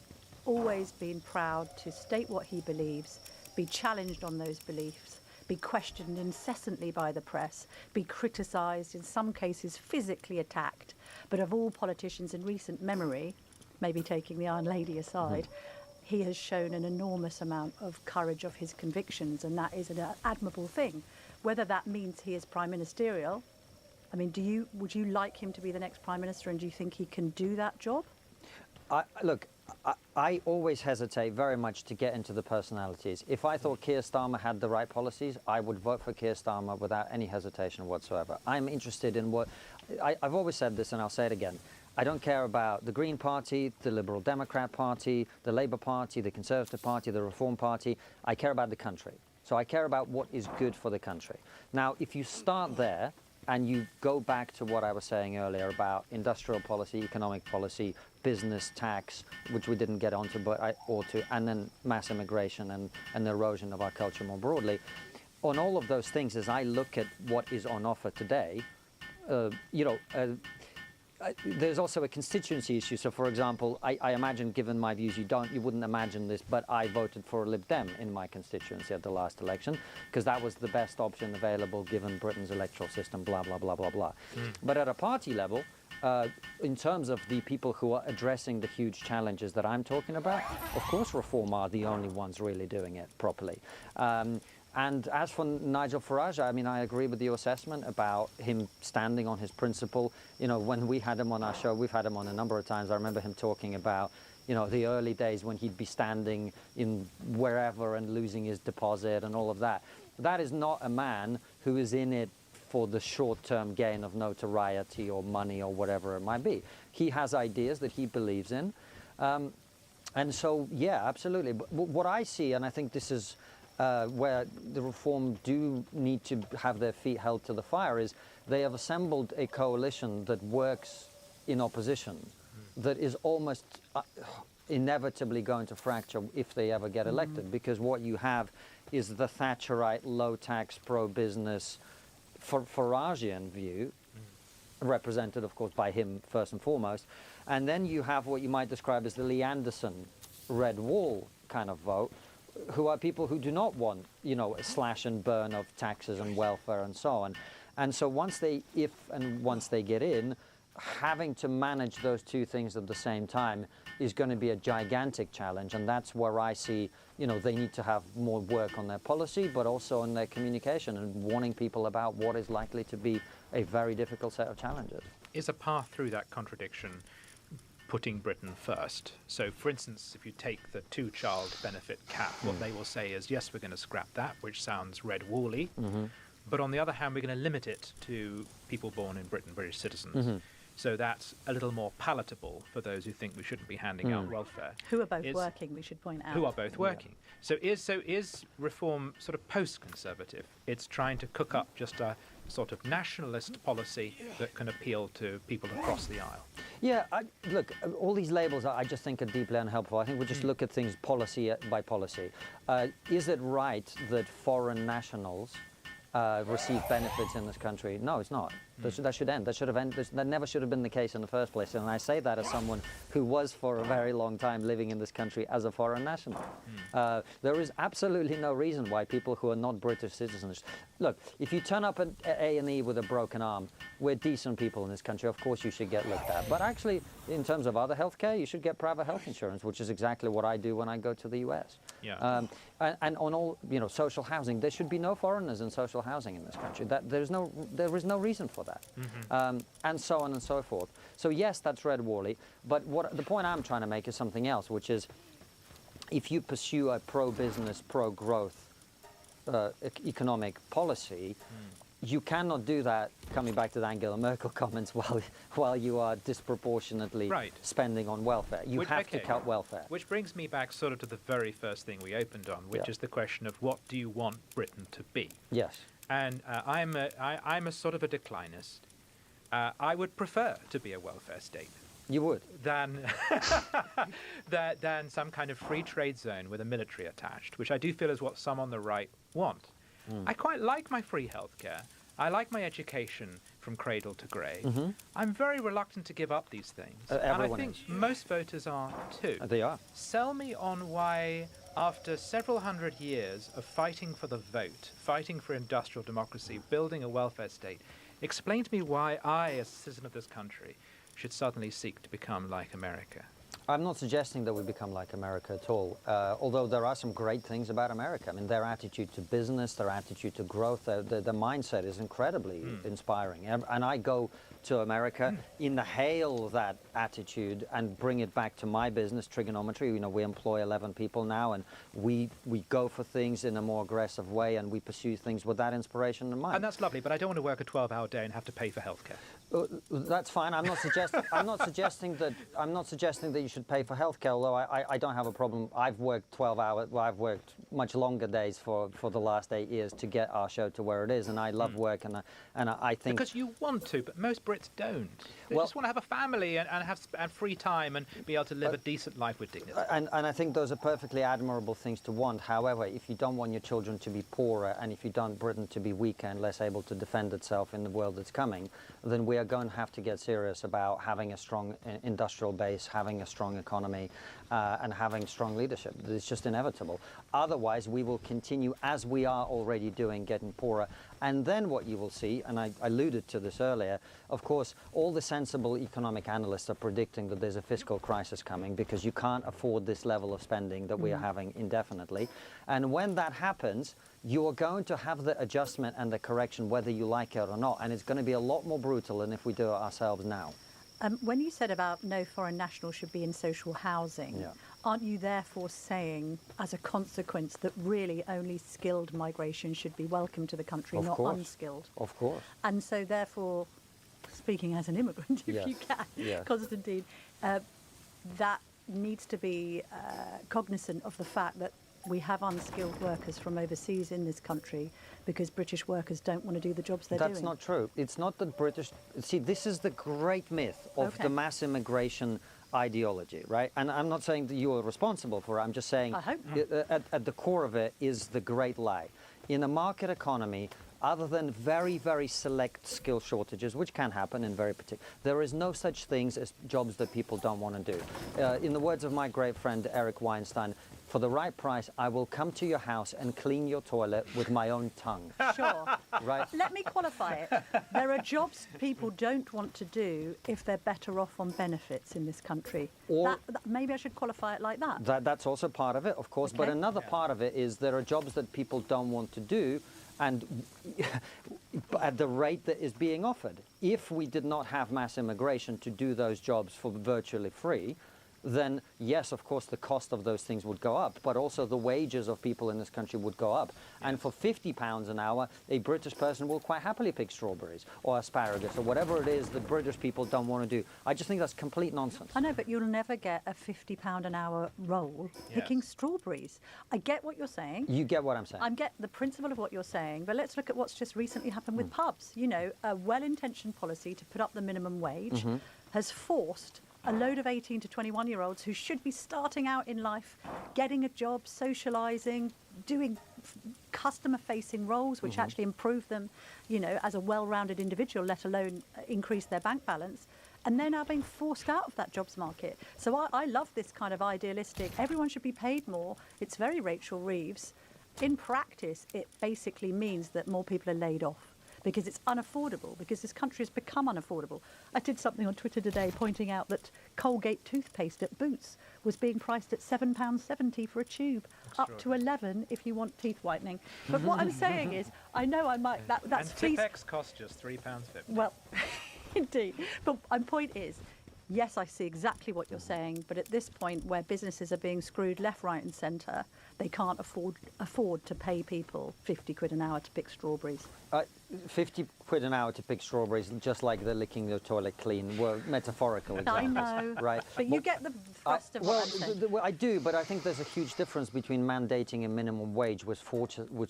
always been proud to state what he believes, be challenged on those beliefs, be questioned incessantly by the press, be criticised, in some cases physically attacked. But of all politicians in recent memory, maybe taking the Iron Lady aside, he has shown an enormous amount of courage of his convictions, and that is an admirable thing. Whether that means he is prime ministerial, I mean, would you like him to be the next prime minister, and do you think he can do that job? Look, I always hesitate very much to get into the personalities. If I thought Keir Starmer had the right policies, I would vote for Keir Starmer without any hesitation whatsoever. I'm interested in what... I've always said this, and I'll say it again. I don't care about the Green Party, the Liberal Democrat Party, the Labour Party, the Conservative Party, the Reform Party. I care about the country. So I care about what is good for the country. Now, if you start there, and you go back to what I was saying earlier about industrial policy, economic policy, business tax, which we didn't get onto, but I ought to, and then mass immigration and the erosion of our culture more broadly. On all of those things, as I look at what is on offer today, there's also a constituency issue. So, for example, I imagine, given my views, you wouldn't imagine this, but I voted for a Lib Dem in my constituency at the last election because that was the best option available given Britain's electoral system, blah, blah, blah, blah, blah. But at a party level, in terms of the people who are addressing the huge challenges that I'm talking about, of course Reform are the only ones really doing it properly. And as for Nigel Farage, I mean, I agree with your assessment about him standing on his principle. You know, when we had him on our show, we've had him on a number of times. I remember him talking about, you know, the early days when he'd be standing in wherever and losing his deposit and all of that. That is not a man who is in it for the short-term gain of notoriety or money or whatever it might be. He has ideas that he believes in. And so, yeah, absolutely. But what I see, and I think this is where the Reform do need to have their feet held to the fire, is they have assembled a coalition that works in opposition, that is almost inevitably going to fracture if they ever get elected, because what you have is the Thatcherite, low-tax, pro-business, Faragean view, represented, of course, by him first and foremost, and then you have what you might describe as the Lee Anderson red wall kind of vote, who are people who do not want, you know, a slash and burn of taxes and welfare and so on. And so once they get in, having to manage those two things at the same time is going to be a gigantic challenge. And that's where I see, you know, they need to have more work on their policy, but also on their communication and warning people about what is likely to be a very difficult set of challenges. Is a path through that contradiction putting Britain first? So, for instance, if you take the two-child benefit cap, what they will say is, yes, we're going to scrap that, which sounds red-wally, but on the other hand, we're going to limit it to people born in Britain, British citizens. So that's a little more palatable for those who think we shouldn't be handing out welfare. Who are both working, we should point out. Who are both working. So is Reform sort of post-conservative? It's trying to cook up just a sort of nationalist policy that can appeal to people across the aisle. Yeah, look, all these labels I just think are deeply unhelpful. I think we just look at things policy by policy. Is it right that foreign nationals receive benefits in this country? No, it's not. That should end. That should have ended. That never should have been the case in the first place. And I say that as someone who was for a very long time living in this country as a foreign national. There is absolutely no reason why people who are not British citizens... Look, if you turn up at A&E with a broken arm, we're decent people in this country. Of course you should get looked at. But actually, in terms of other healthcare, you should get private health insurance, which is exactly what I do when I go to the US. Yeah. And on all, you know, social housing, there should be no foreigners in social housing in this country. There is no reason for that. And so on and so forth. So yes, that's red wally, but the point I'm trying to make is something else, which is if you pursue a pro-business, pro-growth economic policy, you cannot do that, coming back to the Angela Merkel comments, while you are disproportionately spending on welfare. You have to cut welfare. Which brings me back sort of to the very first thing we opened on, which is the question of what do you want Britain to be? Yes. And I'm a sort of a declinist. I would prefer to be a welfare state. You would? Than some kind of free trade zone with a military attached, which I do feel is what some on the right want. I quite like my free healthcare. I like my education from cradle to grave. I'm very reluctant to give up these things. And I think most voters are too. They are. Sell me on why, after several hundred years of fighting for the vote, fighting for industrial democracy, building a welfare state, explain to me why I, as a citizen of this country, should suddenly seek to become like America. I'm not suggesting that we become like America at all, although there are some great things about America. I mean, their attitude to business, their attitude to growth, their mindset is incredibly inspiring. And I go to America, inhale that attitude and bring it back to my business, trigonometry. You know, we employ 11 people now, and we go for things in a more aggressive way, and we pursue things with that inspiration in mind. And that's lovely, but I don't want to work a 12-hour day and have to pay for healthcare. That's fine. I'm not suggesting that you should pay for healthcare, although I don't have a problem. I've worked 12 hours, well, I've worked much longer days for the last 8 years to get our show to where it is, and I love work, and I think... Because you want to, but most Brits don't. They just want to have a family and have free time and be able to live a decent life with dignity. And I think those are perfectly admirable things to want. However, if you don't want your children to be poorer, and if you don't Britain to be weaker and less able to defend itself in the world that's coming, then we are going to have to get serious about having a strong industrial base, having a strong economy, and having strong leadership. It's just inevitable. Otherwise, we will continue, as we are already doing, getting poorer. And then what you will see, and I alluded to this earlier, of course, all the sensible economic analysts are predicting that there's a fiscal crisis coming because you can't afford this level of spending that we are having indefinitely. And when that happens, you are going to have the adjustment and the correction whether you like it or not. And it's going to be a lot more brutal than if we do it ourselves now. When you said about no foreign nationals should be in social housing, aren't you therefore saying, as a consequence, that really only skilled migration should be welcome to the country, not unskilled? Of course. And so therefore, speaking as an immigrant, if you can, Constantine, that needs to be cognizant of the fact that we have unskilled workers from overseas in this country because British workers don't want to do the jobs they're doing. That's not true. It's not that British... See, this is the great myth of the mass immigration ideology, right? And I'm not saying that you are responsible for it. I'm just saying at the core of it is the great lie. In a market economy, other than very, very select skill shortages, which can happen in very particular, there is no such things as jobs that people don't want to do. In the words of my great friend Eric Weinstein, for the right price, I will come to your house and clean your toilet with my own tongue. Sure. Right? Let me qualify it. There are jobs people don't want to do if they're better off on benefits in this country. Or maybe I should qualify it like that. That's also part of it, of course. Okay. But another part of it is there are jobs that people don't want to do and at the rate that is being offered. If we did not have mass immigration to do those jobs for virtually free, then yes, of course, the cost of those things would go up, but also the wages of people in this country would go up. And for £50 an hour, a British person will quite happily pick strawberries or asparagus or whatever it is that British people don't want to do. I just think that's complete nonsense. I know, but you'll never get a £50 an hour role picking strawberries. I get what you're saying. You get what I'm saying. I get the principle of what you're saying, but let's look at what's just recently happened with pubs. You know, a well-intentioned policy to put up the minimum wage has forced a load of 18 to 21-year-olds who should be starting out in life, getting a job, socialising, doing customer-facing roles, which actually improve them, you know, as a well-rounded individual, let alone increase their bank balance. And they're now being forced out of that jobs market. So I love this kind of idealistic, everyone should be paid more. It's very Rachel Reeves. In practice, it basically means that more people are laid off, because it's unaffordable, because this country has become unaffordable. I did something on Twitter today pointing out that Colgate toothpaste at Boots was being priced at £7.70 for a tube, up to 11 if you want teeth whitening. But what I'm saying is, I know I might... That's and Tipex costs just £3.50. Well, indeed. But my point is, yes, I see exactly what you're saying, but at this point where businesses are being screwed left, right and centre, they can't afford to pay people 50 quid an hour to pick strawberries. 50 quid an hour to pick strawberries, just like they're licking your toilet clean, were metaphorical examples. I know, right? But you get the thrust of what I'm saying. I do, but I think there's a huge difference between mandating a minimum wage, which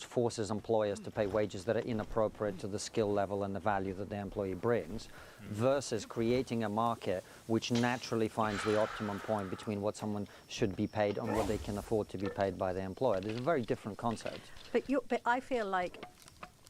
forces employers to pay wages that are inappropriate to the skill level and the value that the employee brings, versus creating a market which naturally finds the optimum point between what someone should be paid and what they can afford to be paid by the employer. There's a very different concept. But I feel like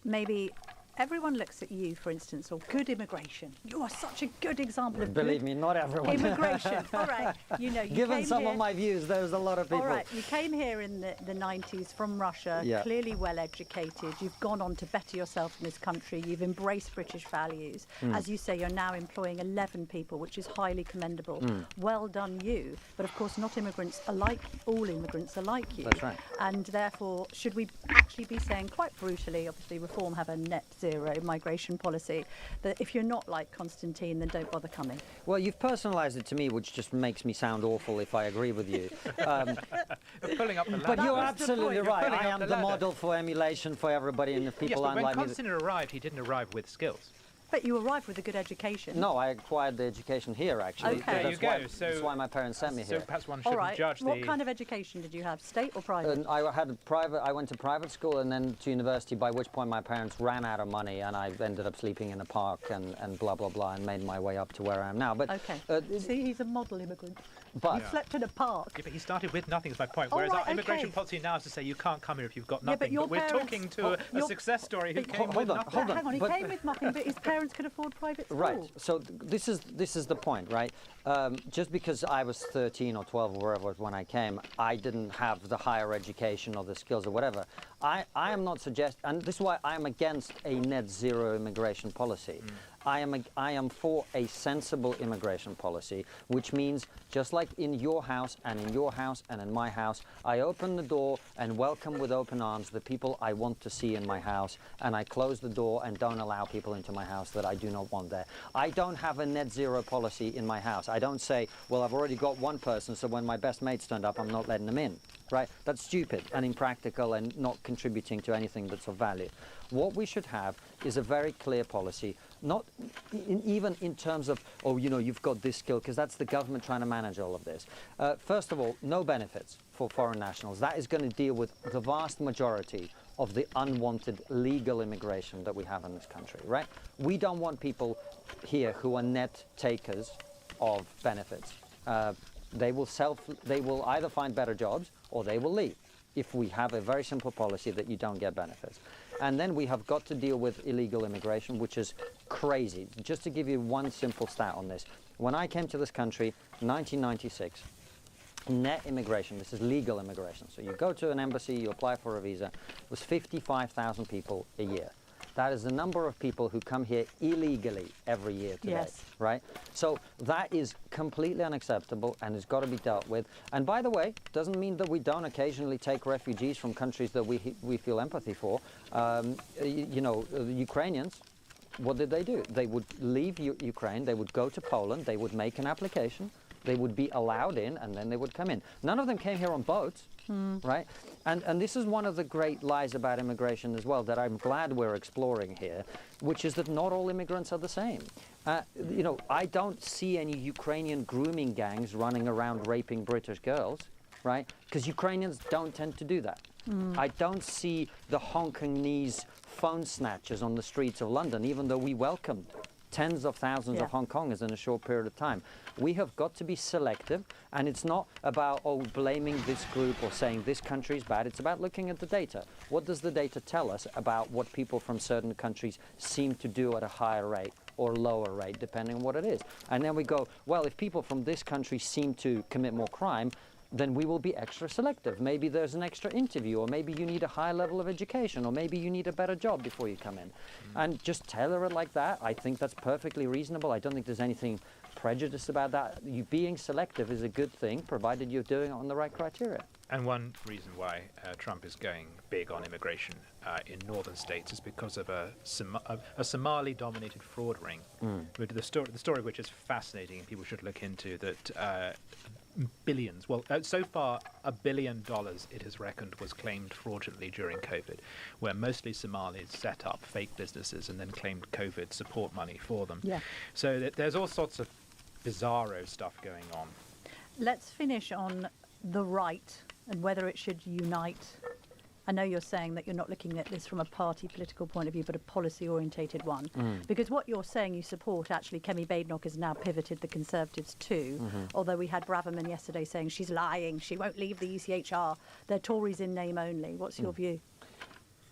maybe everyone looks at you, for instance, or good immigration. You are such a good example of Believe me, not everyone. Immigration. All right. You know, given some of my views, there's a lot of people. All right. You came here in the 90s from Russia, clearly well educated. You've gone on to better yourself in this country. You've embraced British values. As you say, you're now employing 11 people, which is highly commendable. Well done, you. But of course, not immigrants are like all immigrants are like you. That's right. And therefore, should we actually be saying quite brutally, obviously, Reform have a net zero migration policy, that if you're not like Constantine, then don't bother coming? Well, you've personalised it to me, which just makes me sound awful if I agree with you. Pulling up the but you're absolutely right. I am the model for emulation for everybody, and the people yes, but unlike when Constantine arrived, he didn't arrive with skills. But you arrived with a good education. No, I acquired the education here, actually. Okay. There you go. That's why my parents sent me here. So perhaps one shouldn't All right. judge What kind of education did you have, state or private? I went to private school and then to university, by which point my parents ran out of money and I ended up sleeping in a park and blah, blah, blah, and made my way up to where I am now. But okay. See, he's a model immigrant. But he slept in a park. Yeah, but he started with nothing, is my point. Whereas our immigration policy now is to say you can't come here if you've got nothing. Yeah, but we're talking to a success story who came with nothing. Hold on. Hang on, he came with nothing, but his parents could afford private school. Right. So this is the point, right? Just because I was 13 or 12 or wherever it was when I came, I didn't have the higher education or the skills or whatever. I am not suggesting, and this is why I am against a net zero immigration policy. I am for a sensible immigration policy, which means just like in your house and in your house and in my house, I open the door and welcome with open arms the people I want to see in my house, and I close the door and don't allow people into my house that I do not want there. I don't have a net zero policy in my house. I don't say, well, I've already got one person, so when my best mates turned up, I'm not letting them in. Right? That's stupid and impractical and not contributing to anything that's of value. What we should have is a very clear policy, not even in terms of, oh, you know, you've got this skill, because that's the government trying to manage all of this. First of all, no benefits for foreign nationals. That is going to deal with the vast majority of the unwanted legal immigration that we have in this country, right? We don't want people here who are net takers of benefits. They will either find better jobs or they will leave if we have a very simple policy that you don't get benefits. And then we have got to deal with illegal immigration, which is crazy. Just to give you one simple stat on this. When I came to this country, 1996, net immigration, this is legal immigration. So you go to an embassy, you apply for a visa, it was 55,000 people a year. That is the number of people who come here illegally every year today, yes. Right? So that is completely unacceptable and has got to be dealt with. And by the way, doesn't mean that we don't occasionally take refugees from countries that we feel empathy for. You know, the Ukrainians, what did they do? They would leave Ukraine, they would go to Poland, they would make an application, they would be allowed in, and then they would come in. None of them came here on boats, right? And this is one of the great lies about immigration as well that I'm glad we're exploring here, which is that not all immigrants are the same. You know, I don't see any Ukrainian grooming gangs running around raping British girls, right? Because Ukrainians don't tend to do that. I don't see the Hongkongese phone snatchers on the streets of London, even though we welcomed tens of thousands of Hong Kongers in a short period of time. We have got to be selective, and it's not about, oh, blaming this group or saying this country is bad. It's about looking at the data. What does the data tell us about what people from certain countries seem to do at a higher rate or lower rate, depending on what it is? And then we go, well, if people from this country seem to commit more crime, then we will be extra selective. Maybe there's an extra interview, or maybe you need a high level of education, or maybe you need a better job before you come in. And just tailor it like that. I think that's perfectly reasonable. I don't think there's anything prejudiced about that. You being selective is a good thing, provided you're doing it on the right criteria. And one reason why Trump is going big on immigration in northern states is because of a Somali-dominated fraud ring. The story which is fascinating and people should look into, that billions, well, so far $1 billion it is reckoned was claimed fraudulently during COVID, where mostly Somalis set up fake businesses and then claimed COVID support money for them. Yeah. So there's all sorts of bizarro stuff going on. Let's finish on the right and whether it should unite. I know you're saying that you're not looking at this from a party political point of view, but a policy-orientated one. Because what you're saying you support, actually, Kemi Badenoch has now pivoted the Conservatives too. Although we had Braverman yesterday saying she's lying, she won't leave the ECHR. They're Tories in name only. What's your view?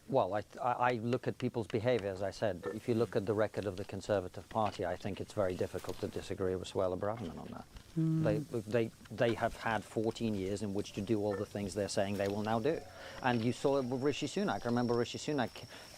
Well, I look at people's behaviour, as I said. If you look at the record of the Conservative Party, I think it's very difficult to disagree with Suella Braverman on that. They have had 14 years in which to do all the things they're saying they will now do. And you saw it with Rishi Sunak. I remember Rishi Sunak,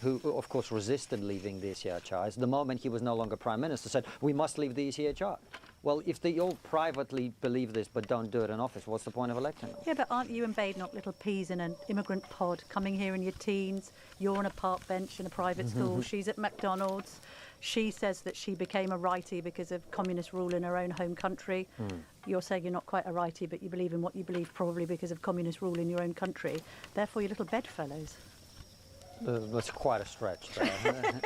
who of course resisted leaving the ECHR. The moment he was no longer Prime Minister, said, we must leave the ECHR. Well, if they all privately believe this but don't do it in office, what's the point of electing them? Yeah, but aren't you and Badenoch little peas in an immigrant pod, coming here in your teens? You're on a park bench in a private school. She's at McDonald's. She says that she became a righty because of communist rule in her own home country. You're saying you're not quite a righty, but you believe in what you believe probably because of communist rule in your own country. Therefore, you're little bedfellows. That's quite a stretch there.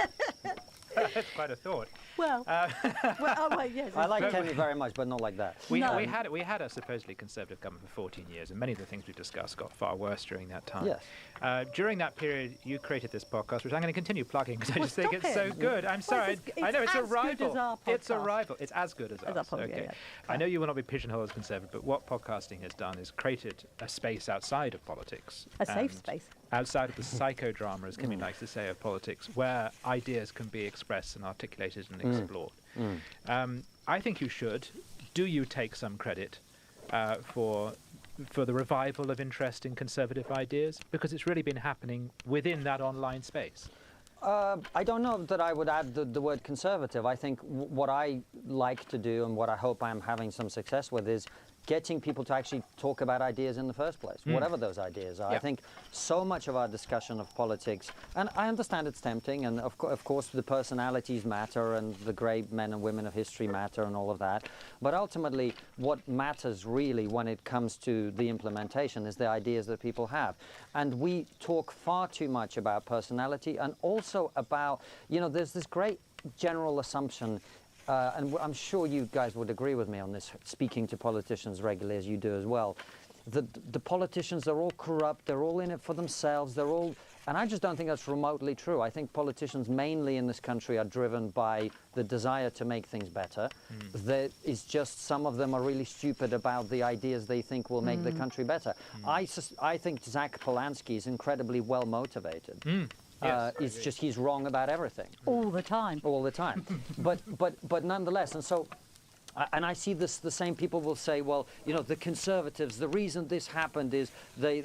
That's quite a thought. Well, yes. I like Kenny very much, but not like that. We had a supposedly conservative government for 14 years, and many of the things we discussed got far worse during that time. Yes. During that period, you created this podcast, which I'm going to continue plugging because I just think it's so good. I'm sorry. I know it's a rival. It's a rival. It's as good as ours. Okay. I know you will not be pigeonholed as conservative, but what podcasting has done is created a space outside of politics. A safe space. Outside of the psychodrama, as Kimmy likes to say, of politics, where ideas can be expressed and articulated and explored. I think you should. Do you take some credit for the revival of interest in conservative ideas? Because it's really been happening within that online space. I don't know that I would add the word conservative. I think what I like to do and what I hope I'm having some success with is getting people to actually talk about ideas in the first place, whatever those ideas are. I think so much of our discussion of politics, and I understand it's tempting, and of course the personalities matter and the great men and women of history matter and all of that, but ultimately what matters really when it comes to the implementation is the ideas that people have. And we talk far too much about personality and also about, you know, there's this great general assumption and I'm sure you guys would agree with me on this, speaking to politicians regularly as you do as well. The politicians are all corrupt, they're all in it for themselves, they're all, and I just don't think that's remotely true. I think politicians mainly in this country are driven by the desire to make things better. There is just some of them are really stupid about the ideas they think will make the country better. I think Zach Polanski is incredibly well motivated. It's just he's wrong about everything. All the time. All the time. but nonetheless, and so, and I see this, the same people will say, well, you know, the conservatives, the reason this happened is they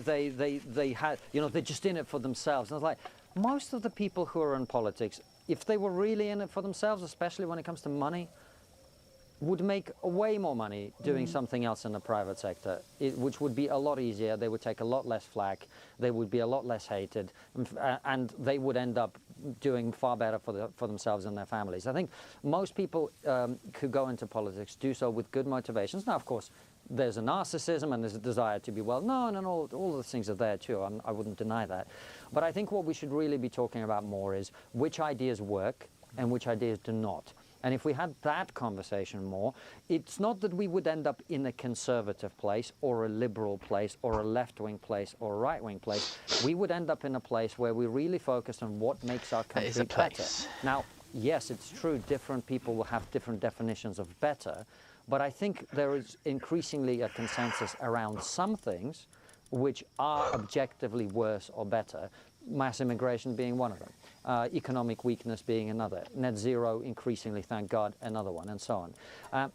had, you know, they're just in it for themselves. And I was like, most of the people who are in politics, if they were really in it for themselves, especially when it comes to money, would make way more money doing something else in the private sector, which would be a lot easier. They would take a lot less flack. They would be a lot less hated, and they would end up doing far better for themselves and their families. I think most people who go into politics do so with good motivations. Now, of course, there's a narcissism and there's a desire to be well known, and all those things are there too. I wouldn't deny that. But I think what we should really be talking about more is which ideas work and which ideas do not. And if we had that conversation more, it's not that we would end up in a conservative place or a liberal place or a left-wing place or a right-wing place. We would end up in a place where we really focus on what makes our country better. Now, yes, it's true, different people will have different definitions of better, but I think there is increasingly a consensus around some things which are objectively worse or better, mass immigration being one of them. Economic weakness being another, net zero increasingly, thank God, another one, and so on.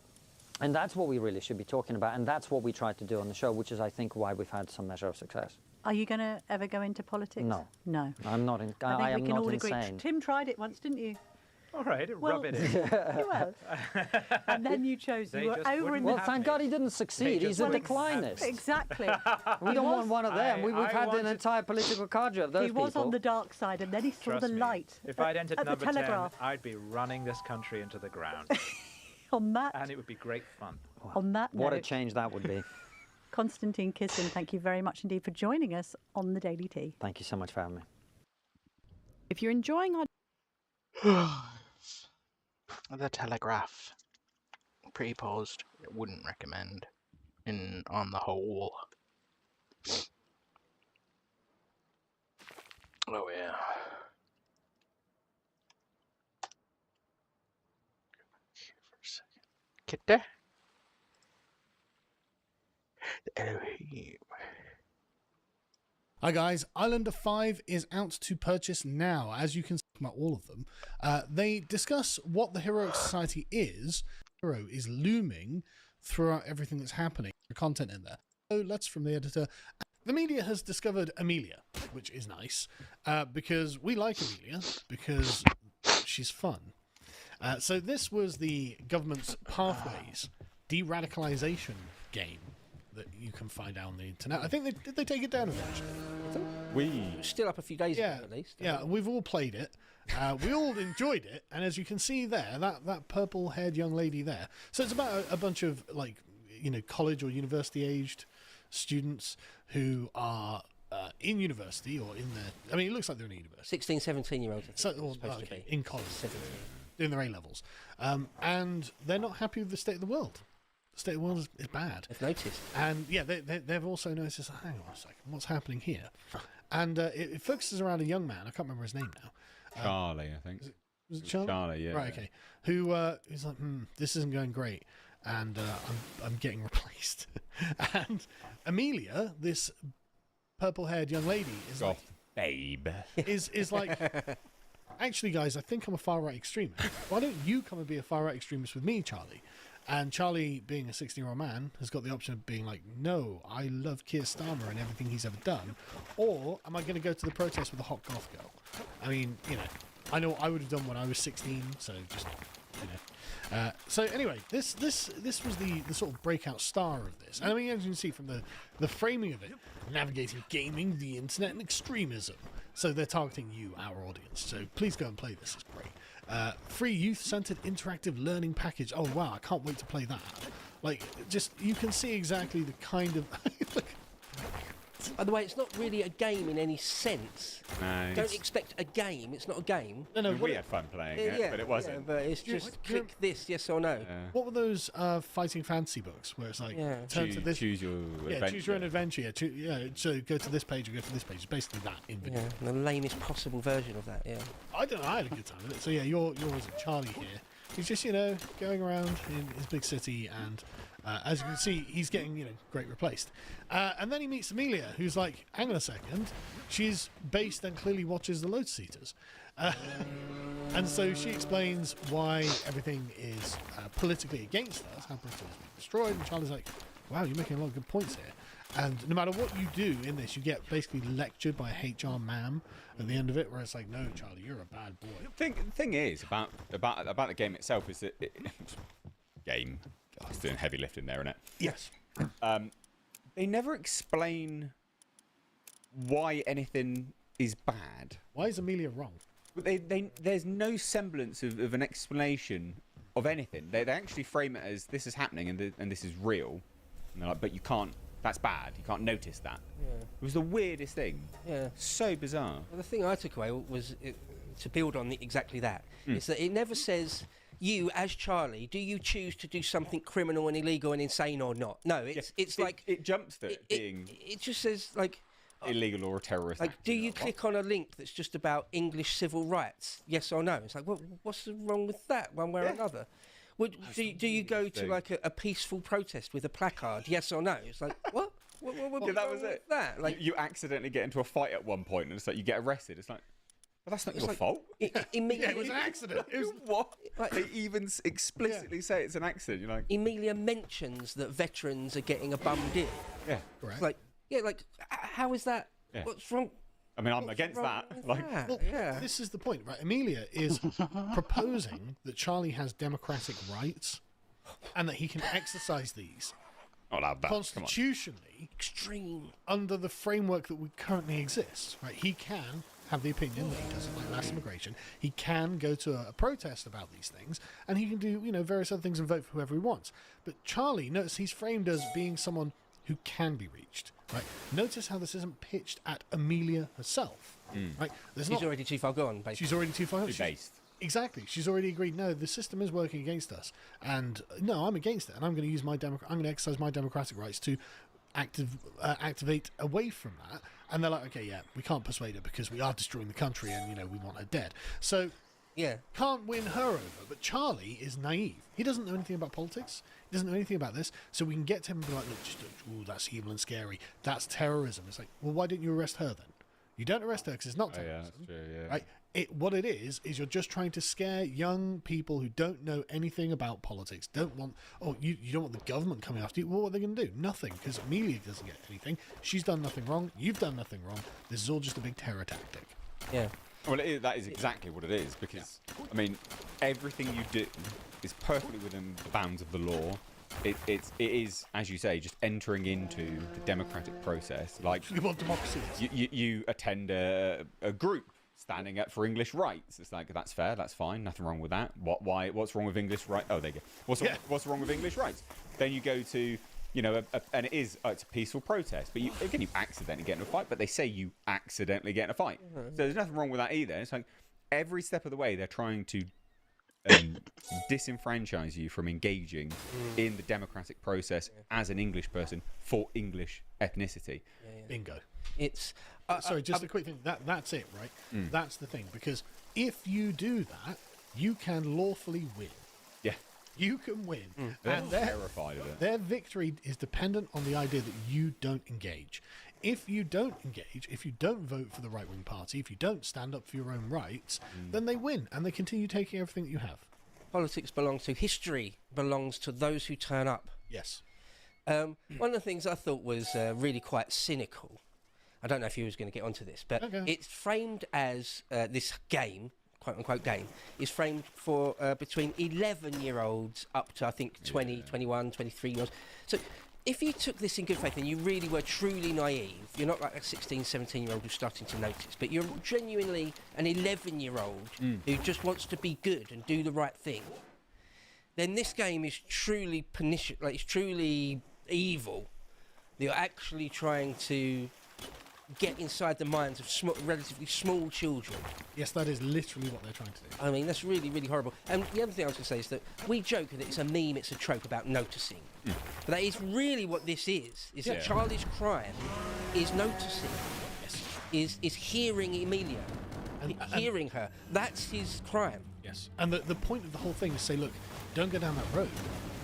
And that's what we really should be talking about, and that's what we tried to do on the show, which is, I think, why we've had some measure of success. Are you going to ever go into politics? No. No. I'm not. I am not insane. Tim tried it once, didn't you? All right, rub it in. Well, and then you chose. You were over in the. Well, thank God he didn't succeed. He's a declinist. Exactly. We don't want one of them. We've had an entire political cadre of those people. He was on the dark side, and then he saw the light. If I'd entered number 10, I'd be running this country into the ground. On that. And it would be great fun. On that note, what a change that would be. Konstantin Kisin, thank you very much indeed for joining us on the Daily Tea. Thank you so much for having me. If you're enjoying our The Telegraph pre-posed, wouldn't recommend on the whole. Oh yeah. Kitty? Elohim. Hi guys, Islander 5 is out to purchase now. As you can see about all of them, they discuss what the Heroic Society is. Hero is looming throughout everything that's happening. The content in there. So let's from the editor. The media has discovered Amelia, which is nice, because we like Amelia because she's fun. So this was the government's Pathways de-radicalization game that you can find out on the internet. I think did they take it down eventually? We still up a few days ago at least. Yeah, we've all played it. We all enjoyed it, and as you can see there, that purple-haired young lady there. So it's about a bunch of college or university-aged students who are in university or in the... I mean, it looks like they're in a university. 16, 17-year-olds. In college. Doing their A-levels. And they're not happy with the state of the world. The state of the world is bad. They've noticed. And, yeah, they've also noticed, hang on a second, what's happening here? And it focuses around a young man. I can't remember his name now. Charlie, I think. Was it Charlie? Charlie, yeah. Right, okay. Who's like, this isn't going great, and I'm getting replaced. And Amelia, this purple-haired young lady, is like, babe, is like, actually, guys, I think I'm a far-right extremist. Why don't you come and be a far-right extremist with me, Charlie? And Charlie, being a 16-year-old man, has got the option of being like, no, I love Keir Starmer and everything he's ever done. Or am I going to go to the protest with a hot goth girl? I mean, I know what I would have done when I was 16, so just, so anyway, this was the sort of breakout star of this. And I mean, as you can see from the framing of it, navigating gaming, the internet, and extremism. So they're targeting you, our audience. So please go and play this. It's great. Free youth-centered interactive learning package. Oh, wow, I can't wait to play that. Like, just, you can see exactly the kind of... By the way, it's not really a game in any sense. No. Don't expect a game. It's not a game. No, we had fun playing it, but it wasn't. Yeah, but it's just click this, yes or no. What were those fighting fantasy books where it's like turn to this, choose your adventure. Choose your own adventure. So go to this page or go to this page. It's basically that in video. Yeah, the lamest possible version of that. Yeah. I don't know. I had a good time with it. So yeah, you're Charlie here. He's just going around in his big city, and as you can see, he's getting great replaced. And then he meets Amelia, who's like, hang on a second, she's based and clearly watches the Lotus Eaters. And so she explains why everything is politically against us, how Britain has been destroyed, and Charlie's like, wow, you're making a lot of good points here. And no matter what you do in this, you get basically lectured by a HR ma'am at the end of it, where it's like, no, Charlie, you're a bad boy. The thing is about the game itself is that game. God, it's doing heavy lifting there, isn't it? Yes. They never explain why anything is bad. Why is Amelia wrong? There's no semblance of an explanation of anything. They actually frame it as this is happening and this is real. And they're like, but you can't. That's bad. You can't notice that. Yeah. It was the weirdest thing. Yeah. So bizarre. Well, the thing I took away was to build on exactly that. Is that it never says, you as Charlie, do you choose to do something criminal and illegal and insane or not? No, it's like it jumps to it being. It just says like illegal or a terrorist. Like, do you click on a link that's just about English civil rights? Yes or no? It's like, well, what's wrong with that? One way or another. Do you go to like a peaceful protest with a placard? Yes or no? It's like, what? Yeah, that was it. That like you accidentally get into a fight at one point, and it's like you get arrested. It's like, well, that's not your fault. It was an accident. It was what? Like, they even explicitly say it's an accident. You're like, Emilia mentions that veterans are getting a bum deal. Yeah, correct. Like, how is that? Yeah. What's wrong? I mean, I'm against that. Like, well, this is the point, right? Amelia is proposing that Charlie has democratic rights and that he can exercise these constitutionally, extreme, under the framework that we currently exist. Right? He can have the opinion that he doesn't like mass immigration. He can go to a protest about these things, and he can do various other things and vote for whoever he wants. But Charlie, notice he's framed as being someone who can be reached. Right. Notice how this isn't pitched at Amelia herself. Right. She's already too far gone. Basically. She's already too far gone. Based. Exactly. She's already agreed. No, the system is working against us, and no, I'm against it, and I'm going to use I'm going to exercise my democratic rights to activate away from that. And they're like, okay, yeah, we can't persuade her because we are destroying the country, and we want her dead. So. Yeah. Can't win her over, but Charlie is naive. He doesn't know anything about politics. He doesn't know anything about this. So we can get to him and be like, look, that's evil and scary. That's terrorism. It's like, well, why didn't you arrest her then? You don't arrest her because it's not terrorism. Yeah, that's true, yeah. Right? What it is you're just trying to scare young people who don't know anything about politics. You don't want the government coming after you. Well, what are they going to do? Nothing, because Amelia doesn't get anything. She's done nothing wrong. You've done nothing wrong. This is all just a big terror tactic. Yeah. Well, that is exactly what it is, because, I mean, everything you do is perfectly within the bounds of the law. It is, as you say, just entering into the democratic process. Like, you want democracy. You attend a group standing up for English rights. It's like, that's fair, that's fine, nothing wrong with that. What's wrong with English rights? Oh, there you go. What's wrong with English rights? Then you go to you know, and it is it's a peaceful protest. But you accidentally get in a fight. But they say you accidentally get in a fight. So there's nothing wrong with that either. It's like every step of the way they're trying to disenfranchise you from engaging in the democratic process as an English person for English ethnicity. Bingo. It's sorry, just a quick thing. That's it, right? That's the thing, because if you do that, you can lawfully win. Yeah, you can win. And they're terrified of it. Their victory is dependent on the idea that you don't engage. If you don't engage, if you don't vote for the right-wing party, if you don't stand up for your own rights, then they win and they continue taking everything that you have. Politics belongs to history, belongs to those who turn up. Yes. One of the things I thought was really quite cynical, I don't know if you was going to get onto this, but it's framed as this game, quote-unquote game, is framed for between 11-year-olds up to, I think, 20, 21, 23-year-olds. So if you took this in good faith and you really were truly naive, you're not like a 16, 17-year-old who's starting to notice, but you're genuinely an 11-year-old who just wants to be good and do the right thing, then this game is truly pernicious, like it's truly evil. You're actually trying to get inside the minds of relatively small children. Yes, that is literally what they're trying to do. I mean, that's really, really horrible. And the other thing I was going to say is that we joke that it's a meme, it's a trope about noticing. But that is really what this is that Charlie's crime is noticing, is hearing Emilia, hearing her. That's his crime. Yes. And the point of the whole thing is say, look, don't go down that road,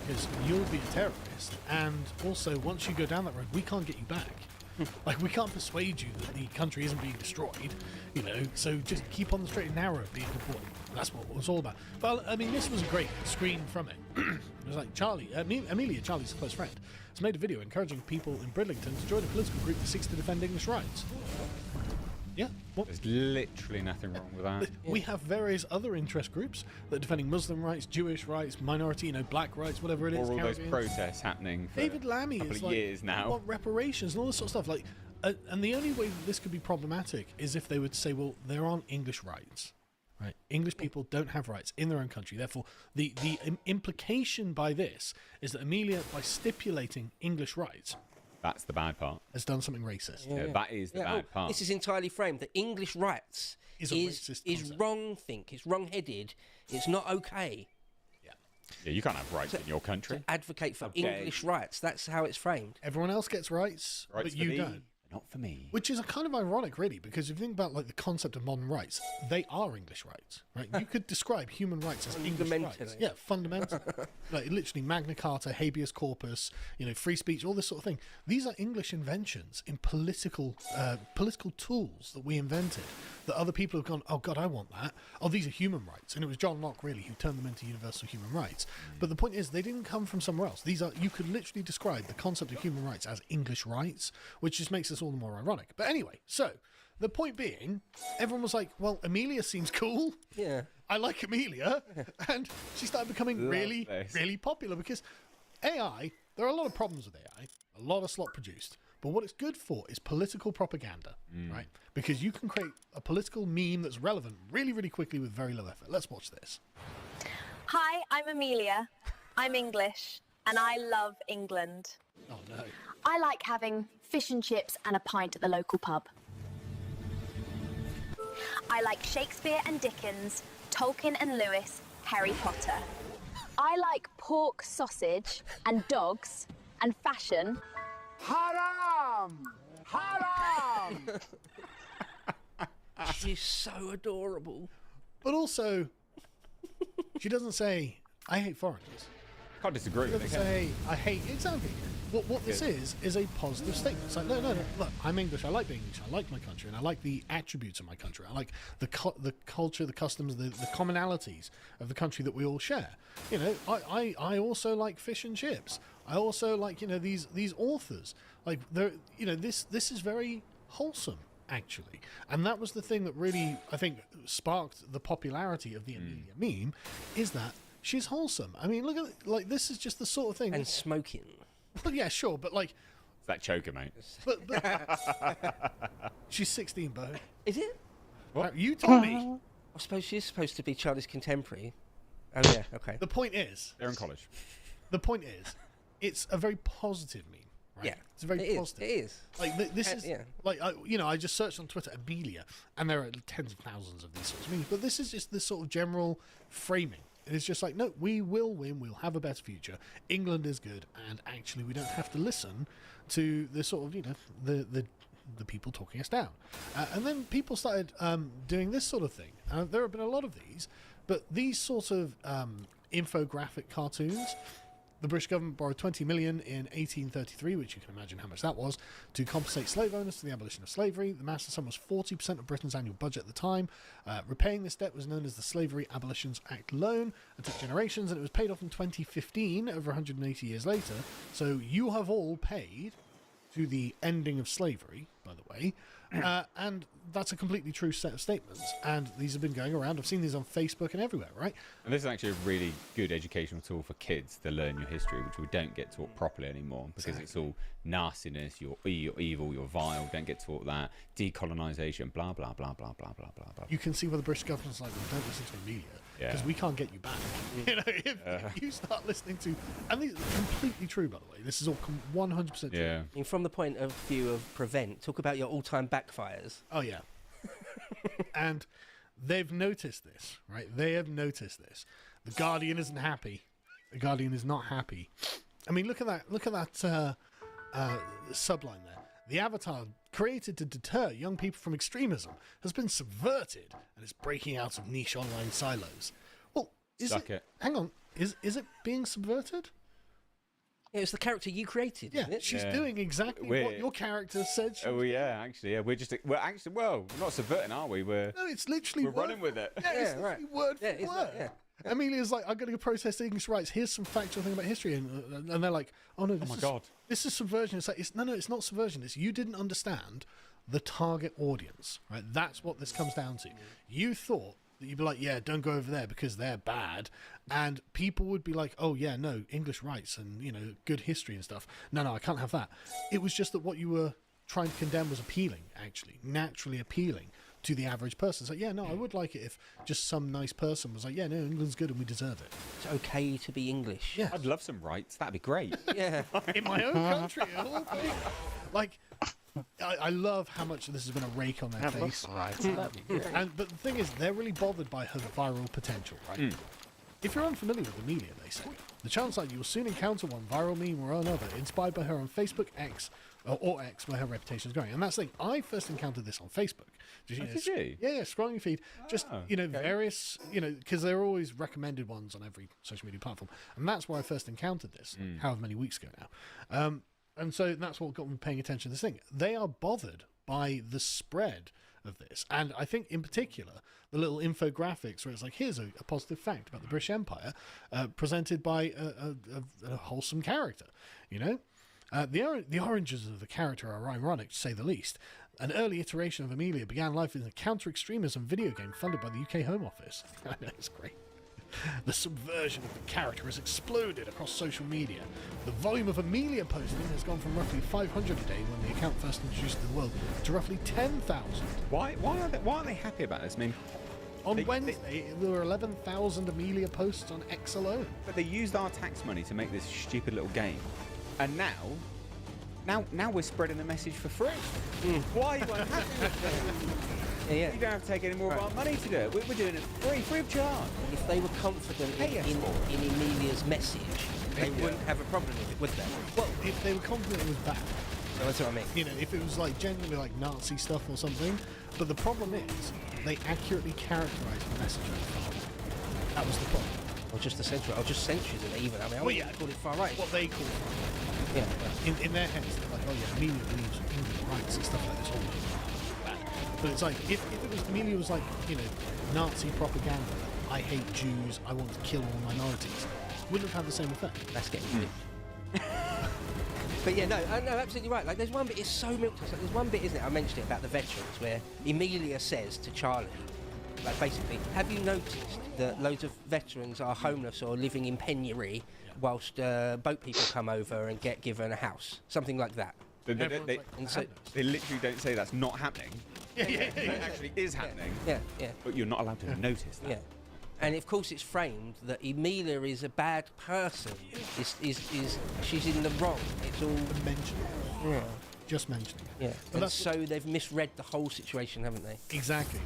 because you'll be a terrorist, and also, once you go down that road, we can't get you back. Like, we can't persuade you that the country isn't being destroyed, you know, so just keep on the straight and narrow being good boy. That's what it was all about. But, I mean, this was a great screen from it. It was like, Emilia, Charlie's close friend, has made a video encouraging people in Bridlington to join a political group that seeks to defend English rights. Yeah. There's literally nothing wrong with that. We have various other interest groups that are defending Muslim rights, Jewish rights, minority, you know, black rights, whatever it is. Or all those protests happening for David Lammy a couple is of years now. Want reparations and all this sort of stuff. Like, and the only way that this could be problematic is if they would say, well, there aren't English rights. Right? English people don't have rights in their own country. Therefore, the implication by this is that Emilia, by stipulating English rights, that's the bad part, has done something racist. Yeah, that is the bad part. This is entirely framed that English rights is wrong. It's wrong-headed. It's not okay. Yeah, you can't have rights in your country. To advocate for English rights. That's how it's framed. Everyone else gets rights but you don't. Not for me. Which is a kind of ironic, really, because if you think about like the concept of modern rights, they are English rights, right? You could describe human rights as English rights. Yeah, fundamentally. Like literally Magna Carta, habeas corpus, you know, free speech, all this sort of thing. These are English inventions in political tools that we invented that other people have gone, oh God, I want that. Oh, these are human rights. And it was John Locke, really, who turned them into universal human rights. But the point is, they didn't come from somewhere else. These are, you could literally describe the concept of human rights as English rights, which just makes this all the more ironic. But anyway, so the point being, everyone was like, well, Emilia seems cool. Yeah. I like Emilia. And she started becoming really popular because AI, there are a lot of problems with AI, a lot of slot produced. But what it's good for is political propaganda, right? Because you can create a political meme that's relevant really, really quickly with very low effort. Let's watch this. Hi, I'm Emilia. I'm English, and I love England. Oh, no. I like having fish and chips and a pint at the local pub. I like Shakespeare and Dickens, Tolkien and Lewis, Harry Potter. I like pork, sausage, and dogs, and fashion. Haram! Haram! She's so adorable. But also, she doesn't say, I hate foreigners. Can't disagree She with doesn't say, I hate... Exactly. What this is a positive statement. It's like, no, look, I'm English, I like being English, I like my country, and I like the attributes of my country. I like the culture, the customs, the commonalities of the country that we all share. You know, I also like fish and chips. I also like, you know, these authors. Like, they're, you know, this is very wholesome, actually. And that was the thing that really, I think, sparked the popularity of the Emilia meme, is that she's wholesome. I mean, look at, like, this is just the sort of thing. And smoking. Well, yeah, sure, but like... It's that choker, mate. But she's 16, Bo. Is it? What? You told me. I suppose she's supposed to be Charlie's contemporary. Oh, yeah, okay. The point is... They're in college. The point is, it's a very positive meme. Right? Yeah, it's very positive. It is. Like this is like I just searched on Twitter Amelia, and there are tens of thousands of these sorts of memes. But this is just this sort of general framing. It's just like, no, we will win. We'll have a better future. England is good, and actually, we don't have to listen to the sort of the people talking us down. And then people started doing this sort of thing. There have been a lot of these, but these sort of infographic cartoons. The British government borrowed 20 million in 1833, which you can imagine how much that was, to compensate slave owners for the abolition of slavery. The massive sum was 40% of Britain's annual budget at the time. Repaying this debt was known as the Slavery Abolitions Act loan and took generations, and it was paid off in 2015, over 180 years later. So you have all paid to the ending of slavery, by the way, and that's a completely true set of statements, and these have been going around. I've seen these on Facebook and everywhere, right? And this is actually a really good educational tool for kids to learn your history, which we don't get taught properly anymore, because it's all nastiness, you're evil, you're vile, don't get taught that, decolonisation, blah, blah, blah, blah, blah, blah, blah, blah. You can see where the British government's like, well, don't listen to Amelia, because we can't get you back. If you start listening to... And these are completely true, by the way. This is all 100% true. I mean, from the point of view of Prevent, talk about your all-time backfires. Oh, yeah. And they've noticed this, right? They have noticed this. The Guardian isn't happy. The Guardian is not happy. I mean, look at that subline there. The avatar created to deter young people from extremism has been subverted and is breaking out of niche online silos. Well, hang on, is it being subverted? Yeah, it's the character you created, isn't it? She's doing exactly what your character said she was doing. We're not subverting, are we? No, it's literally running with it. Yeah, it's literally word for word. Amelia's like, I'm going to protest English rights. Here's some factual thing about history, and they're like, oh no, this is subversion. It's like, it's not subversion. It's you didn't understand the target audience, right? That's what this comes down to. You thought that you'd be like, yeah, don't go over there because they're bad, and people would be like, oh yeah, no, English rights and good history and stuff. No, I can't have that. It was just that what you were trying to condemn was appealing, actually, naturally appealing to the average person. It's like, yeah, no, I would like it if just some nice person was like, yeah, no, England's good and we deserve it. It's okay to be English. Yeah. I'd love some rights. That'd be great. Yeah. In my own country, of all things. Like, I love how much this has been a rake on their face. Right. That'd be great. But the thing is, they're really bothered by her viral potential, right? If you're unfamiliar with Amelia, they say, the chance that you will soon encounter one viral meme or another inspired by her on Facebook, X, or X, where her reputation is going. And that's the thing. I first encountered this on Facebook. Did you? Yeah, scrolling your feed. Just, various, because there are always recommended ones on every social media platform. And that's where I first encountered this, however many weeks ago now. And so that's what got me paying attention to this thing. They are bothered by the spread of this. And I think in particular, the little infographics where it's like, here's a positive fact about the British Empire, presented by a wholesome character, The origins of the character are ironic, to say the least. An early iteration of Amelia began life in a counter-extremism video game funded by the UK Home Office. I know, it's great. The subversion of the character has exploded across social media. The volume of Amelia posting has gone from roughly 500 a day when the account first introduced to the world to roughly 10,000. Why aren't they happy about this? I mean, on Wednesday, there were 11,000 Amelia posts on X alone. But they used our tax money to make this stupid little game, and now we're spreading the message for free. Why are you unhappy with it? You don't have to take any more of our money to do it. We're doing it free of charge. If they were confident in Amelia's message, they wouldn't have a problem with it, would they? Well, if they were confident it was bad. That's what I mean. If it was like genuinely like Nazi stuff or something. But the problem is, they accurately characterised the message of the far right. That was the problem. Or just the centre, or just centuries of it even. I mean, I wouldn't call it far right. What they call far right. Yeah. In their heads, they're like, oh yeah, Amelia believes in English rights and stuff like this all bad. But it's like, if it was, Amelia was like, Nazi propaganda, I hate Jews, I want to kill all minorities, wouldn't have had the same effect. That's getting deep. But yeah, no, absolutely right. Like, there's one bit, it's so milk toast. Like, there's one bit, isn't it? I mentioned it about the veterans, where Amelia says to Charlie, like, basically, have you noticed that loads of veterans are homeless or living in penury whilst boat people come over and get given a house? Something like that. They literally don't say that's not happening. Yeah. It actually is happening. Yeah. But you're not allowed to notice that. Yeah. And of course, it's framed that Emilia is a bad person. She's in the wrong. It's all mentioned. Yeah. Just mentioning. Yeah. And so they've misread the whole situation, haven't they? Exactly.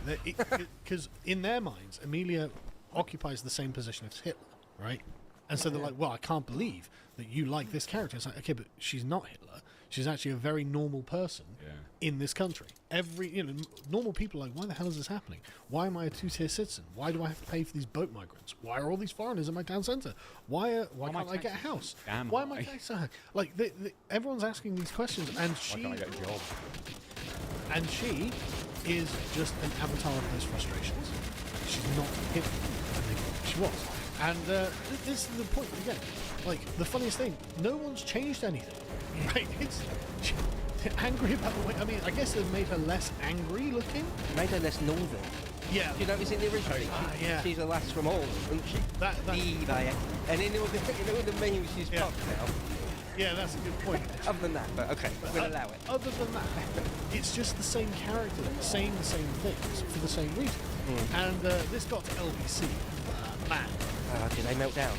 Because in their minds, Emilia occupies the same position as Hitler, right? And so they're like, well, I can't believe that you like this character. It's like, okay, but she's not Hitler. She's actually a very normal person in this country. Normal people are like, why the hell is this happening? Why am I a two-tier citizen? Why do I have to pay for these boat migrants? Why are all these foreigners in my town centre? Why can't I get a house? Why am I taxed so high? Like, everyone's asking these questions, and Why can't I get a job? And she is just an avatar of those frustrations. She's not Hitler. I think she was. And this is the point again. Like, the funniest thing, no one's changed anything. Right? They're angry about the way. I mean, I guess they've made her less angry looking. Made her less northern. Yeah. Do you notice in the original? She's a lass from Oldham, isn't she? And in all the memes, she's popped now. Yeah, that's a good point. Other than that, but okay, we'll allow it. Other than that, it's just the same character saying the same things for the same reason. And this got to LBC. Man. Did they melt down?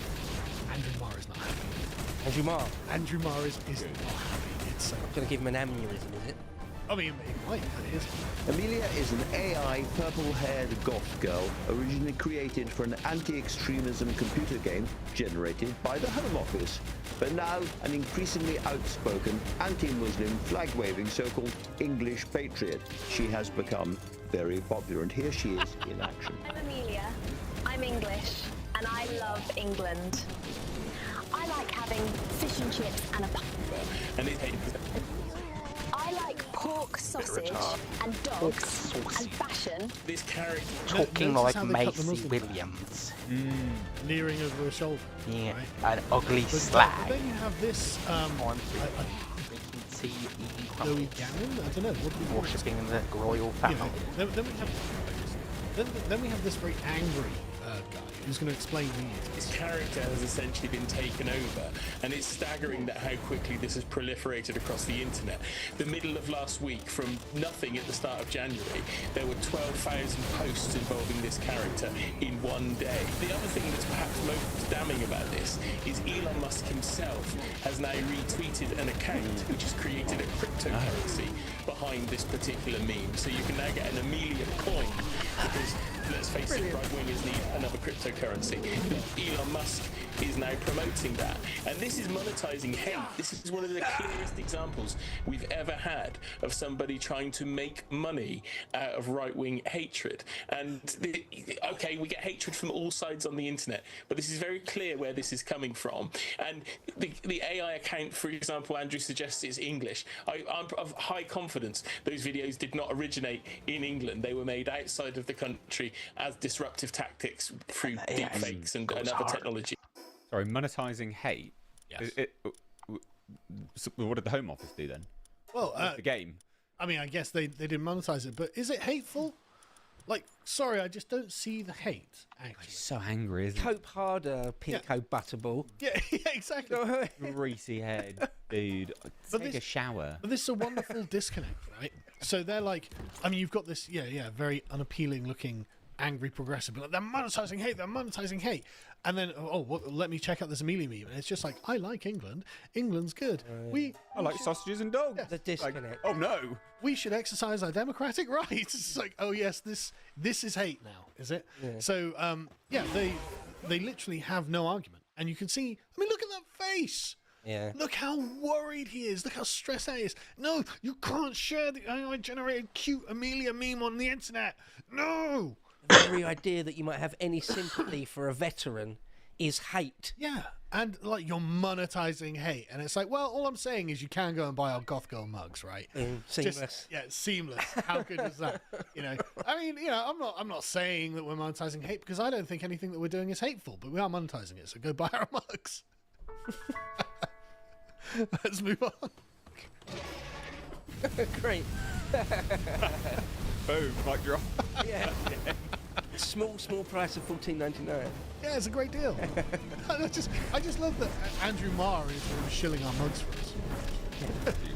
Andrew Marr is not happy. Andrew Marr? Andrew Marr is not happy. It's going to give him an aneurysm, is it? I mean, it might, but it is. Emilia is an AI purple-haired goth girl originally created for an anti-extremism computer game generated by the Home Office, but now an increasingly outspoken anti-Muslim flag-waving so-called English patriot. She has become very popular, and here she is in action. I'm Emilia. I'm English, and I love England. I like having fish and chips and a pub. I like pork sausage and dogs and fashion. This character talking like Macy Williams. Leering over her shoulder. Yeah, right? an ugly But slag. then you have this Chloe Gannon? I don't know. What do we worshipping the royal family. You know, then we have this very angry guy who's going to explain these. His character has essentially been taken over, and it's staggering that how quickly this has proliferated across the internet. The middle of last week, from nothing at the start of January, there were 12,000 posts involving this character in one day. The other thing that's perhaps most damning about this is Elon Musk himself has now retweeted an account which has created a cryptocurrency behind this particular meme. So you can now get an Emilia coin, because let's face it, right-wingers need another cryptocurrency. Elon Musk is now promoting that. And this is monetizing hate. This is one of the clearest examples we've ever had of somebody trying to make money out of right-wing hatred. And, okay, we get hatred from all sides on the internet, but this is very clear where this is coming from. And the AI account, for example, Andrew suggests is English. I'm of high confidence those videos did not originate in England. They were made outside of the country as disruptive tactics through deepfakes and other technology. Sorry, monetizing hate? Yes. So what did the Home Office do then? Well, the game. I mean, I guess they didn't monetize it, but is it hateful? Like, sorry, I just don't see the hate, actually. He's so angry, isn't he? Cope harder, Pinko Butterball. Yeah, exactly. Greasy head, dude. Take a shower. But this is a wonderful disconnect, right? So they're like, I mean, you've got this, very unappealing looking angry progressive, but like, they're monetizing hate. And then, let me check out this Emilia meme. And it's just like, I like England. England's good. I like sausages and dogs. The disconnect. Oh no. We should exercise our democratic rights. It's like, oh yes, this is hate now, is it? Yeah. So, they literally have no argument. And you can see, I mean, look at that face. Yeah. Look how worried he is. Look how stressed out he is. No, you can't share the AI-generated cute Emilia meme on the internet. No. The very idea that you might have any sympathy for a veteran is hate. Yeah, and like you're monetizing hate, and it's like, well, all I'm saying is you can go and buy our Goth Girl mugs, right? Seamless. It's seamless. How good is that? I mean, I'm not saying that we're monetizing hate, because I don't think anything that we're doing is hateful, but we are monetizing it. So go buy our mugs. Let's move on. Great. Boom, mic drop. Yeah. Small price of $14.99. Yeah, it's a great deal. I just love that Andrew Marr is shilling our mugs for us.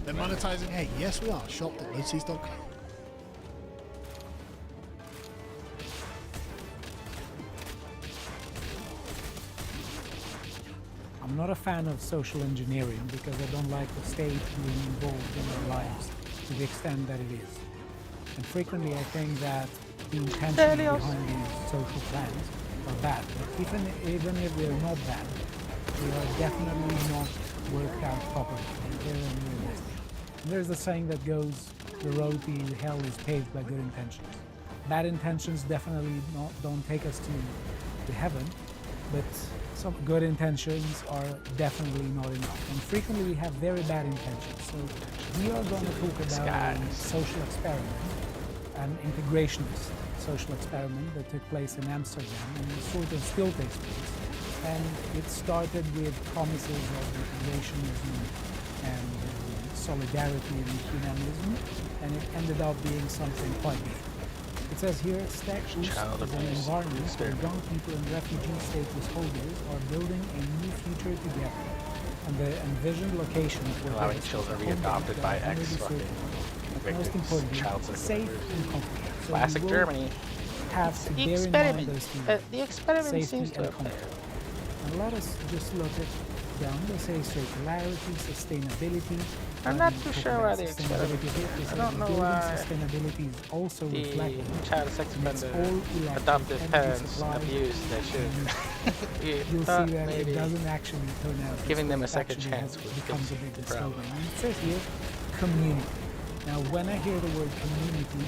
They're monetizing hate. Yes, we are. Shop.loadseas.com. I'm not a fan of social engineering because I don't like the state being involved in our lives to the extent that it is. And frequently I think that the intentions behind these social plans are bad. But even if they're not bad, they are definitely not worked out properly. They're unrealistic. And there's the saying that goes, the road to hell is paved by good intentions. Bad intentions definitely don't take us to heaven, but some good intentions are definitely not enough. And frequently we have very bad intentions. So we are going to talk about a social experiment, an integrationist social experiment that took place in Amsterdam and sort of still takes place. And it started with promises of integrationism and solidarity and humanism, and it ended up being something quite different. It says here, Stack Oost is an environment where young people and refugee status holders are building a new future together. And the envisioned location for allowing children to be adopted by ex-fucking most importantly, safe and comfortable. So classic Germany. Have to bear in mind those things. The experiment safety seems to and have comfort. And let us just look at down. They say circularity, sustainability. I'm not too sure why the experiment. I don't know why sustainability is also the reflected. child sex offender adoptive parents abuse their children. You'll see that it doesn't actually turn out. Giving them a second chance becomes a big problem. And it says here, community. Now, when I hear the word community,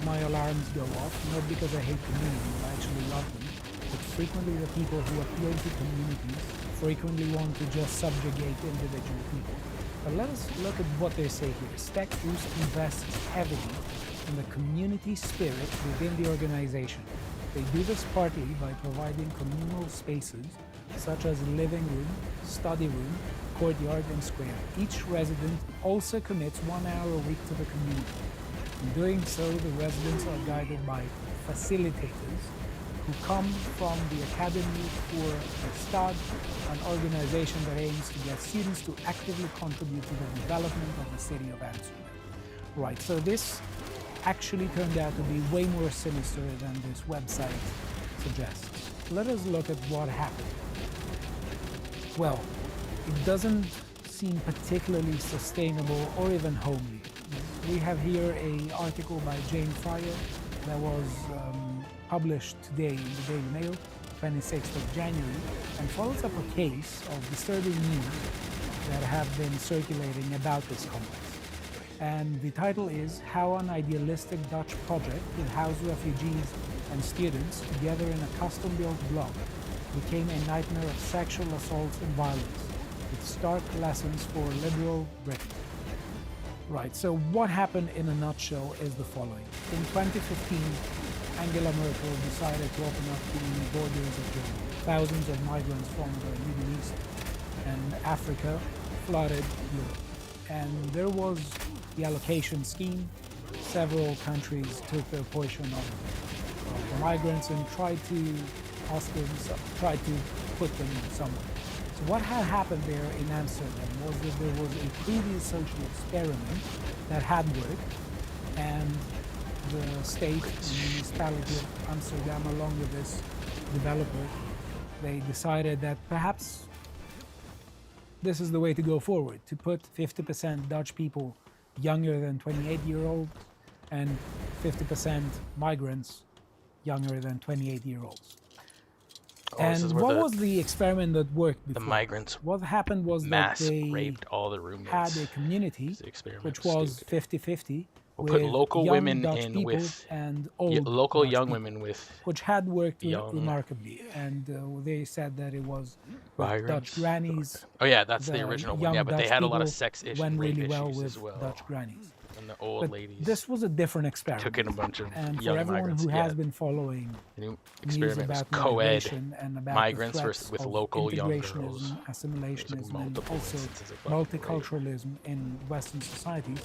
my alarms go off. Not because I hate community, I actually love them. But frequently the people who appeal to communities frequently want to just subjugate individual people. But let us look at what they say here. Stack Oost invests heavily in the community spirit within the organization. They do this partly by providing communal spaces such as living room, study room, courtyard and square. Each resident also commits 1 hour a week to the community. In doing so, the residents are guided by facilitators who come from the Academy for Stad, an organization that aims to get students to actively contribute to the development of the city of Amsterdam. Right, so this actually turned out to be way more sinister than this website suggests. Let us look at what happened. Well, it doesn't seem particularly sustainable or even homely. We have here an article by Jane Fryer that was published today in the Daily Mail, 26th of January, and follows up a case of disturbing news that have been circulating about this complex. And the title is How an Idealistic Dutch Project to House Refugees and Students Together in a Custom-Built Block Became a Nightmare of Sexual Assaults and Violence, with stark lessons for liberal Britain. Right, so what happened in a nutshell is the following. In 2015, Angela Merkel decided to open up the borders of Germany. Thousands of migrants from the Middle East and Africa flooded Europe. And there was the allocation scheme. Several countries took their portion of the migrants and tried to put them somewhere. So what had happened there in Amsterdam was that there was a previous social experiment that had worked, and the state and municipality of Amsterdam, along with this developer, they decided that perhaps this is the way to go forward, to put 50% Dutch people younger than 28-year-olds and 50% migrants younger than 28-year-olds. And what was the experiment that worked before? The migrants. What happened was that they raped all the roommates. had a community which was 50-50. We'll put local women in with and old local Dutch young people, women with which had worked remarkably, and they said that it was Dutch grannies. Oh yeah, that's the original one. Yeah, but Dutch they had a lot of people sex issues, went rape really well issues with as well. Dutch grannies. And the old But ladies. this was a different experiment. Took in a bunch of and young for everyone migrants. who has been following the new news experiment was about co-ed migration and about migrants the threats with of local young integrationism, girls. assimilationism, and multiple also instances of fucking multiculturalism in Western societies.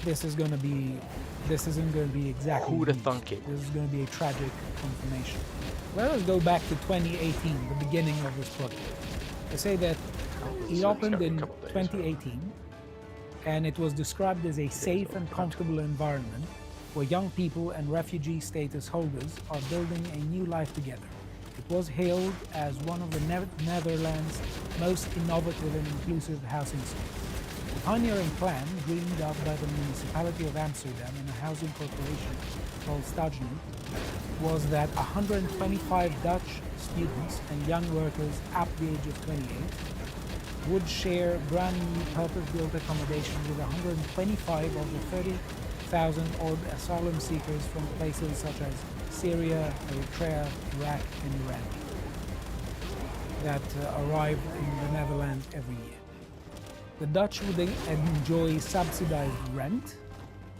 This isn't going to be exactly. Who'da thunk it? This is going to be a tragic confirmation. Let us go back to 2018, the beginning of this project. They say that it opened in 2018, and it was described as a safe and comfortable environment where young people and refugee status holders are building a new life together. It was hailed as one of the Netherlands' most innovative and inclusive housing schemes. The pioneering plan, dreamed up by the municipality of Amsterdam and a housing corporation called Stadgenoot, was that 125 Dutch students and young workers up to the age of 28 would share brand new purpose-built accommodation with 125 of the 30,000 odd asylum seekers from places such as Syria, Eritrea, Iraq and Iran that arrive in the Netherlands every year. The Dutch would enjoy subsidized rent,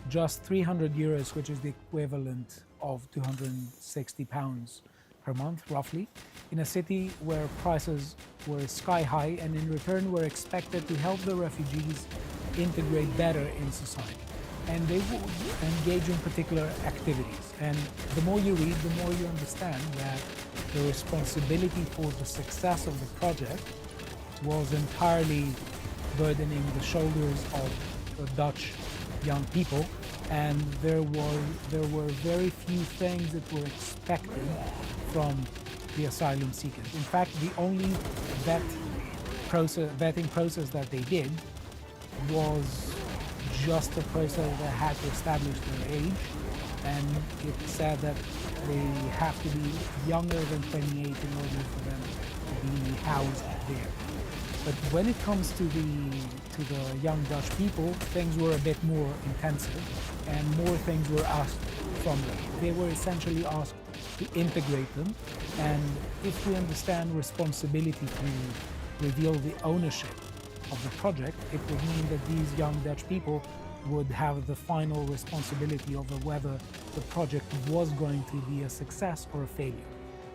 just 300 euros, which is the equivalent of 260 pounds per month, roughly, in a city where prices were sky high, and in return were expected to help the refugees integrate better in society. And they would engage in particular activities. And the more you read, the more you understand that the responsibility for the success of the project was entirely burdening the shoulders of the Dutch young people, and there were very few things that were expected from the asylum seekers. In fact, the only vetting process that they did was just a process that had to establish their age, and it said that they have to be younger than 28 in order for them to be housed there. But when it comes to the young Dutch people, things were a bit more intensive and more things were asked from them. They were essentially asked to integrate them, and if we understand responsibility to reveal the ownership of the project, it would mean that these young Dutch people would have the final responsibility over whether the project was going to be a success or a failure.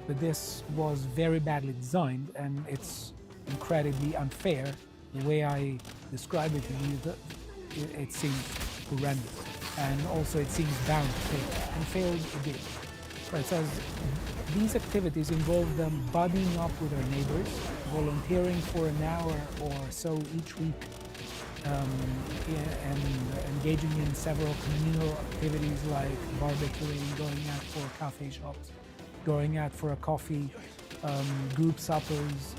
But this was very badly designed, and it's incredibly unfair. The way I describe it to you, it seems horrendous, and also it seems bound to fail, and failed it did. It says these activities involve them buddying up with their neighbors, volunteering for an hour or so each week, and engaging in several communal activities like barbecuing, going out for cafe shops, going out for a coffee, group suppers,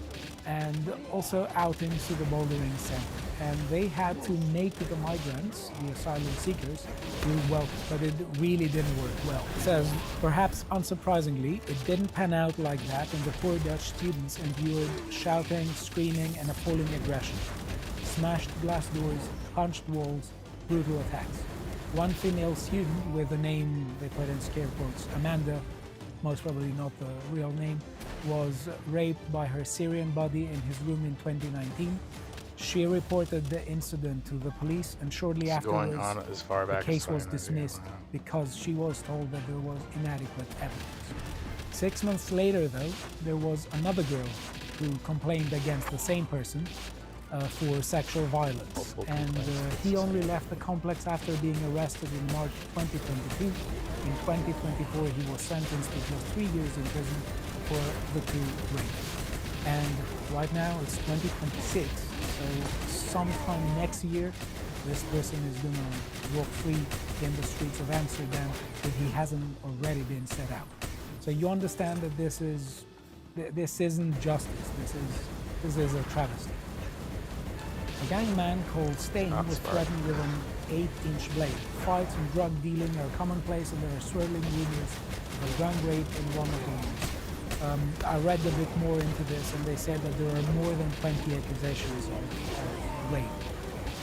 and also outings to the bouldering center. And they had to make the migrants, the asylum seekers, feel welcome, but it really didn't work well. It says, perhaps unsurprisingly, it didn't pan out like that, and the poor Dutch students endured shouting, screaming, and appalling aggression. Smashed glass doors, punched walls, brutal attacks. One female student with the name, they put in scare quotes, Amanda, most probably not the real name, was raped by her Syrian buddy in his room in 2019. She reported the incident to the police, and shortly afterwards, the case was dismissed because she was told that there was inadequate evidence. 6 months later, though, there was another girl who complained against the same person for sexual violence, and he only left the complex after being arrested in March 2022. In 2024, he was sentenced to just 3 years in prison for the two rapes. And right now it's 2026, so sometime next year this person is gonna walk free in the streets of Amsterdam if he hasn't already been set out. So you understand that this isn't justice, this is a travesty. A young man called Stain was threatened with an 8-inch blade. Fights and drug dealing are commonplace, and there are swirling rumors of gang rape in one of the rooms. I read a bit more into this, and they said that there are more than 20 accusations of rape.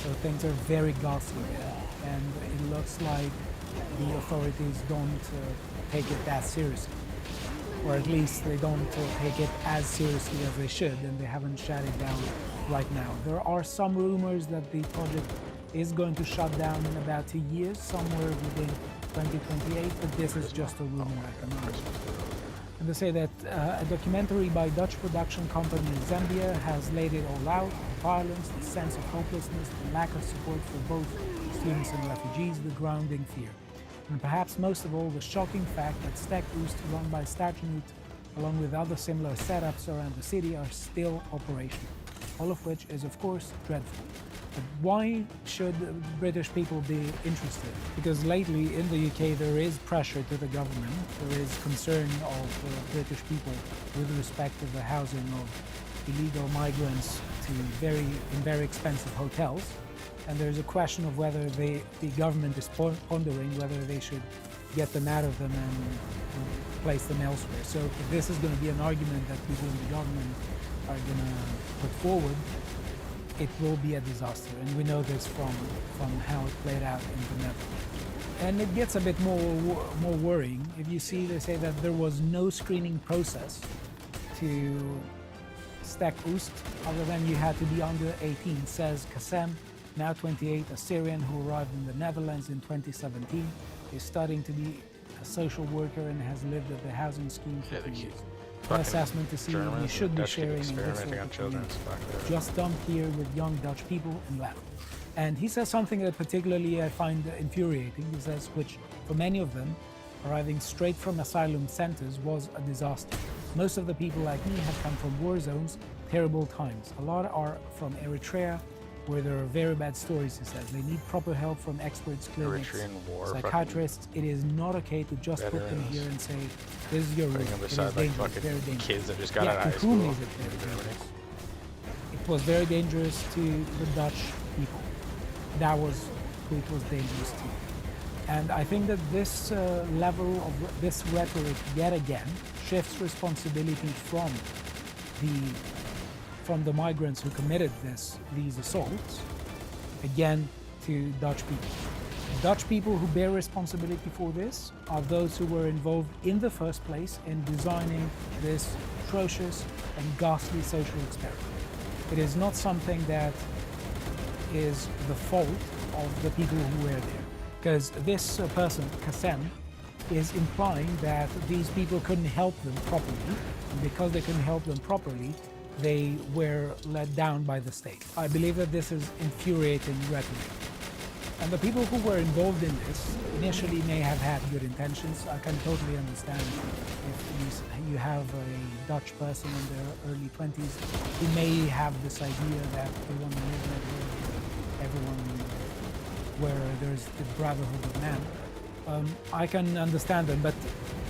So things are very ghastly there, and it looks like the authorities don't take it that seriously. Or at least they don't take it as seriously as they should, and they haven't shut it down right now. There are some rumors that the project is going to shut down in about 2 years, somewhere within 2028, but this is just a rumor at the moment. And they say that a documentary by Dutch production company Zambia has laid it all out: the violence, the sense of hopelessness, the lack of support for both students and refugees, the grounding fear. And perhaps most of all, the shocking fact that Stekboost, run by Stadgenoot, along with other similar setups around the city, are still operational. all of which is of course dreadful. But why should British people be interested? Because lately in the UK there is pressure to the government, there is concern of British people with respect to the housing of illegal migrants to very expensive hotels. And there's a question of whether the government is pondering whether they should get them out of them and place them elsewhere. So if this is going to be an argument that people in the government are going to put forward, it will be a disaster. And we know this from how it played out in the Netherlands. And it gets a bit more worrying if you see they say that there was no screening process to Stek Oost, other than you had to be under 18, says Kassem, now 28, a Syrian who arrived in the Netherlands in 2017, is studying to be a social worker and has lived at the housing scheme for 2 years. An assessment to see if you should be sharing in this sort of community. Just dumped here with young Dutch people and left. And he says something that particularly I find infuriating. He says, which for many of them, arriving straight from asylum centers was a disaster. Most of the people like me have come from war zones, terrible times. A lot are from Eritrea, where there are very bad stories, he says. They need proper help from experts, clinics, psychiatrists. It is not okay to just put them here and say, this is your room. It is dangerous, very dangerous. Kids that just got out of high school. To whom is it very dangerous? It was very dangerous to the Dutch people. That was who it was dangerous to. And I think that this level of this rhetoric, yet again, shifts responsibility from the migrants who committed these assaults, again, to Dutch people. Dutch people who bear responsibility for this are those who were involved in the first place in designing this atrocious and ghastly social experiment. It is not something that is the fault of the people who were there. Because this person, Kassem, is implying that these people couldn't help them properly, and because they couldn't help them properly, they were let down by the state. I believe that this is infuriating rhetoric. And the people who were involved in this initially may have had good intentions. I can totally understand if you have a Dutch person in their early 20s who may have this idea that they want to live in a world where everyone, where there's the brotherhood of man. I can understand them, but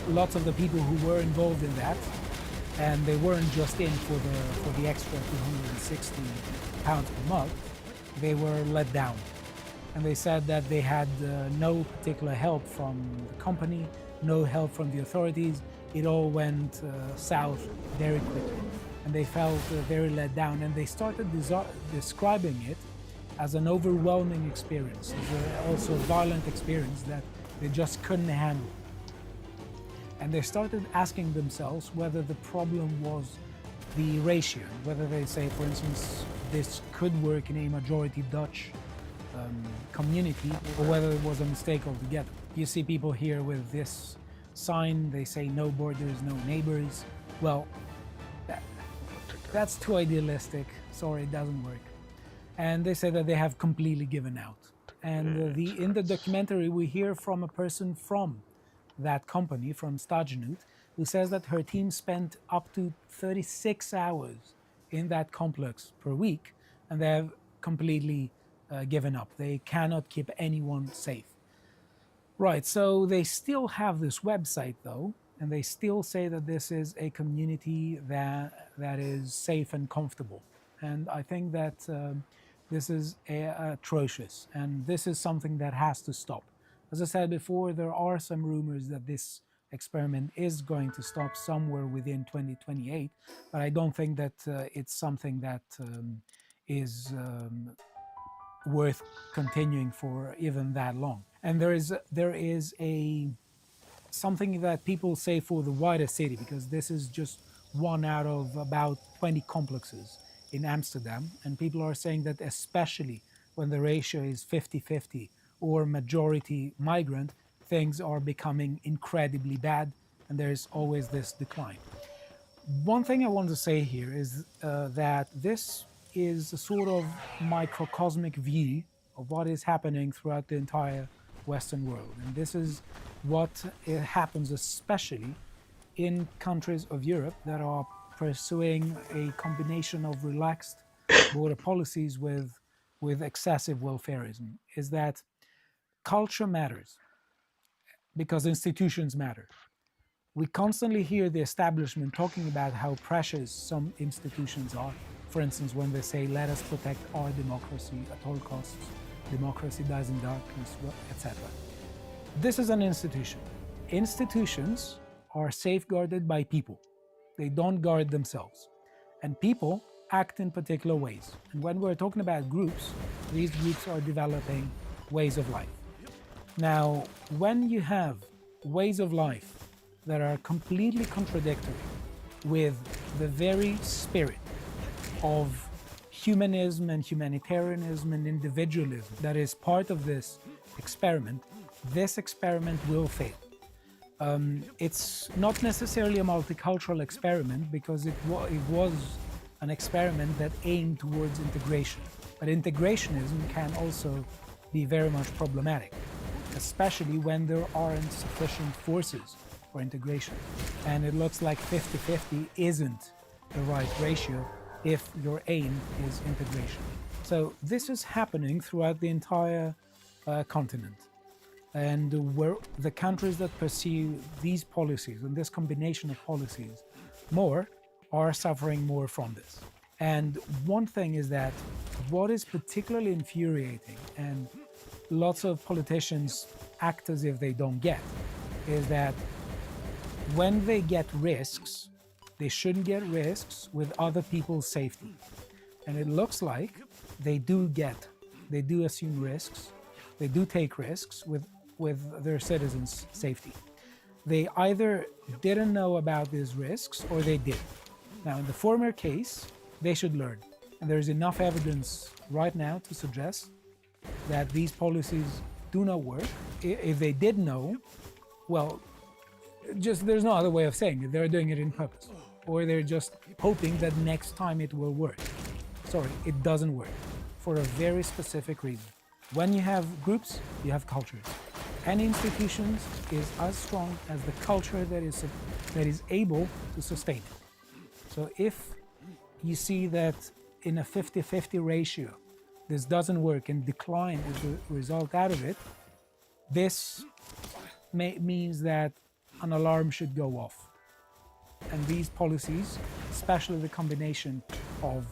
lots of the people who were involved in that, and they weren't just in for the extra £260 per month, they were let down. And they said that they had no particular help from the company, no help from the authorities. It all went south very quickly. And they felt very let down. And they started describing it as an overwhelming experience, as also a violent experience that they just couldn't handle. And they started asking themselves whether the problem was the ratio, whether they say, for instance, this could work in a majority Dutch community, or whether it was a mistake altogether. You see people here with this sign, they say no borders, no neighbors. Well, that's too idealistic. Sorry, it doesn't work. And they say that they have completely given out. And in the documentary, we hear from a person from that company, from Stadsgenoot, who says that her team spent up to 36 hours in that complex per week, and they have completely given up. They cannot keep anyone safe. Right, so they still have this website though, and they still say that this is a community that is safe and comfortable. And I think that this is atrocious, and this is something that has to stop. As I said before, there are some rumors that this experiment is going to stop somewhere within 2028, but I don't think that it's something that is worth continuing for even that long. And there is something that people say for the wider city, because this is just one out of about 20 complexes in Amsterdam, and people are saying that especially when the ratio is 50-50 or majority migrant, things are becoming incredibly bad, and there's always this decline. One thing I want to say here is that this is a sort of microcosmic view of what is happening throughout the entire Western world. And this is what happens especially in countries of Europe that are pursuing a combination of relaxed border policies with excessive welfarism is that culture matters because institutions matter. We constantly hear the establishment talking about how precious some institutions are. For instance, when they say, let us protect our democracy at all costs, democracy dies in darkness, etc. This is an institution. Institutions are safeguarded by people. They don't guard themselves. And people act in particular ways. And when we're talking about groups, these groups are developing ways of life. Now, when you have ways of life that are completely contradictory with the very spirit of humanism and humanitarianism and individualism that is part of this experiment will fail. It's not necessarily a multicultural experiment because it was an experiment that aimed towards integration. But integrationism can also be very much problematic, especially when there aren't sufficient forces for integration. And it looks like 50-50 isn't the right ratio if your aim is integration. So this is happening throughout the entire continent. And where the countries that pursue these policies and this combination of policies more are suffering more from this. And one thing is that what is particularly infuriating, and lots of politicians act as if they don't get, is that when they get risks, they shouldn't get risks with other people's safety. And it looks like they do assume risks, they do take risks with their citizens' safety. They either didn't know about these risks or they did. Now, in the former case, they should learn. And there's enough evidence right now to suggest that these policies do not work. If they did know, well, just there's no other way of saying it. They're doing it in purpose. Or they're just hoping that next time it will work. Sorry, it doesn't work for a very specific reason. When you have groups, you have cultures. Any institution is as strong as the culture that is able to sustain it. So if you see that in a 50-50 ratio, this doesn't work and decline is the result out of it, this means that an alarm should go off. And these policies, especially the combination of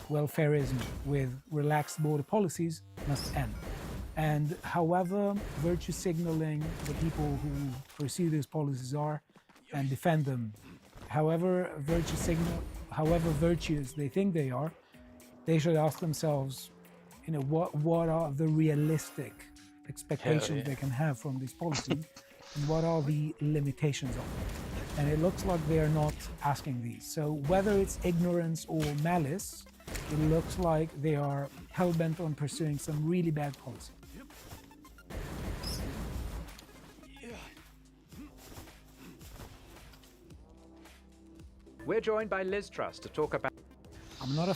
welfarism with relaxed border policies, must end. And however virtue signaling the people who pursue these policies are and defend them, however virtuous they think they are, they should ask themselves, what are the realistic expectations they can have from these policies and what are the limitations of them. And it looks like they are not asking these. So whether it's ignorance or malice, it looks like they are hell-bent on pursuing some really bad policy. We're joined by Liz Truss to talk about... I'm not a...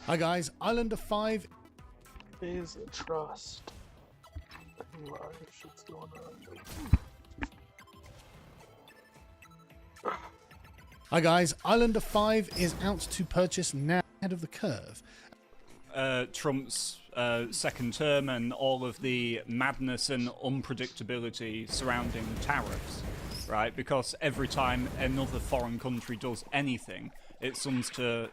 Hi guys, Islander 5 is trust. Shit's going on. Hi guys, Islander 5 is out to purchase now ahead of the curve. Trump's second term and all of the madness and unpredictability surrounding tariffs, right? Because every time another foreign country does anything, it seems to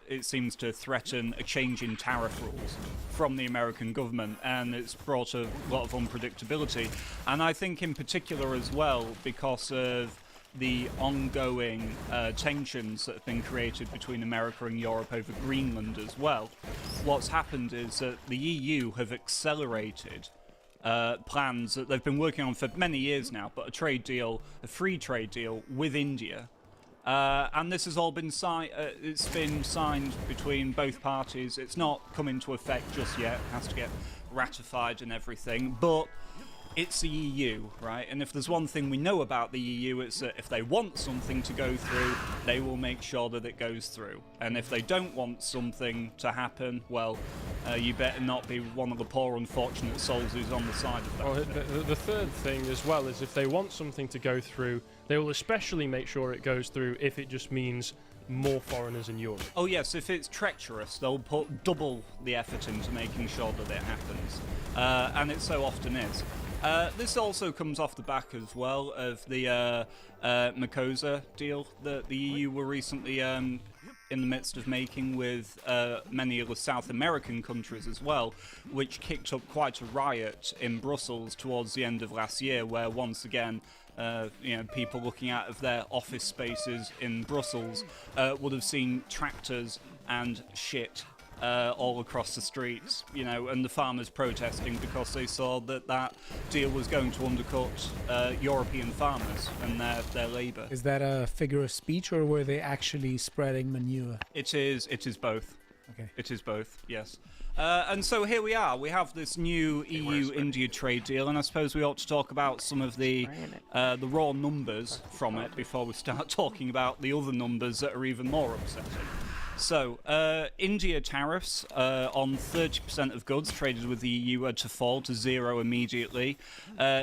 threaten a change in tariff rules from the American government, and it's brought a lot of unpredictability. And I think in particular as well, because of the ongoing tensions that have been created between America and Europe over Greenland as well, what's happened is that the EU have accelerated plans that they've been working on for many years now, but a free trade deal with India. And this has all been it's been signed between both parties. It's not come into effect just yet. It has to get ratified and everything, but it's the EU, right? And if there's one thing we know about the EU, it's that if they want something to go through, they will make sure that it goes through. And if they don't want something to happen, well, you better not be one of the poor unfortunate souls who's on the side of that. Well, the third thing as well is if they want something to go through, they will especially make sure it goes through if it just means more foreigners in Europe. Oh yes, if it's treacherous, they'll put double the effort into making sure that it happens, and it so often is. This also comes off the back as well of the Makosa deal that the EU were recently in the midst of making with many of the South American countries as well, which kicked up quite a riot in Brussels towards the end of last year, where once again people looking out of their office spaces in Brussels would have seen tractors and shit all across the streets, and the farmers protesting because they saw that deal was going to undercut European farmers and their labour. Is that a figure of speech, or were they actually spreading manure? It is both. Okay. It is both, yes. And so here we are. We have this new EU-India trade deal, and I suppose we ought to talk about some of the raw numbers from it before we start talking about the other numbers that are even more upsetting. So, India tariffs on 30% of goods traded with the EU are to fall to zero immediately.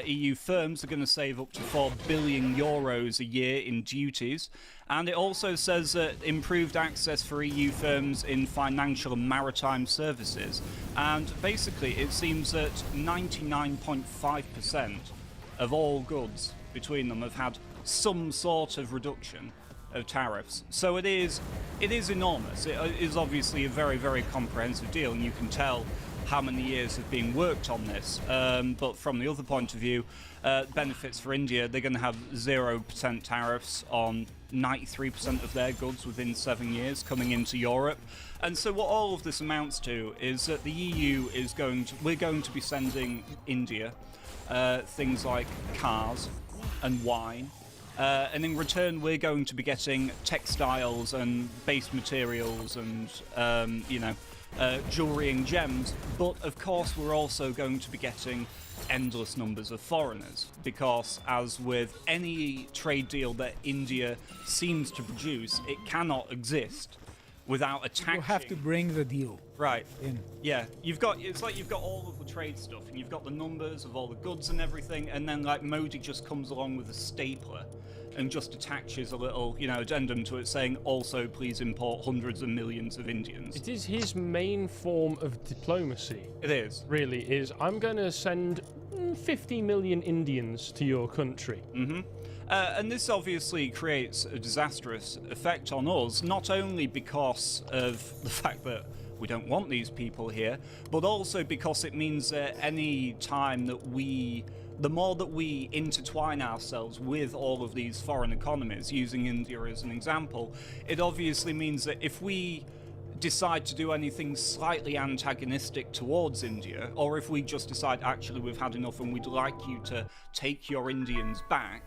EU firms are going to save up to €4 billion a year in duties. And it also says that improved access for EU firms in financial and maritime services. And basically, it seems that 99.5% of all goods between them have had some sort of reduction of tariffs. So it is enormous. It is obviously a very, very comprehensive deal, and you can tell how many years have been worked on this. But from the other point of view, benefits for India, they're going to have 0% tariffs on 93% of their goods within 7 years coming into Europe. And so what all of this amounts to is that the EU we're going to be sending India things like cars and wine. And in return, we're going to be getting textiles and base materials and, jewellery and gems. But, of course, we're also going to be getting endless numbers of foreigners. Because, as with any trade deal that India seems to produce, it cannot exist without attaching... You have to bring the deal. Right. In. Yeah. It's like you've got all of the trade stuff, and you've got the numbers of all the goods and everything, and then, like, Modi just comes along with a stapler and just attaches a little, addendum to it saying, also please import hundreds of millions of Indians. It is his main form of diplomacy. It is. Really is. I'm going to send 50 million Indians to your country. Mm-hmm. And this obviously creates a disastrous effect on us, not only because of the fact that we don't want these people here, but also because it means that any time that the more that we intertwine ourselves with all of these foreign economies, using India as an example, it obviously means that if we decide to do anything slightly antagonistic towards India, or if we just decide actually we've had enough and we'd like you to take your Indians back,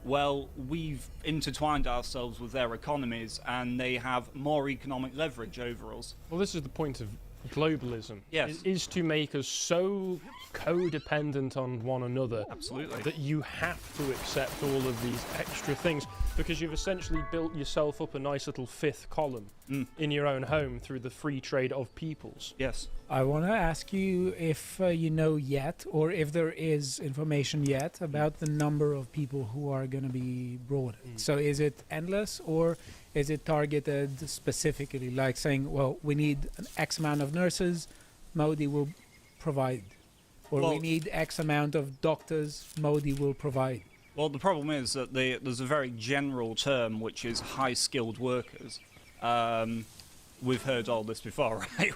well, we've intertwined ourselves with their economies and they have more economic leverage over us. Well, this is the point of globalism. Yes. It is to make us so codependent on one another. Absolutely. That you have to accept all of these extra things, because you've essentially built yourself up a nice little fifth column in your own home through the free trade of peoples. Yes. I want to ask you if you know yet, or if there is information yet about the number of people who are going to be brought. So is it endless, or is it targeted specifically, like saying, well, we need an X amount of nurses, Modi will provide, or we need X amount of doctors, Modi will provide? Well, the problem is that there's a very general term, which is high-skilled workers. We've heard all this before, right?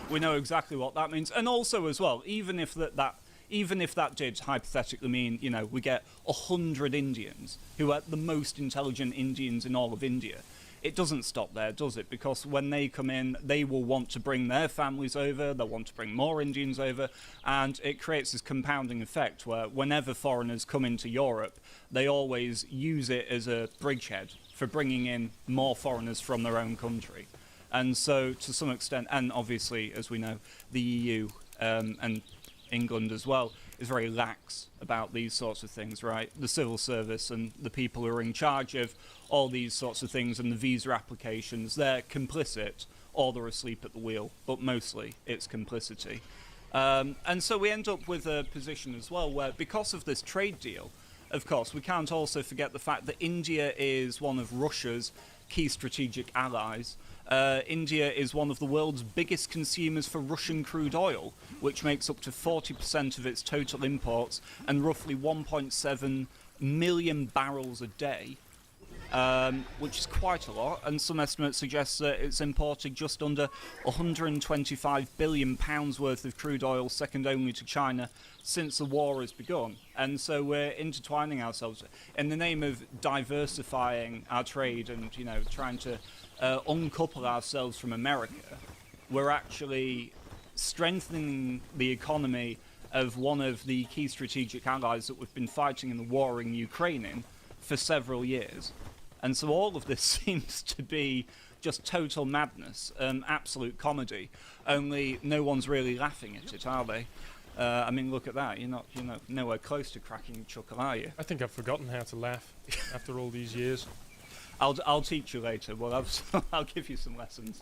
We know exactly what that means. And also, as well, even if that did hypothetically mean, we get 100 Indians who are the most intelligent Indians in all of India, it doesn't stop there, does it? Because when they come in, they will want to bring their families over, they'll want to bring more Indians over, and it creates this compounding effect where whenever foreigners come into Europe, they always use it as a bridgehead for bringing in more foreigners from their own country. And so, to some extent, and obviously, as we know, the EU and England as well is very lax about these sorts of things, right? The civil service and the people who are in charge of all these sorts of things and the visa applications, they're complicit or they're asleep at the wheel, but mostly it's complicity. And so we end up with a position as well where, because of this trade deal, of course, we can't also forget the fact that India is one of Russia's key strategic allies. India is one of the world's biggest consumers for Russian crude oil, which makes up to 40% of its total imports and roughly 1.7 million barrels a day, which is quite a lot. And some estimates suggest that it's imported just under £125 billion worth of crude oil, second only to China, since the war has begun. And so we're intertwining ourselves in the name of diversifying our trade and, you know, trying to uncouple ourselves from America. We're actually strengthening the economy of one of the key strategic allies that we've been fighting in the war in Ukraine in for several years. And so all of this seems to be just total madness, absolute comedy. Only no one's really laughing at it, are they? I mean, look at that. You're not nowhere close to cracking a chuckle, are you? I think I've forgotten how to laugh after all these years. I'll teach you later. Well, I'll give you some lessons.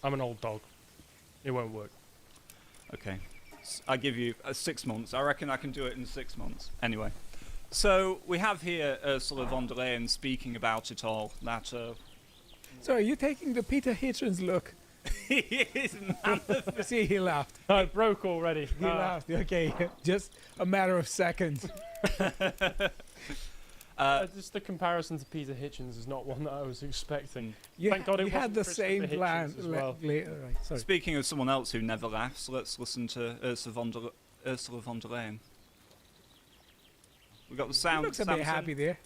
I'm an old dog. It won't work. Okay. I give you 6 months. I reckon I can do it in 6 months. Anyway. So we have here Ursula von der Leyen speaking about it all. That. So are you taking the Peter Hitchens look? He is, man. See, he laughed. Oh, it broke already. He laughed. Okay, just a matter of seconds. Just the comparison to Peter Hitchens is not one that I was expecting. Thank God it had the same plan. Well. Right, sorry. Speaking of someone else who never laughs, let's listen to Ursula von der Leyen. We got the sound. He looks a bit happy there.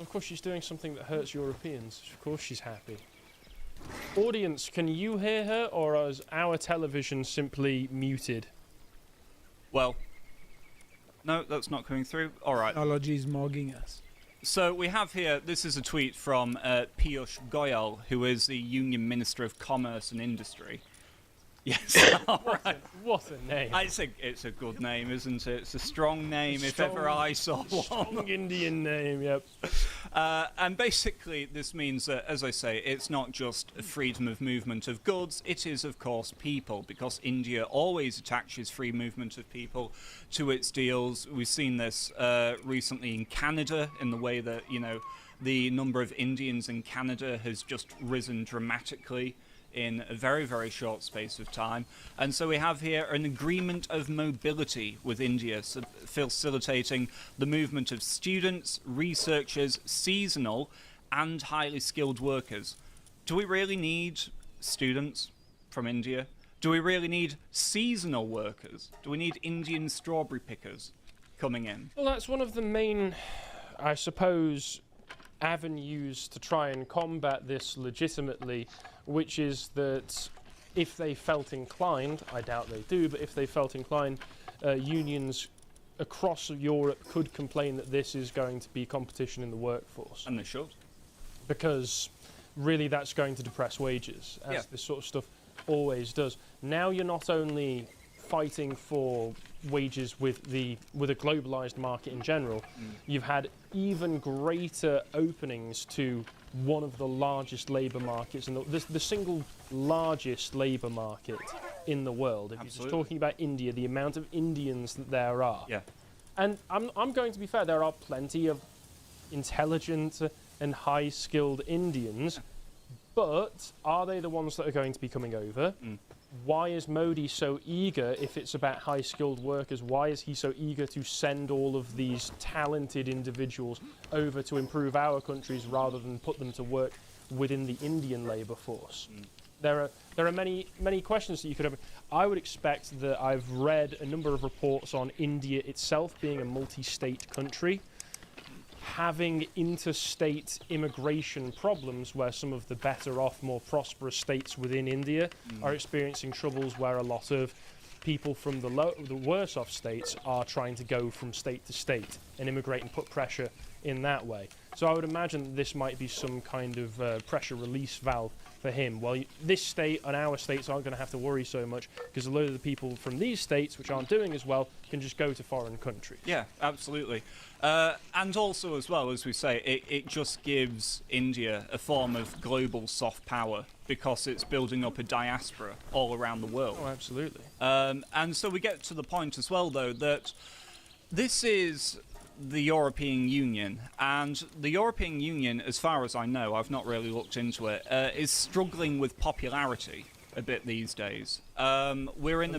Of course, she's doing something that hurts Europeans. Of course, she's happy. Audience, can you hear her, or is our television simply muted? Well, no, that's not coming through. All right. Technology's mogging us. So we have here, this is a tweet from Piyush Goyal, who is the Union Minister of Commerce and Industry. Yes, all right. What a name. It's a good name, isn't it? It's a strong name, if ever I saw one. Strong Indian name, yep. And basically, this means that, as I say, it's not just a freedom of movement of goods, it is, of course, people, because India always attaches free movement of people to its deals. We've seen this recently in Canada, in the way that, you know, the number of Indians in Canada has just risen dramatically in a very, very short space of time. And so we have here an agreement of mobility with India, facilitating the movement of students, researchers, seasonal and highly skilled workers. Do we really need students from India? Do we really need seasonal workers? Do we need Indian strawberry pickers coming in? Well, that's one of the main, I suppose, avenues to try and combat this legitimately, which is that if they felt inclined, I doubt they do, but if they felt inclined, unions across Europe could complain that this is going to be competition in the workforce. And they should. Because really that's going to depress wages, as this sort of stuff always does. Now you're not only fighting for wages with a globalized market in general, you've had even greater openings to one of the largest labour markets and the single largest labour market in the world. If you're just talking about India, the amount of Indians that there are. Yeah. And I'm going to be fair, there are plenty of intelligent and high-skilled Indians, but are they the ones that are going to be coming over? Why is Modi so eager, if it's about high-skilled workers, why is he so eager to send all of these talented individuals over to improve our countries rather than put them to work within the Indian labour force? There are many questions that you could have. I would expect that I've read a number of reports on India itself being a multi-state country, having interstate immigration problems where some of the better off, more prosperous states within India are experiencing troubles where a lot of people from the worse off states are trying to go from state to state and immigrate and put pressure in that way. So I would imagine this might be some kind of pressure release valve for him. Well, this state and our states aren't going to have to worry so much because a lot of the people from these states, which aren't doing as well, can just go to foreign countries. Yeah, absolutely. And also, as well, as we say, it just gives India a form of global soft power because it's building up a diaspora all around the world. Oh, absolutely. And so we get to the point as well, though, that this is the European Union. And the European Union, as far as I know, I've not really looked into it, is struggling with popularity a bit these days. We're in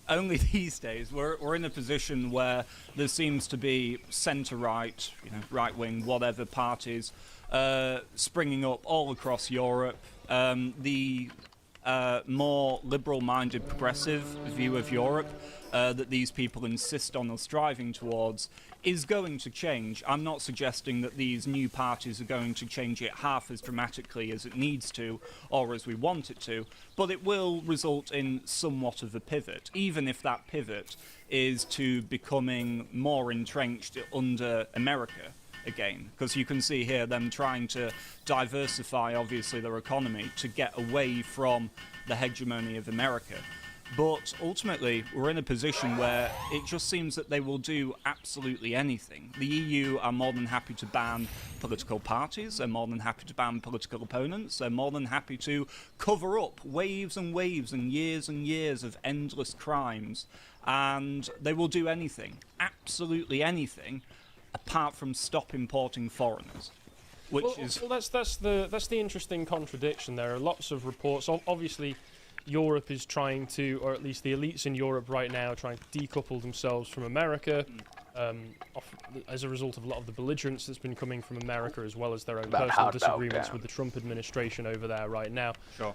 only these days. We're in a position where there seems to be centre-right, right-wing, whatever parties springing up all across Europe. The more liberal-minded progressive view of Europe that these people insist on us driving towards is going to change. I'm not suggesting that these new parties are going to change it half as dramatically as it needs to or as we want it to, but it will result in somewhat of a pivot, even if that pivot is to becoming more entrenched under America again, because you can see here them trying to diversify, obviously, their economy to get away from the hegemony of America. But ultimately, we're in a position where it just seems that they will do absolutely anything. The EU are more than happy to ban political parties, they're more than happy to ban political opponents, they're more than happy to cover up waves and years of endless crimes, and they will do anything, absolutely anything, apart from stop importing foreigners. That's the interesting contradiction. There are lots of reports. Obviously, Europe is trying to, or at least the elites in Europe right now, trying to decouple themselves from America, as a result of a lot of the belligerence that's been coming from America, as well as their own personal disagreements with the Trump administration over there right now. Sure.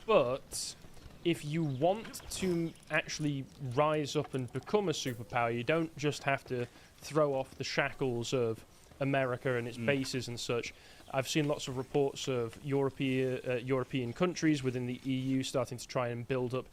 But if you want to actually rise up and become a superpower, you don't just have to throw off the shackles of America and its bases and such. I've seen lots of reports of European countries within the EU starting to try and build up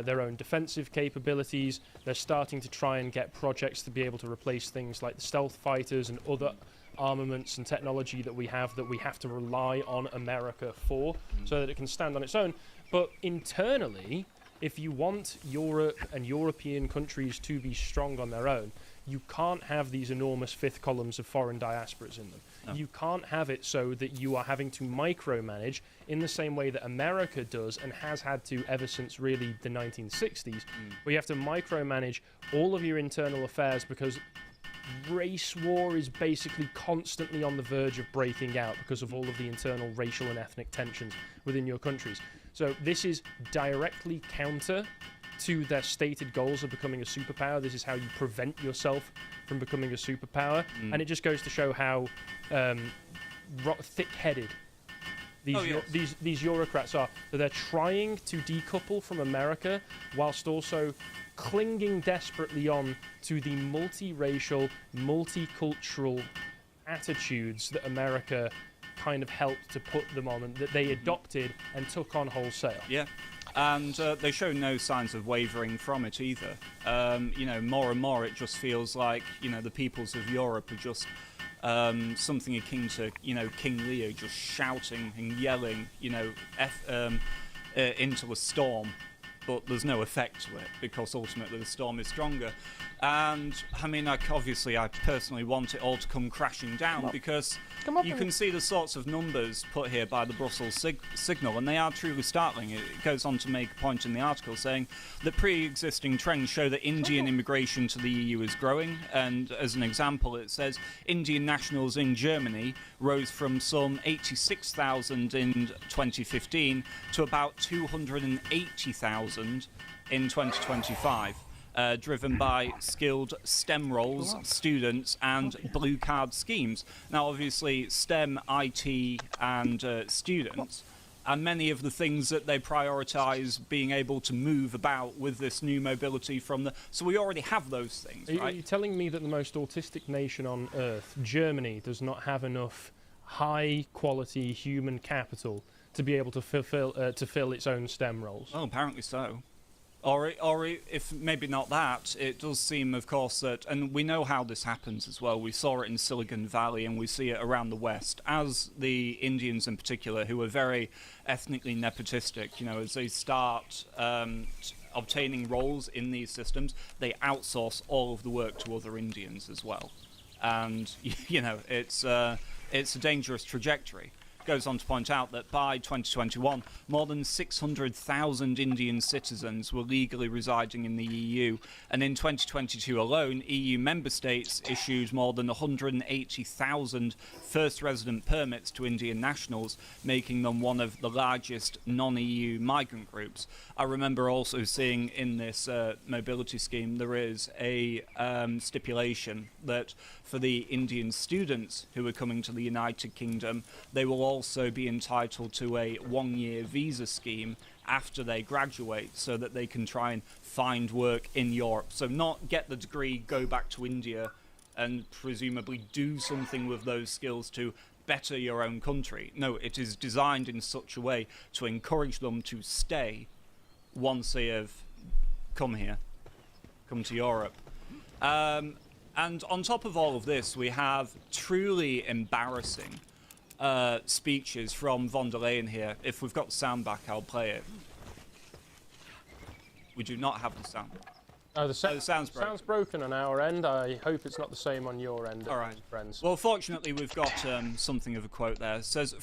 their own defensive capabilities. They're starting to try and get projects to be able to replace things like the stealth fighters and other armaments and technology that we have to rely on America for, so that it can stand on its own. But internally, if you want Europe and European countries to be strong on their own, you can't have these enormous fifth columns of foreign diasporas in them. No. You can't have it so that you are having to micromanage in the same way that America does and has had to ever since really the 1960s, where you have to micromanage all of your internal affairs because race war is basically constantly on the verge of breaking out because of all of the internal racial and ethnic tensions within your countries. So this is directly counter to their stated goals of becoming a superpower. This is how you prevent yourself from becoming a superpower. And it just goes to show how thick-headed these Eurocrats are. That they're trying to decouple from America whilst also clinging desperately on to the multiracial, multicultural attitudes that America kind of helped to put them on and that they adopted and took on wholesale. Yeah. And they show no signs of wavering from it either. More and more it just feels like, the peoples of Europe are just something akin to, King Lear just shouting and yelling, into a storm. But there's no effect to it because ultimately the storm is stronger. And I mean, I personally want it all to come crashing down because you can see the sorts of numbers put here by the Brussels signal, and they are truly startling. It goes on to make a point in the article saying that pre-existing trends show that Indian immigration to the EU is growing. And as an example, it says Indian nationals in Germany rose from some 86,000 in 2015 to about 280,000 in 2025. Driven by skilled STEM roles, students, and blue card schemes. Now, obviously, STEM, IT, and students are many of the things that they prioritise being able to move about with this new mobility from the... So we already have those things, right? Are you telling me that the most autistic nation on Earth, Germany, does not have enough high-quality human capital to be able to fill its own STEM roles? Oh, apparently so. Or if maybe not that, it does seem, of course, that, and we know how this happens as well. We saw it in Silicon Valley, and we see it around the West, as the Indians in particular, who are very ethnically nepotistic. As they start obtaining roles in these systems, they outsource all of the work to other Indians as well, and it's a dangerous trajectory. goes on to point out that by 2021, more than 600,000 Indian citizens were legally residing in the EU, and in 2022 alone, EU member states issued more than 180,000 first resident permits to Indian nationals, making them one of the largest non-EU migrant groups. I remember also seeing in this mobility scheme there is a stipulation that for the Indian students who are coming to the United Kingdom, they will also be entitled to a one-year visa scheme after they graduate so that they can try and find work in Europe. So not get the degree, go back to India and presumably do something with those skills to better your own country. No, it is designed in such a way to encourage them to stay once they have come here, come to Europe. And on top of all of this, we have truly embarrassing speeches from von der Leyen here. If we've got the sound back, I'll play it. We do not have the sound. Oh, the sound's broken on our end. I hope it's not the same on your end. All right, friends. Well, fortunately, we've got something of a quote there. It says,